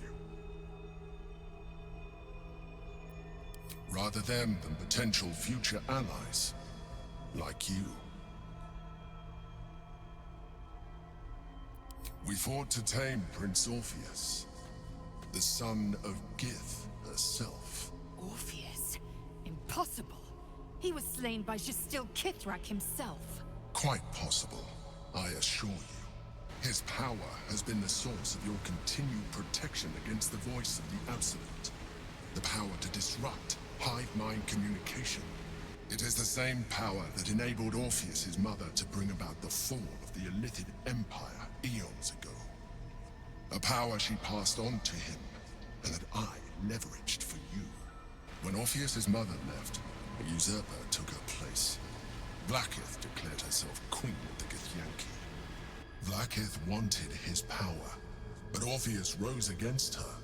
Rather than potential future allies, like you. We fought to tame Prince Orpheus, the son of Gith herself. Orpheus? Impossible. He was slain by Justil Kithrak himself. Quite possible, I assure you. His power has been the source of your continued protection against the voice of the Absolute. The power to disrupt hive-mind communication. It is the same power that enabled Orpheus' mother to bring about the fall of the Illithid Empire eons ago. A power she passed on to him, and that I leveraged for you. When Orpheus' mother left, a usurper took her place. Blackith declared herself queen of the Githyanki. Blackith wanted his power, but Orpheus rose against her,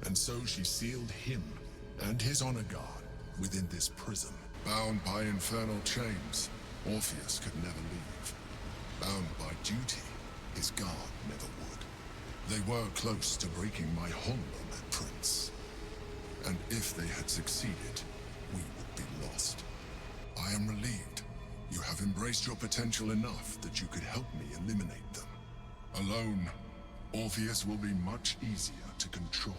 and so she sealed him and his honor guard within this prison. Bound by infernal chains, Orpheus could never leave. Bound by duty, his guard never would. They were close to breaking my hold on that prince. And if they had succeeded, we would be lost. I am relieved. You have embraced your potential enough that you could help me eliminate them. Alone, Orpheus will be much easier to control.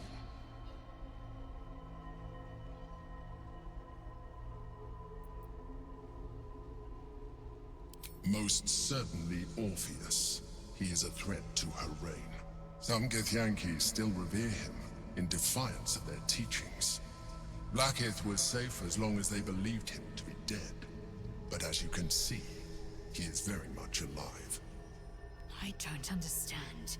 Most certainly Orpheus. He is a threat to her reign. Some Githyanki still revere him, in defiance of their teachings. Blackith was safe as long as they believed him to be dead. But as you can see, he is very much alive. I don't understand.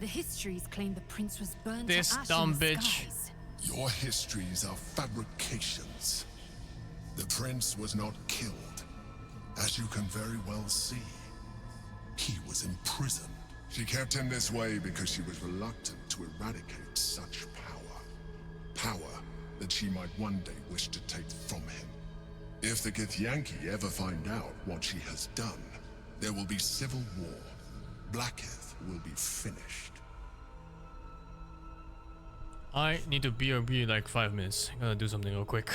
The histories claim the prince was burned This to ash dumb in the bitch. skies. Your histories are fabrications. The prince was not killed. As you can very well see, he was imprisoned. She kept him this way because she was reluctant to eradicate such power. Power that she might one day wish to take from him. If the Githyanki ever find out what she has done, there will be civil war. Blackith will be finished. I need to BRB like 5 minutes. I'm gonna do something real quick.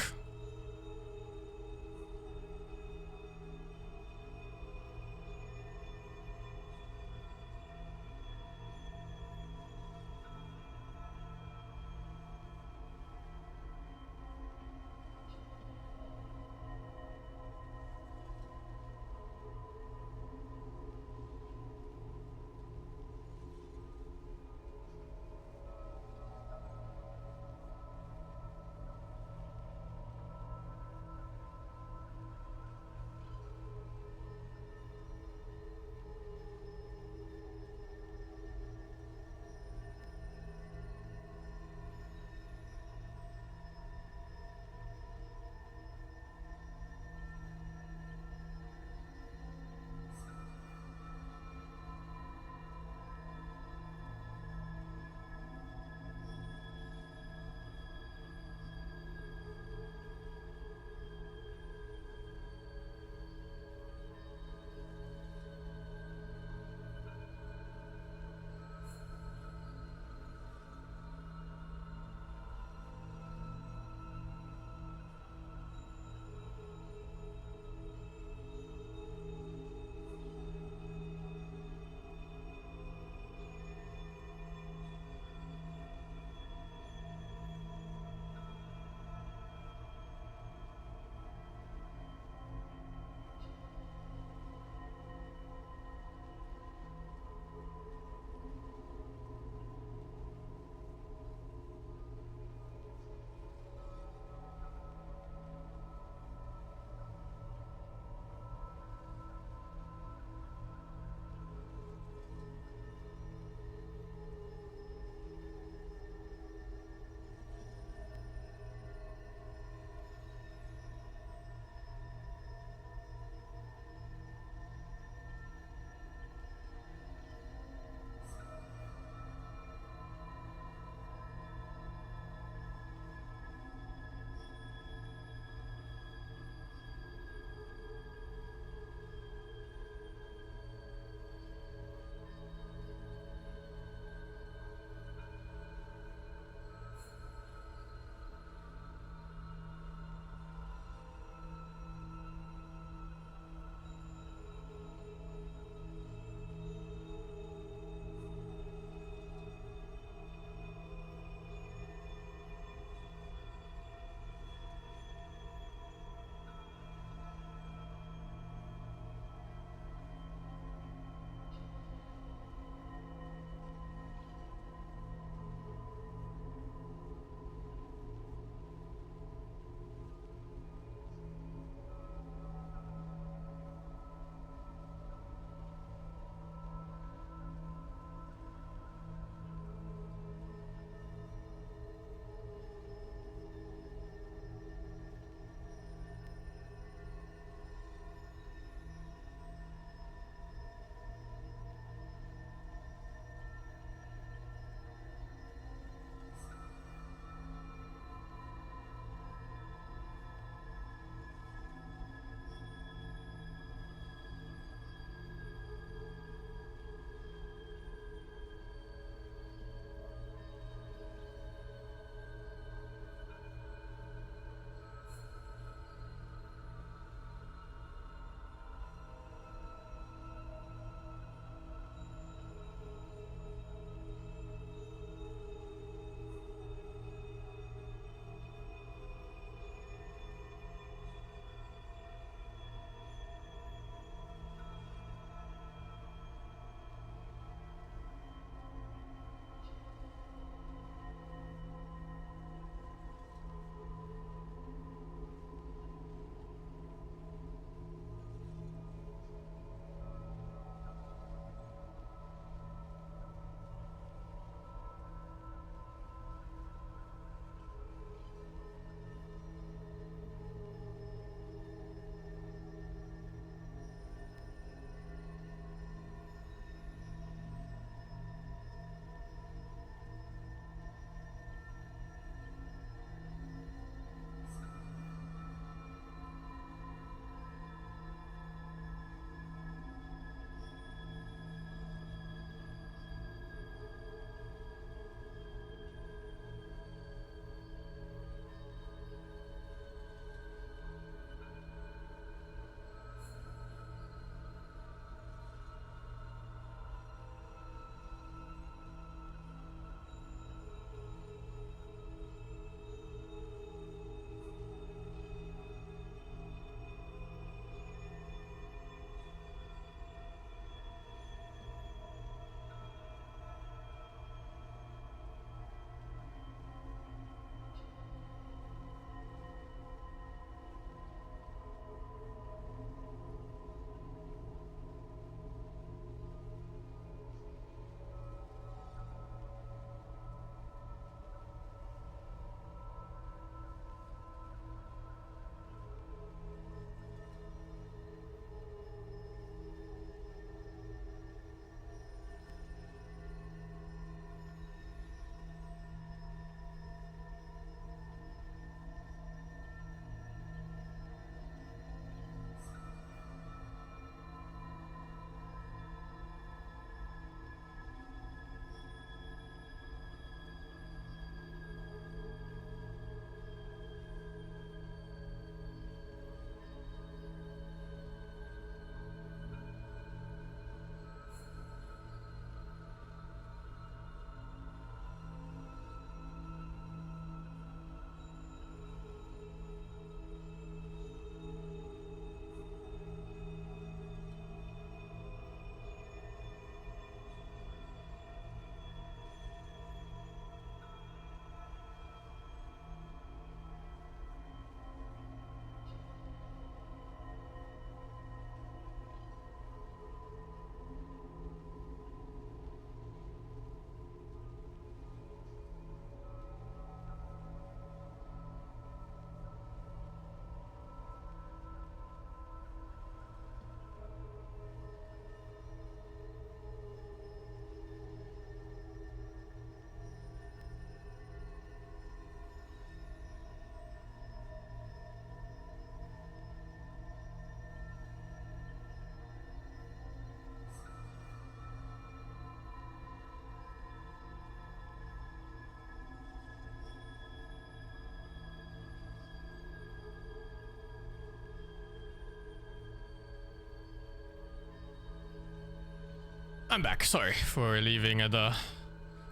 I'm back. Sorry for leaving at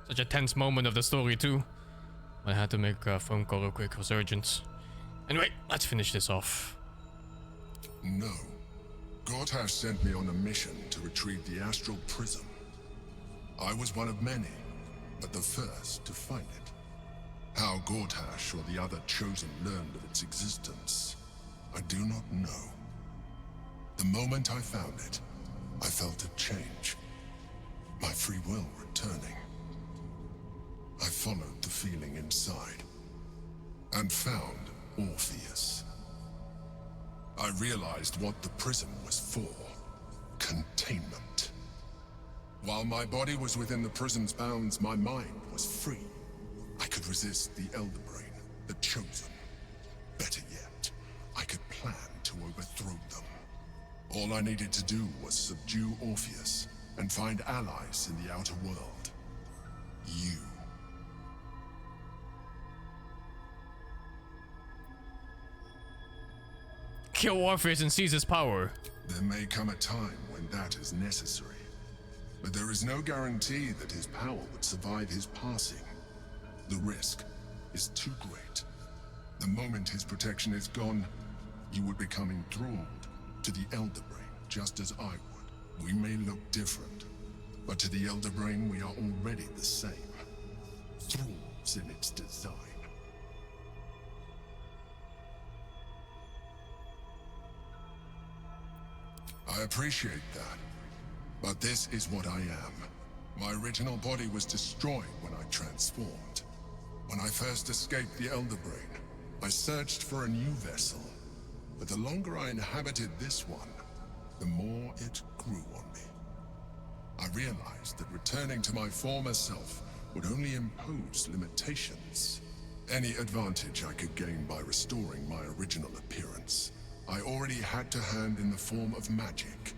such a tense moment of the story too. I had to make a phone call real quick. It was urgent. Anyway, let's finish this off. No. Gortash sent me on a mission to retrieve the astral prism. I was one of many, but the first to find it. How Gortash or the other chosen learned of its existence, I do not know. The moment I found it, I felt a change. My free will returning. I followed the feeling inside, and found Orpheus. I realized what the prism was for. Containment. While my body was within the prism's bounds, my mind was free. I could resist the Elder Brain, the Chosen. Better yet, I could plan to overthrow them. All I needed to do was subdue Orpheus and find allies in the outer world. You. Kill Orpheus and seize his power. There may come a time when that is necessary, but there is no guarantee that his power would survive his passing. The risk is too great. The moment his protection is gone, you would become enthralled to the Elder Brain, just as I would. We may look different, but to the Elder Brain we are already the same. Thralls in its design. I appreciate that, but this is what I am. My original body was destroyed when I transformed. When I first escaped the Elder Brain, I searched for a new vessel, but the longer I inhabited this one, the more it grew on me. I realized that returning to my former self would only impose limitations. Any advantage I could gain by restoring my original appearance, I already had to hand in the form of magic,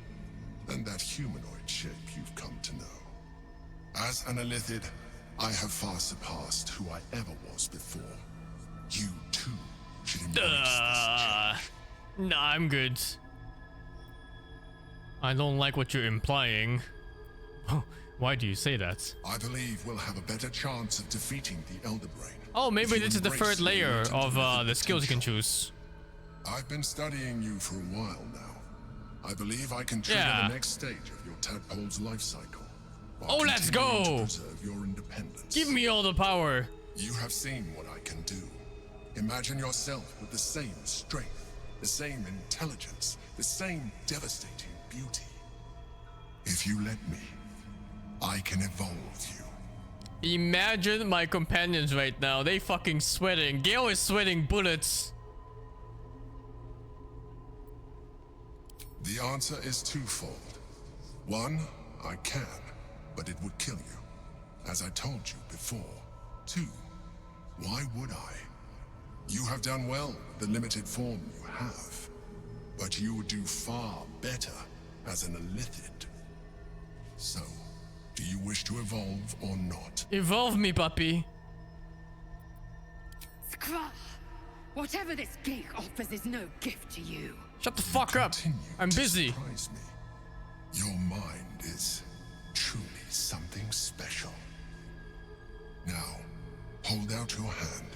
and that humanoid shape you've come to know. As an Illithid, I have far surpassed who I ever was before. You too should embrace this change. Nah, I'm good. I don't like what you're implying. Why do you say that? I believe we'll have a better chance of defeating the Elder Brain. Oh, maybe this is the third layer of the skills you can choose. I've been studying you for a while now. I believe I can trigger the next stage of your tadpole's life cycle. Oh, let's go! To preserve your independence. Give me all the power. You have seen what I can do. Imagine yourself with the same strength, the same intelligence, the same devastating beauty. If you let me, I can evolve you. Imagine my companions right now. They fucking sweating. Gale is sweating bullets. The answer is twofold. One, I can, but it would kill you, as I told you before. Two, why would I? You have done well with the limited form you have, but you would do far better as an Illithid. So, do you wish to evolve or not? Evolve me, puppy. Scrah! Whatever this gig offers is no gift to you. Shut the fuck up. I'm busy. Surprise me. Your mind is truly something special. Now, hold out your hand.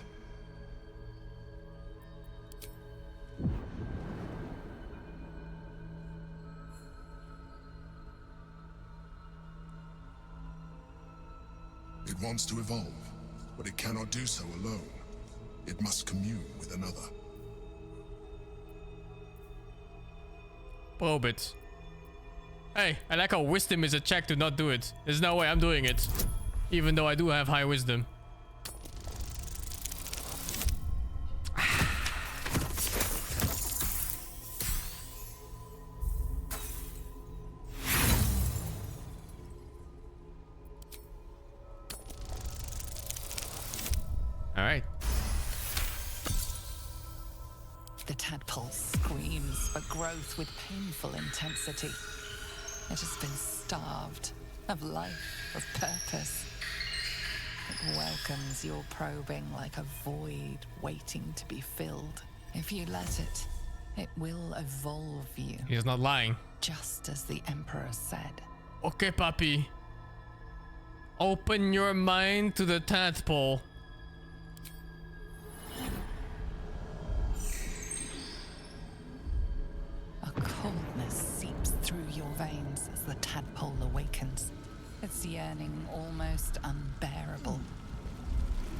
It wants to evolve, but it cannot do so alone. It must commune with another. Probe it. Hey, I like how wisdom is a check to not do it. There's no way I'm doing it. Even though I do have high wisdom. Alright. The tadpole screams for growth with painful intensity. It has been starved of life, of purpose. It welcomes your probing like a void waiting to be filled. If you let it, it will evolve you. He's not lying. Just as the Emperor said. Okay, puppy. Open your mind to the tadpole. A coldness seeps through your veins as the tadpole awakens, its yearning almost unbearable.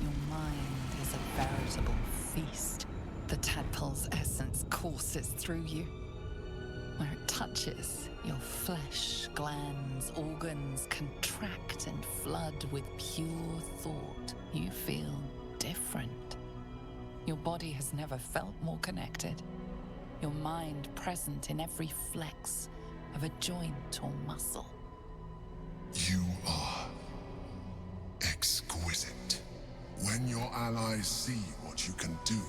Your mind is a veritable feast. The tadpole's essence courses through you. Where it touches, your flesh, glands, organs contract and flood with pure thought. You feel different. Your body has never felt more connected. Your mind present in every flex of a joint or muscle. You are exquisite. When your allies see what you can do,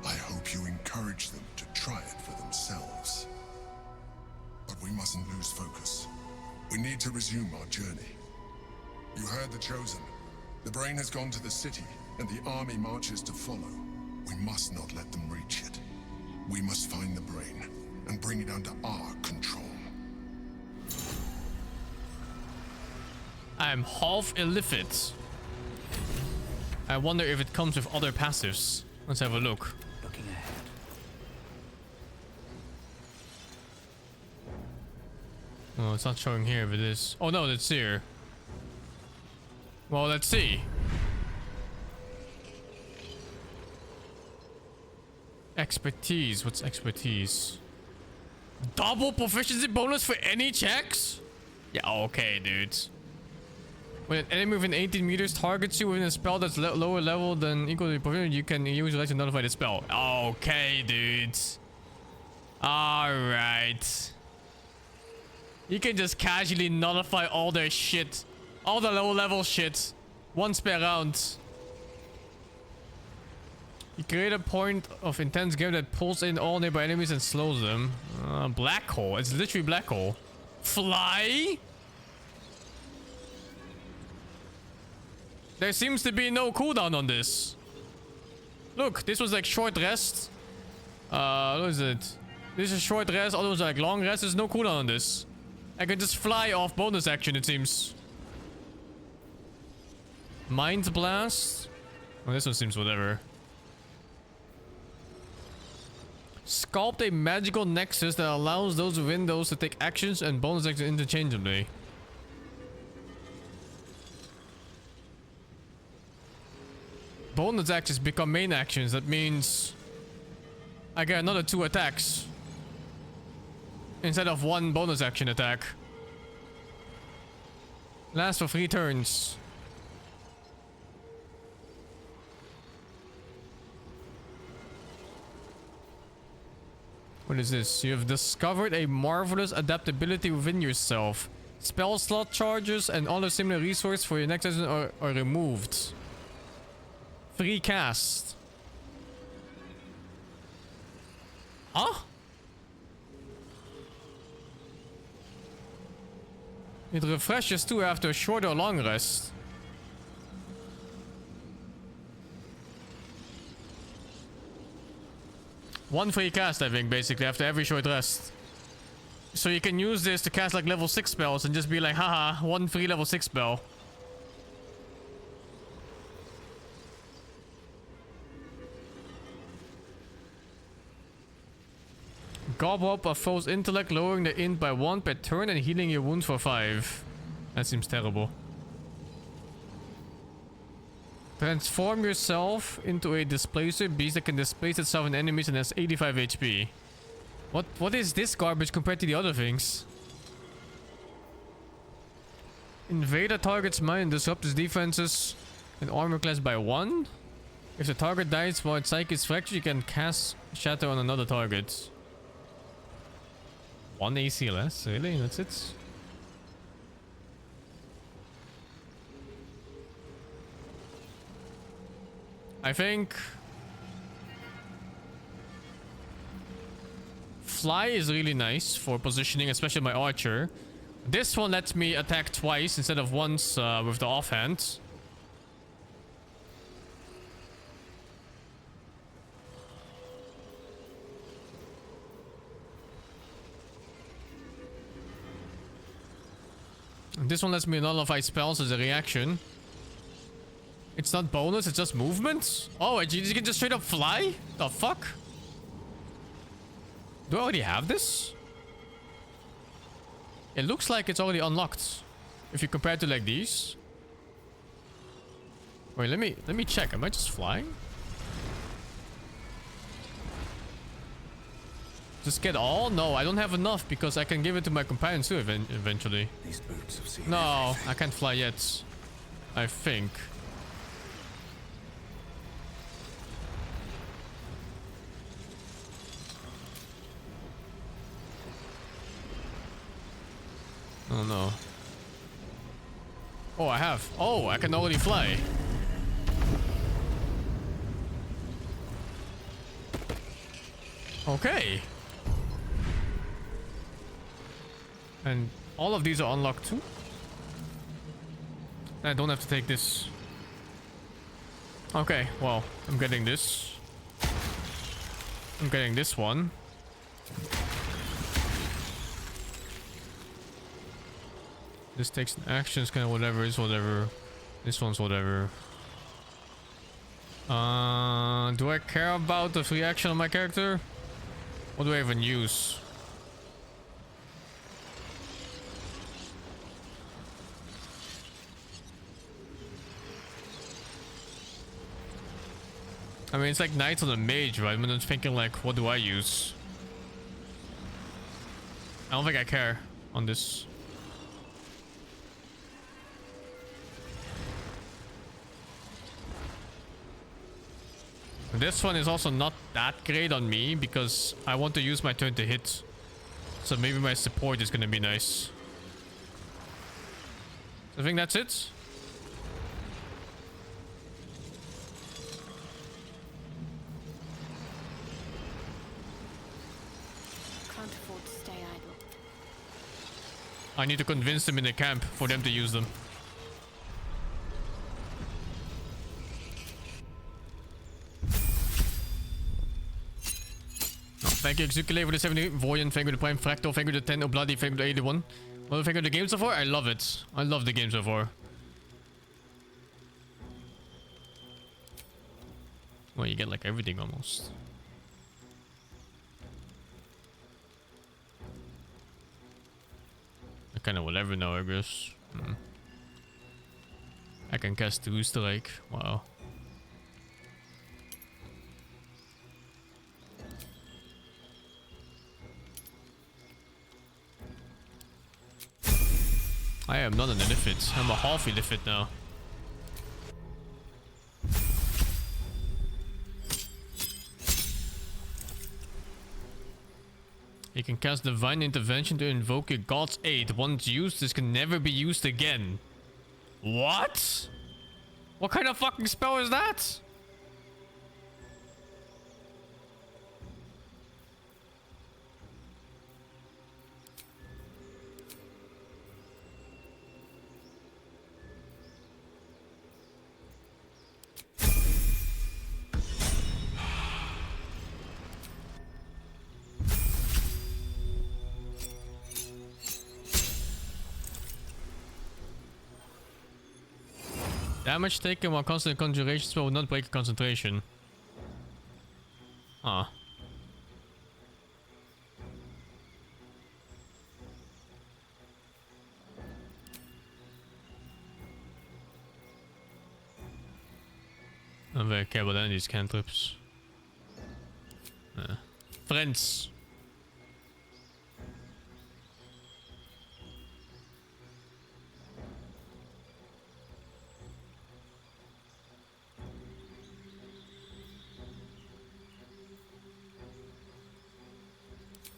I hope you encourage them to try it for themselves. But we mustn't lose focus. We need to resume our journey. You heard the Chosen. The brain has gone to the city, and the army marches to follow. We must not let them reach it. We must find the brain, and bring it under our control. I'm half illiterate. I wonder if it comes with other passives. Let's have a look. Looking ahead. Oh, it's not showing here if it is. Oh no, it's here. Well, let's see. Expertise. What's expertise? Double proficiency bonus for any checks? Yeah, okay, dude. When an enemy within 18 meters targets you within a spell that's lower level than equal to proficiency, you can use it to nullify the spell. Okay, dude. Alright. You can just casually nullify all their shit. All the low level shit. Once per round. You create a point of intense game that pulls in all nearby enemies and slows them. Black hole. It's literally black hole. Fly? There seems to be no cooldown on this. Look, this was like short rest. What is it? This is short rest. Other ones are like long rest. There's no cooldown on this. I can just fly off bonus action, it seems. Mind Blast. Oh, this one seems whatever. Sculpt a magical nexus that allows those within those to take actions and bonus actions interchangeably. Bonus actions become main actions. That means I get another 2 attacks instead of 1 bonus action attack. Lasts for 3 turns. What is this? You have discovered a marvelous adaptability within yourself. Spell slot charges and other similar resources for your next action are removed. Free cast. Huh? It refreshes too after a short or long rest. One free cast, I think, basically, after every short rest. So you can use this to cast like level 6 spells and just be like, haha, 1 free level 6 spell. Gobble up a foe's intellect, lowering the int by 1 per turn and healing your wounds for 5. That seems terrible. Transform yourself into a displacer beast that can displace itself in enemies and has 85 HP. What is this garbage compared to the other things? Invade a target's mind and disrupt its defenses and armor class by 1. If the target dies while its psyche is fractured, you can cast Shatter on another target. 1 AC less? Really? That's it? I think Fly is really nice for positioning, especially my archer. This one lets me attack twice instead of once with the offhand. This one lets me nullify spells as a reaction. It's not bonus, it's just movement? Oh, you can just straight up fly? The fuck? Do I already have this? It looks like it's already unlocked. If you compare it to like these. Wait, let me check. Am I just flying? Just get all? No, I don't have enough because I can give it to my companions too eventually. These boots have seen No, everything. I can't fly yet. I think. Oh no. Oh, I have. Oh, I can already fly. Okay. And all of these are unlocked too. I don't have to take this. Okay, well, I'm getting this. I'm getting this one. This takes actions, kind of whatever is whatever. This one's whatever. Do I care about the free action on my character? What do I even use? I mean, it's like Knights on a Mage, right? But I'm thinking like, what do I use? I don't think I care on this. This one is also not that great on me because I want to use my turn to hit. So maybe my support is gonna be nice. I think that's it. Can't afford to stay idle. I need to convince them in the camp for them to use them. Thank you, Exucule, for the 70. Voyan, thank you, the Prime Fractal, thank you, the 10. Obladi, thank you, the 81. Well, thank you, the game so far. I love it. I love the game so far. Well, you get like everything almost. I kind of whatever now, I guess. I can cast two strike. Wow. I am not an Illithid. I'm a half Illithid now. You can cast Divine Intervention to invoke a God's Aid. Once used, this can never be used again. What? What kind of fucking spell is that? Damage taken while constant conjuration spell will not break concentration. Ah. I don't very care about any of these cantrips. Friends.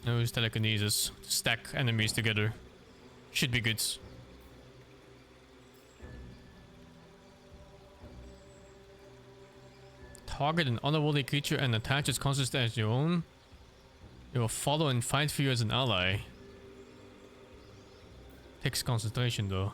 No, use telekinesis to stack enemies together. Should be good. Target an otherworldly creature and attach its consciousness as your own. It will follow and fight for you as an ally. Takes concentration though.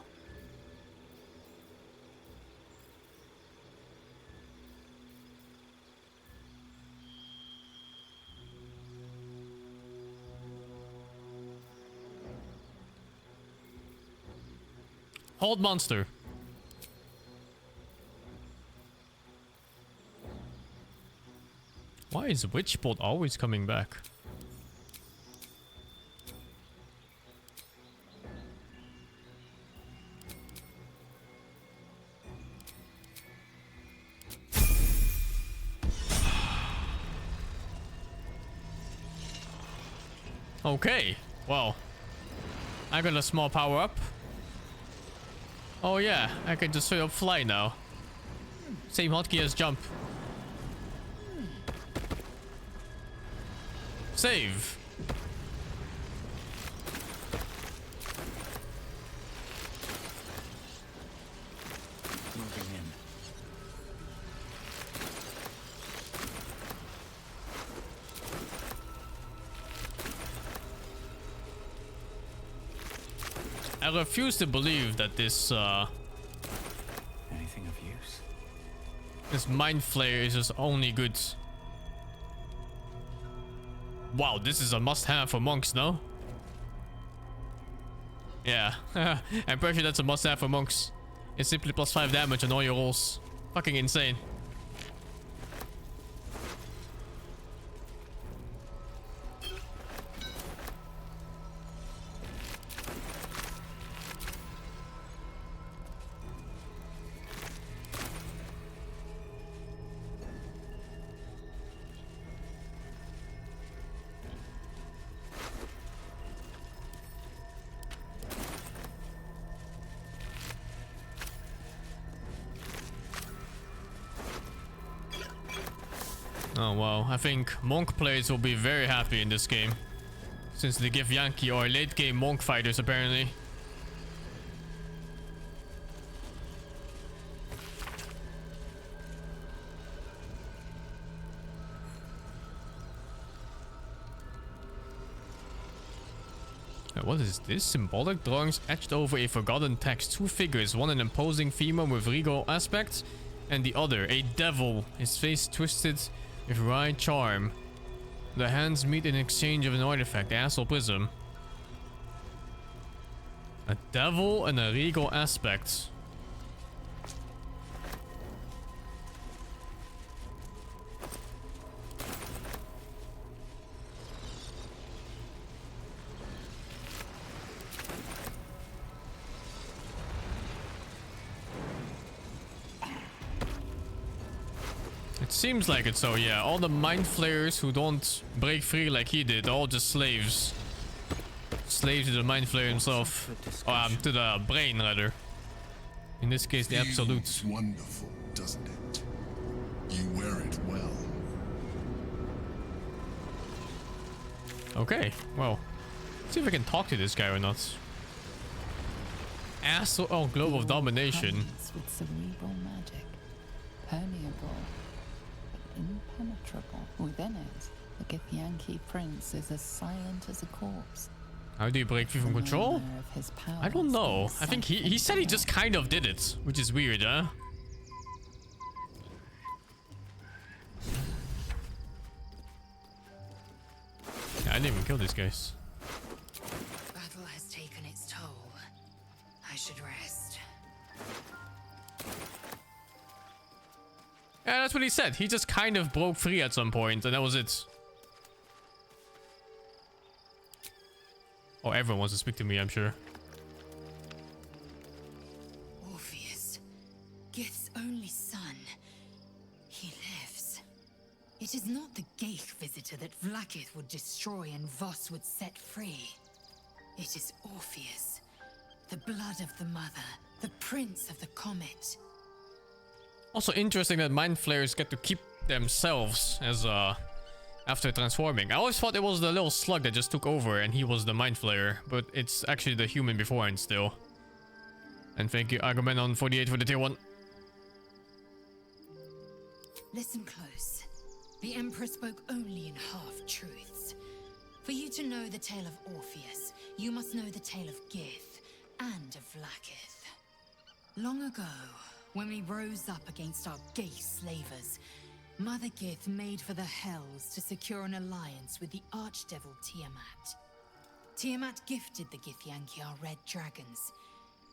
Hold monster. Why is Witchbolt always coming back? Okay, well, I got a small power up. Oh yeah, I can just straight up fly now. Same hotkey as jump. Save. Moving in. I refuse to believe that this Anything of use? this mind flayer is just only good. Wow, this is a must-have for monks, no? Yeah, I'm pretty sure that's a must-have for monks. It's simply +5 damage on all your rolls. Fucking insane. Oh wow, I think monk players will be very happy in this game, since the Githyanki are late game monk fighters apparently. What is this? Symbolic drawings etched over a forgotten text. Two figures, one an imposing female with regal aspect, and the other a devil, his face twisted with wry charm. The hands meet in exchange of an artifact, the Asshole Prism. A devil and a regal aspect. It seems like it, so yeah. All the mind flayers who don't break free like he did, all just slaves. Slaves to the mind flayer himself. To the brain, rather. In this case, the absolute. Feels wonderful, doesn't it? You wear it well. Okay, well. Let's see if I can talk to this guy or not. Asshole. Oh, Globe of Domination. With cerebral magic. Permeable. Impenetrable. Within it, the Githyanki prince is as silent as a corpse. How do you break free from control? I don't know. I think he said he just kind of did it, which is weird, huh? Yeah, I didn't even kill these guys. Battle has taken its toll. I should rest. Yeah, that's what he said. He just kind of broke free at some point, and that was it. Oh, everyone wants to speak to me, I'm sure. Orpheus, Gith's only son. He lives. It is not the Geich visitor that Vlaakith would destroy and Voss would set free. It is Orpheus, the blood of the mother, the prince of the comet. Also interesting that mind flayers get to keep themselves as after transforming. I always thought it was the little slug that just took over and he was the mind flayer, but it's actually the human beforehand still. And thank you Agamemnon 48 for the tier 1. Listen close. The Emperor spoke only in half-truths. For you to know the tale of Orpheus, you must know the tale of Gith and of Vlaakith. Long ago, when we rose up against our gay slavers, Mother Gith made for the Hells to secure an alliance with the archdevil Tiamat. Tiamat gifted the Githyanki our red dragons,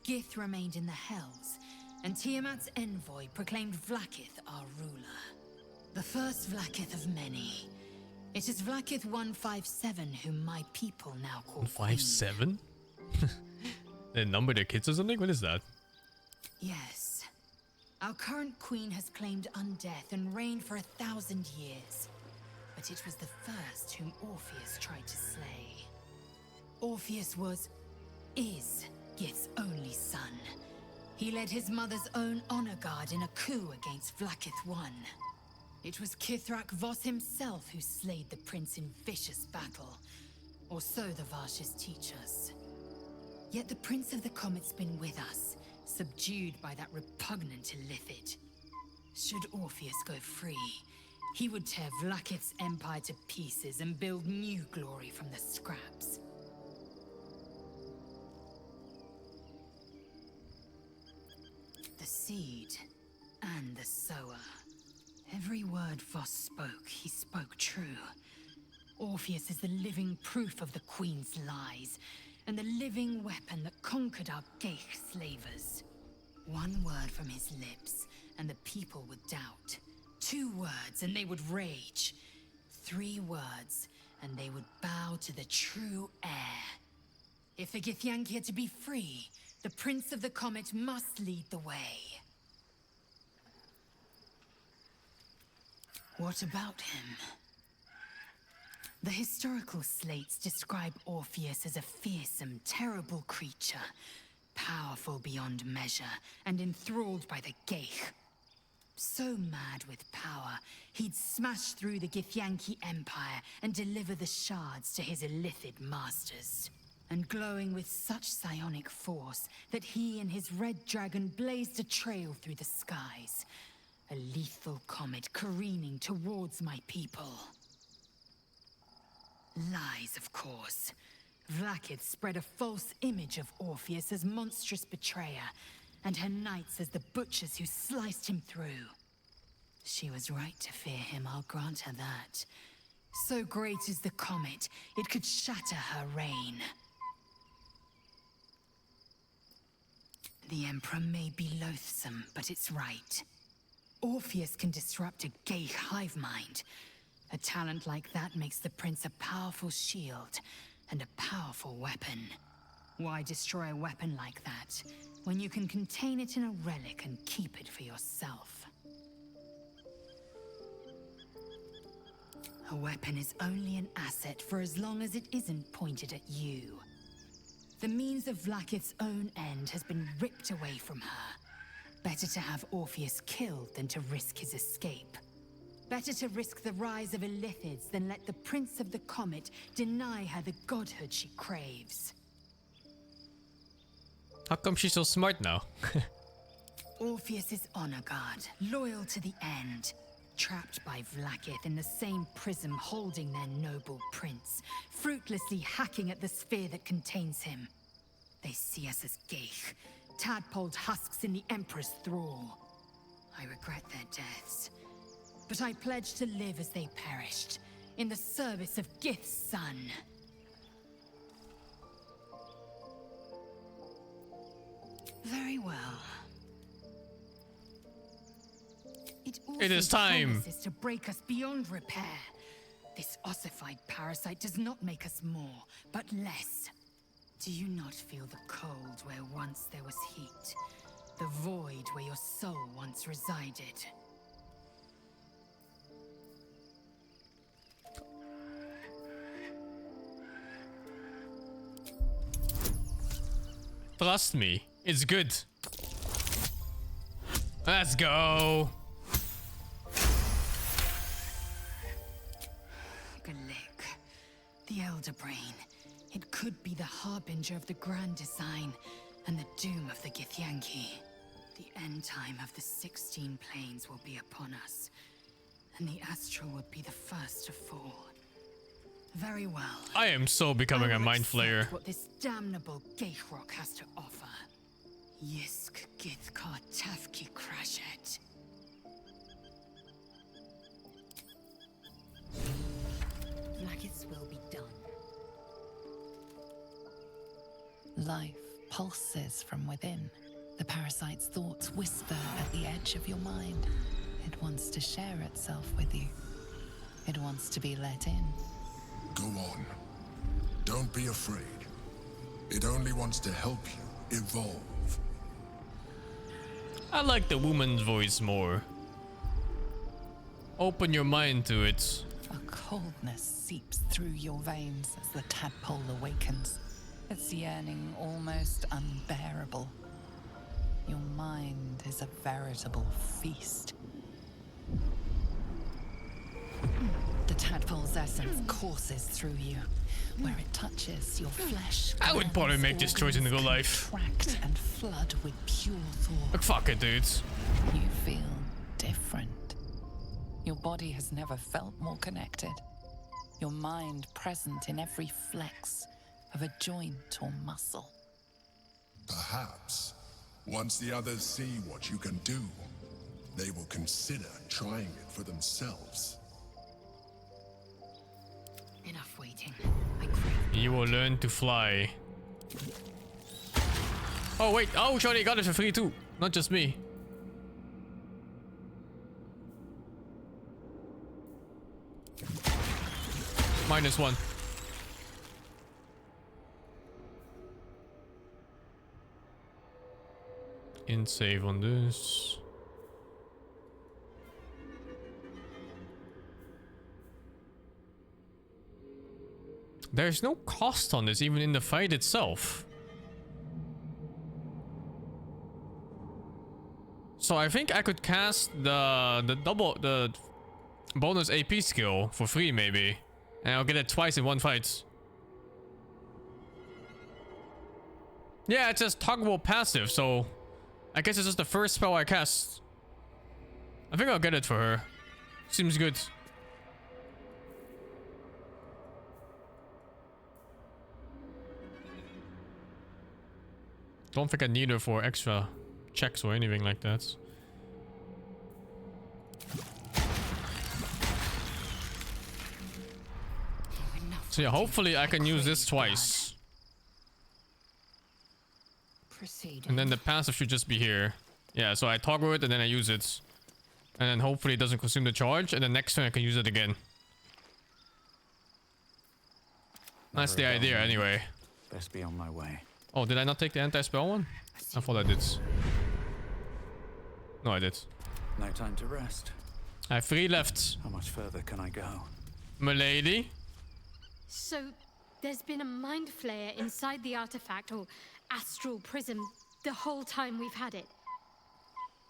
Gith remained in the Hells, and Tiamat's envoy proclaimed Vlaakith our ruler. The first Vlaakith of many. It is Vlaakith 157 whom my people now call 157? They number their kids or something? What is that? Yes. Our current queen has claimed undeath and reigned for 1,000 years. But it was the first whom Orpheus tried to slay. Orpheus is Gith's only son. He led his mother's own honor guard in a coup against Vlaakith I. It was Kithrak Voss himself who slayed the prince in vicious battle, or so the Varshes teach us. Yet the Prince of the Comet's been with us, subdued by that repugnant Illithid. Should Orpheus go free, he would tear Vlaakith's empire to pieces and build new glory from the scraps. The seed and the sower. Every word Voss spoke, he spoke true. Orpheus is the living proof of the Queen's lies, and the living weapon that conquered our Geich slavers. One word from his lips, and the people would doubt. 2 words, and they would rage. 3 words, and they would bow to the true heir. If the Githyanki are to be free, the Prince of the Comet must lead the way. What about him? The historical slates describe Orpheus as a fearsome, terrible creature, powerful beyond measure, and enthralled by the Geich. So mad with power, he'd smash through the Githyanki Empire and deliver the shards to his Illithid masters. And glowing with such psionic force that he and his red dragon blazed a trail through the skies. A lethal comet careening towards my people. Lies, of course. Vlaakith spread a false image of Orpheus as monstrous betrayer, and her knights as the butchers who sliced him through. She was right to fear him, I'll grant her that. So great is the comet, it could shatter her reign. The Emperor may be loathsome, but it's right. Orpheus can disrupt a Geich hive mind. A talent like that makes the prince a powerful shield and a powerful weapon. Why destroy a weapon like that when you can contain it in a relic and keep it for yourself? A weapon is only an asset for as long as it isn't pointed at you. The means of Vlaakith's own end has been ripped away from her. Better to have Orpheus killed than to risk his escape. Better to risk the rise of Illithids than let the Prince of the Comet deny her the godhood she craves. How come she's so smart now? Orpheus is honor guard, loyal to the end. Trapped by Vlaakith in the same prism holding their noble prince, fruitlessly hacking at the sphere that contains him. They see us as Geich, tadpoled husks in the Emperor's thrall. I regret their deaths, but I pledge to live as they perished, in the service of Gith's son. Very well. It is time. Promises to break us beyond repair. This ossified parasite does not make us more, but less. Do you not feel the cold where once there was heat? The void where your soul once resided? Trust me, it's good. Let's go. Galik, the Elder Brain. It could be the harbinger of the grand design and the doom of the Githyanki. The end time of the 16 planes will be upon us, and the Astral would be the first to fall. Very well. I am so becoming a mind flayer. What this damnable Geichrok has to offer. Yisk Githkar Tafki Krashet. Vlaakith's will be done. Life pulses from within. The parasite's thoughts whisper at the edge of your mind. It wants to share itself with you. It wants to be let in. Go on. Don't be afraid. It only wants to help you evolve. I like the woman's voice more. Open your mind to it. A coldness seeps through your veins as the tadpole awakens. Its yearning almost unbearable. Your mind is a veritable feast. The tadpole's essence courses through you. Where it touches your flesh. I would probably make this choice in real life. Contract and flood with pure thought. Like, fuck it, dudes. You feel different. Your body has never felt more connected. Your mind present in every flex of a joint or muscle. Perhaps, once the others see what you can do, they will consider trying it for themselves. Enough waiting. You will learn to fly. Oh wait, oh Shorty got it for free too. Not just me. -1. In save on this. There's no cost on this, even in the fight itself. So I think I could cast the bonus AP skill for free maybe. And I'll get it twice in one fight. Yeah, it's just toggleable passive, so I guess it's just the first spell I cast. I think I'll get it for her. Seems good. Don't think I need her for extra checks or anything like that. So yeah, hopefully I can use this twice. Proceed. And then the passive should just be here. Yeah, so I toggle it and then I use it. And then hopefully it doesn't consume the charge, and the next turn I can use it again. That's the idea anyway. Best be on my way. Oh, did I not take the anti-spell one? I thought I did. No, I did. No time to rest. I have 3 left. How much further can I go? Milady? So, there's been a mind flayer inside the artifact, or astral prism, the whole time we've had it.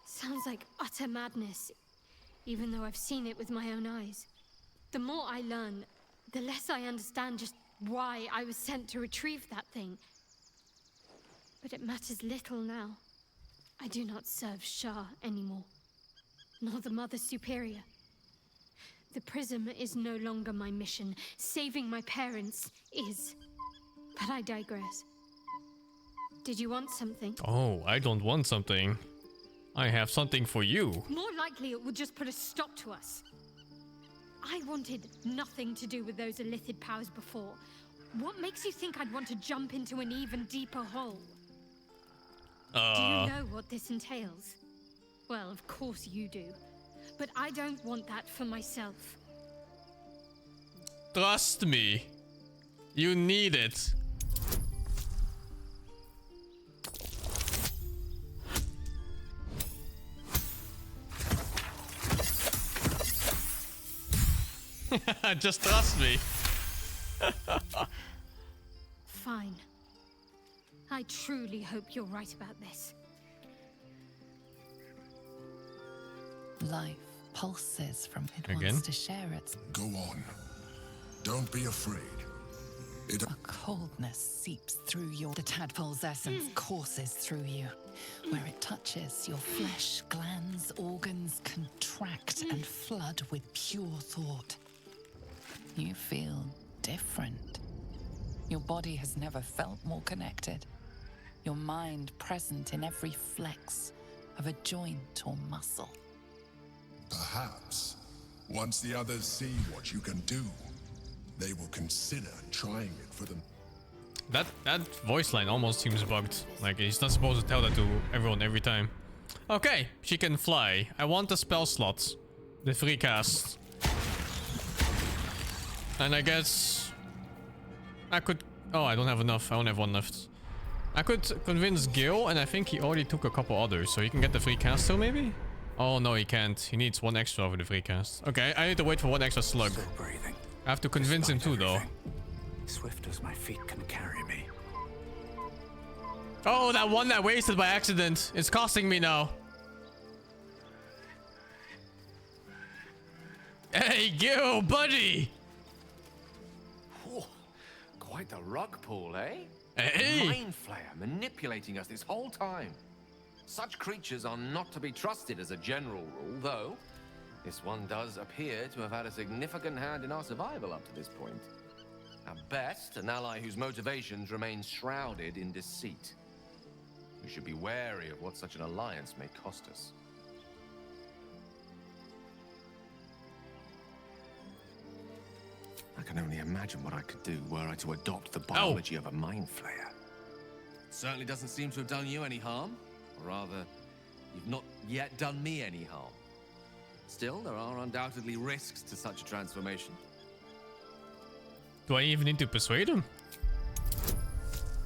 Sounds like utter madness, even though I've seen it with my own eyes. The more I learn, the less I understand just why I was sent to retrieve that thing. But it matters little now. I do not serve Shah anymore, nor the Mother Superior. The prism is no longer my mission. Saving my parents is. But I digress. Did you want something? Oh, I don't want something. I have something for you. More likely it would just put a stop to us. I wanted nothing to do with those illithid powers before. What makes you think I'd want to jump into an even deeper hole? Do you know what this entails? Well, of course you do. But I don't want that for myself. Trust me. You need it. Just trust me. Fine. I truly hope you're right about this. Life pulses from it. Again? Wants to share its. Go on. Don't be afraid. A coldness seeps through your. The tadpole's essence courses through you. Where it touches, your flesh, glands, organs contract and flood with pure thought. You feel different. Your body has never felt more connected. Your mind present in every flex of a joint or muscle. Perhaps, once the others see what you can do, they will consider trying it for them. That voice line almost seems bugged. Like he's not supposed to tell that to everyone every time. Okay, she can fly. I want the spell slots. The free cast. And I guess I could... Oh, I don't have enough. I only have one left. I could convince Gil, and I think he already took a couple others, so he can get the free cast still, maybe? Oh, no, he can't. He needs one extra over the free cast. Okay, I need to wait for one extra slug. Still breathing. I have to convince him too, though. Swift as my feet can carry me. Oh, that one I wasted by accident. It's costing me now. Hey, Gil, buddy! Whew, quite the rug pull, eh? Hey! Mind flayer manipulating us this whole time. Such creatures are not to be trusted as a general rule, though this one does appear to have had a significant hand in our survival up to this point. At best, an ally whose motivations remain shrouded in deceit. We should be wary of what such an alliance may cost us. I can only imagine what I could do were I to adopt the biology of a mind flayer. It certainly doesn't seem to have done you any harm. Or rather, you've not yet done me any harm. Still, there are undoubtedly risks to such a transformation. Do I even need to persuade him?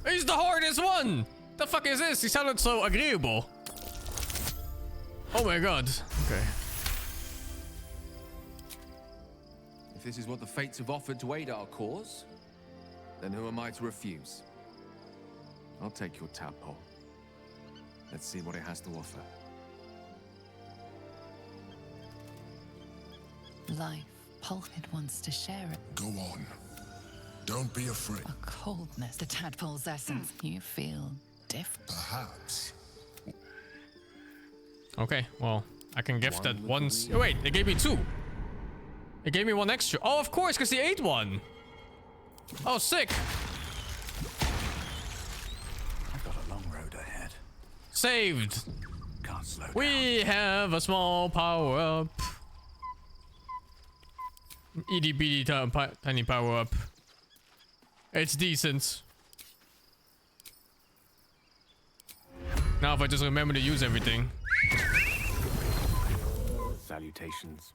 He's the hardest one! The fuck is this? He sounded so agreeable. Oh my god. Okay. If this is what the fates have offered to aid our cause, then who am I to refuse? I'll take your tadpole. Let's see what it has to offer. Life. Pulpit wants to share it. Go on. Don't be afraid. A coldness. The tadpole's essence. You feel different. Perhaps. Okay, well, I can gift that once. Oh, wait, they gave me two. It gave me one extra. Oh, of course, because he ate one. Oh, sick. I've got a long road ahead. Saved. Can't slow down. We have a small power up. Itty bitty tiny power up. It's decent. Now if I just remember to use everything. Salutations.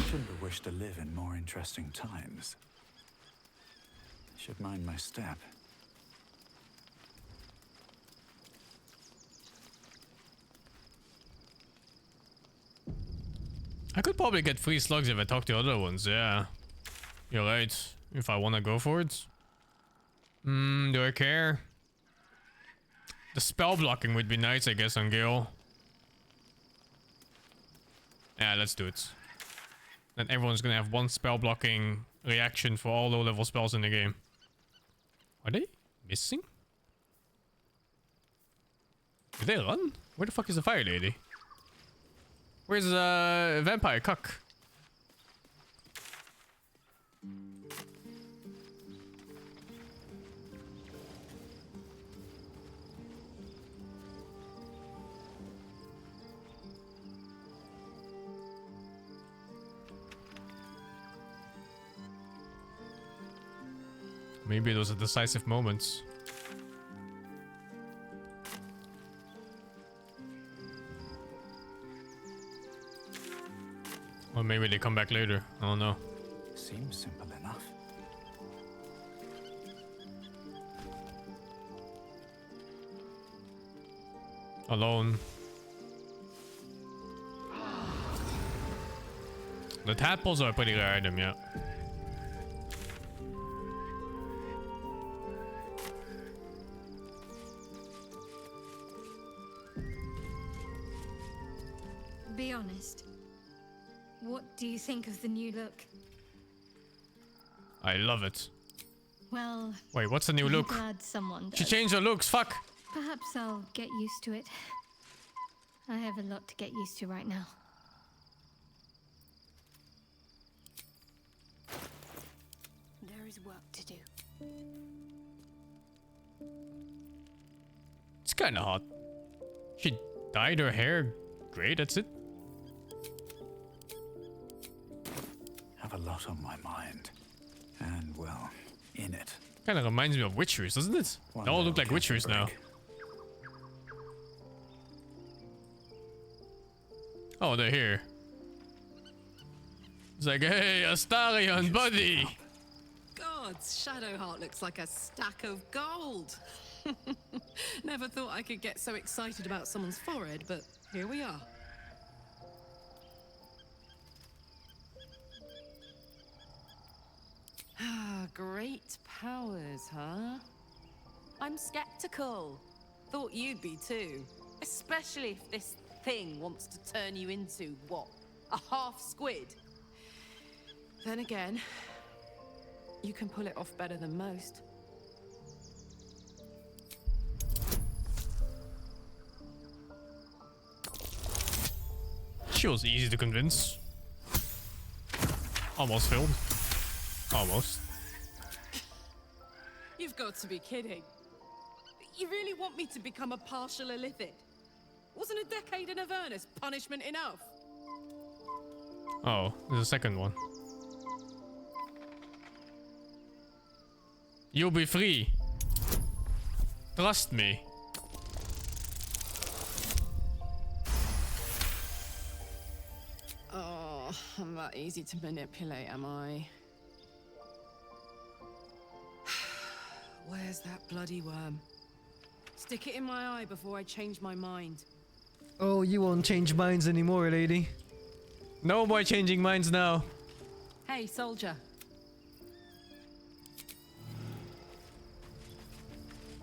Shouldn't have wished to live in more interesting times. Should mind my step. I could probably get 3 slugs if I talk to other ones, yeah. You're right. If I want to go for it. Do I care? The spell blocking would be nice, I guess, on Gale. Yeah, let's do it. Then everyone's gonna have one spell blocking reaction for all low-level spells in the game. Are they missing? Did they run? Where the fuck is the fire lady? Where's the vampire cuck? Maybe those are decisive moments. Or maybe they come back later. I don't know. Seems simple enough. Alone. The tadpoles are a pretty rare item, yeah. Be honest. What do you think of the new look? I love it. Well, Wait, what's the new I'm look? glad someone does. She changed her looks, fuck! Perhaps I'll get used to it. I have a lot to get used to right now. There is work to do. It's kinda hot. She dyed her hair gray, that's it? Have a lot on my mind. And, well, in it. Kind of reminds me of witcheries, doesn't it? They all look like witcheries now. Oh, they're here. It's like, hey, Astarion, buddy! Gods, Shadowheart looks like a stack of gold. Never thought I could get so excited about someone's forehead, but here we are. Ah, great powers, huh? I'm skeptical. Thought you'd be too. Especially if this thing wants to turn you into, what, a half squid? Then again, you can pull it off better than most. She was easy to convince. Almost filled. Almost. You've got to be kidding. You really want me to become a partial illithid? Wasn't a decade in Avernus punishment enough? Oh, there's a second one. You'll be free. Trust me. Oh, I'm that easy to manipulate, am I? Where's that bloody worm? Stick it in my eye before I change my mind. Oh, you won't change minds anymore, lady. No more changing minds now. Hey, soldier.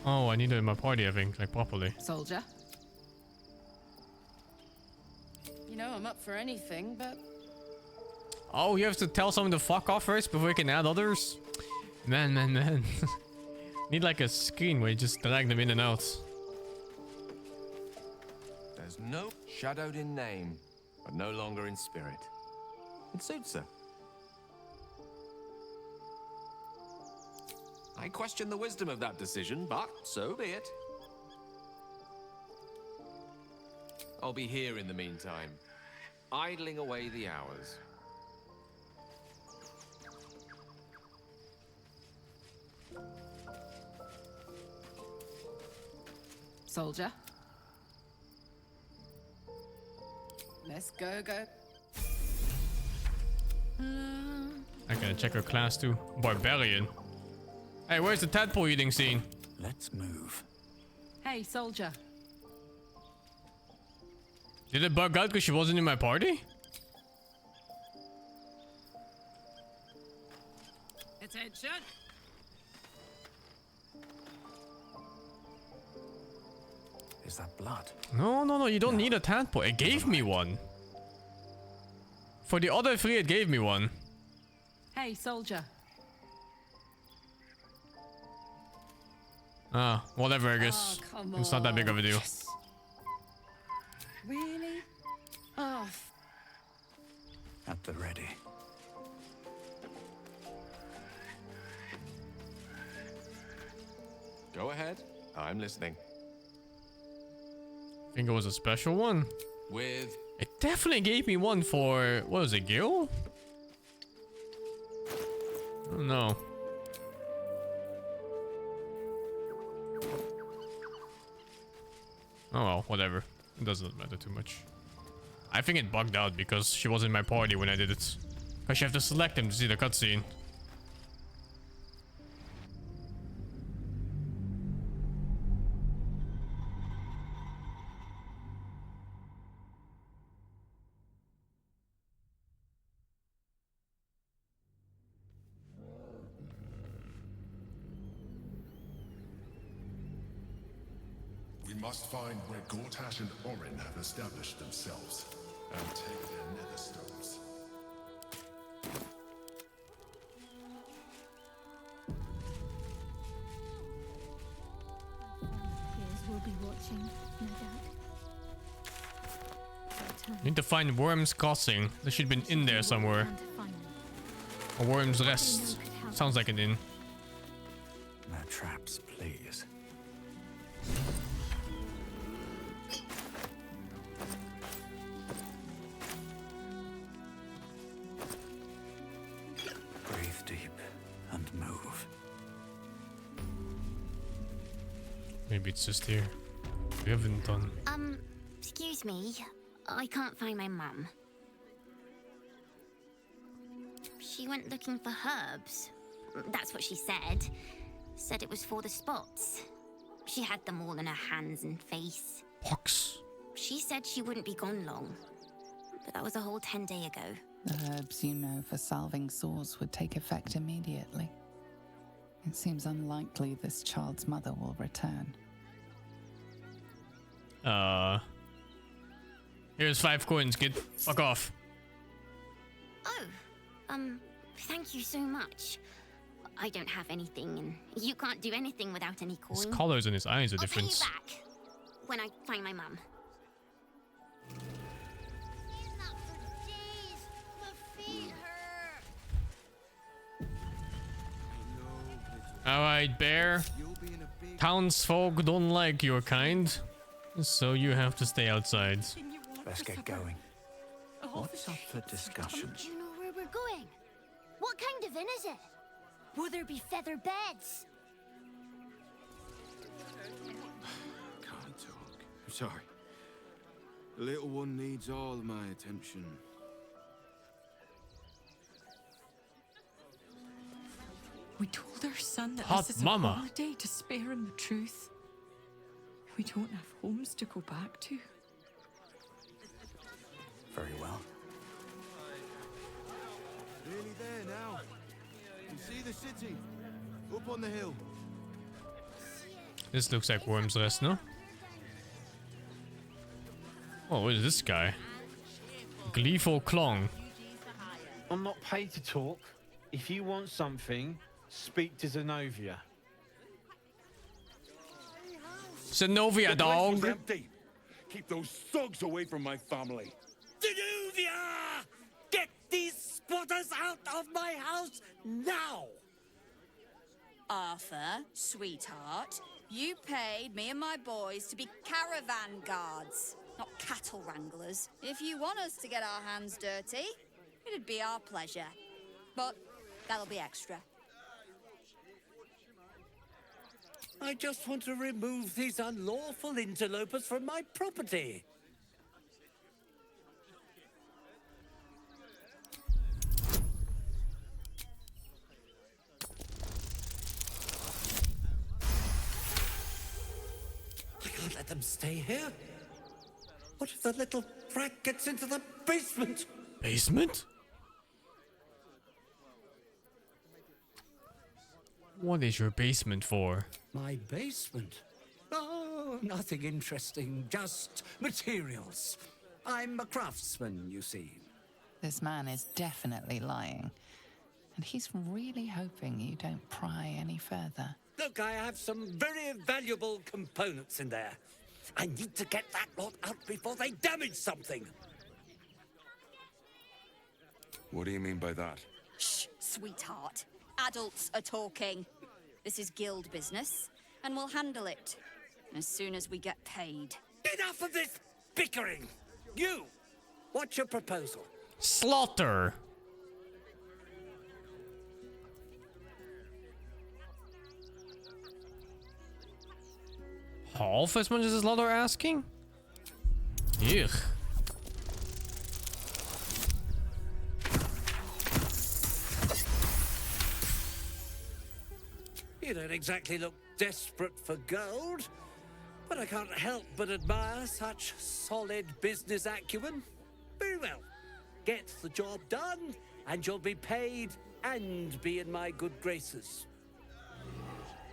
Oh, I need it in my party, I think, like properly. Soldier. You know, I'm up for anything, but... Oh, you have to tell someone to fuck off first before you can add others? Man. Need like a screen where you just drag them in and out. There's no shadowed in name, but no longer in spirit. It suits her. I question the wisdom of that decision, but so be it. I'll be here in the meantime, idling away the hours. Soldier. Let's go. I can check her class too. Barbarian. Hey, where's the tadpole eating scene? Let's move. Hey, soldier. Did it bug out because she wasn't in my party? Attention. Is that blood? No, you don't need a tadpole. It gave me one. For the other three, it gave me one. Hey, soldier. Ah, whatever, I guess. Oh, come it's not that big of a deal. Yes. Really? Oh. At the ready. Go ahead. I'm listening. I think it was a special one. With... It definitely gave me one for... What was it, Gil? I don't know. Oh well, whatever. It doesn't matter too much. I think it bugged out because she was in my party when I did it. Because you have to select him to see the cutscene. We must find where Gortash and Orin have established themselves, and take their nether stones. Peers will be watching, no doubt. Need to find Worm's Crossing. There should have been in there somewhere. Or Worm's Rest. Sounds like an inn. No traps, please. Maybe it's just here. We haven't done. Excuse me. I can't find my mum. She went looking for herbs. That's what she said. Said it was for the spots. She had them all in her hands and face. Pox. She said she wouldn't be gone long. But that was a whole 10 days ago. The herbs you know for salving sores would take effect immediately. It seems unlikely this child's mother will return. Here's 5 coins, kid. Fuck off. Oh, thank you so much. I don't have anything, and you can't do anything without any coin. His colors and his eyes are I'll pay you different. back when I find my mum. Alright, bear. Townsfolk don't like your kind, so you have to stay outside. Let's get going. What's up for discussion? Do you know where we're going? What kind of inn is it? Will there be feather beds? Can't talk. I'm sorry. The little one needs all of my attention. We told our son that Hot this is mama. a holiday to spare him the truth. We don't have homes to go back to. Very well. Nearly there now. You see the city? Up on the hill. This looks like Worm's Rest, no? Oh, what is this guy? Gleeful Klong. I'm not paid to talk. If you want something, speak to Zenobia. Zenobia, The place was dog. empty. Keep those thugs away from my family. Zenobia! Get these squatters out of my house now! Arthur, sweetheart, you paid me and my boys to be caravan guards, not cattle wranglers. If you want us to get our hands dirty, it'd be our pleasure. But that'll be extra. I just want to remove these unlawful interlopers from my property. I can't let them stay here. What if the little brat gets into the basement? Basement? What is your basement for? My basement? Oh, nothing interesting, just materials. I'm a craftsman, you see. This man is definitely lying. And he's really hoping you don't pry any further. Look, I have some very valuable components in there. I need to get that lot out before they damage something. What do you mean by that? Shh, sweetheart. Adults are talking. This is guild business, and we'll handle it as soon as we get paid. Enough of this bickering! You! What's your proposal? Slaughter! Half as much as Slaughter asking? Ugh. You don't exactly look desperate for gold, but I can't help but admire such solid business acumen. Very well. Get the job done, and you'll be paid and be in my good graces.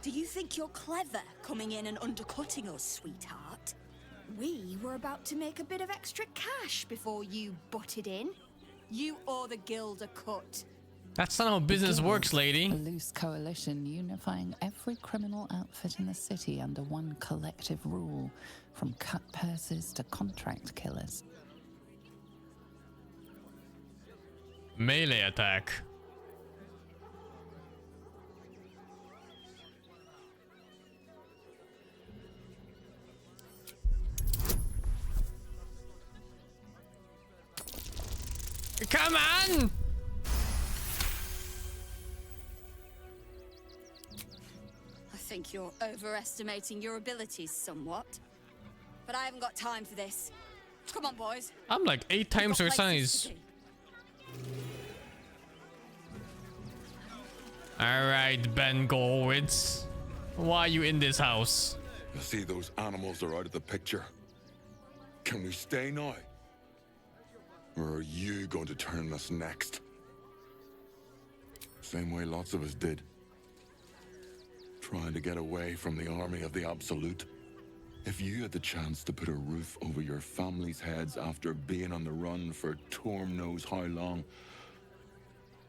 Do you think you're clever coming in and undercutting us, sweetheart? We were about to make a bit of extra cash before you butted in. You owe the guild a cut. That's not how business works, lady. A loose coalition unifying every criminal outfit in the city under one collective rule, from cut purses to contract killers. Melee attack. Come on! I think you're overestimating your abilities somewhat. But I haven't got time for this. Come on, boys. I'm like 8 times her We've got places size. to be. Alright, Ben Gorwitz. Why are you in this house? You see, those animals are out of the picture. Can we stay now? Or are you going to turn us next? Same way lots of us did. Trying to get away from the army of the Absolute. If you had the chance to put a roof over your family's heads after being on the run for Torm knows how long,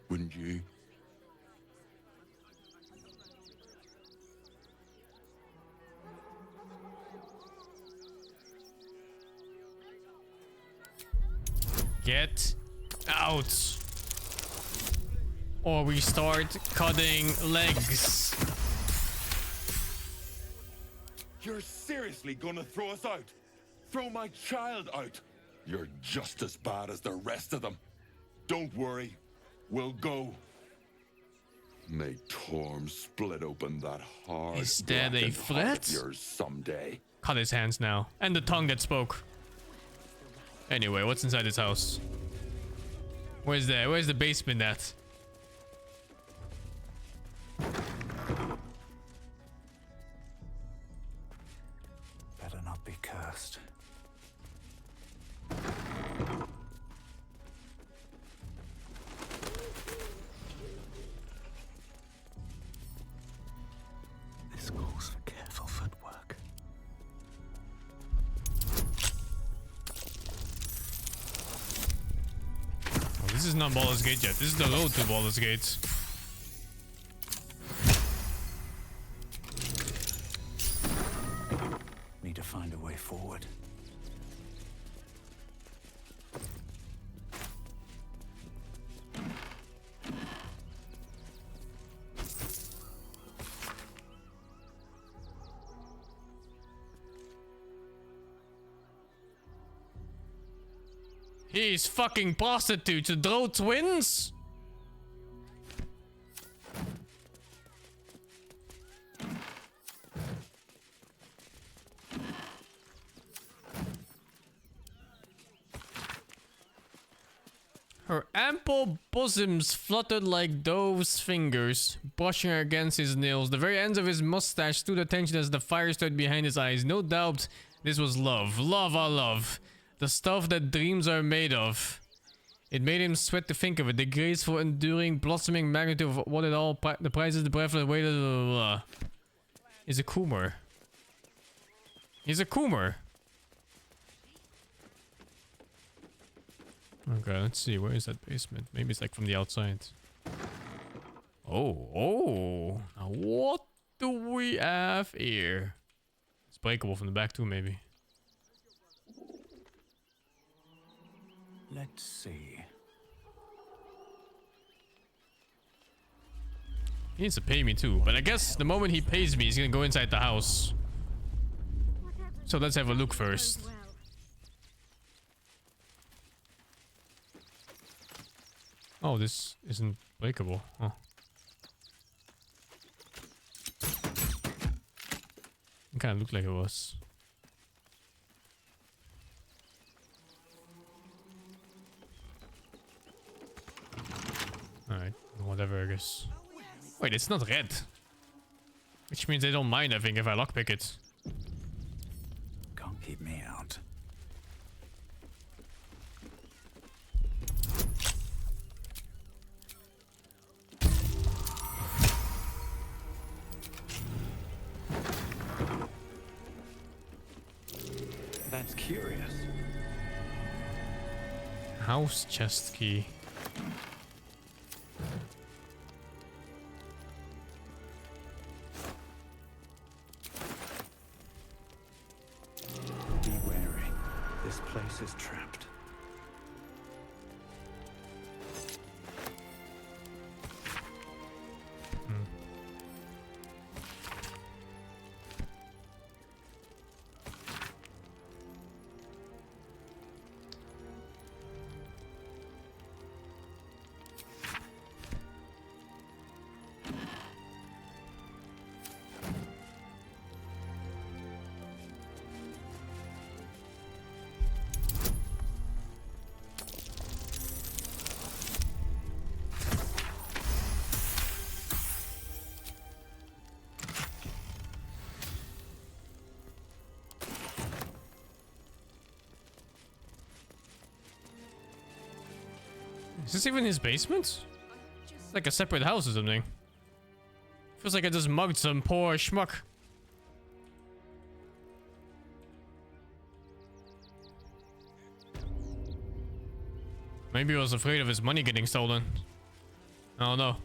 wouldn't you? Get out. Or we start cutting legs. You're seriously gonna throw us out? Throw my child out? You're just as bad as the rest of them. Don't worry, we'll go. May Torm split open that hard Is that a blackened heart threat? of yours someday. Cut his hands now. And the tongue that spoke. Anyway, what's inside this house? Where's the basement at? Better not be cursed. This calls for careful footwork. Oh, this is not Baldur's Gate yet. This is the road to Baldur's Gate. Need to find a way forward. He's fucking prostitutes, the Drow twins? Her ample bosoms fluttered like dove's fingers, brushing against his nails. The very ends of his mustache stood attention as the fire stood behind his eyes. No doubt this was love. Love, our love. The stuff that dreams are made of. It made him sweat to think of it. The graceful, enduring, blossoming magnitude of what it all... the prizes, the breathless weight of the... He's a Coomer. He's a Coomer. Okay, let's see. Where is that basement? Maybe it's like from the outside. Oh. Now what do we have here? It's breakable from the back too, maybe. Let's see. He needs to pay me too, but I guess the moment he pays me, he's gonna go inside the house. So let's have a look first. Oh, this isn't breakable. Oh. It kind of looked like it was. Alright, whatever, I guess. Wait, it's not red. Which means they don't mind, I think, if I lockpick it. Can't keep me out. That's curious. House chest key. Be wary. This place is trapped. Is this even his basement? It's like a separate house or something. Feels like I just mugged some poor schmuck. Maybe he was afraid of his money getting stolen. I don't know.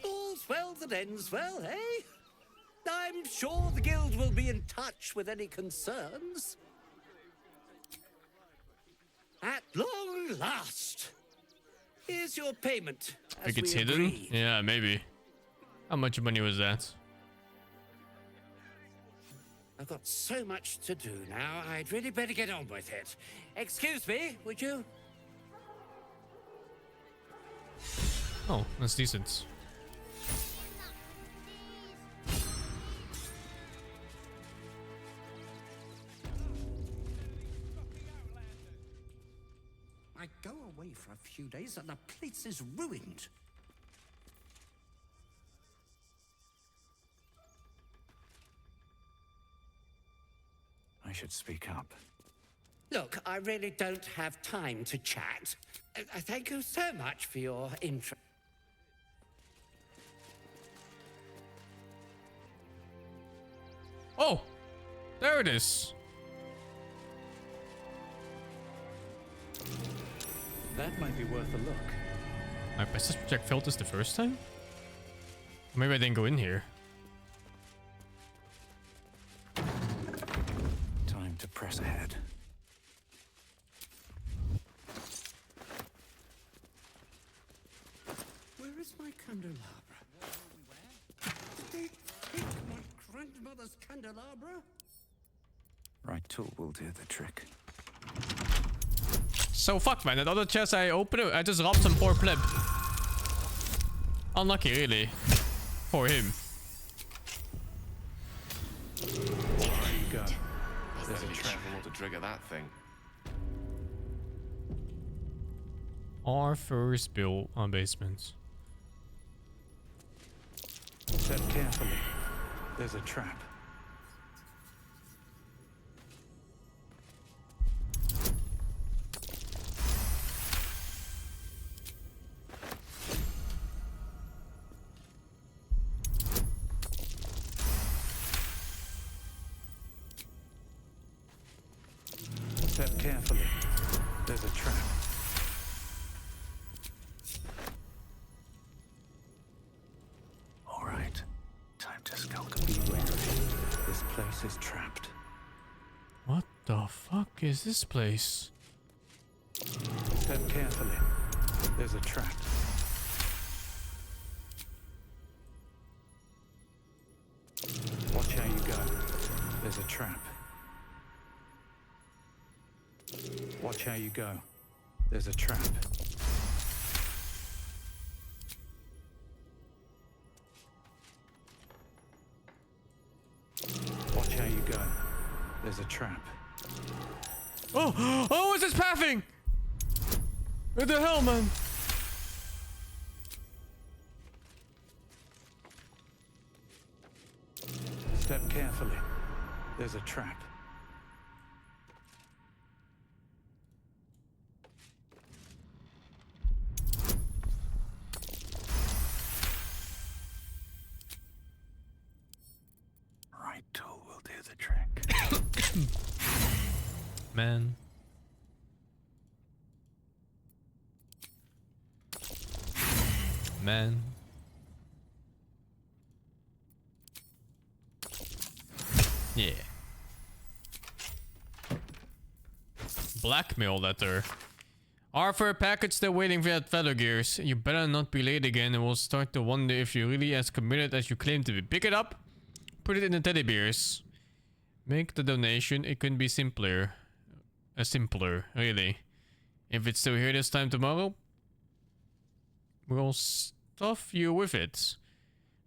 All's well that ends well, eh? I'm sure the guild will be in touch with any concerns. At long last. Here's your payment. Think it's hidden? Yeah, maybe. How much money was that? I've got so much to do now, I'd really better get on with it. Excuse me, would you? Oh, that's decent. I go away for a few days and the place is ruined. I should speak up. Look, I really don't have time to chat. Thank you so much for your interest. Oh! There it is! That might be worth a look. My passage check failed this the first time? Maybe I didn't go in here. Time to press ahead. Where is my candelabra? Did they take my grandmother's candelabra? Right tool will do the trick. So fuck, man. That other chest I opened, I just robbed some poor pleb. Unlucky, really. For him. There you go. There's a trap to trigger that thing. Our first build on basements. Step carefully. There's a trap. Step carefully. There's a trap. All right. Time to skulk. Be wary. This place is trapped. What the fuck is this place? Step carefully. There's a trap. Watch how you go. There's a trap. Watch how you go. There's a trap. Watch how you go. There's a trap. Oh! Oh, what's this pathing? What the hell, man? Step carefully. There's a trap. Right tool will do the trick. Man. Man. Yeah. Blackmail letter. Arthur, a package still waiting for that feather gears. You better not be late again and we'll start to wonder if you're really as committed as you claim to be. Pick it up. Put it in the teddy bears. Make the donation. It couldn't be simpler. Simpler, really. If it's still here this time tomorrow, we'll stuff you with it.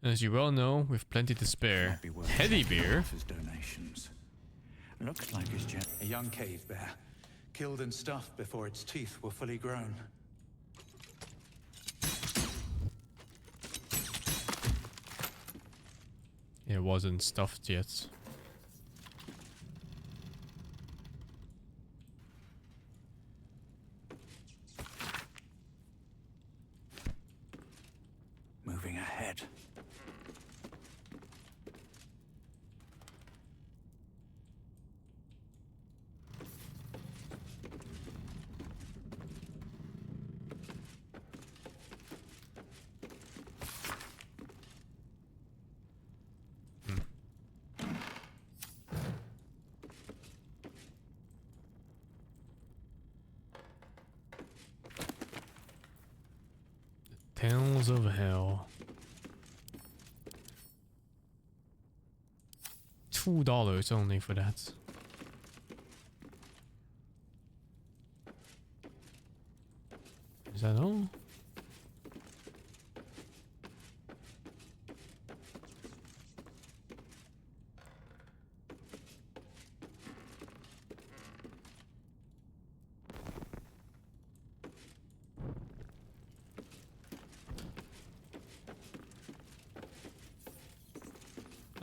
As you well know, we've plenty to spare. Teddy bear? His donations. Looks like his a young cave bear, killed and stuffed before its teeth were fully grown. It wasn't stuffed yet. Tales of Hell. $2 only for that. Is that all?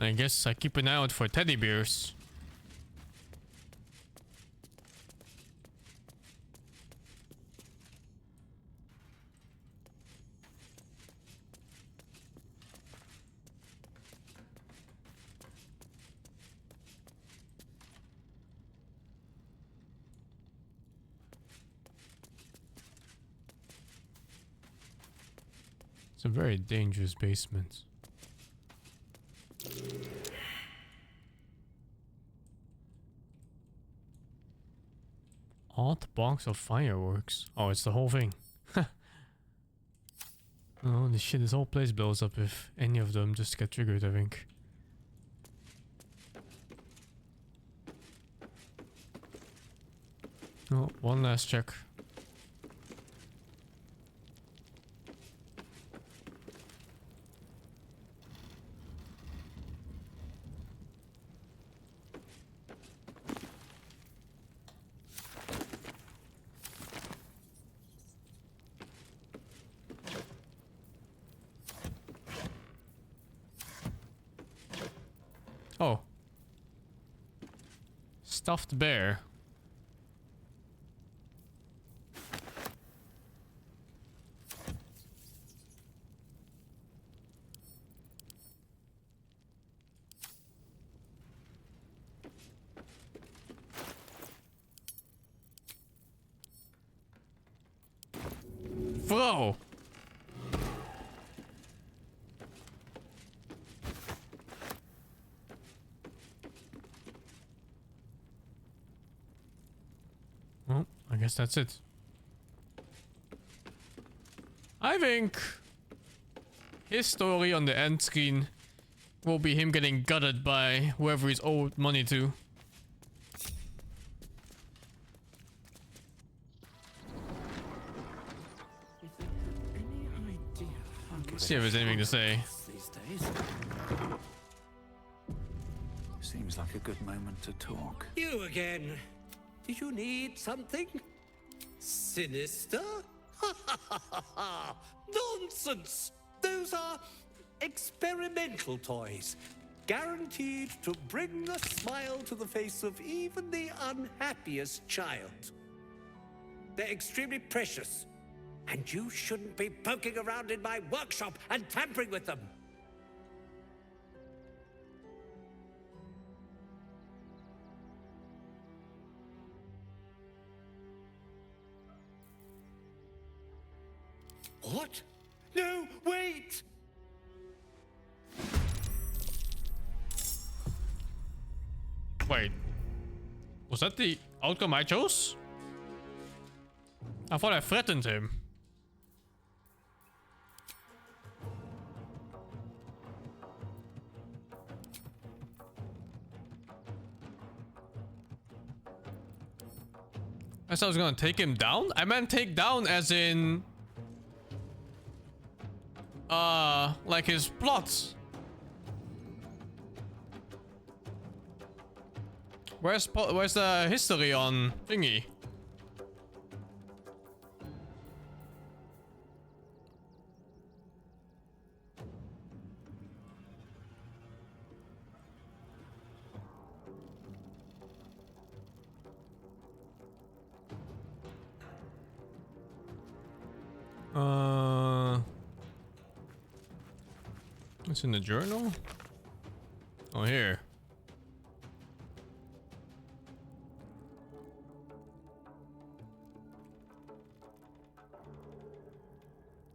I guess I keep an eye out for teddy bears. It's a very dangerous basement. Odd box of fireworks. Oh, it's the whole thing. Oh, holy shit, this whole place blows up if any of them just get triggered, I think. Oh, one last check. Oh. Stuffed bear. Throw. Well, I guess that's it. I think his story on the end screen will be him getting gutted by whoever he's owed money to. See if there's anything to say. These days. Seems like a good moment to talk. You again. Did you need something? Sinister? Nonsense! Those are experimental toys. Guaranteed to bring a smile to the face of even the unhappiest child. They're extremely precious. And you shouldn't be poking around in my workshop and tampering with them. What? No, wait! Wait. Was that the outcome I chose? I thought I threatened him. I thought I was gonna take him down? I meant take down as in... like his plots. Where's the history on thingy? It's in the journal? Oh, here.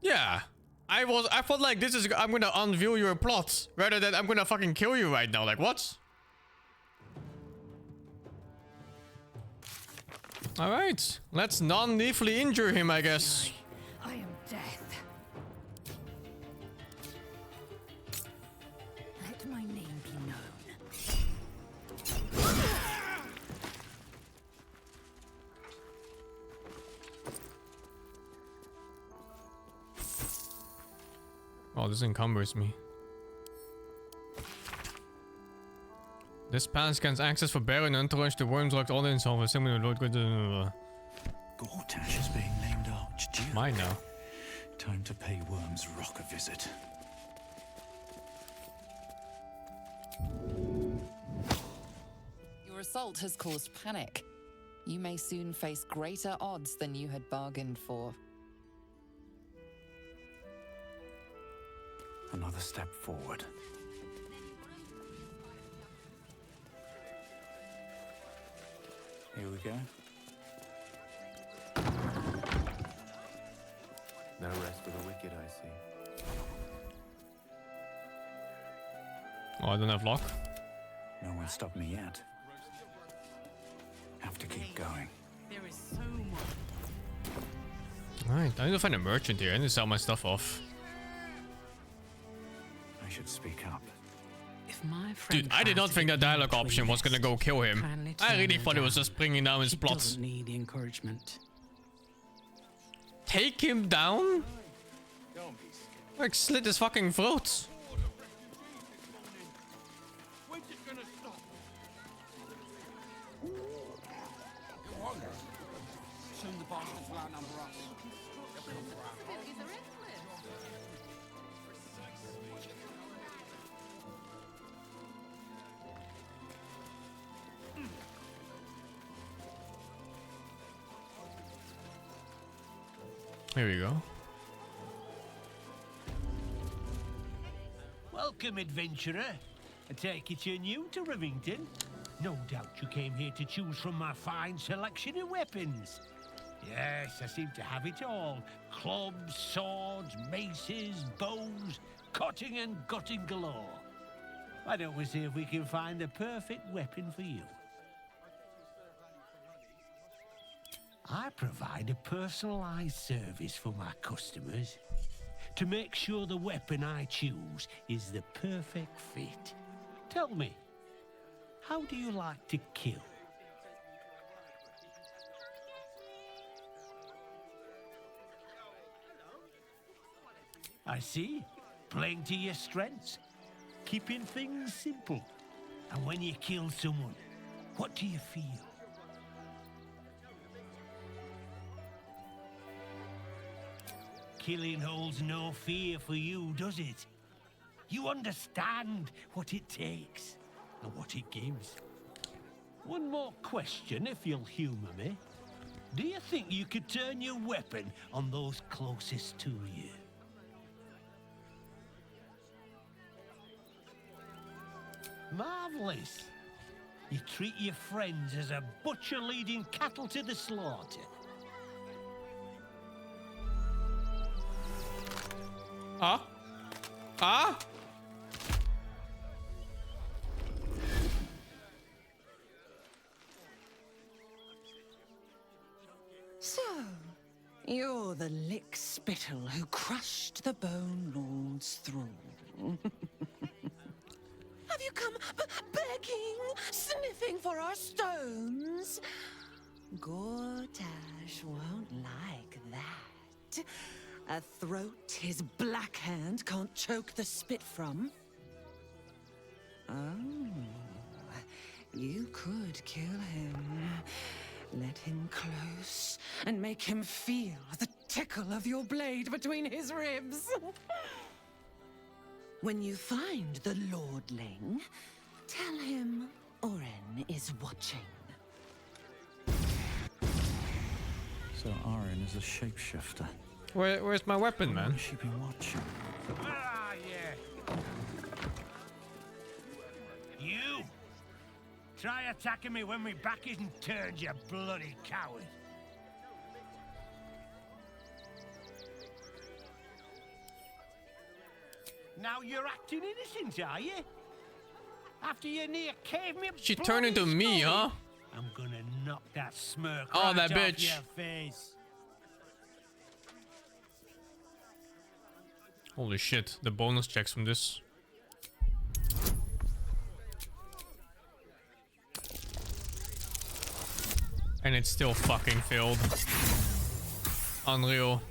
Yeah. I thought like this is, I'm gonna unveil your plot rather than I'm gonna fucking kill you right now. Like, what? Alright. Let's non-lethally injure him, I guess. I am death. Oh, this encumbers me. This path scans access for Baron Entourage. The worms locked all in, so I'm assuming the Lord Gortash is being named Archduke. Mine now. Time to pay Worm's Rock a visit. Your assault has caused panic. You may soon face greater odds than you had bargained for. Another step forward. Here we go. No rest for the wicked, I see. Oh, I don't have lock. No one stopped me yet. Have to keep going. There is so much. Alright, I need to find a merchant here. I need to sell my stuff off. I should speak up. If my friend Dude, I did not think that dialogue option was gonna go kill him. I really thought it was just bringing down his plots. Doesn't need encouragement. Take him down? Like slit his fucking throat. When's it gonna stop? Soon the bastards will outnumber us. Here we go. Welcome, adventurer. I take it you're new to Rivington. No doubt you came here to choose from my fine selection of weapons. Yes, I seem to have it all. Clubs, swords, maces, bows, cutting and gutting galore. Why don't we see if we can find the perfect weapon for you? I provide a personalized service for my customers to make sure the weapon I choose is the perfect fit. Tell me, how do you like to kill? I see. Playing to your strengths. Keeping things simple. And when you kill someone, what do you feel? Killing holds no fear for you, does it? You understand what it takes and what it gives. One more question, if you'll humor me. Do you think you could turn your weapon on those closest to you? Marvelous. You treat your friends as a butcher leading cattle to the slaughter. Huh? Huh? So, you're the lick spittle who crushed the Bone Lord's throne. Have you come begging, sniffing for our stones? Gortash won't like that. A throat his black hand can't choke the spit from. Oh, you could kill him. Let him close and make him feel the tickle of your blade between his ribs. When you find the Lordling, tell him Oren is watching. So Oren is a shapeshifter. Where's my weapon, man? Has she been watching? Where are you? You! Try attacking me when my back isn't turned, you bloody coward. Now you're acting innocent, are you? After you near caved me She turned into me, huh? I'm gonna knock that smirk Oh, right that off bitch. your face. Holy shit, the bonus checks from this. And it's still fucking failed. Unreal.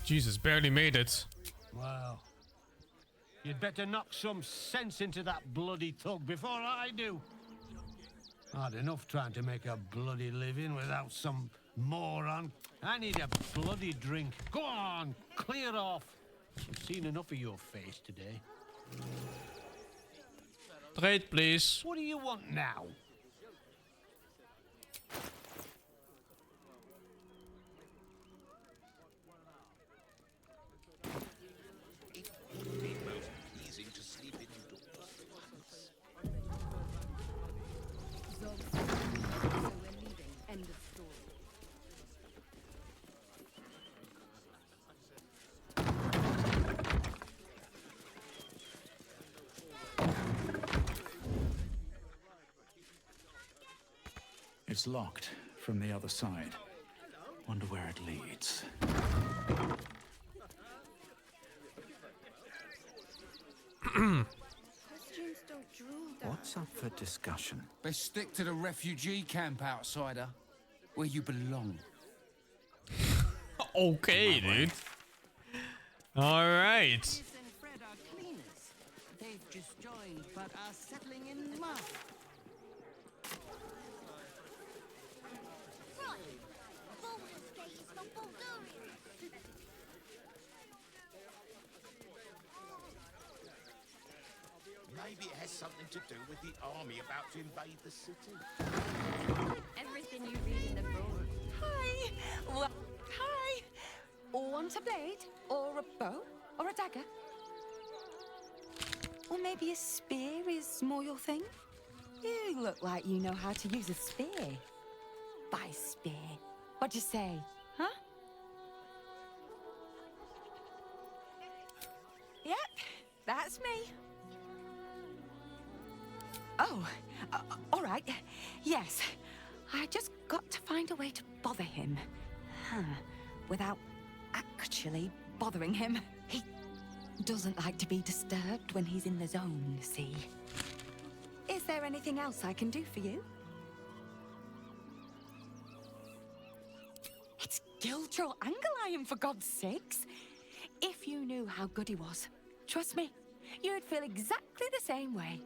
Jesus, barely made it. Wow. You'd better knock some sense into that bloody thug before I do. Hard enough trying to make a bloody living without some moron. I need a bloody drink. Go on, clear off. I've seen enough of your face today. Trade, please. What do you want now? It's locked from the other side. Wonder where it leads. What's up for discussion? Best stick to the refugee camp, outsider. Where you belong. Okay, dude. All right. They've just joined, but are settling in well. Maybe it has something to do with the army about to invade the city. Everything you read in the book. Hi! Well, hi! Want a blade? Or a bow? Or a dagger? Or maybe a spear is more your thing? You look like you know how to use a spear. By spear. What'd you say? Huh? Yep, that's me. Oh, all right. Yes. I just got to find a way to bother him. Without actually bothering him. He doesn't like to be disturbed when he's in the zone, see? Is there anything else I can do for you? It's Giltro Angelion, for God's sakes. If you knew how good he was, trust me, you'd feel exactly the same way.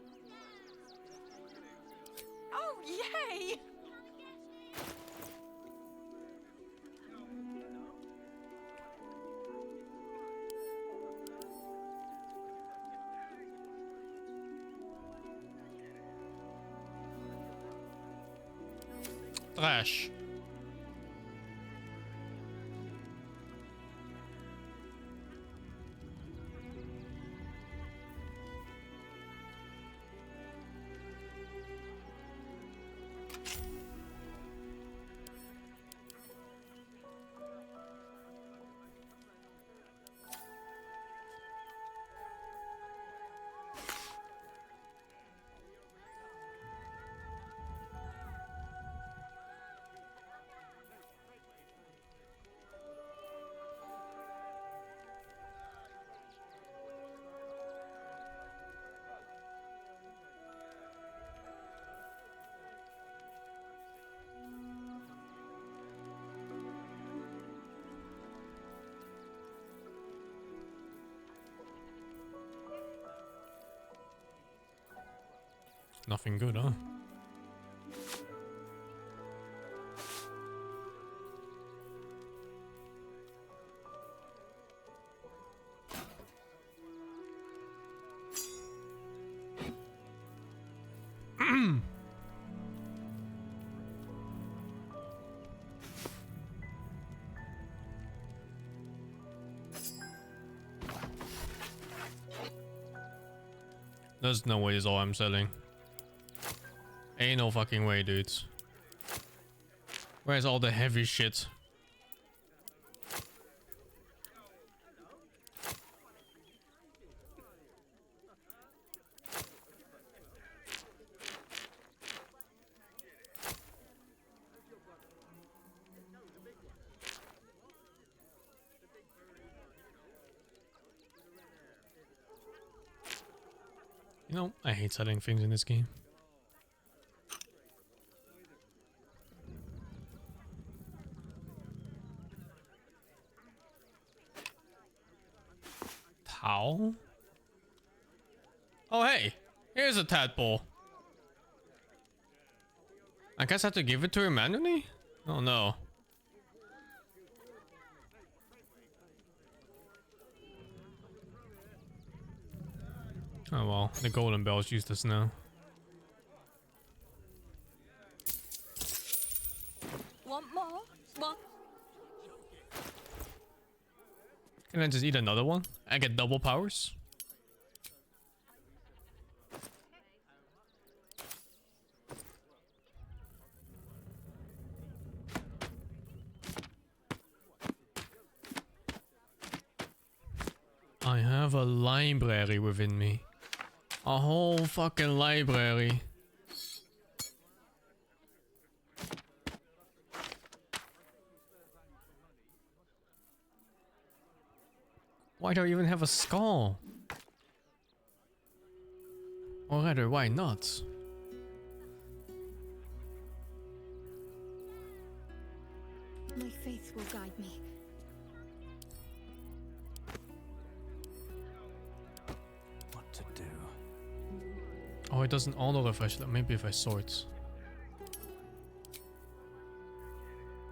Oh, yay! Trash. Nothing good, huh? There's no way is all I'm selling. Ain't no fucking way, dudes. Where's all the heavy shit? You know, I hate selling things in this game. How? Oh, hey. Here's a tadpole. I guess I have to give it to her manually? Oh, no. Oh, well. The golden bell's useless now. Want more? Want? Can I just eat another one? I get double powers? I have a library within me. A whole fucking library. Why do I even have a skull? Or rather, why not? My faith will guide me. What to do? Oh, it doesn't auto refresh. Maybe if I sort.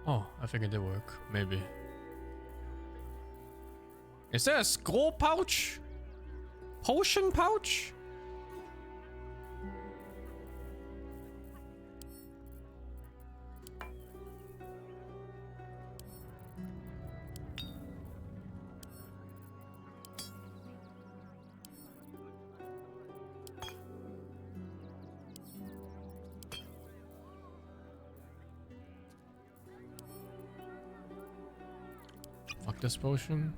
Oh, I figured it did work. Maybe. Is there a scroll pouch? Potion pouch? Fuck this potion.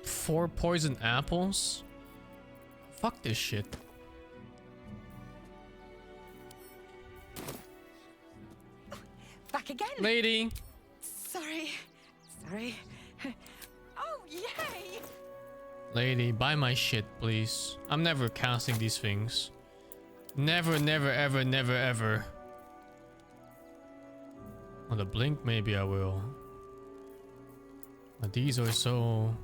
Four poison apples? Fuck this shit. Back again? Lady! Sorry. Oh, yay! Lady, buy my shit, please. I'm never casting these things. Never, never, ever, never, ever. On the blink, maybe I will. But these are so...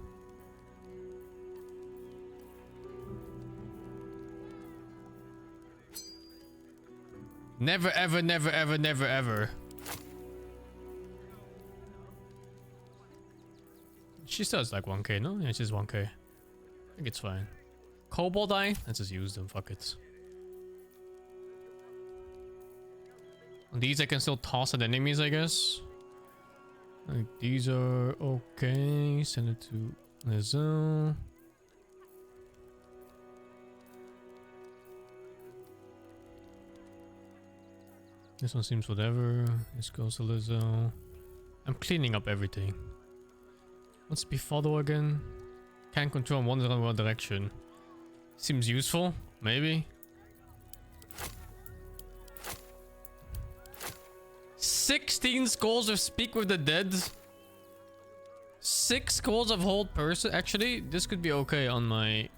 Never, ever, never, ever, never, ever. She still has like 1k, no? Yeah, she's 1k. I think it's fine. Cobalt eye? Let's just use them, fuck it. On these I can still toss at enemies, I guess. Like, these are okay. Send it to Lizzo. This one seems whatever. This goes to Lizzo. I'm cleaning up everything. What's befuddle again? Can't control one direction. Seems useful, maybe. 16 scrolls of Speak with the Dead. 6 scrolls of Hold Person. Actually, this could be okay on my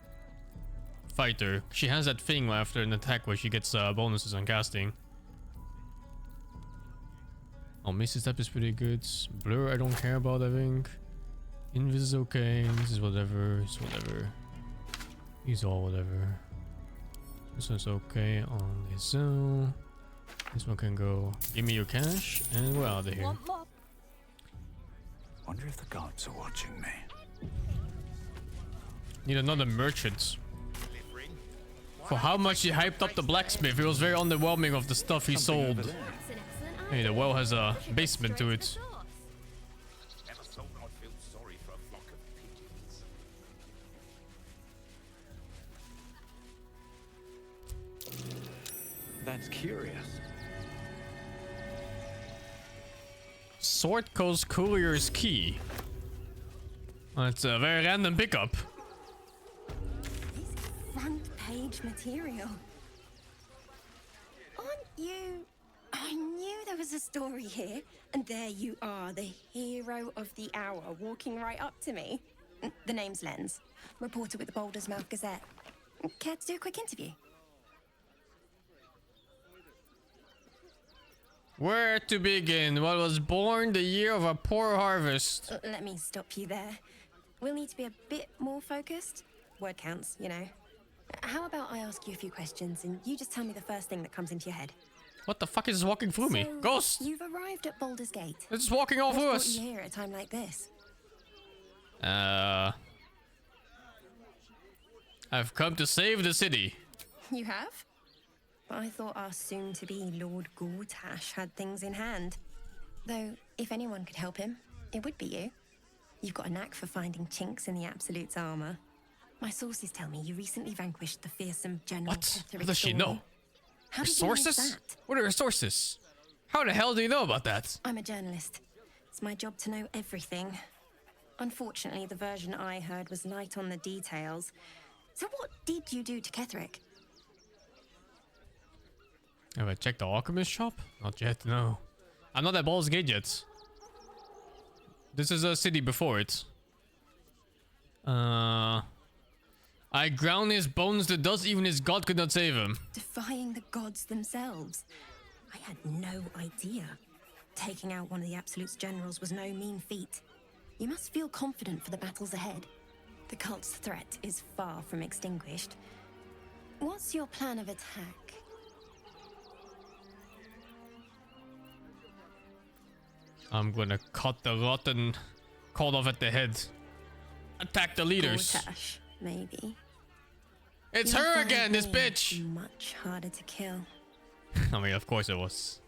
fighter. She has that thing after an attack where she gets bonuses on casting. Oh, Misty Step is pretty good. Blur I don't care about, I think. Invis is okay. This is whatever. It's whatever. These all whatever. This one's okay on this zone. This one can go. Give me your cash and we're out of here. Wonder if the gods are watching me. Need another merchant. For how much he hyped up the blacksmith, it was very underwhelming of the stuff he sold. Hey, the well has a basement to it. That's curious. Sword Coast Courier's Key. That's a very random pickup. Front page material. Aren't you? I knew was a story here, and there you are, the hero of the hour, walking right up to me. The name's Lens, reporter with the Baldur's Mouth Gazette. Care to do a quick interview? Where to begin? What was born the year of a poor harvest? Let me stop you there. We'll need to be a bit more focused. Word counts, you know. How about I ask you a few questions and you just tell me the first thing that comes into your head? What the fuck is walking through me? Ghost! You've arrived at Baldur's Gate. It's walking all through What's us. brought you here at a time like this? I've come to save the city. You have? I thought our soon-to-be Lord Gortash had things in hand. Though, if anyone could help him, it would be you. You've got a knack for finding chinks in the Absolute's armor. My sources tell me you recently vanquished the fearsome General Ketheric. How does she know? How Her did you know sources? that? What are her sources? How the hell do you know about that? I'm a journalist. It's my job to know everything. Unfortunately, the version I heard was light on the details. So what did you do to Ketheric? Have I checked the alchemist shop? Not yet, no. I'm not at Baldur's Gate yet. This is a city before it. I ground his bones to dust, even his god could not save him. Defying the gods themselves. I had no idea. Taking out one of the Absolute's generals was no mean feat. You must feel confident for the battles ahead. The cult's threat is far from extinguished. What's your plan of attack? I'm gonna cut the rotten cord off at the head. Attack the leaders. Gortash, maybe. It's Your her five again, this million, bitch! Much harder to kill. I mean, of course it was.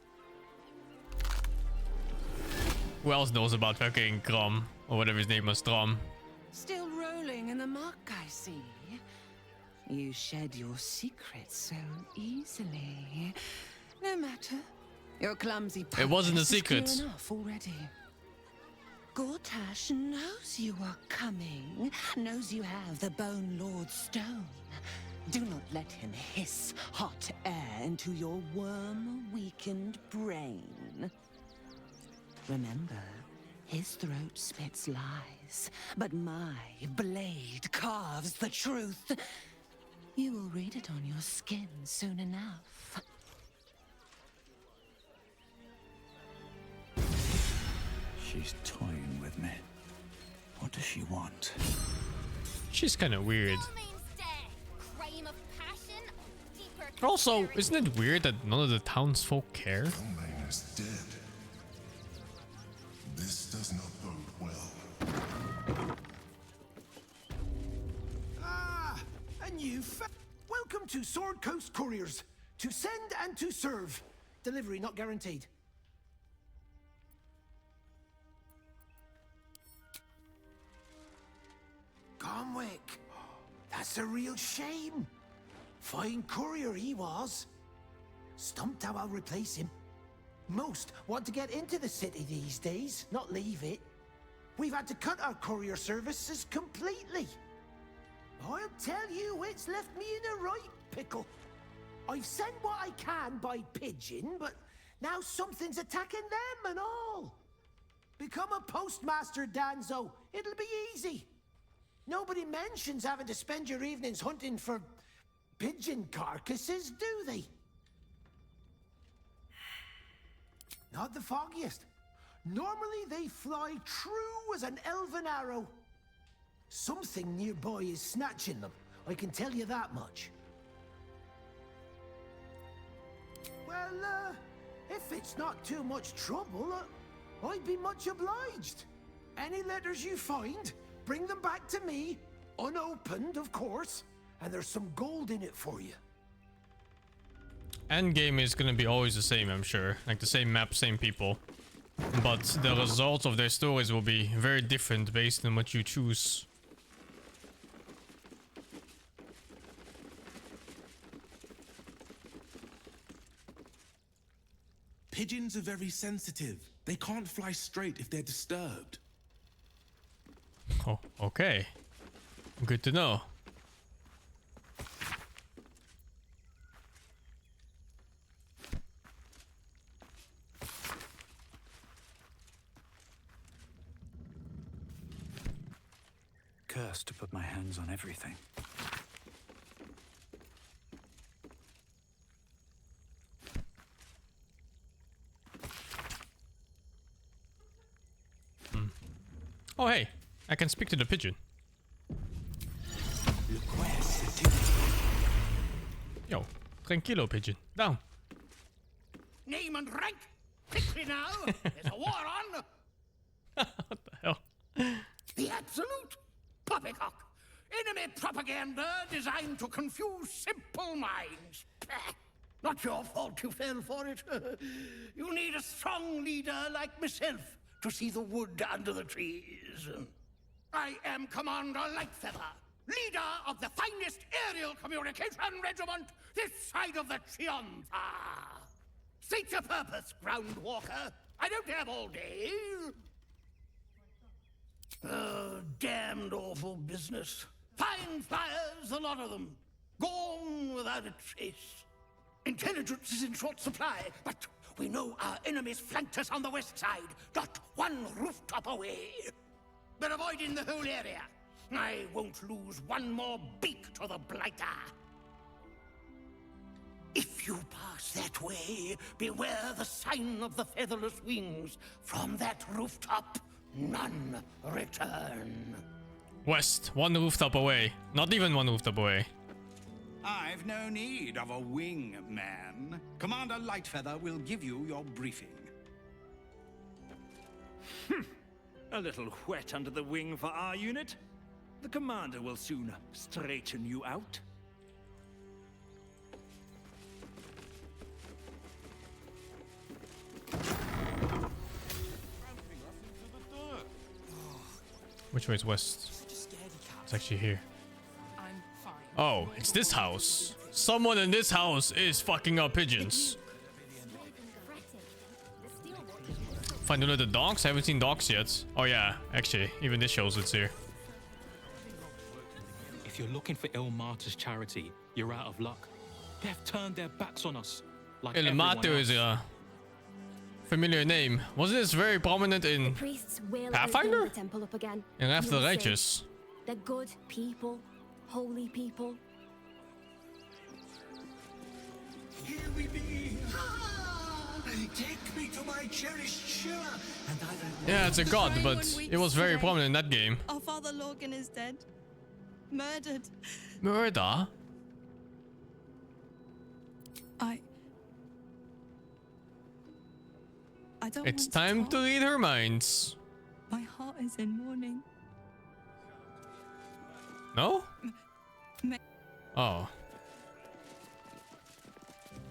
Who else knows about fucking Grom? Or whatever his name was, Strom. Still rolling in the muck, I see. You shed your secrets so easily. No matter. Your clumsy It wasn't a purpose is clear secret. enough already. Gortash knows you are coming, knows you have the Bone Lord Stone. Do not let him hiss hot air into your worm-weakened brain. Remember, his throat spits lies, but my blade carves the truth. You will read it on your skin soon enough. She's toying with me. What does she want? She's kind of weird. Also, isn't it weird that none of the townsfolk care? Romain is dead. This does not bode well. Ah, a new Welcome to Sword Coast Couriers. To send and to serve. Delivery not guaranteed. Comwick. That's a real shame. Fine courier he was. Stumped how I'll replace him. Most want to get into the city these days, not leave it. We've had to cut our courier services completely. I'll tell you, it's left me in a right pickle. I've sent what I can by pigeon, but now something's attacking them and all. Become a postmaster, Danzo. It'll be easy. Nobody mentions having to spend your evenings hunting for pigeon carcasses, do they? Not the foggiest. Normally they fly true as an elven arrow. Something nearby is snatching them, I can tell you that much. Well, if it's not too much trouble, I'd be much obliged. Any letters you find, bring them back to me, unopened, of course, and there's some gold in it for you. Endgame is gonna be always the same, I'm sure. Like the same map, same people. But the results of their stories will be very different based on what you choose. Pigeons are very sensitive. They can't fly straight if they're disturbed. Oh, okay. Good to know. first to put my hands on everything. Oh hey, I can speak to the pigeon. Yo, tranquilo pigeon, down. Name and rank, quickly now. There's a war on. What the hell? The absolute poppycock. Enemy propaganda designed to confuse simple minds. Not your fault you fell for it. You need a strong leader like myself to see the wood under the trees. I am Commander Lightfeather, leader of the finest aerial communication regiment this side of the Triumpha. State your purpose, Groundwalker. I don't have all day. Damned awful business. Fine flyers, a lot of them. Gone without a trace. Intelligence is in short supply, but we know our enemies flanked us on the west side, not one rooftop away. They're avoiding the whole area. I won't lose one more beak to the blighter. If you pass that way, beware the sign of the featherless wings. From that rooftop, none return. West, one rooftop away. Not even one rooftop away. I've no need of a wing man. Commander Lightfeather will give you your briefing. A little wet under the wing for our unit. The commander will soon straighten you out. Which way is west? It's actually here. Oh, it's this house. Someone in this house is fucking up pigeons. Find one of the dogs? I haven't seen dogs yet. Oh yeah, actually, even this shows it's here. If you're looking for Ilmater's charity, you're out of luck. They've turned their backs on us. Like Ilmater is a familiar name. Wasn't this very prominent in Pathfinder? The temple up again. In Wrath of the You'll see. Righteous. They're good people, holy people. Here we be. Take me to my cherished Shira, and I will. Yeah, it's a god, but it was very prominent in that game. Our father Logan is dead. Murdered. Murder? I don't It's want time to to read her minds. My heart is in mourning. No? Oh.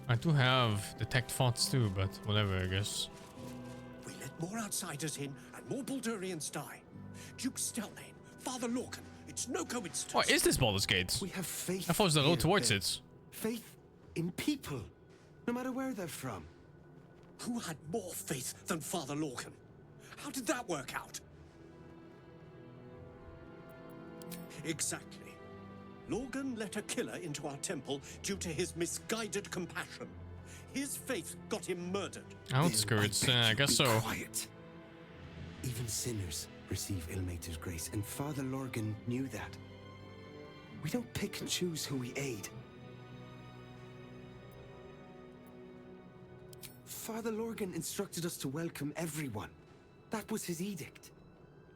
I do have detect thoughts too, but whatever, I guess. We let more outsiders in and more Baldurians die. Duke Stelnane, Father Lorcan, it's no coincidence. What is this Baldur's Gate? We have faith. I thought it was the road here, towards Ben. it. Faith in people, no matter where they're from. Who had more faith than Father Lorcan? How did that work out? Exactly. Lorgan let a killer into our temple due to his misguided compassion. His faith got him murdered. Outskirts, I guess so. Quiet. Even sinners receive Ilmater's grace, and Father Lorgan knew that. We don't pick and choose who we aid. Father Lorgan instructed us to welcome everyone. That was his edict.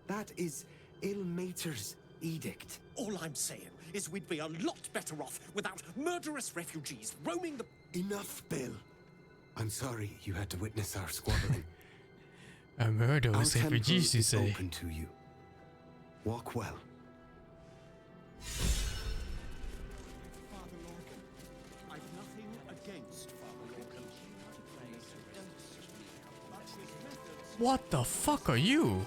That is Ilmater's edict. All I'm saying is we'd be a lot better off without murderous refugees roaming the... Enough, Bill. I'm sorry you had to witness our squabbling. A murderous Our refugees, you temple is say? open to you. Walk well. Father Lorcan, I've nothing against Father Lorcan. What the fuck are you?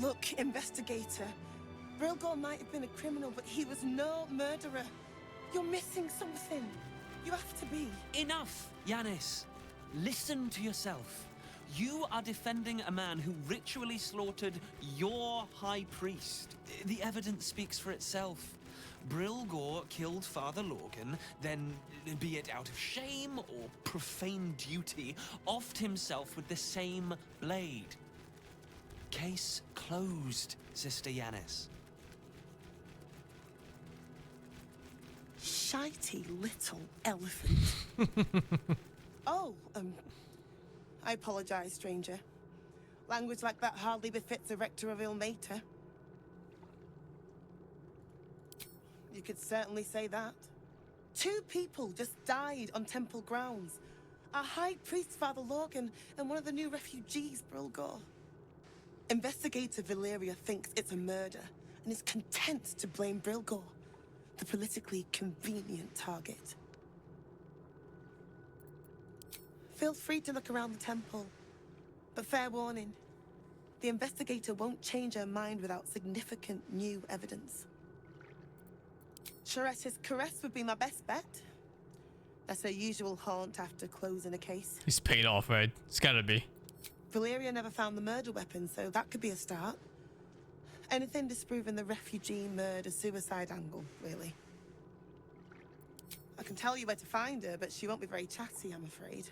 Look, investigator. Brilgor might have been a criminal, but he was no murderer. You're missing something. You have to be. Enough, Yanis. Listen to yourself. You are defending a man who ritually slaughtered your high priest. The evidence speaks for itself. Brilgor killed Father Lorgan, then, be it out of shame or profane duty, offed himself with the same blade. Case closed, Sister Yanis. Shitey little elephant. Oh, I apologize, stranger. Language like that hardly befits a rector of Ilmater. You could certainly say that. 2 people just died on temple grounds. Our High Priest, Father Logan, and one of the new refugees, Brilgor. Investigator Valeria thinks it's a murder and is content to blame Brilgor, the politically convenient target. Feel free to look around the temple, but fair warning, the investigator won't change her mind without significant new evidence. Charetta's caress would be my best bet. That's her usual haunt after closing a case. He's paid off, right? It's gotta be. Valeria never found the murder weapon, so that could be a start. Anything disproving the refugee murder-suicide angle, really. I can tell you where to find her, but she won't be very chatty, I'm afraid.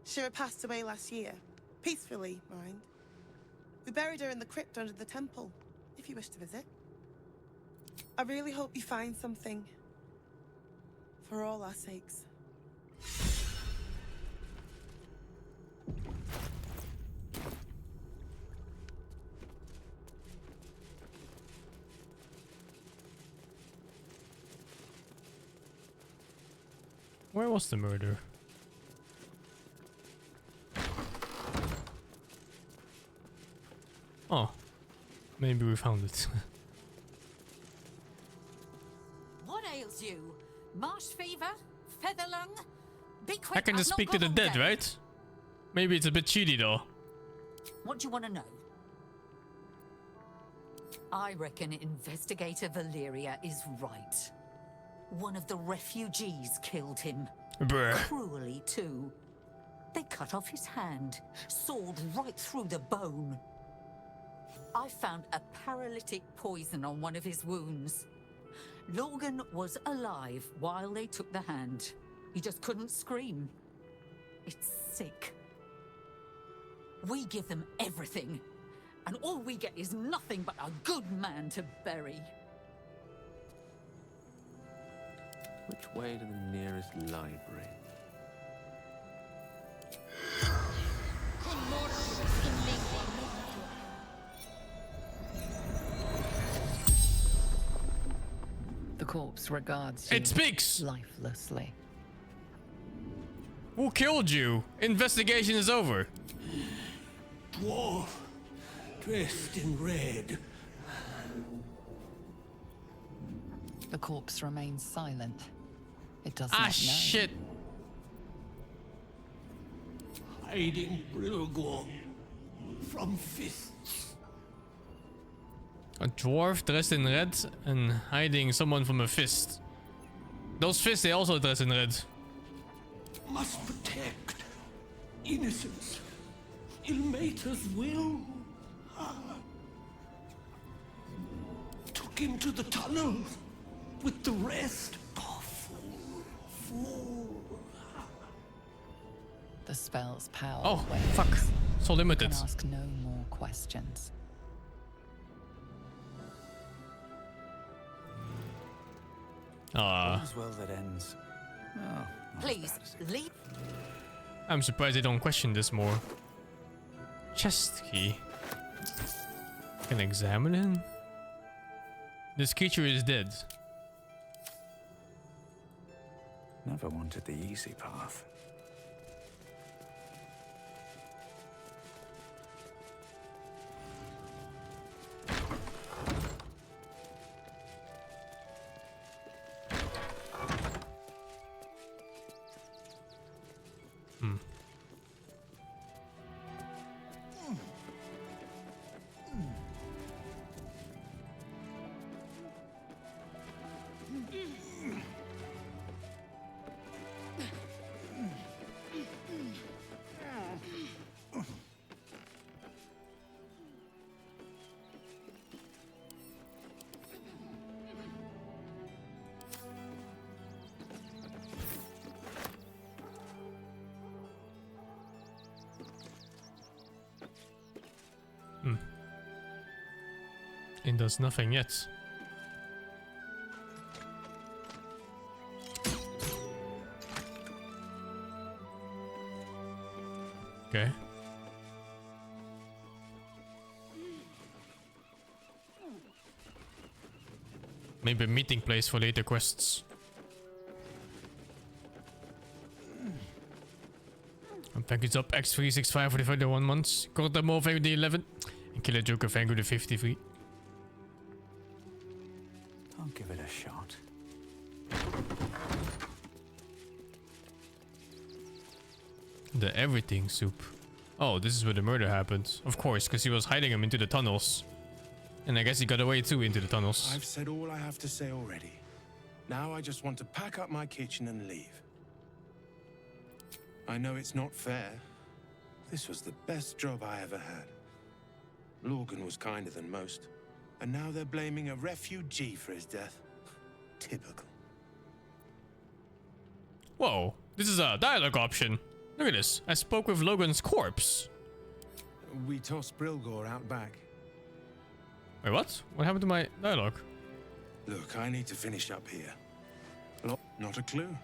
Shira passed away last year. Peacefully, mind. We buried her in the crypt under the temple, if you wish to visit. I really hope you find something. For all our sakes. Where was the murder? Oh, maybe we found it. What ails you? Marsh fever? Feather lung? Be quick. I can just I've not speak to got the all dead, day. right? Maybe it's a bit cheaty though. What do you want to know? I reckon Investigator Valeria is right. One of the refugees killed him. Bruh. Cruelly, too. They cut off his hand, sawed right through the bone. I found a paralytic poison on one of his wounds. Logan was alive while they took the hand. He just couldn't scream. It's sick. We give them everything, and all we get is nothing but a good man to bury. Which way to the nearest library? The corpse regards you It speaks! lifelessly. Who killed you? Investigation is over. Dwarf, dressed in red. The corpse remains silent. It does not Ah, know. shit. Hiding Brilgor from fists. A dwarf dressed in red and hiding someone from a fist. Those fists, they also dress in red. Must protect innocence. Ilmater's will. Took him to the tunnel with the rest. Oh, fool. The spell's power. Oh, wanes. fuck. So You limited. can ask no more questions. All's well that ends. Oh, Please, leave. I'm surprised they don't question this more. Chest key. Can examine it. This creature is dead. never wanted the easy path. It does nothing yet. Okay. Maybe a meeting place for later quests. Thank you up X365 for the 31 months. Got them all the 11. And Killer Joker thank you the 53. I'll give it a shot. The everything soup. Oh, this is where the murder happened. Of course, because he was hiding him into the tunnels. And I guess he got away too into the tunnels. I've said all I have to say already. Now I just want to pack up my kitchen and leave. I know it's not fair. This was the best job I ever had. Logan was kinder than most. And now they're blaming a refugee for his death. Typical. Whoa, this is a dialogue option. Look at this. I spoke with Logan's corpse. We tossed Brilgor out back. Wait, what? What happened to my dialogue? Look, I need to finish up here. Not a clue.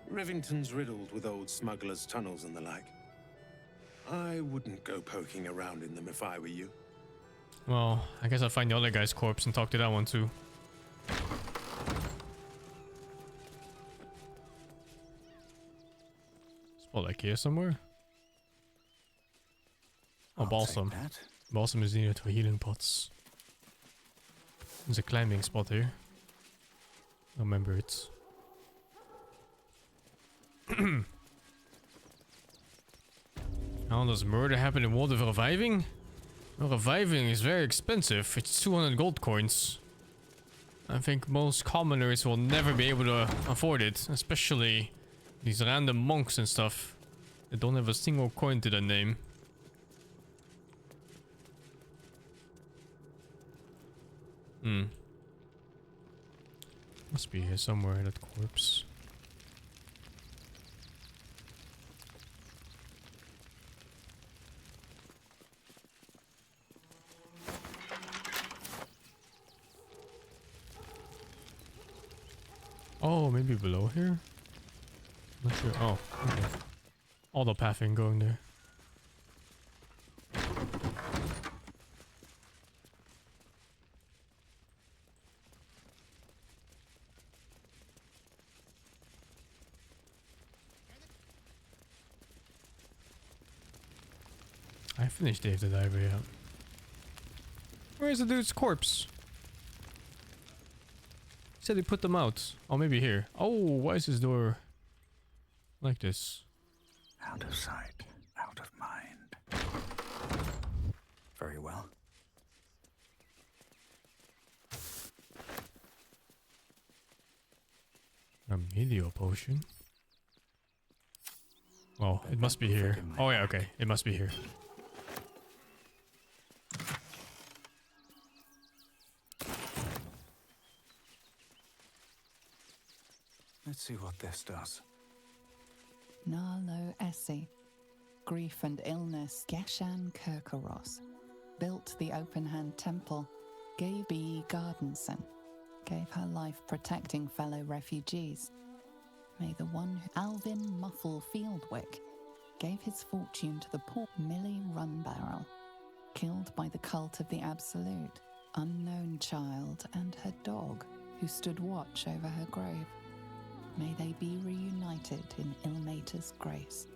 Rivington's riddled with old smugglers' tunnels and the like. I wouldn't go poking around in them if I were you. Well, I guess I'll find the other guy's corpse and talk to that one too. Spot like here somewhere? Oh, balsam. Balsam is needed for healing pots. There's a climbing spot here. I remember it. How does murder happen in World of Reviving? Well, reviving is very expensive. It's 200 gold coins. I think most commoners will never be able to afford it. Especially these random monks and stuff. They don't have a single coin to their name. Must be here somewhere, that corpse. Oh, maybe below here? Not sure. Oh, okay. Auto pathing going there. I finished Dave the Diver, yeah. Where is the dude's corpse? He said he put them out. Oh, maybe here. Oh, why is this door like this? Out of sight, out of mind. Very well. A meteor potion. Oh, it must be here. Oh yeah, okay. It must be here. Let's see what this does. Narlo Essi. Grief and illness. Geshan Kirkaros. Built the open hand temple. Gave B. Gardenson. Gave her life protecting fellow refugees. May the one who Alvin Muffle Fieldwick gave his fortune to the poor Millie Runbarrel, killed by the cult of the Absolute, unknown child and her dog who stood watch over her grave. May they be reunited in Ilmater's grace.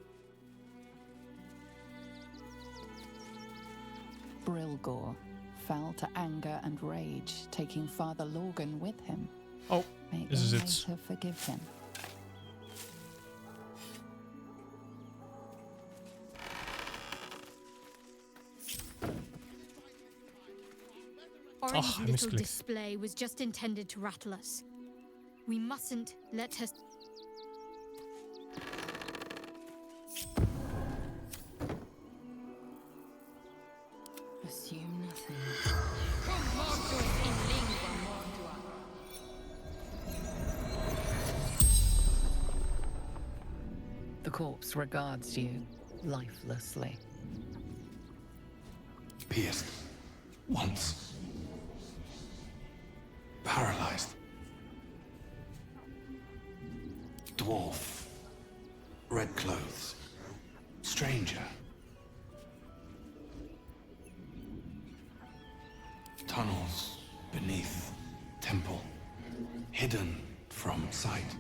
Brilgor fell to anger and rage, taking Father Logan with him. Oh, may this is it. Ilmater forgive him. Oran's I little misclicked. display was just intended to rattle us. We mustn't let her... Assume nothing. The corpse regards you lifelessly. Pierced. Once. Paralyzed. Dwarf. Red clothes. Stranger. Tunnels beneath temple. Hidden from sight.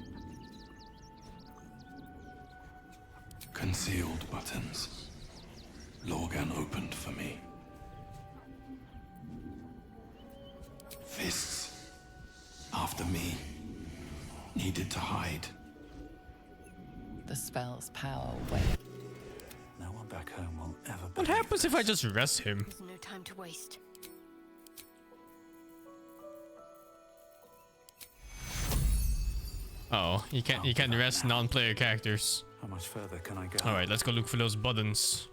Concealed buttons. Lorgan opened for me. Fists. After me. Needed to hide. The spell's power wavered. No one back home will ever. What happens if I just rest him? There's no time to waste. Oh, you can't rest non-player characters. How much further can I go? All right, let's go look for those buttons.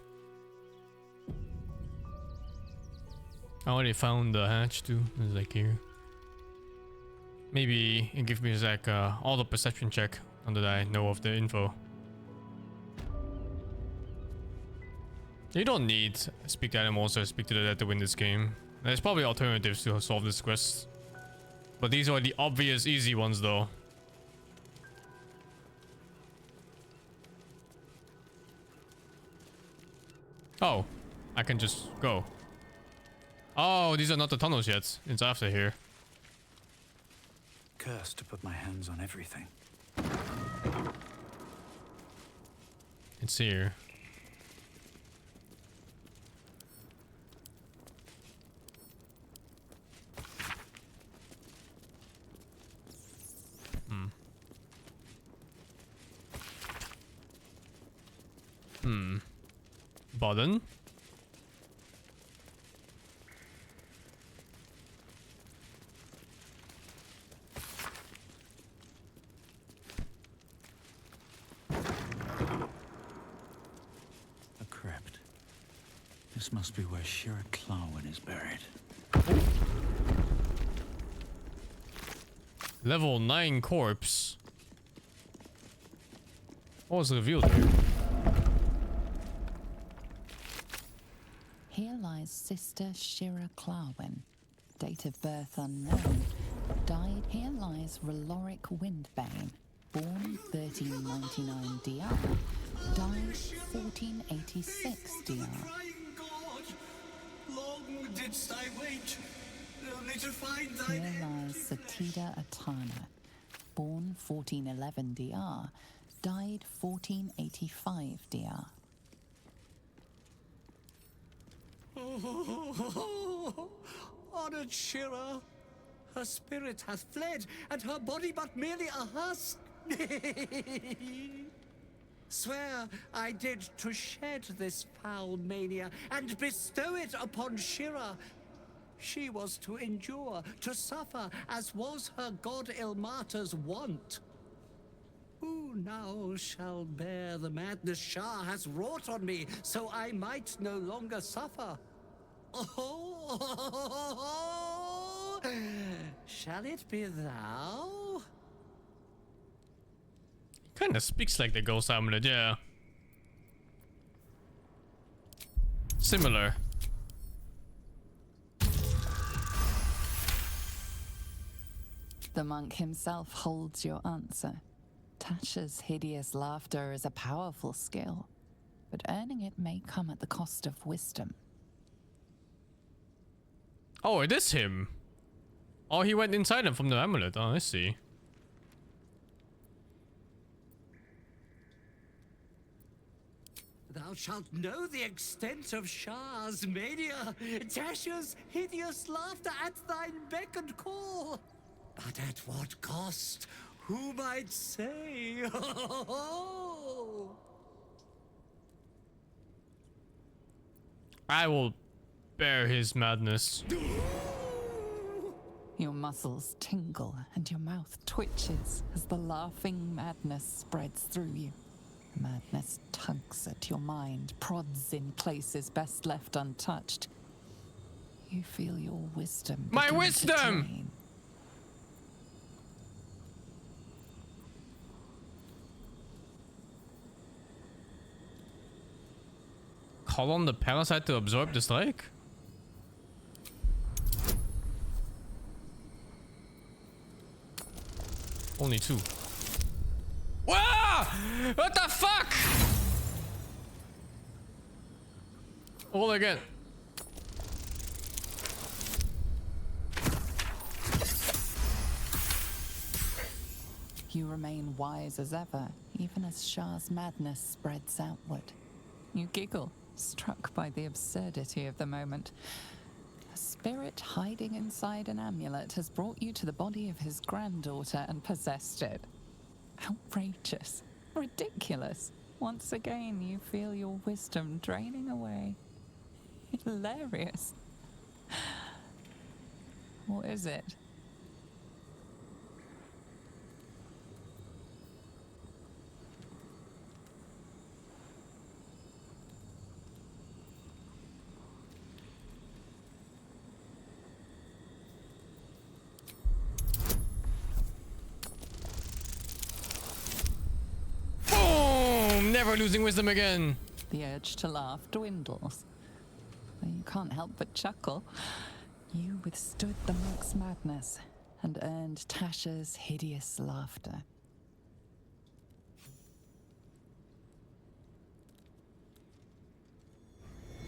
I already found the hatch too. It's like here. Maybe it gives me like auto perception check now that I know of the info. You don't need speak to animals or speak to the dead to win this game. There's probably alternatives to solve this quest. But these are the obvious easy ones though. Oh, I can just go. Oh, these are not the tunnels yet. It's after here. Cursed to put my hands on everything. It's here. Button. A crypt. This must be where Shira Clarwin is buried. Level 9 corpse. What was revealed here? Here lies Sister Shira Clarwin. Date of birth unknown. Died. Here lies Reloric Windbane. Born 1399 DR. Died 1486 DR. Long didst I wait, only to find thy Here lies Satida Atana. Born 1411 DR. Died 1485 DR. Oh, honored Shira, her spirit hath fled, and her body but merely a husk. Swear I did to shed this foul mania and bestow it upon Shira. She was to endure, to suffer, as was her god Ilmater's wont. Who now shall bear the madness Shah has wrought on me, so I might no longer suffer? Oh, shall it be thou? Kinda speaks like the ghost amulet, yeah. Similar. The monk himself holds your answer. Tasha's hideous laughter is a powerful skill, but earning it may come at the cost of wisdom. Oh, it is him. Oh, he went inside him from the amulet. Oh, I see. Thou shalt know the extent of Shah's mania, Tasha's hideous laughter at thine beck and call. But at what cost? Who might say? I will bear his madness. Your muscles tingle and your mouth twitches as the laughing madness spreads through you. Madness tugs at your mind, prods in places best left untouched. You feel your wisdom. My begin to wisdom! drain. Call on the parasite to absorb the strike? Only 2. Wow! What the fuck? All again. You remain wise as ever, even as Shah's madness spreads outward. You giggle, struck by the absurdity of the moment. A spirit hiding inside an amulet has brought you to the body of his granddaughter and possessed it. Outrageous. Ridiculous. Once again, you feel your wisdom draining away. Hilarious. What is it? Never losing wisdom again. The urge to laugh dwindles. Though you can't help but chuckle. You withstood the monk's madness and earned Tasha's hideous laughter.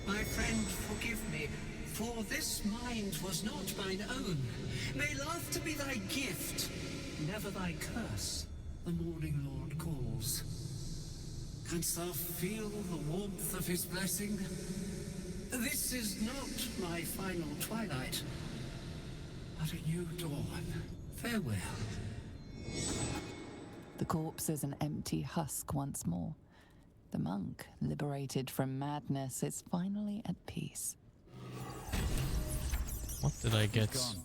My friend, forgive me, for this mind was not mine own. May laughter be thy gift, never thy curse. The morning Lord calls. Canst thou feel the warmth of his blessing? This is not my final twilight, but a new dawn. Farewell. The corpse is an empty husk once more. The monk, liberated from madness, is finally at peace. What did I get? Gone.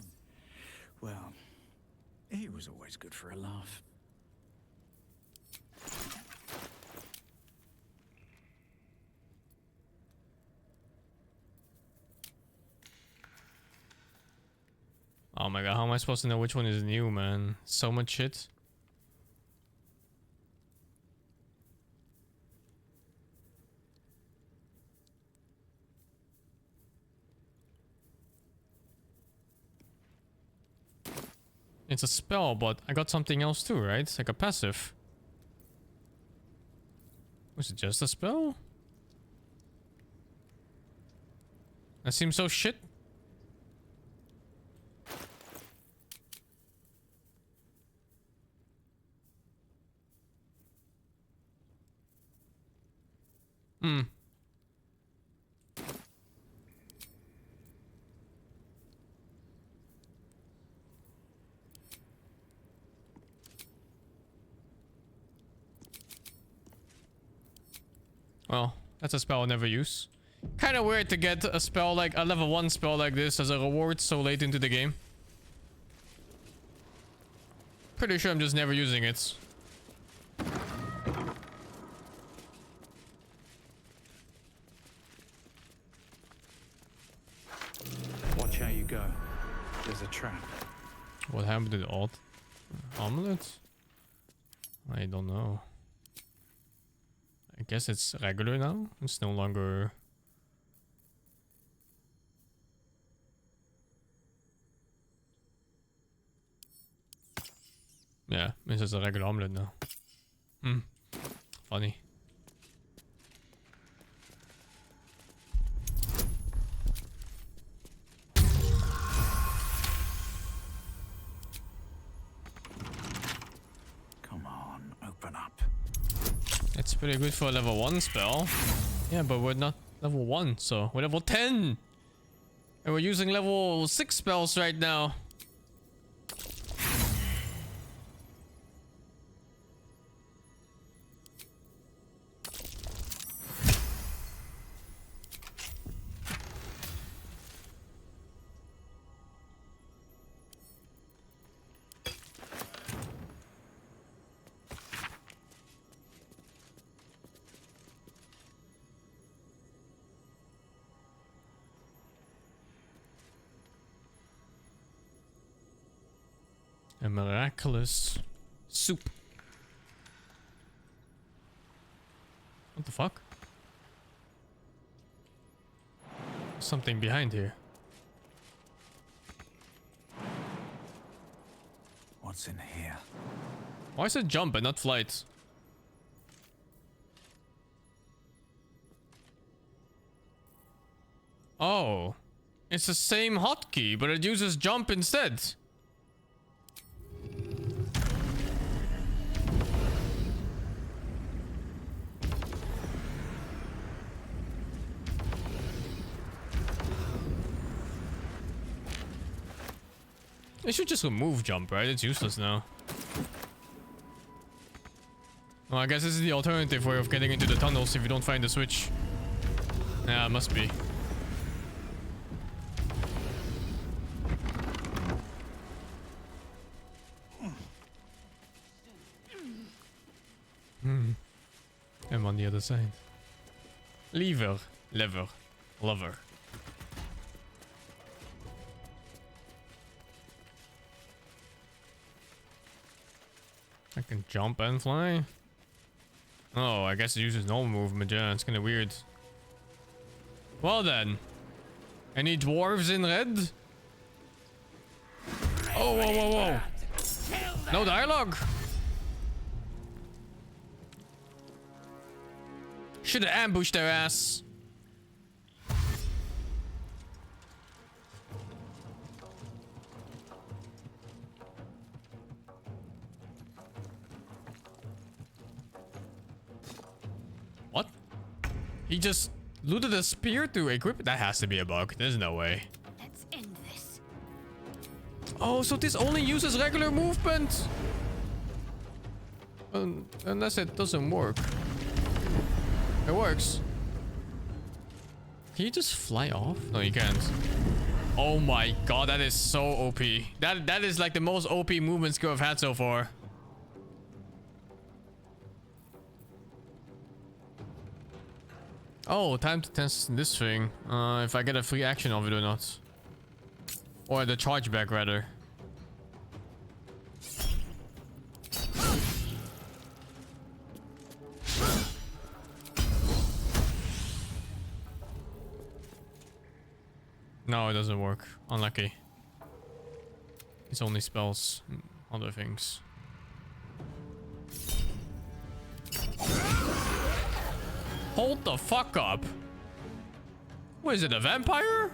Well, he was always good for a laugh. Oh my god, how am I supposed to know which one is new, man? So much shit. It's a spell, but I got something else too, right? It's like a passive. Was it just a spell? That seems so shit. Hmm. Well, that's a spell I'll never use. Kind of weird to get a spell like a level 1 spell like this as a reward so late into the game. Pretty sure I'm just never using it. Watch how you go. There's a trap. What happened to the alt? Omelet? I don't know. I guess it's regular now. It's no longer... Yeah, it's just a regular omelet now. Hmm. Funny. Come on, open up. It's pretty good for a level 1 spell. Yeah, but we're not level 1, so we're level 10! And we're using level 6 spells right now. A miraculous soup. What the fuck? Something behind here. What's in here? Why is it jump and not flight? Oh. It's the same hotkey, but it uses jump instead. They should just remove jump, right? It's useless now. Well, I guess this is the alternative way of getting into the tunnels if you don't find the switch. Yeah, it must be. I'm on the other side. Lever. Lever. Lover. I can jump and fly. Oh, I guess it uses normal movement. Yeah, it's kind of weird. Well then. Any dwarves in red? Oh, whoa, whoa, whoa. No dialogue. Should have ambushed their ass. What? He just looted a spear to equip it? That has to be a bug. There's no way. Let's end this. Oh, so this only uses regular movement? Unless it doesn't work. It works. Can you just fly off? No, you can't. Oh my god, that is so OP. That is like the most OP movement skill I've had so far. Oh, time to test this thing. If I get a free action of it or not. Or the chargeback rather. No, it doesn't work. Unlucky. It's only spells. Other things. Hold the fuck up. What is it, a vampire?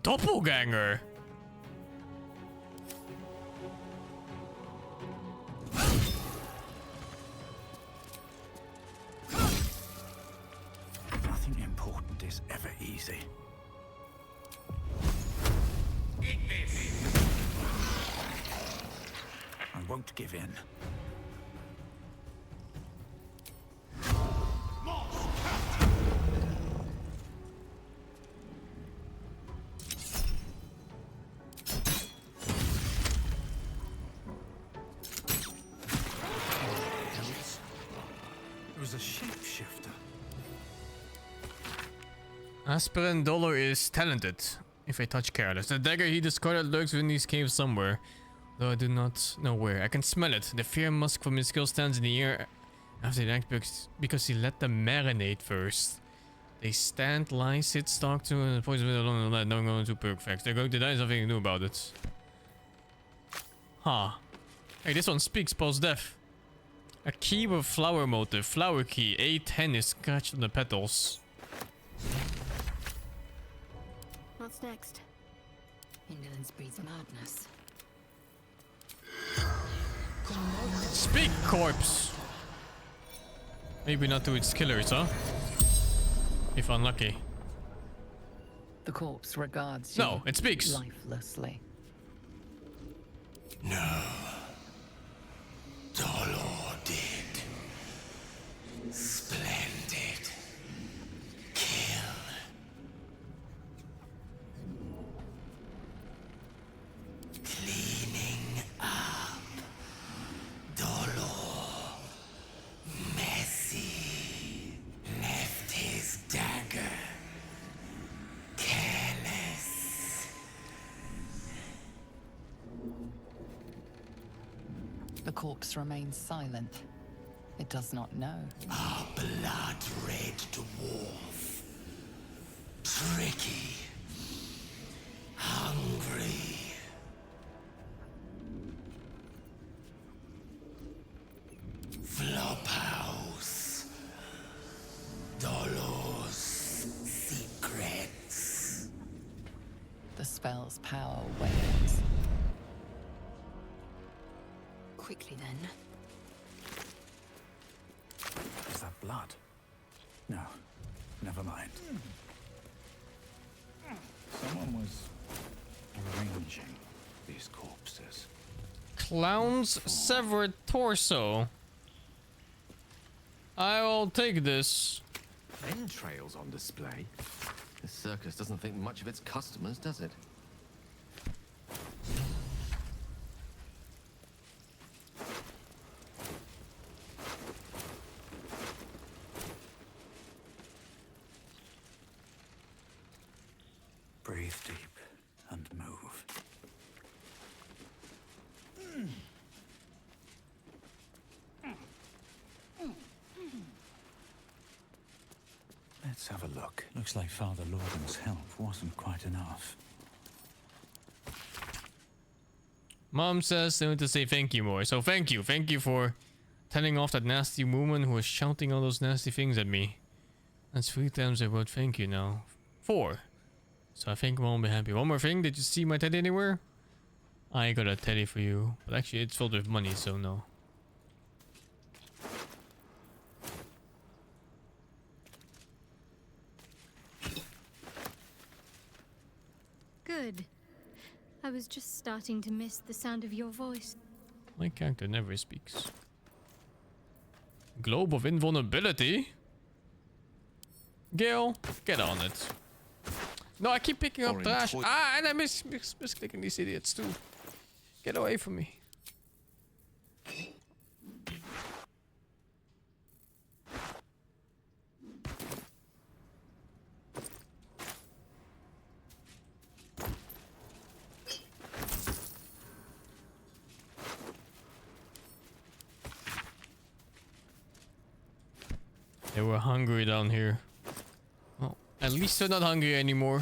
Doppelganger. Nothing important is ever easy. I won't give in. It was a shapeshifter. Aspirin Dollar is talented. If I touch careless. The dagger he discarded lurks within these caves somewhere. Though I do not know where. I can smell it. The fear musk from his skill stands in the air after the act because he let them marinate first. They stand, lie, sit, stalk to and poison with along the lead. Don't go into perk facts. They're going to die, something to do about it. Huh. Hey, this one speaks post-death. A key with flower motif. Flower key. A10 is scratched on the petals. What's next? Indolence breeds madness. Speak, corpse! Maybe not to its killers, huh? If unlucky. The corpse regards No, you it speaks. lifelessly. No. Dolor did. Splendid. Kill. Cleaning up. Dolor. Messy. Left his dagger. Careless. The corpse remains silent. It does not know. Our blood-red dwarf. Tricky. Hungry. spell's power wanes. Quickly then. Is that blood? No, never mind. Someone was arranging these corpses. Clown's severed torso. I will take this. Entrails on display. This circus doesn't think much of its customers, does it? Breathe deep and move. Let's have a look. Looks like Father Lorgan's help wasn't quite enough. Mom says they want to say thank you more. So thank you. Thank you for telling off that nasty woman who was shouting all those nasty things at me. That's 3 times I wrote thank you now. 4. So I think Mom will be happy. One more thing. Did you see my teddy anywhere? I got a teddy for you. But actually it's filled with money, so no. Good. I was just starting to miss the sound of your voice. My character never speaks. Globe of invulnerability? Gale, get on it. No, I keep picking up trash. Ah, and I misclicking these idiots too. Get away from me. They were hungry down here. Well, at least they're not hungry anymore.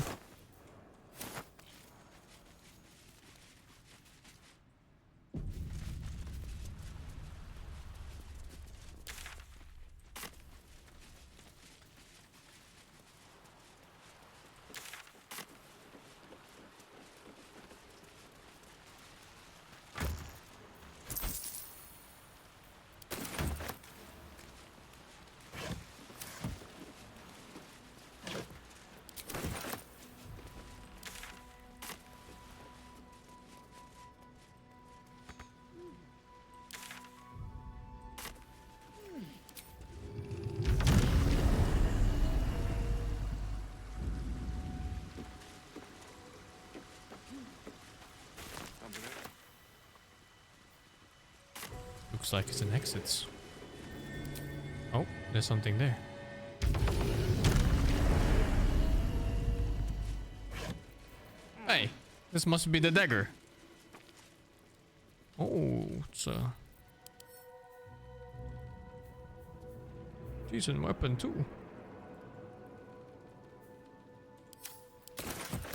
Looks like it's an exit. Oh, there's something there. Hey, this must be the dagger. Oh, it's a decent weapon too.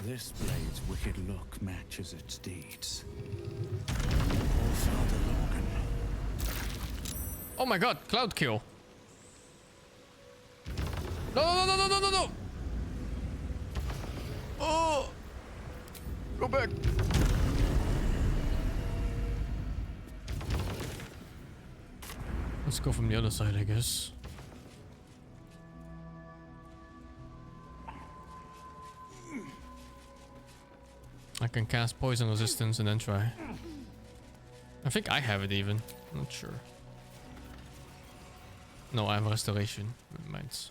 This blade's wicked look matches its deeds. Oh, Father Lorgan. Oh my god, cloud kill. No, no, no, no, no, no, no. Oh, go back. Let's go from the other side, I guess. I can cast poison resistance and then try. I think I have it even. I'm not sure. No, I have restoration. Mine's.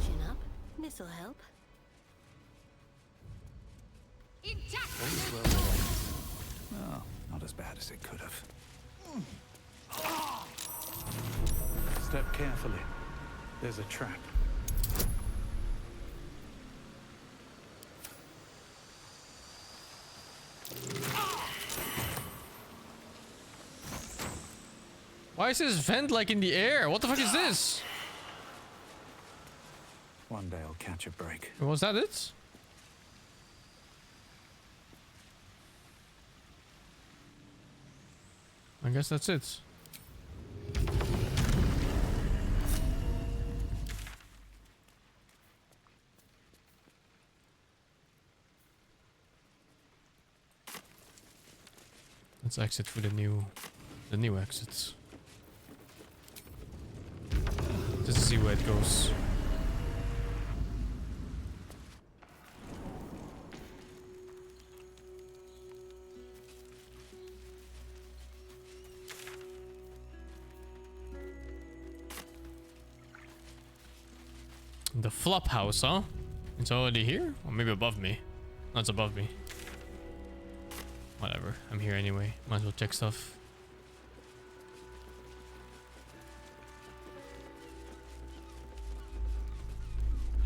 Chin up. This'll help. Oh, not as bad as it could have. Step carefully. There's a trap. Why is this vent like in the air? What the fuck is this? One day I'll catch a break. Was that it? I guess that's it. Let's exit for the new exits. Just to see where it goes. The flop house, huh? It's already here? Or maybe above me. No, it's above me. Whatever. I'm here anyway. Might as well check stuff.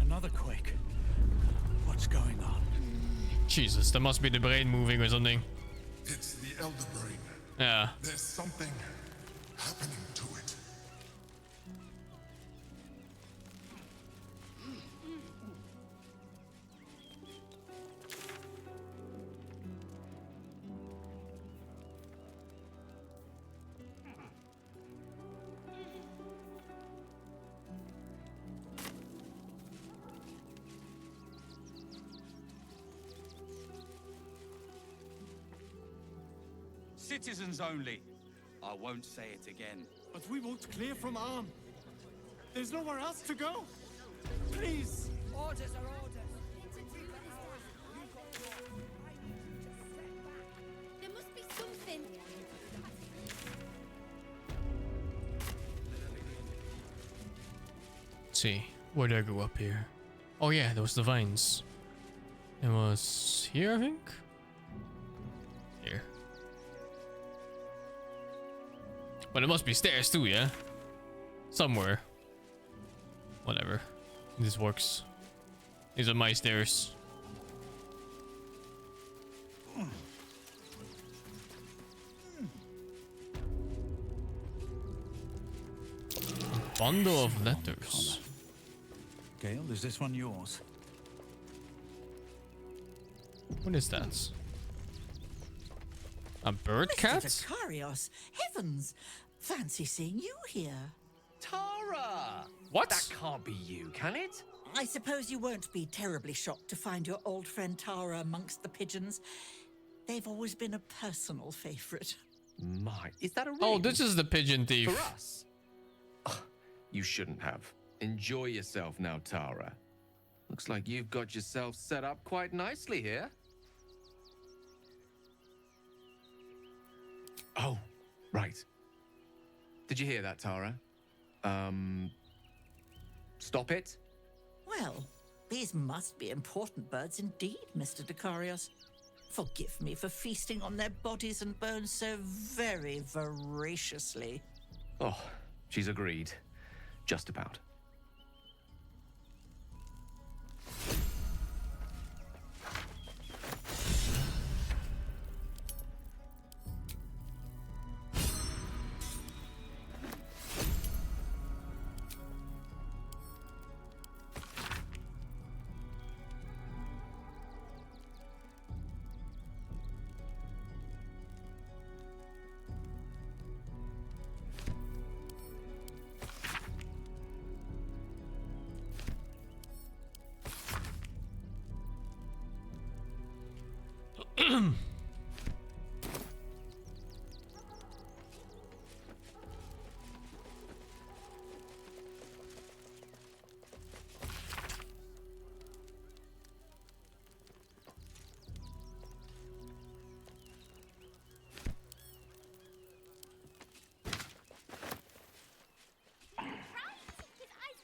Another quake. What's going on? Jesus, that must be the brain moving or something. It's the Elder Brain. Yeah. There's something happening to it. Citizens only. I won't say it again. But we won't clear from Arm. There's nowhere else to go. Please. Orders are orders. There must be something. Let's see. Where did I go up here? Oh yeah, there was the vines. It was here, I think? Here. But it must be stairs too, yeah? Somewhere. Whatever. This works. These are my stairs. Bundle of letters. Gale, is this one yours? What is that? A bird cat? Mr. Dakarios, heavens! Fancy seeing you here. Tara! What? That can't be you, can it? I suppose you won't be terribly shocked to find your old friend Tara amongst the pigeons. They've always been a personal favorite. My, is that a ring? Oh, this is the pigeon thief. For us? Ugh, you shouldn't have. Enjoy yourself now, Tara. Looks like you've got yourself set up quite nicely here. Oh, right. Did you hear that, Tara? Stop it? Well, these must be important birds indeed, Mr. Dakarios. Forgive me for feasting on their bodies and bones so very voraciously. Oh, she's agreed. Just about.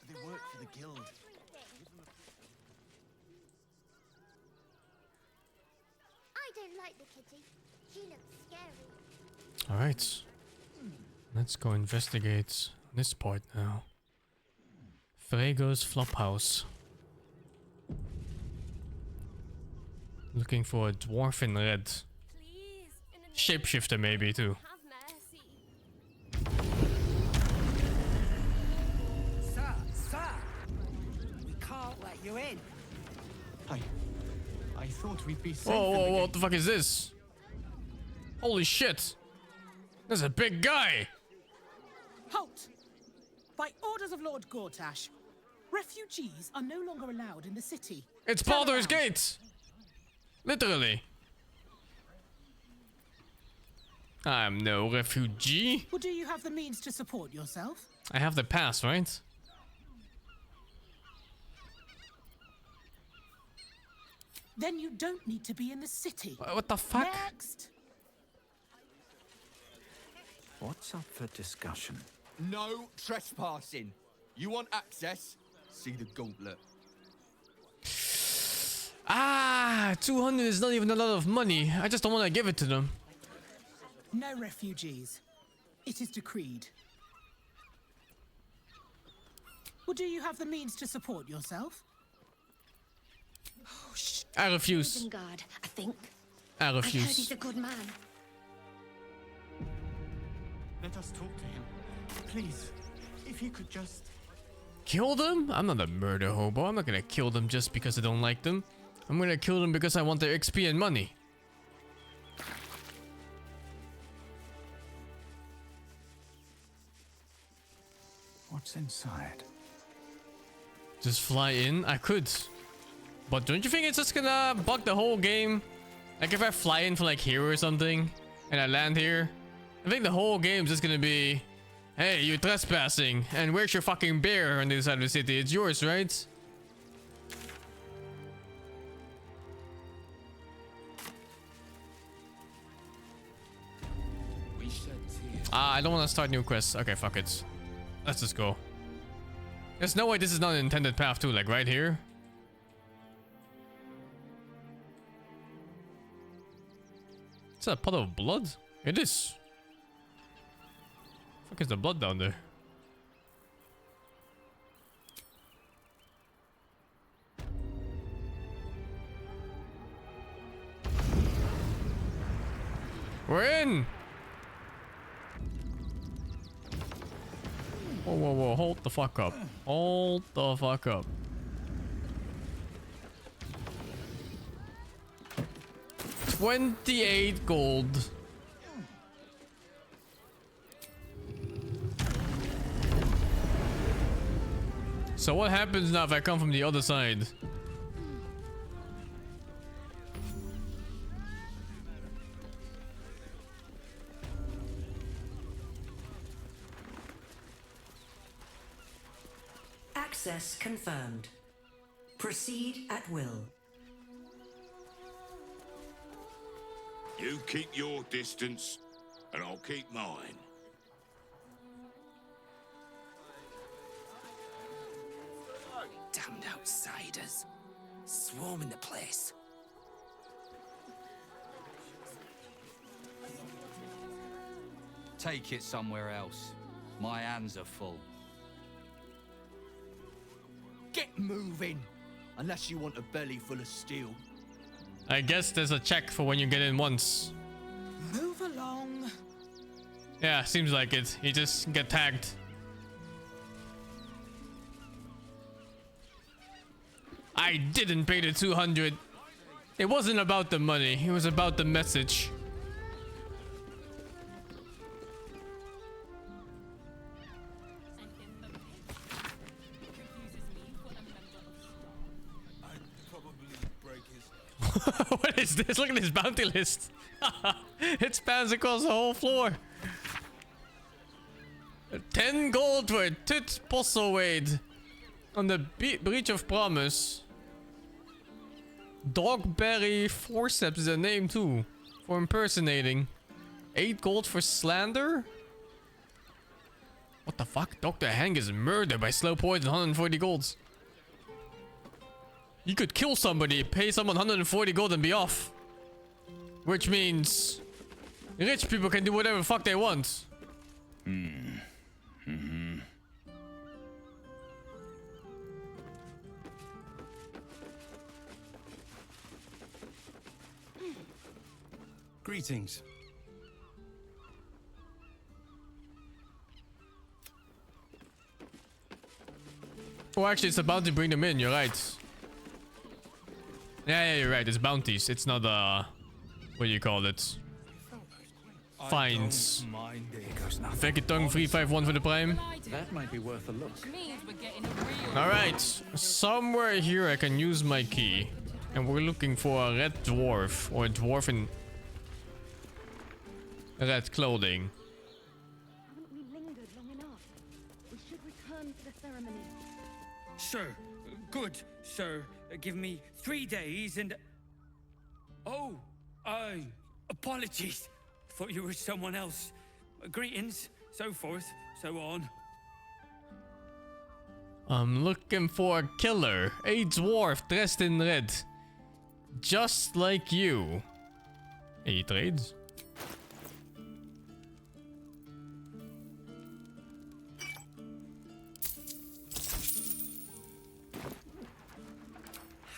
They work for the guild. I don't like the kitty. She looks scary. All right. Let's go investigate this part now. Frego's Flophouse. Looking for a dwarf in red. Shapeshifter maybe too. Have mercy. I thought we'd be safe. Whoa, whoa, whoa, what the fuck is this? Holy shit. There's a big guy. Halt! By orders of Lord Gortash, refugees are no longer allowed in the city. It's Turn Baldur's around. Gate. Literally. I'm no refugee. Well, do you have the means to support yourself? I have the pass, right? Then you don't need to be in the city. What the fuck? Next! What's up for discussion? No trespassing. You want access? See the gauntlet. Ah, 200 is not even a lot of money. I just don't want to give it to them. No refugees. It is decreed. Well, do you have the means to support yourself? Oh, shh. I refuse. Guard, I think. I I heard refuse. he's a good man. Let us talk to him. Please, if you could just... Kill them? I'm not a murder hobo. I'm not gonna kill them just because I don't like them. I'm gonna kill them because I want their XP and money. What's inside? Just fly in? I could. But don't you think it's just gonna bug the whole game? Like if I fly in from like here or something and I land here, I think the whole game's just gonna be, hey, you're trespassing and where's your fucking bear on this side of the city? It's yours, right? We shed tears. Ah, I don't want to start new quests. Okay, fuck it. Let's just go. There's no way this is not an intended path too, like right here. Is that a pot of blood? It is. Fuck is the blood down there? We're in! Whoa, whoa, whoa, hold the fuck up. Hold the fuck up. $28 gold. So what happens now if I come from the other side? Access confirmed. Proceed at will. You keep your distance, and I'll keep mine. Damned outsiders. Swarming the place. Take it somewhere else. My hands are full. Get moving! Unless you want a belly full of steel. I guess there's a check for when you get in once. Move along. Yeah, seems like it. You just get tagged. I didn't pay the 200. It wasn't about the money. It was about the message. What is this? Look at this bounty list. It spans across the whole floor. 10 gold for a tit posselwade on the breach of promise. Dogberry forceps is a name too for impersonating. 8 gold for slander. What the fuck? Dr. Hang is murdered by slow poison. 140 golds. You could kill somebody, pay someone 140 gold and be off. Which means rich people can do whatever the fuck they want. Greetings. Oh, actually, it's about to bring them in. You're right. Yeah, you're right. It's bounties. It's not what do you call it? Fines. Vegetong 351 for the prime. That might be worth a look. Alright. Somewhere here I can use my key. And we're looking for a red dwarf. Or a dwarf in red clothing. Haven't we lingered long enough? We should return to the ceremony. Sir, good, sir. Give me 3 days and... Oh, apologies. Thought you were someone else. Greetings, so forth, so on. I'm looking for a killer. A dwarf dressed in red. Just like you. He trades.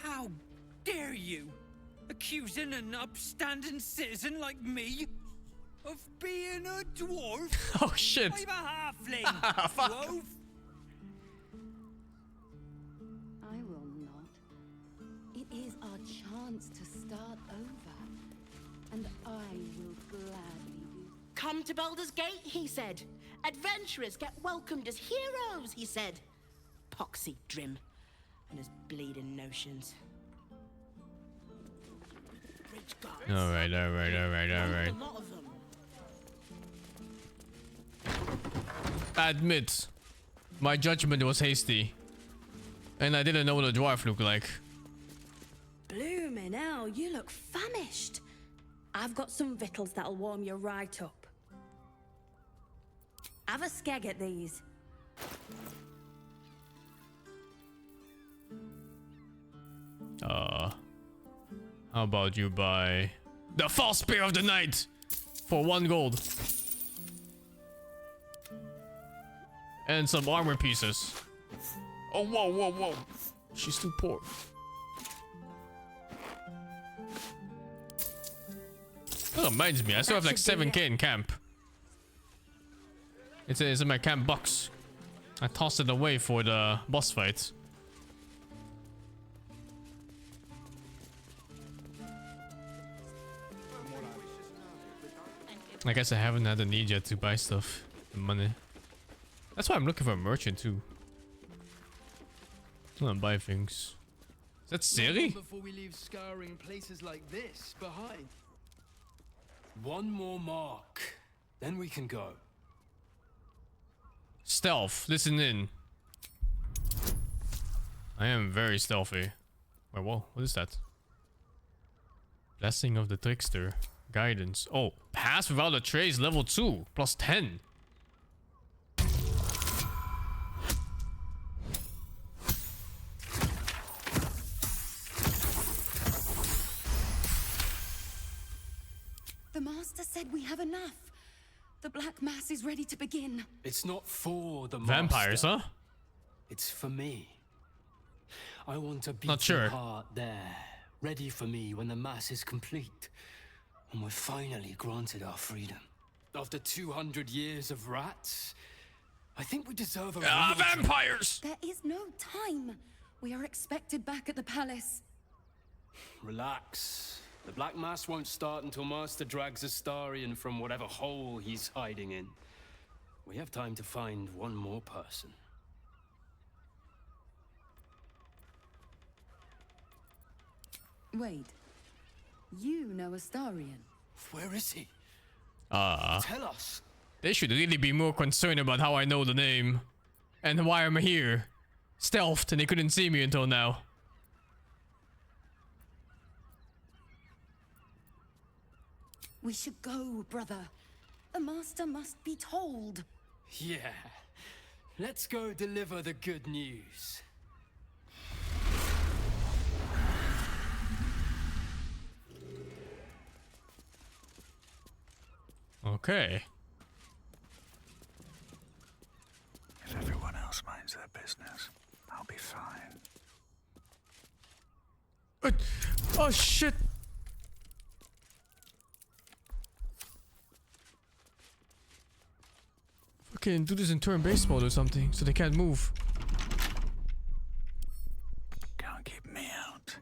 How dare you? Accusing an upstanding citizen like me of being a dwarf? Oh shit. I'm a halfling. Fuck. Dwarf. I will not. It is our chance to start over. And I will gladly do. Come to Baldur's Gate, he said. Adventurers get welcomed as heroes, he said. Poxy Drim and his bleeding notions. Alright. A lot of them. Admit, my judgment was hasty. And I didn't know what a dwarf looked like. Bloomin' hell, you look famished. I've got some victuals that'll warm you right up. Have a skeg at these. How about you buy the false spear of the night for 1 gold? And some armor pieces. Oh, whoa. She's too poor. That reminds me, I still have like 7k in camp. It's in my camp box. I tossed it away for the boss fight. I guess I haven't had the need yet to buy stuff. The money. That's why I'm looking for a merchant too. I want to buy things. Is that Siri? Before we leave scouring places like this behind. One more mark, then we can go. Stealth. Listen in. I am very stealthy. Wait, whoa. What is that? Blessing of the Trickster. Guidance. Oh, pass without a trace, level 2, plus 10. The master said we have enough. The Black Mass is ready to begin. It's not for the Vampires, master. huh? It's for me. I want a Not sure. beating heart there, ready for me when the mass is complete. And we're finally granted our freedom. After 200 years of rats, I think we deserve a vampires! There is no time. We are expected back at the palace. Relax. The Black Mass won't start until Master drags Astarion from whatever hole he's hiding in. We have time to find one more person. Wait. You know Astarion. Where is he? Tell us. They should really be more concerned about how I know the name. And why I'm here. Stealthed and they couldn't see me until now. We should go, brother. The master must be told. Yeah. Let's go deliver the good news. Okay. If everyone else minds their business, I'll be fine. Oh shit! Okay, do this in turn-based mode or something, so they can't move. Can't keep me out.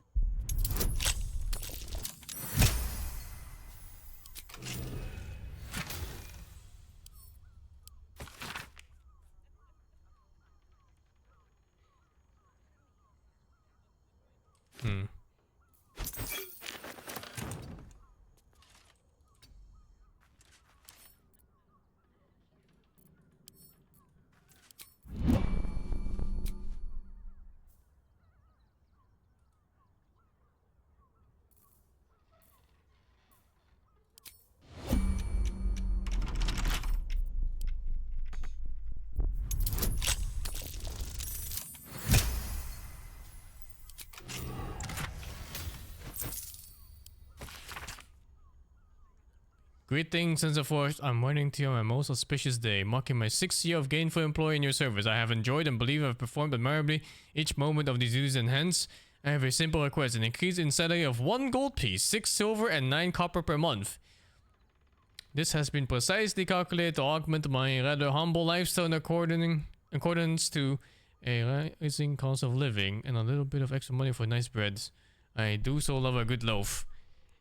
Greetings, Sons of Force. I'm writing to you on my most auspicious day, marking my 6th year of gainful employ in your service. I have enjoyed and believe I've performed admirably each moment of these duties, and hence I have a simple request: an increase in salary of 1 gold piece, 6 silver, and 9 copper per month. This has been precisely calculated to augment my rather humble lifestyle in accordance to a rising cost of living and a little bit of extra money for nice breads. I do so love a good loaf.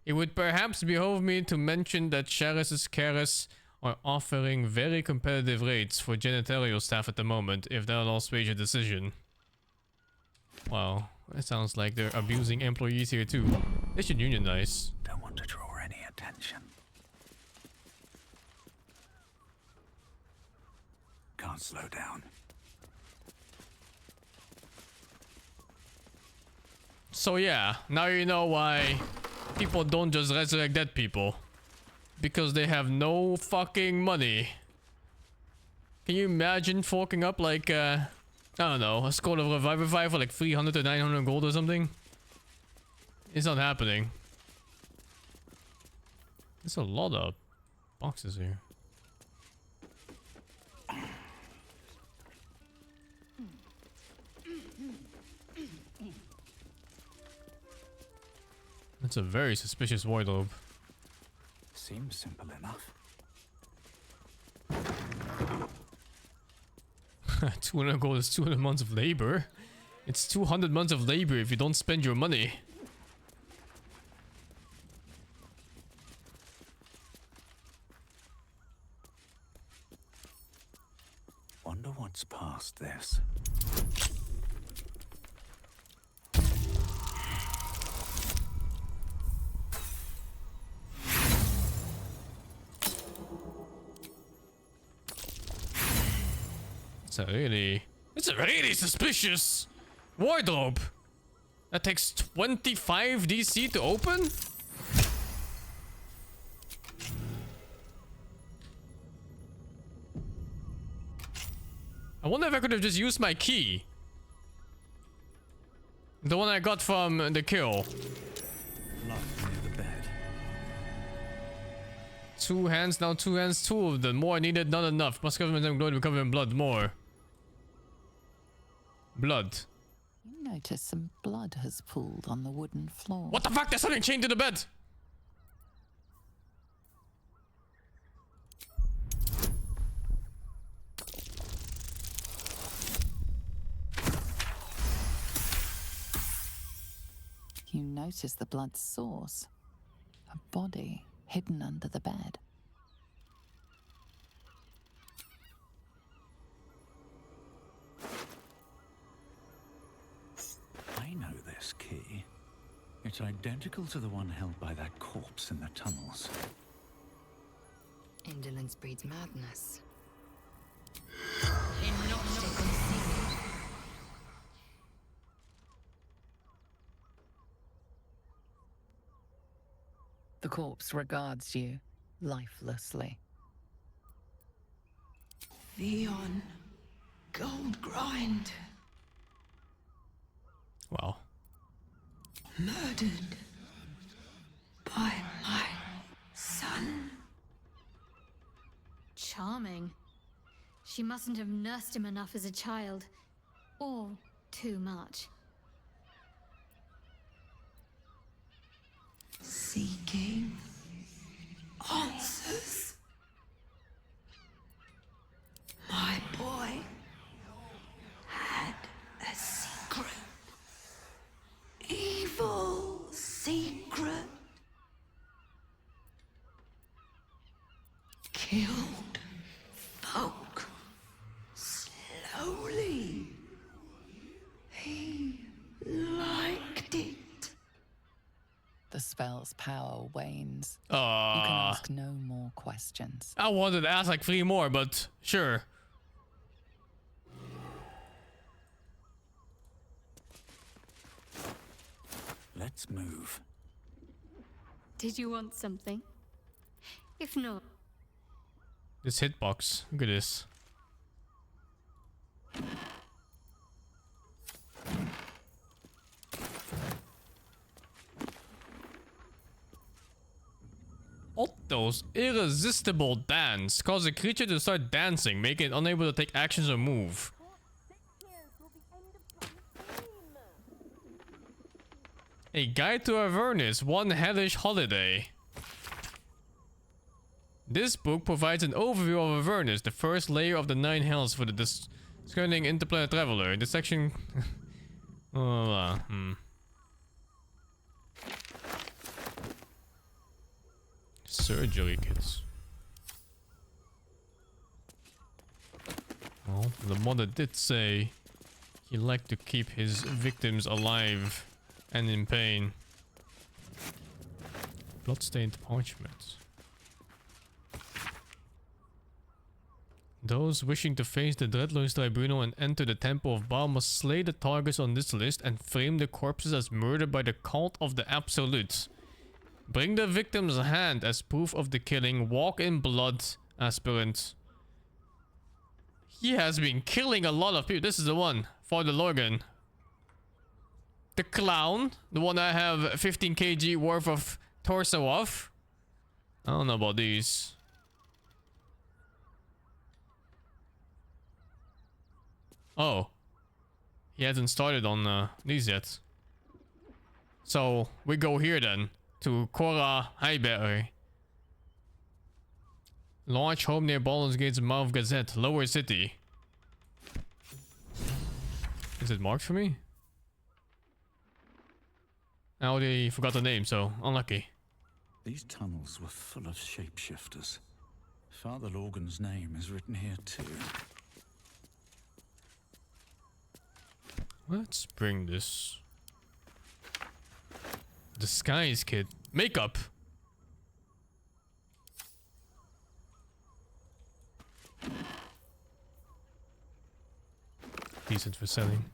It would perhaps behove me to mention that Charis's Caris are offering very competitive rates for janitorial staff at the moment, if that'll all sway your decision. Wow, that sounds like they're abusing employees here too. They should unionize. Don't want to draw any attention. Can't slow down. So yeah, now you know why people don't just resurrect dead people. Because they have no fucking money. Can you imagine forking up like, I don't know, a Scroll of Revivify for like 300 to 900 gold or something? It's not happening. There's a lot of boxes here. That's a very suspicious wardrobe. Seems simple enough. 200 gold is 200 months of labor. It's 200 months of labor if you don't spend your money. Wonder what's past this. It's a really suspicious wardrobe. That takes 25 DC to open? I wonder if I could have just used my key. The one I got from the kill. Locked near the bed. 2 hands, now 2 hands, 2 of them. More needed, not enough. Must cover them glory to cover in blood. More. Blood. You notice some blood has pooled on the wooden floor. What the fuck? There's something chained to the bed. You notice the blood's source. A body hidden under the bed. I know this key. It's identical to the one held by that corpse in the tunnels. Indolence breeds madness. The corpse regards you lifelessly. Theon Goldgrind. Wow. Murdered by my son. Charming. She mustn't have nursed him enough as a child. Or too much. Seeking answers. My boy had a secret. Evil secret. Killed folk slowly. He liked it. The spell's power wanes. You can ask no more questions. I wanted to ask like 3 more, but sure. Let's move. Did you want something? If not... This hitbox. Look at this. Otto's irresistible dance causes a creature to start dancing, making it unable to take actions or move. A Guide to Avernus, One Hellish Holiday. This book provides an overview of Avernus, the first layer of the 9 hells for the discerning interplanet traveler. In this section... Surgery kits. Well, the mother did say he liked to keep his victims alive and in pain. Bloodstained parchment. Those wishing to face the Dreadlord's tribunal and enter the Temple of Baal must slay the targets on this list and frame the corpses as murdered by the cult of the Absolute. Bring the victim's hand as proof of the killing. Walk in blood, aspirant. He has been killing a lot of people. This is the one. Father Lorgan. The clown. The one I have 15 kg worth of torso of. I don't know about these. Oh. He hasn't started on these yet. So, we go here then. To Cora Highberry. Large home near Baldur's Gate's Mouth Gazette, Lower City. Is it marked for me? I already forgot the name, so unlucky. These tunnels were full of shapeshifters. Father Logan's name is written here too. Let's bring this. Disguise kit. Makeup. Decent for selling.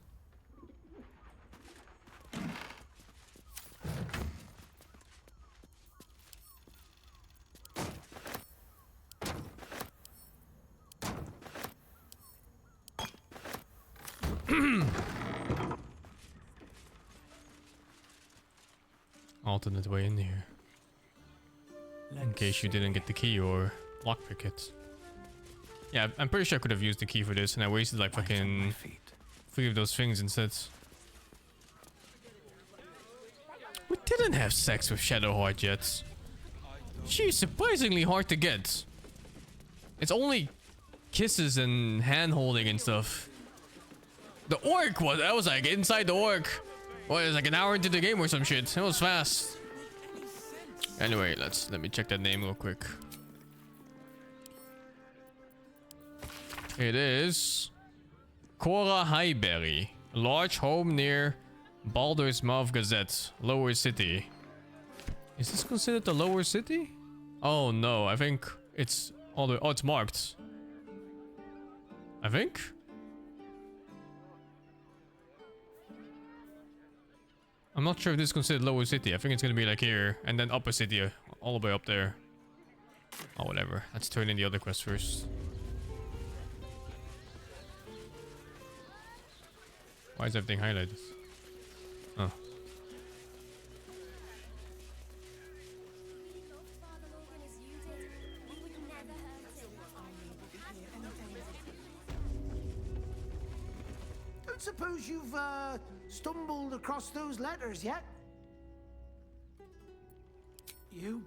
Alternate way in here. In case you didn't get the key or lockpick it. Yeah, I'm pretty sure I could have used the key for this and I wasted like fucking 3 of those things instead. We didn't have sex with Shadowheart yet. She's surprisingly hard to get. It's only kisses and hand holding and stuff. The orc was, I was like inside the orc. Well, it was like an hour into the game or some shit. It was fast. Anyway, let me check that name real quick. It is Cora Highberry. Large home near Baldur's Mouth Gazette, Lower City. Is this considered the Lower City? Oh no, I think it's all the... Oh, it's marked. I think? I'm not sure if this is considered Lower City. I think it's gonna be like here, and then Upper City, all the way up there. Oh, whatever. Let's turn in the other quest first. Why is everything highlighted? Oh. Don't suppose you've stumbled across those letters yet? You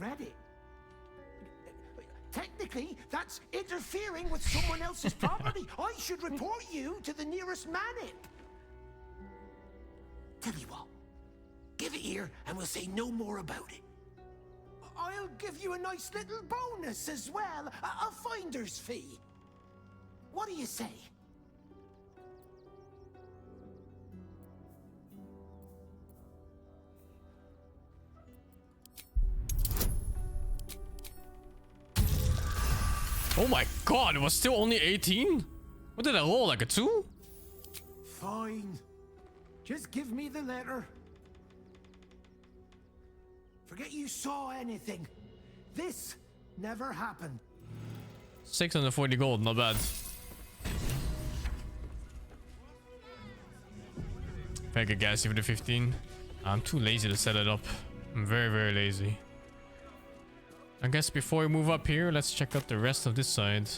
read it. Technically, that's interfering with someone else's property. I should report you to the nearest manip. Tell you what, give it here and we'll say no more about it. I'll give you a nice little bonus as well, a finder's fee. What do you say? Oh my god, it was still only 18? What did I roll, like a 2? Fine. Just give me the letter. Forget you saw anything. This never happened. 640 gold, not bad. If I could gas you for the 15. I'm too lazy to set it up. I'm very, very lazy. I guess before we move up here, let's check out the rest of this side.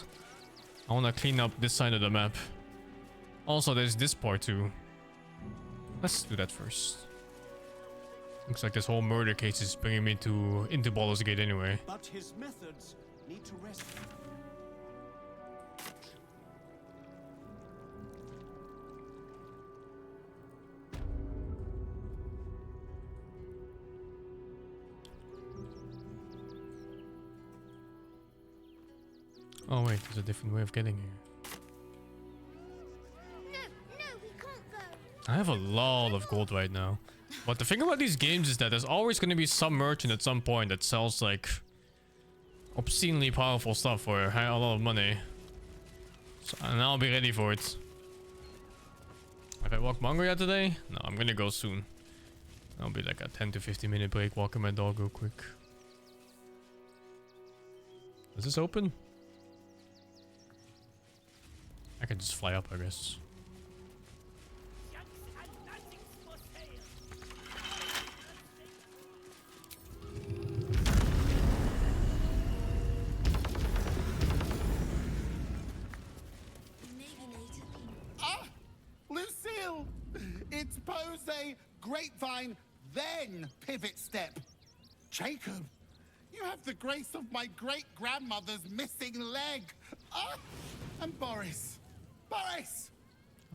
I want to clean up this side of the map. Also, there's this part too. Let's do that first. Looks like this whole murder case is bringing me into Baldur's Gate anyway. But his methods need to rest. Oh wait, there's a different way of getting here. I have a lot of gold right now. But the thing about these games is that there's always going to be some merchant at some point that sells like obscenely powerful stuff for a lot of money. So, and I'll be ready for it. Have I walked Mongolia today? No, I'm gonna go soon. I'll be like a 10 to 15 minute break walking my dog real quick. Is this open? I can just fly up, I guess. Lucille! It's pose, grapevine, then pivot step. Jacob, you have the grace of my great-grandmother's missing leg. And Boris. Boris!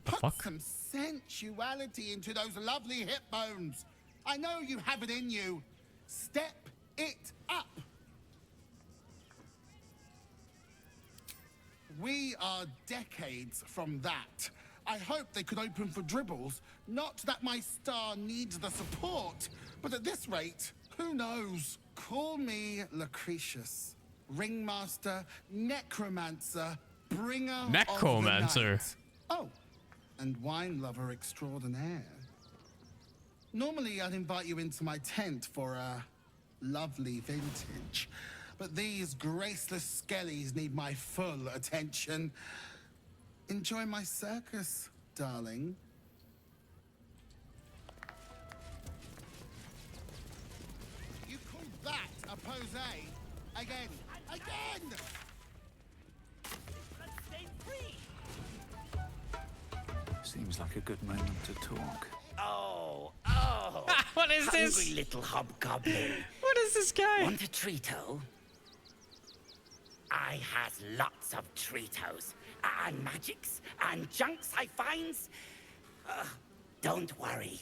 Put some sensuality into those lovely hip bones. I know you have it in you. Step it up. We are decades from that. I hope they could open for dribbles. Not that my star needs the support, but at this rate, who knows? Call me Lucretius, ringmaster, necromancer, bringer necromancer. Of the night. Oh, and wine lover extraordinaire. Normally, I'd invite you into my tent for a lovely vintage, but these graceless skellies need my full attention. Enjoy my circus, darling. You call that a pose? Again. Again! Stay free. Seems like a good moment to talk. Oh. What is this? Hungry little hobgoblin. What is this guy? Want a treato? I has lots of treatos. And magics and junks I finds. Don't worry.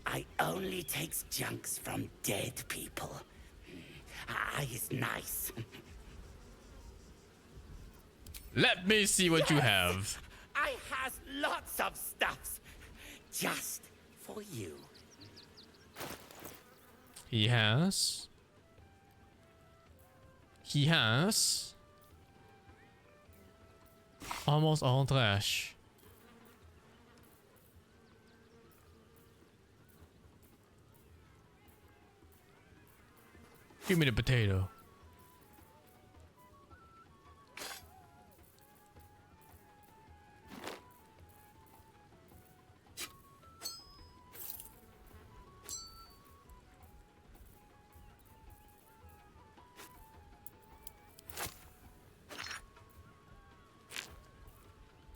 I only takes junks from dead people. I is nice. Let me see what you have. I has lots of stuffs. Just for you. He has almost all trash. Give me the potato.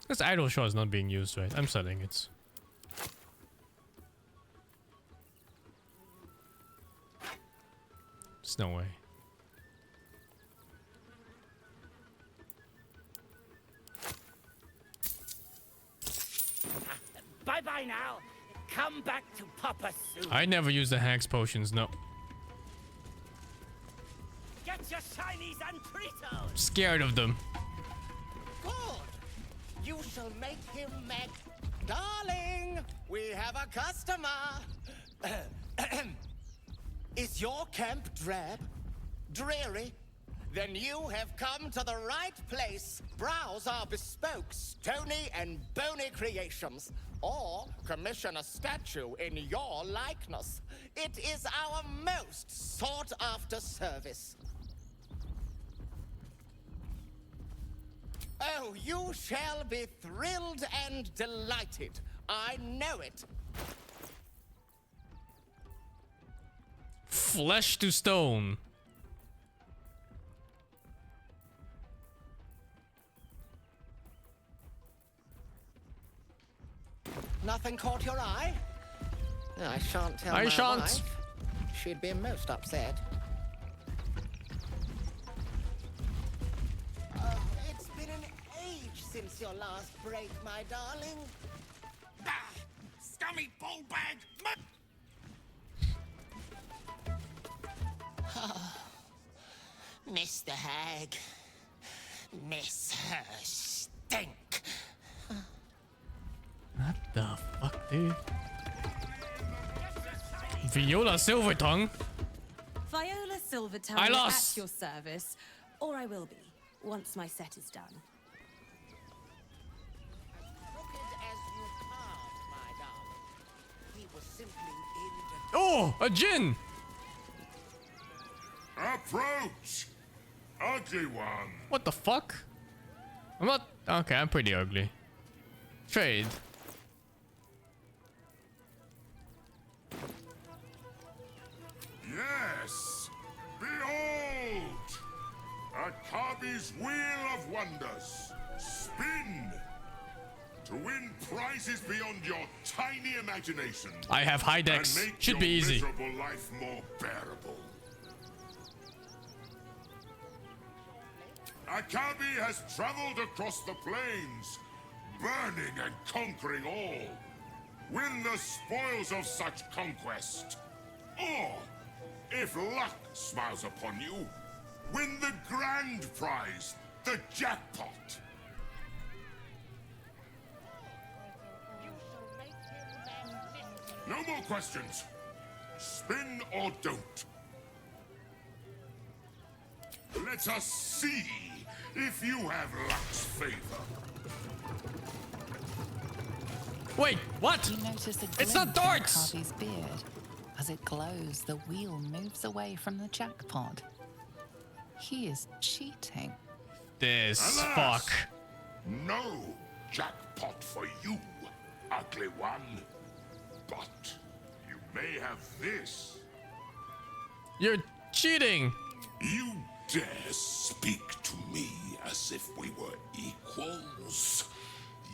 This idle shot is not being used, right? I'm selling it. There's no way. Bye-bye now. Come back to Papa soon. I never use the hacks potions, no. Get your shinies and Fritos. Scared of them. Good. You shall make him mad. Darling, we have a customer. Is your camp drab? Dreary? Then you have come to the right place. Browse our bespoke, stony and bony creations. Or commission a statue in your likeness. It is our most sought-after service. Oh, you shall be thrilled and delighted. I know it. Flesh to stone. Nothing caught your eye? I shan't tell I my shan't. wife. She'd be most upset. Oh, it's been an age since your last break, my darling. Bah! Scummy ballbag! Miss the hag. Miss her stink. What the fuck, dude? Viola Silvertongue? Viola Silvertongue I is lost. at your service, or I will be, once my set is done. Crooked as you carved, my darling. He was simply in Oh, a djinn! Approach! Ugly one! What the fuck? I'm not... Okay, I'm pretty ugly. Trade. Yes! Behold! Akabi's Wheel of Wonders! Spin! To win prizes beyond your tiny imagination. I have high decks. And make Should be your easy. miserable life more bearable. Akabi has traveled across the plains, burning and conquering all. Win the spoils of such conquest. Or, if luck smiles upon you, win the grand prize, the jackpot. No more questions. Spin or don't. Let us see if you have luck's favor. Wait, what? You notice a It's not glint in darts! Harvey's beard. As it glows, the wheel moves away from the jackpot. He is cheating. This Alas, fuck. No jackpot for you, ugly one. But you may have this. You're cheating. You dare speak to me as if we were equals?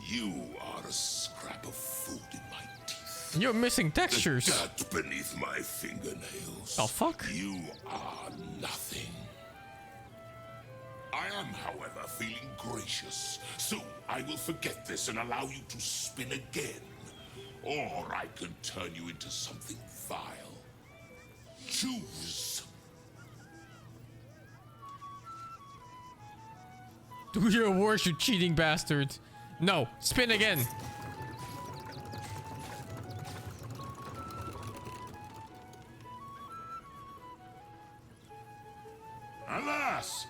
You are a scrap of food in my teeth. You're missing textures. The dirt beneath my fingernails. The fuck? You are nothing. I am, however, feeling gracious, so I will forget this and allow you to spin again. Or I can turn you into something vile. Choose. Do your worst, you cheating bastard. No, spin again. Alas,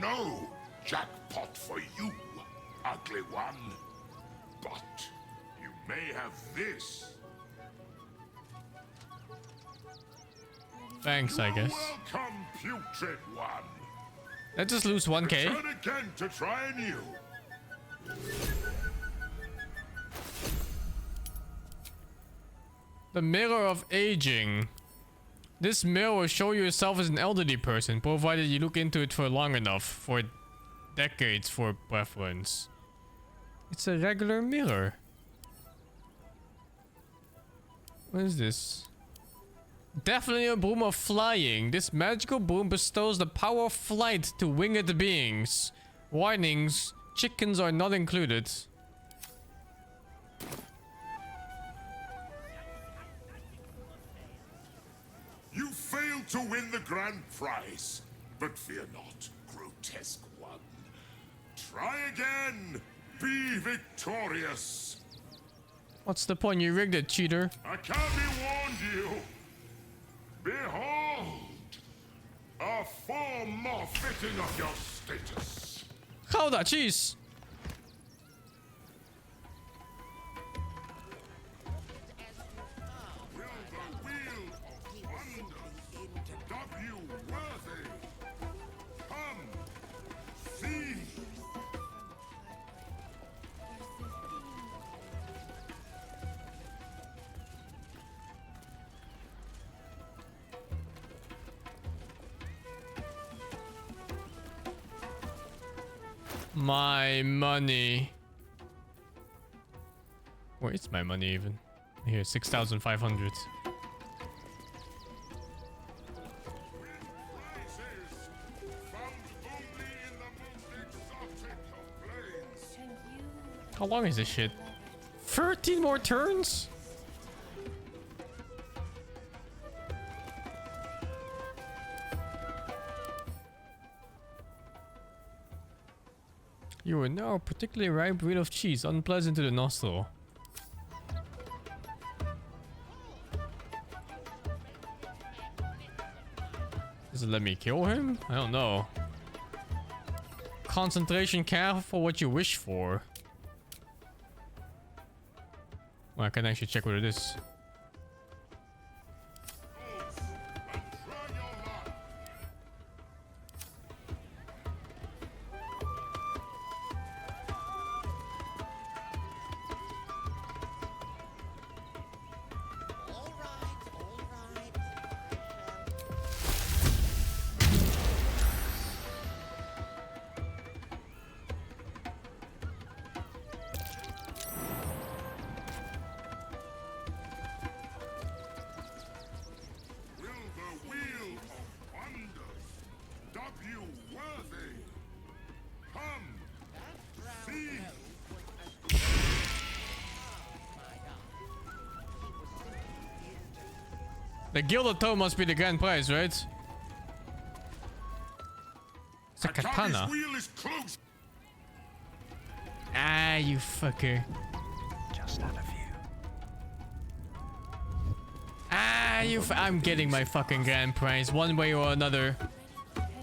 no jackpot for you, ugly one. But you may have this. Thanks, I guess. Welcome, putrid one. Let's just lose 1k. Return again to try anew. The Mirror of Aging. This mirror will show you yourself as an elderly person, provided you look into it for long enough, for decades for preference. It's a regular mirror. What is this? Definitely a broom of flying. This magical broom bestows the power of flight to winged beings. Warnings, chickens are not included. You failed to win the grand prize, but fear not, grotesque one. Try again. Be victorious. What's the point? You rigged it, cheater. Akabi warned you. Behold, a form more fitting of your status. Gouda cheese. My money. Where is my money even? Here, 6,500. How long is this shit? 13 more turns? You are now a particularly ripe breed of cheese, unpleasant to the nostril. Does it let me kill him? I don't know. Concentration, careful for what you wish for. Well, I can actually check what it is. The Gilded Toe must be the grand prize, right? It's a katana. Ah, you fucker. Just out of view. Ah, I'm getting my fucking grand prize one way or another.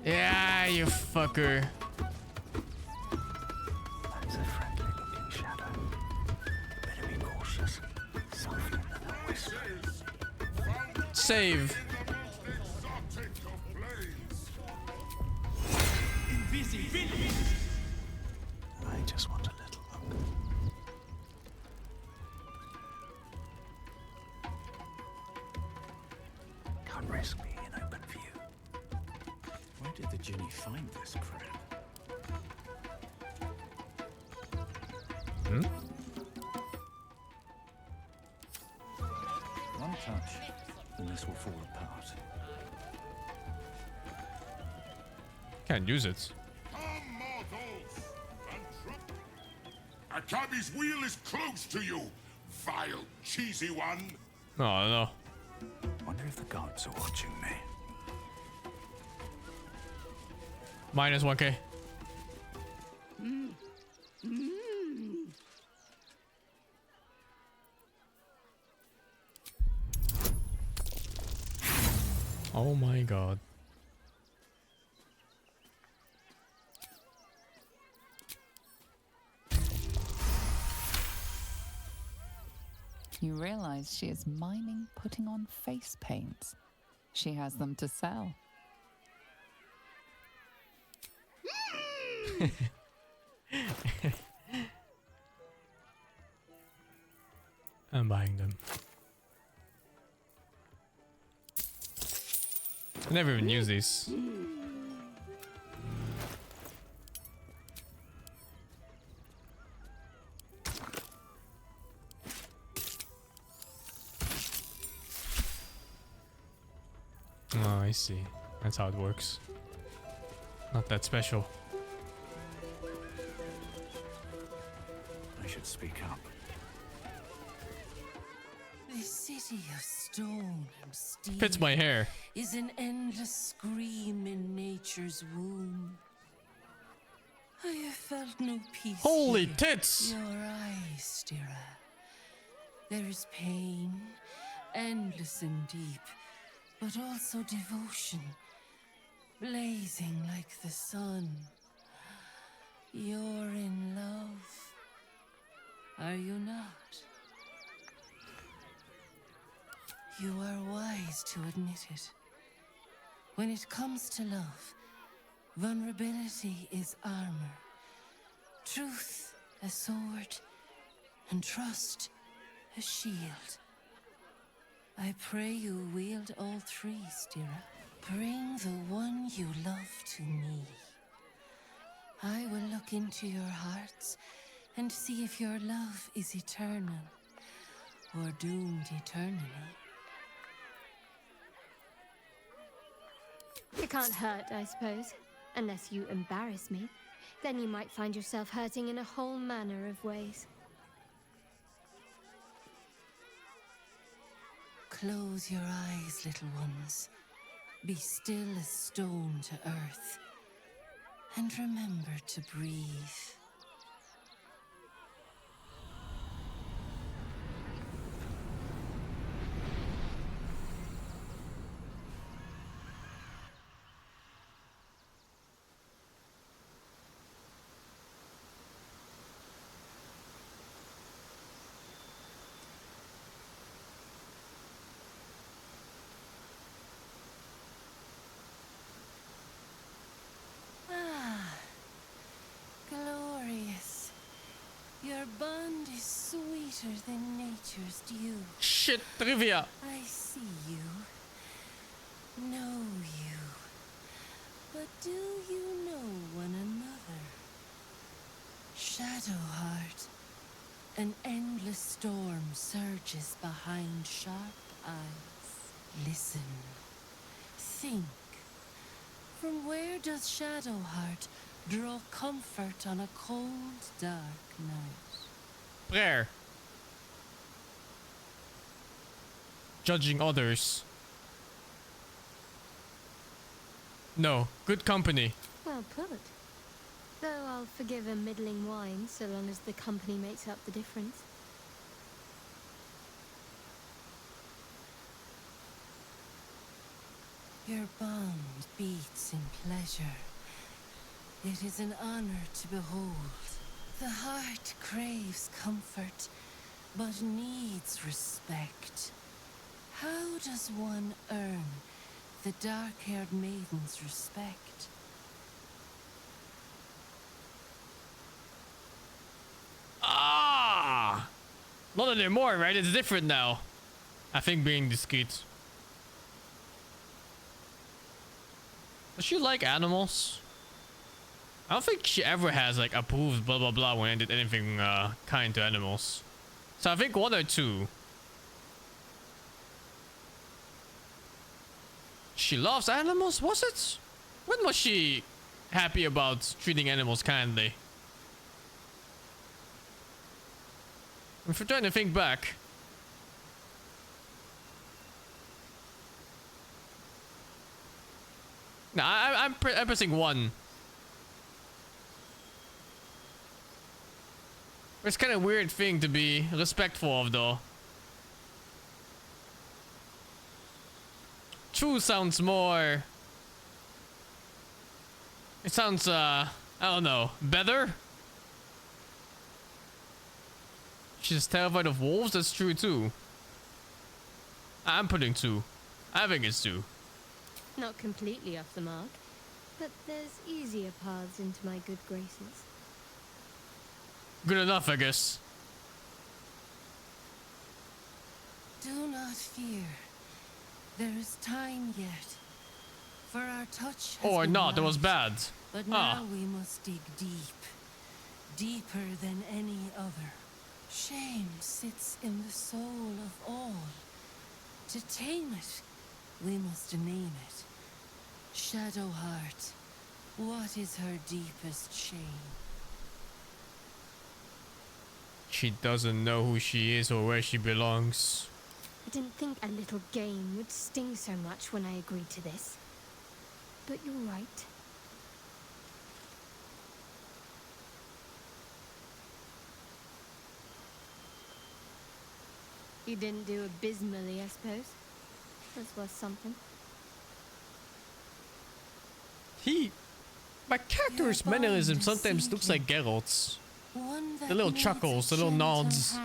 Yeah, you fucker. That's a friendly looking shadow. Better be cautious. Softer than a whisper. Save. I just want a little look. Can't risk me in open view. Where did the Ginny find this crap? Hmm? One touch, and this will fall apart. Can't use it. A cabbie's wheel is close to you, vile, cheesy one. Oh no. Wonder if the gods are watching me. Minus 1k. Oh my god. You realize she is miming putting on face paints. She has them to sell. I'm buying them. I never even use these. Oh, I see. That's how it works. Not that special. I should speak up. This city of stone and steel Fits my hair. is an endless scream in nature's womb. I have felt no peace. Holy here. tits! Your eyes, Stira. There is pain, endless and deep, but also devotion, blazing like the sun. You're in love, are you not? You are wise to admit it. When it comes to love, vulnerability is armor, truth a sword, and trust a shield. I pray you wield all three, Stira. Bring the one you love to me. I will look into your hearts and see if your love is eternal. or doomed eternally. It can't hurt, I suppose. Unless you embarrass me. Then you might find yourself hurting in a whole manner of ways. Close your eyes, little ones. Be still as stone to earth. And remember to breathe. Glorious. Your bond is sweeter than nature's dew. Shit, trivia. I see you. Know you. But do you know one another? Shadowheart. An endless storm surges behind sharp eyes. Listen. Think. From where does Shadowheart draw comfort on a cold, dark night? Prayer. Judging others. No, good company. Well put. Though I'll forgive a middling wine so long as the company makes up the difference. Your bond beats in pleasure. It is an honor to behold. The heart craves comfort, but needs respect. How does one earn the dark-haired maiden's respect? Ah! Not anymore, right? It's different now. I think being discreet. Does she like animals? I don't think she ever has like approved blah blah blah when I did anything kind to animals. So I think 1 or 2. She loves animals, was it? When was she happy about treating animals kindly? If we're trying to think back. No, I'm pressing 1. It's kind of weird thing to be respectful of, though. 2 sounds more. It sounds I don't know, better. She's terrified of wolves. That's true too. I'm putting 2. I think it's 2. Not completely off the mark, but there's easier paths into my good graces. Good enough, I guess. Do not fear. There is time yet. For our touch has Or been not, that was light, bad. But now we must dig deep. Deeper than any other. Shame sits in the soul of all. To tame it, we must name it. Shadowheart, what is her deepest shame? She doesn't know who she is or where she belongs. I didn't think a little game would sting so much when I agreed to this. But you're right. You didn't do abysmally, I suppose. That's worth something. My character's mannerism sometimes looks like Geralt's. The little chuckles, the little nods,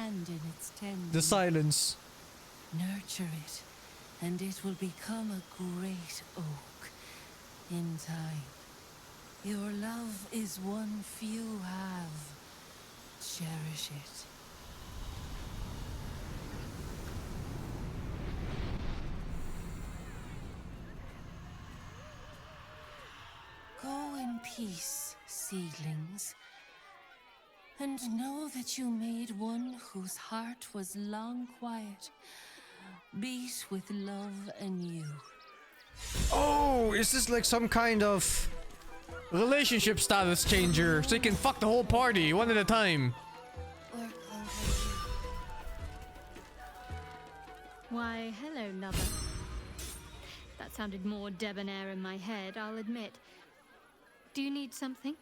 the silence. Nurture it, and it will become a great oak in time. Your love is one few have. Cherish it. Go in peace, seedlings, And know that you made one whose heart was long quiet beat with love and you. Oh, is this like some kind of relationship status changer so you can fuck the whole party one at a time? Why, hello, lover. That sounded more debonair in my head, I'll admit. Do you need something?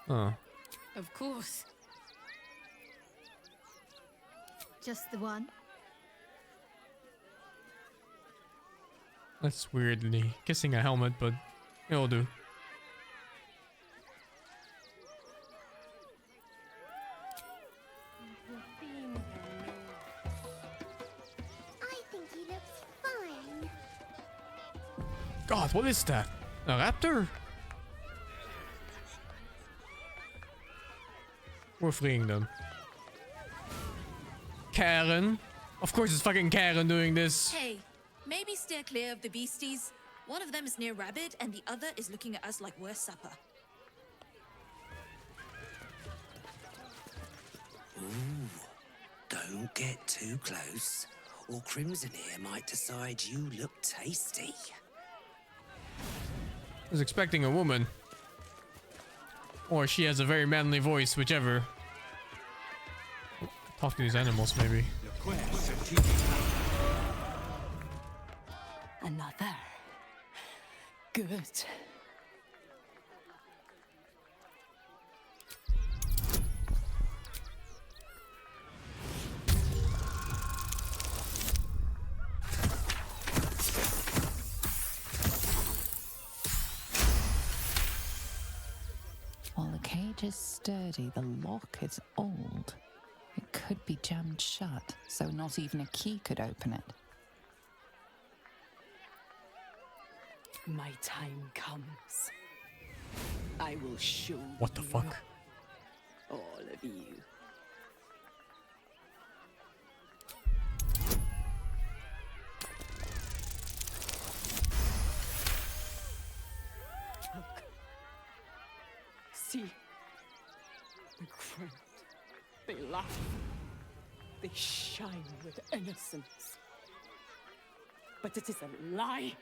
Oh. Of course. Just the one? That's weirdly kissing a helmet, but it'll do. I think he looks fine. God, what is that? A raptor? We're freeing them. Karen. Of course it's fucking Karen doing this. Hey, maybe steer clear of the beasties. One of them is near Rabbit, and the other is looking at us like we're supper. Ooh, don't get too close, or Crimson here might decide you look tasty. I was expecting a woman. Or she has a very manly voice, whichever. Talk to these animals, maybe. Another. Good. While the cage is sturdy, the lock is old. It could be jammed shut, so not even a key could open it. My time comes. I will show What the fuck? all of you. Look. See? The ground. They laugh. They shine with innocence. But it is a lie.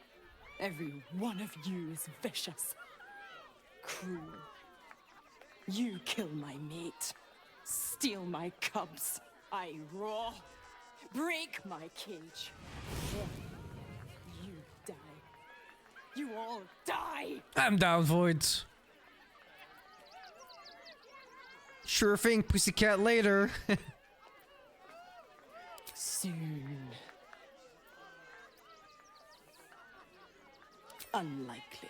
Every one of you is vicious, cruel. You kill my mate, steal my cubs. I roar, break my cage. Then you die. You all die. I'm down for it. Sure thing, pussycat, later. Soon. Unlikely.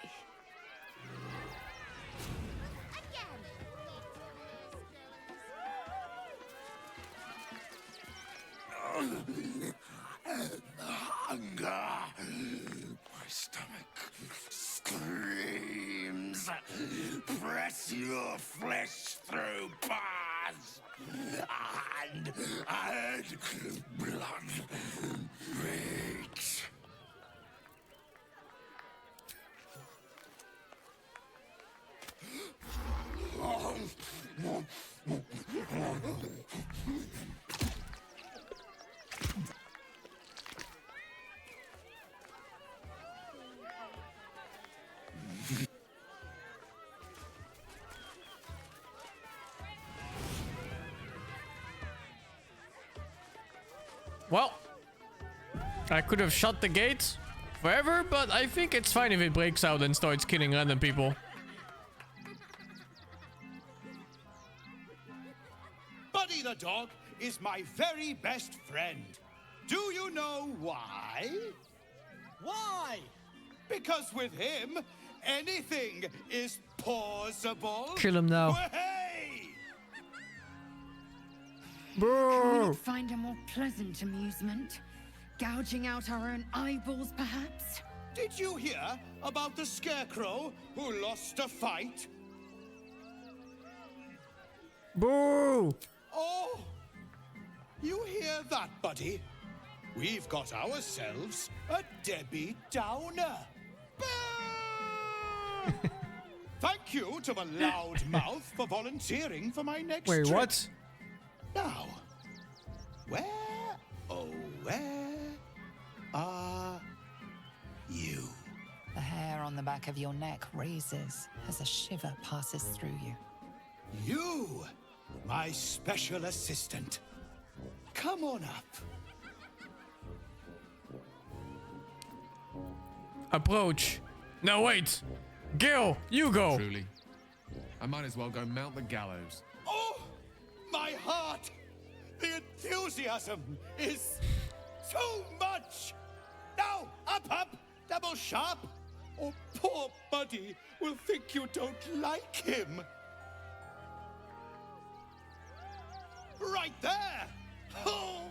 Hunger. My stomach screams. Press your flesh through bars. And blood breaks. Well, I could have shut the gate forever, but I think it's fine if it breaks out and starts killing random people. Buddy the dog is my very best friend. Do you know why? Why? Because with him, anything is possible. Kill him now. Hey! Can we not find a more pleasant amusement? Gouging out our own eyeballs, perhaps? Did you hear about the scarecrow who lost a fight? Boo! Oh! You hear that, buddy? We've got ourselves a Debbie Downer. Thank you to the loud mouth for volunteering for my next Wait, trip. what? Now, where, oh, where are you? The hair on the back of your neck raises as a shiver passes through you. You, my special assistant. Come on up. Approach. No, wait. Gil, you go. Truly. I might as well go mount the gallows. Oh, my heart! The enthusiasm is too much! Now, up, double sharp, or poor Buddy will think you don't like him. Right there! Oh,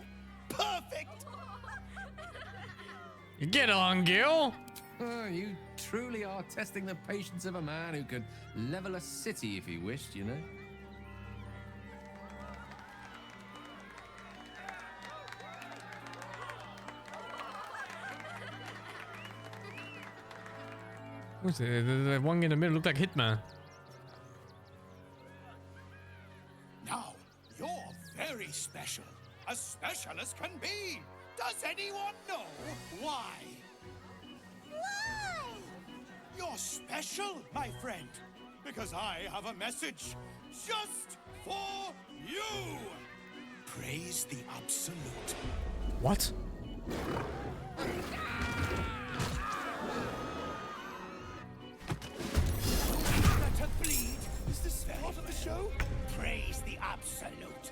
perfect! Get on, Gil. You truly are testing the patience of a man who could level a city if he wished, you know? Who's the one in the middle looked like Hitman. Now, you're very special. As special as can be. Does anyone know why? Why? You're special, my friend, because I have a message just for you. Praise the Absolute. What? To bleed? Is this part of the show? Praise the Absolute.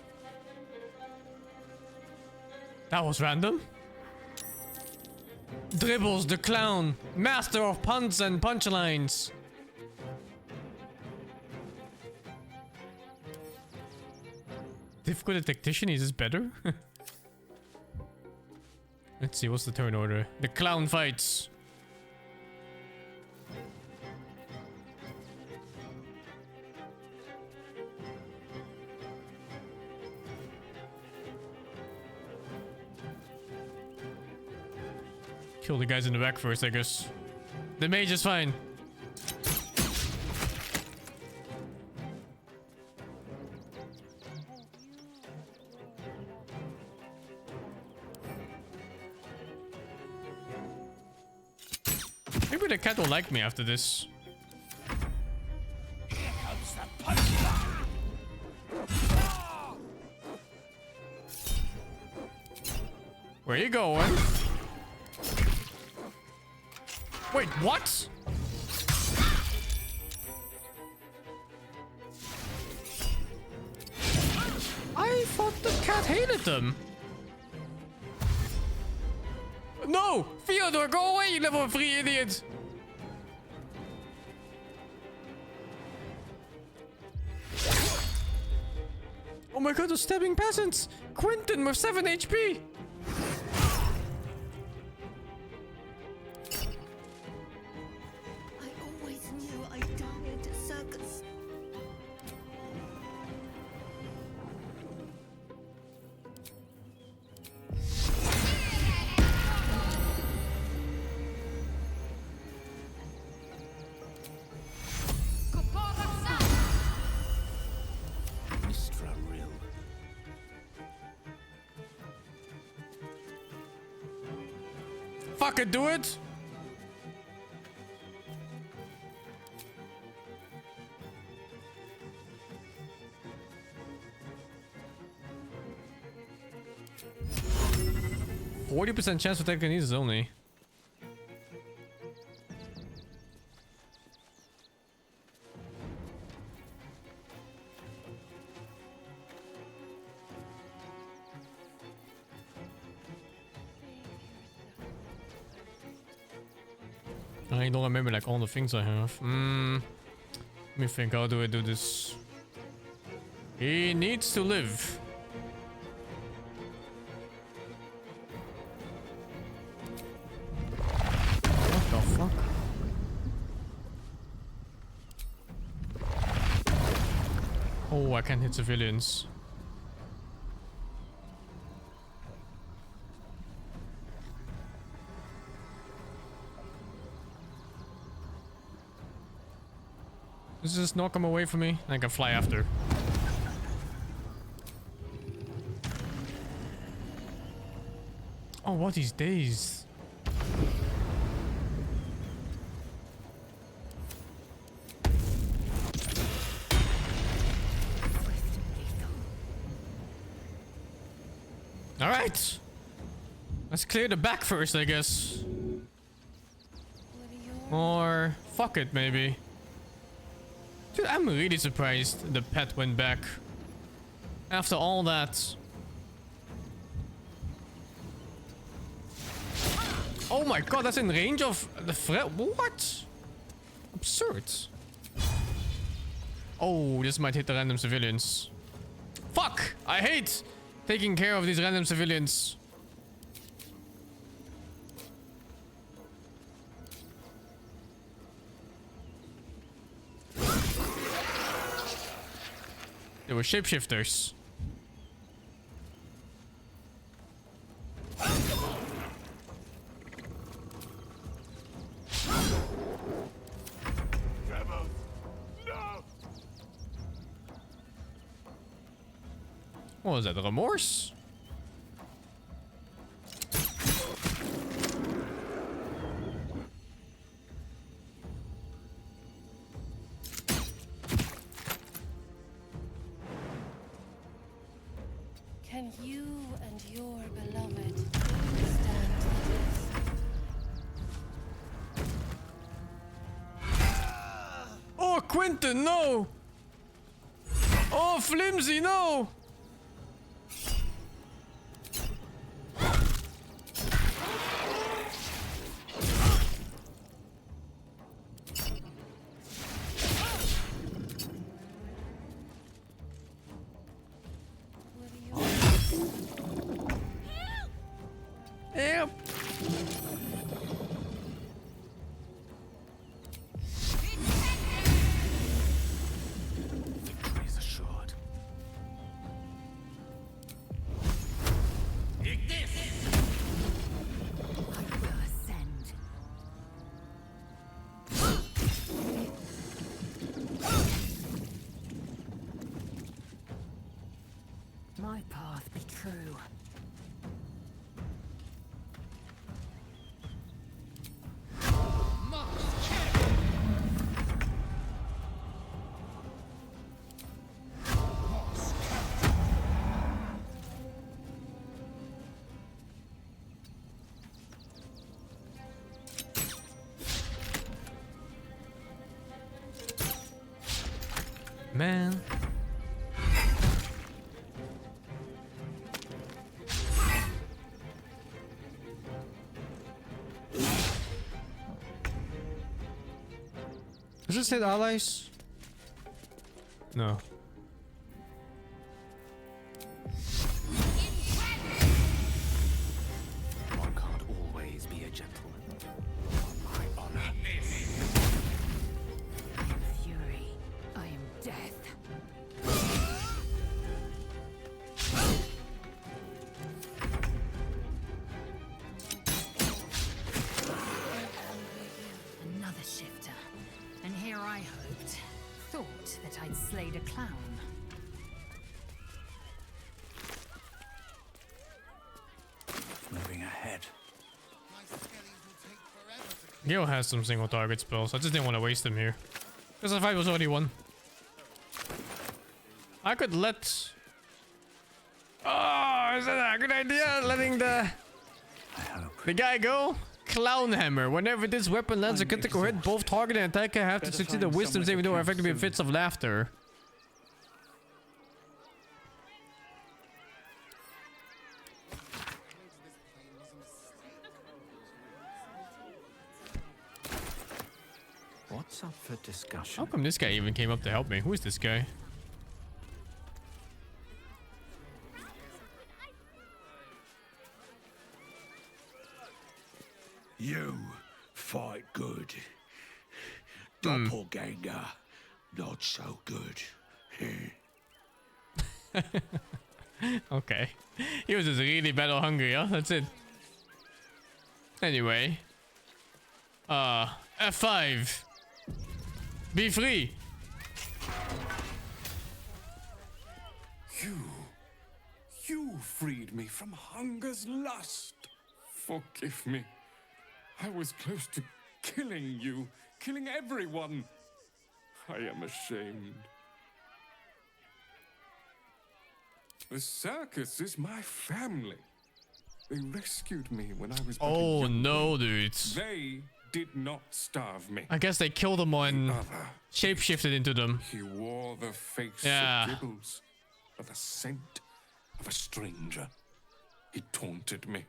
That was random. Dribbles the clown, master of puns and punchlines. Difficult at tactician, is this better? Let's see, what's the turn order? The clown fights. Kill the guys in the back first, I guess. The mage is fine. Maybe the cat will like me after this. Here comes the punchline. Where you going? Wait, what? I thought the cat hated them. No! Fyodor, go away, you level 3 idiot! Oh my god, they're stabbing peasants! Quentin with 7 HP! I always knew I'd die at a circus. Fucking do it! %40 chance for telekinesis only. I don't remember like all the things I have. Let me think, how do I do this? He needs to live. What the fuck? Oh, I can't hit civilians. Let's just knock him away from me. I can fly after. Oh, what these days? All right. Let's clear the back first, I guess. Or fuck it, maybe. Dude, I'm really surprised the pet went back. After all that. Oh my god, that's in range of the threat. What? Absurd. Oh, this might hit the random civilians. Fuck! I hate taking care of these random civilians. They were shapeshifters. What was that? Remorse? Can you and your beloved stand this? Oh, Quentin, no! Oh, Flimsy, no! Yep. Victory is assured. I will ascend. My path be true. Man. Does it say allies? No. One can't always be a gentleman. On my honor. I am fury. I am death. Another shifter. And here I thought that I'd slayed a clown. Moving ahead. Gale has some single target spells. I just didn't want to waste them here. Because the fight was already won. I could let... Oh, is that a good idea? Letting the guy go? Clown Hammer. Whenever this weapon lands a critical hit, both target and attacker have to succeed a wisdom saving throw, effectively fits of laughter. What's up for discussion? How come this guy even came up to help me? Who is this guy? You fight good. Doppelganger, not so good. Okay. He was just really battle hungry, huh? That's it. Anyway. F5. Be free. freed me from hunger's lust. Forgive me. I was close to killing you, killing everyone. I am ashamed. The circus is my family. They rescued me when I was but a Oh young no, baby. dudes. They did not starve me. I guess they killed them and shapeshifted into them. He wore the face Yeah. of Gibbles, or the scent of a stranger. He taunted me,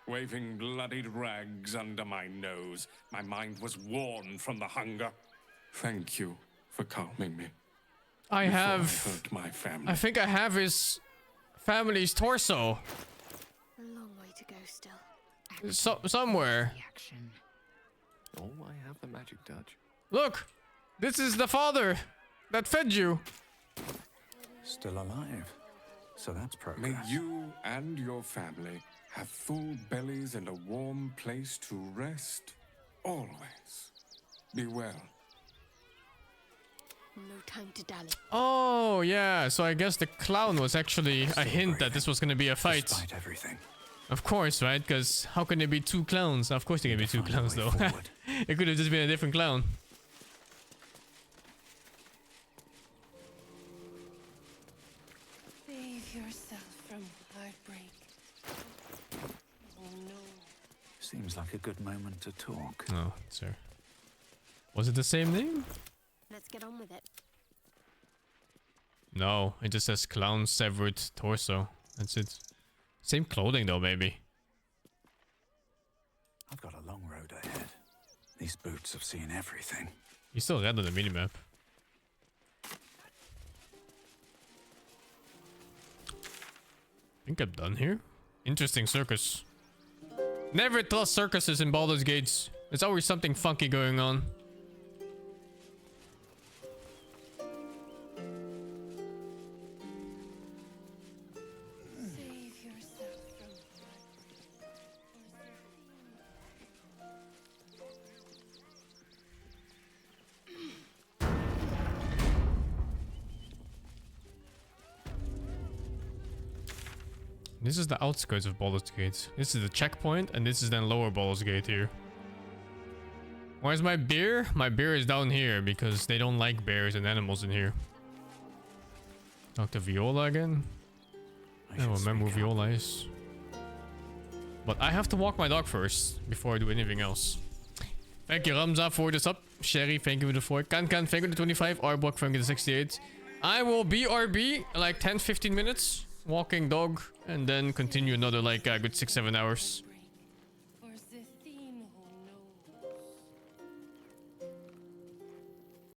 waving bloodied rags under my nose. My mind was worn from the hunger. Thank you for calming me. I before have. I hurt my family. I think I have his family's torso. A long way to go still. Somewhere. Oh, I have the magic touch. Look, this is the father that fed you. Still alive. So that's progress. May you and your family have full bellies and a warm place to rest. Always. Be well. No time to dally. Oh yeah, so I guess the clown was actually a hint that this was gonna be a fight. Despite everything. Of course, right? Because how can there be two clowns? Of course there can be two clowns though. It could have just been a different clown. Save yourself from heartbreak. Oh no. Seems like a good moment to talk. Oh, sir. Was it the same name? Let's get on with it. No, it just says clown severed torso. That's it. Same clothing though, maybe. I've got a long road ahead. These boots have seen everything. He's still red on the minimap. I think I'm done here. Interesting circus. Never trust circuses in Baldur's Gates. There's always something funky going on. This is the outskirts of Baldur's Gate. This is the checkpoint, and this is then lower Baldur's Gate here. Where's my beer? My beer is down here because they don't like bears and animals in here. Dr. Viola again? I don't remember who Viola is. But I have to walk my dog first before I do anything else. Thank you, Ramza, for the sub. Sherry, thank you for the 4. Kan, thank you for the 25. Arbok, thank you for the 68. I will BRB like 10-15 minutes. Walking dog, and then continue another like a good 6-7 hours.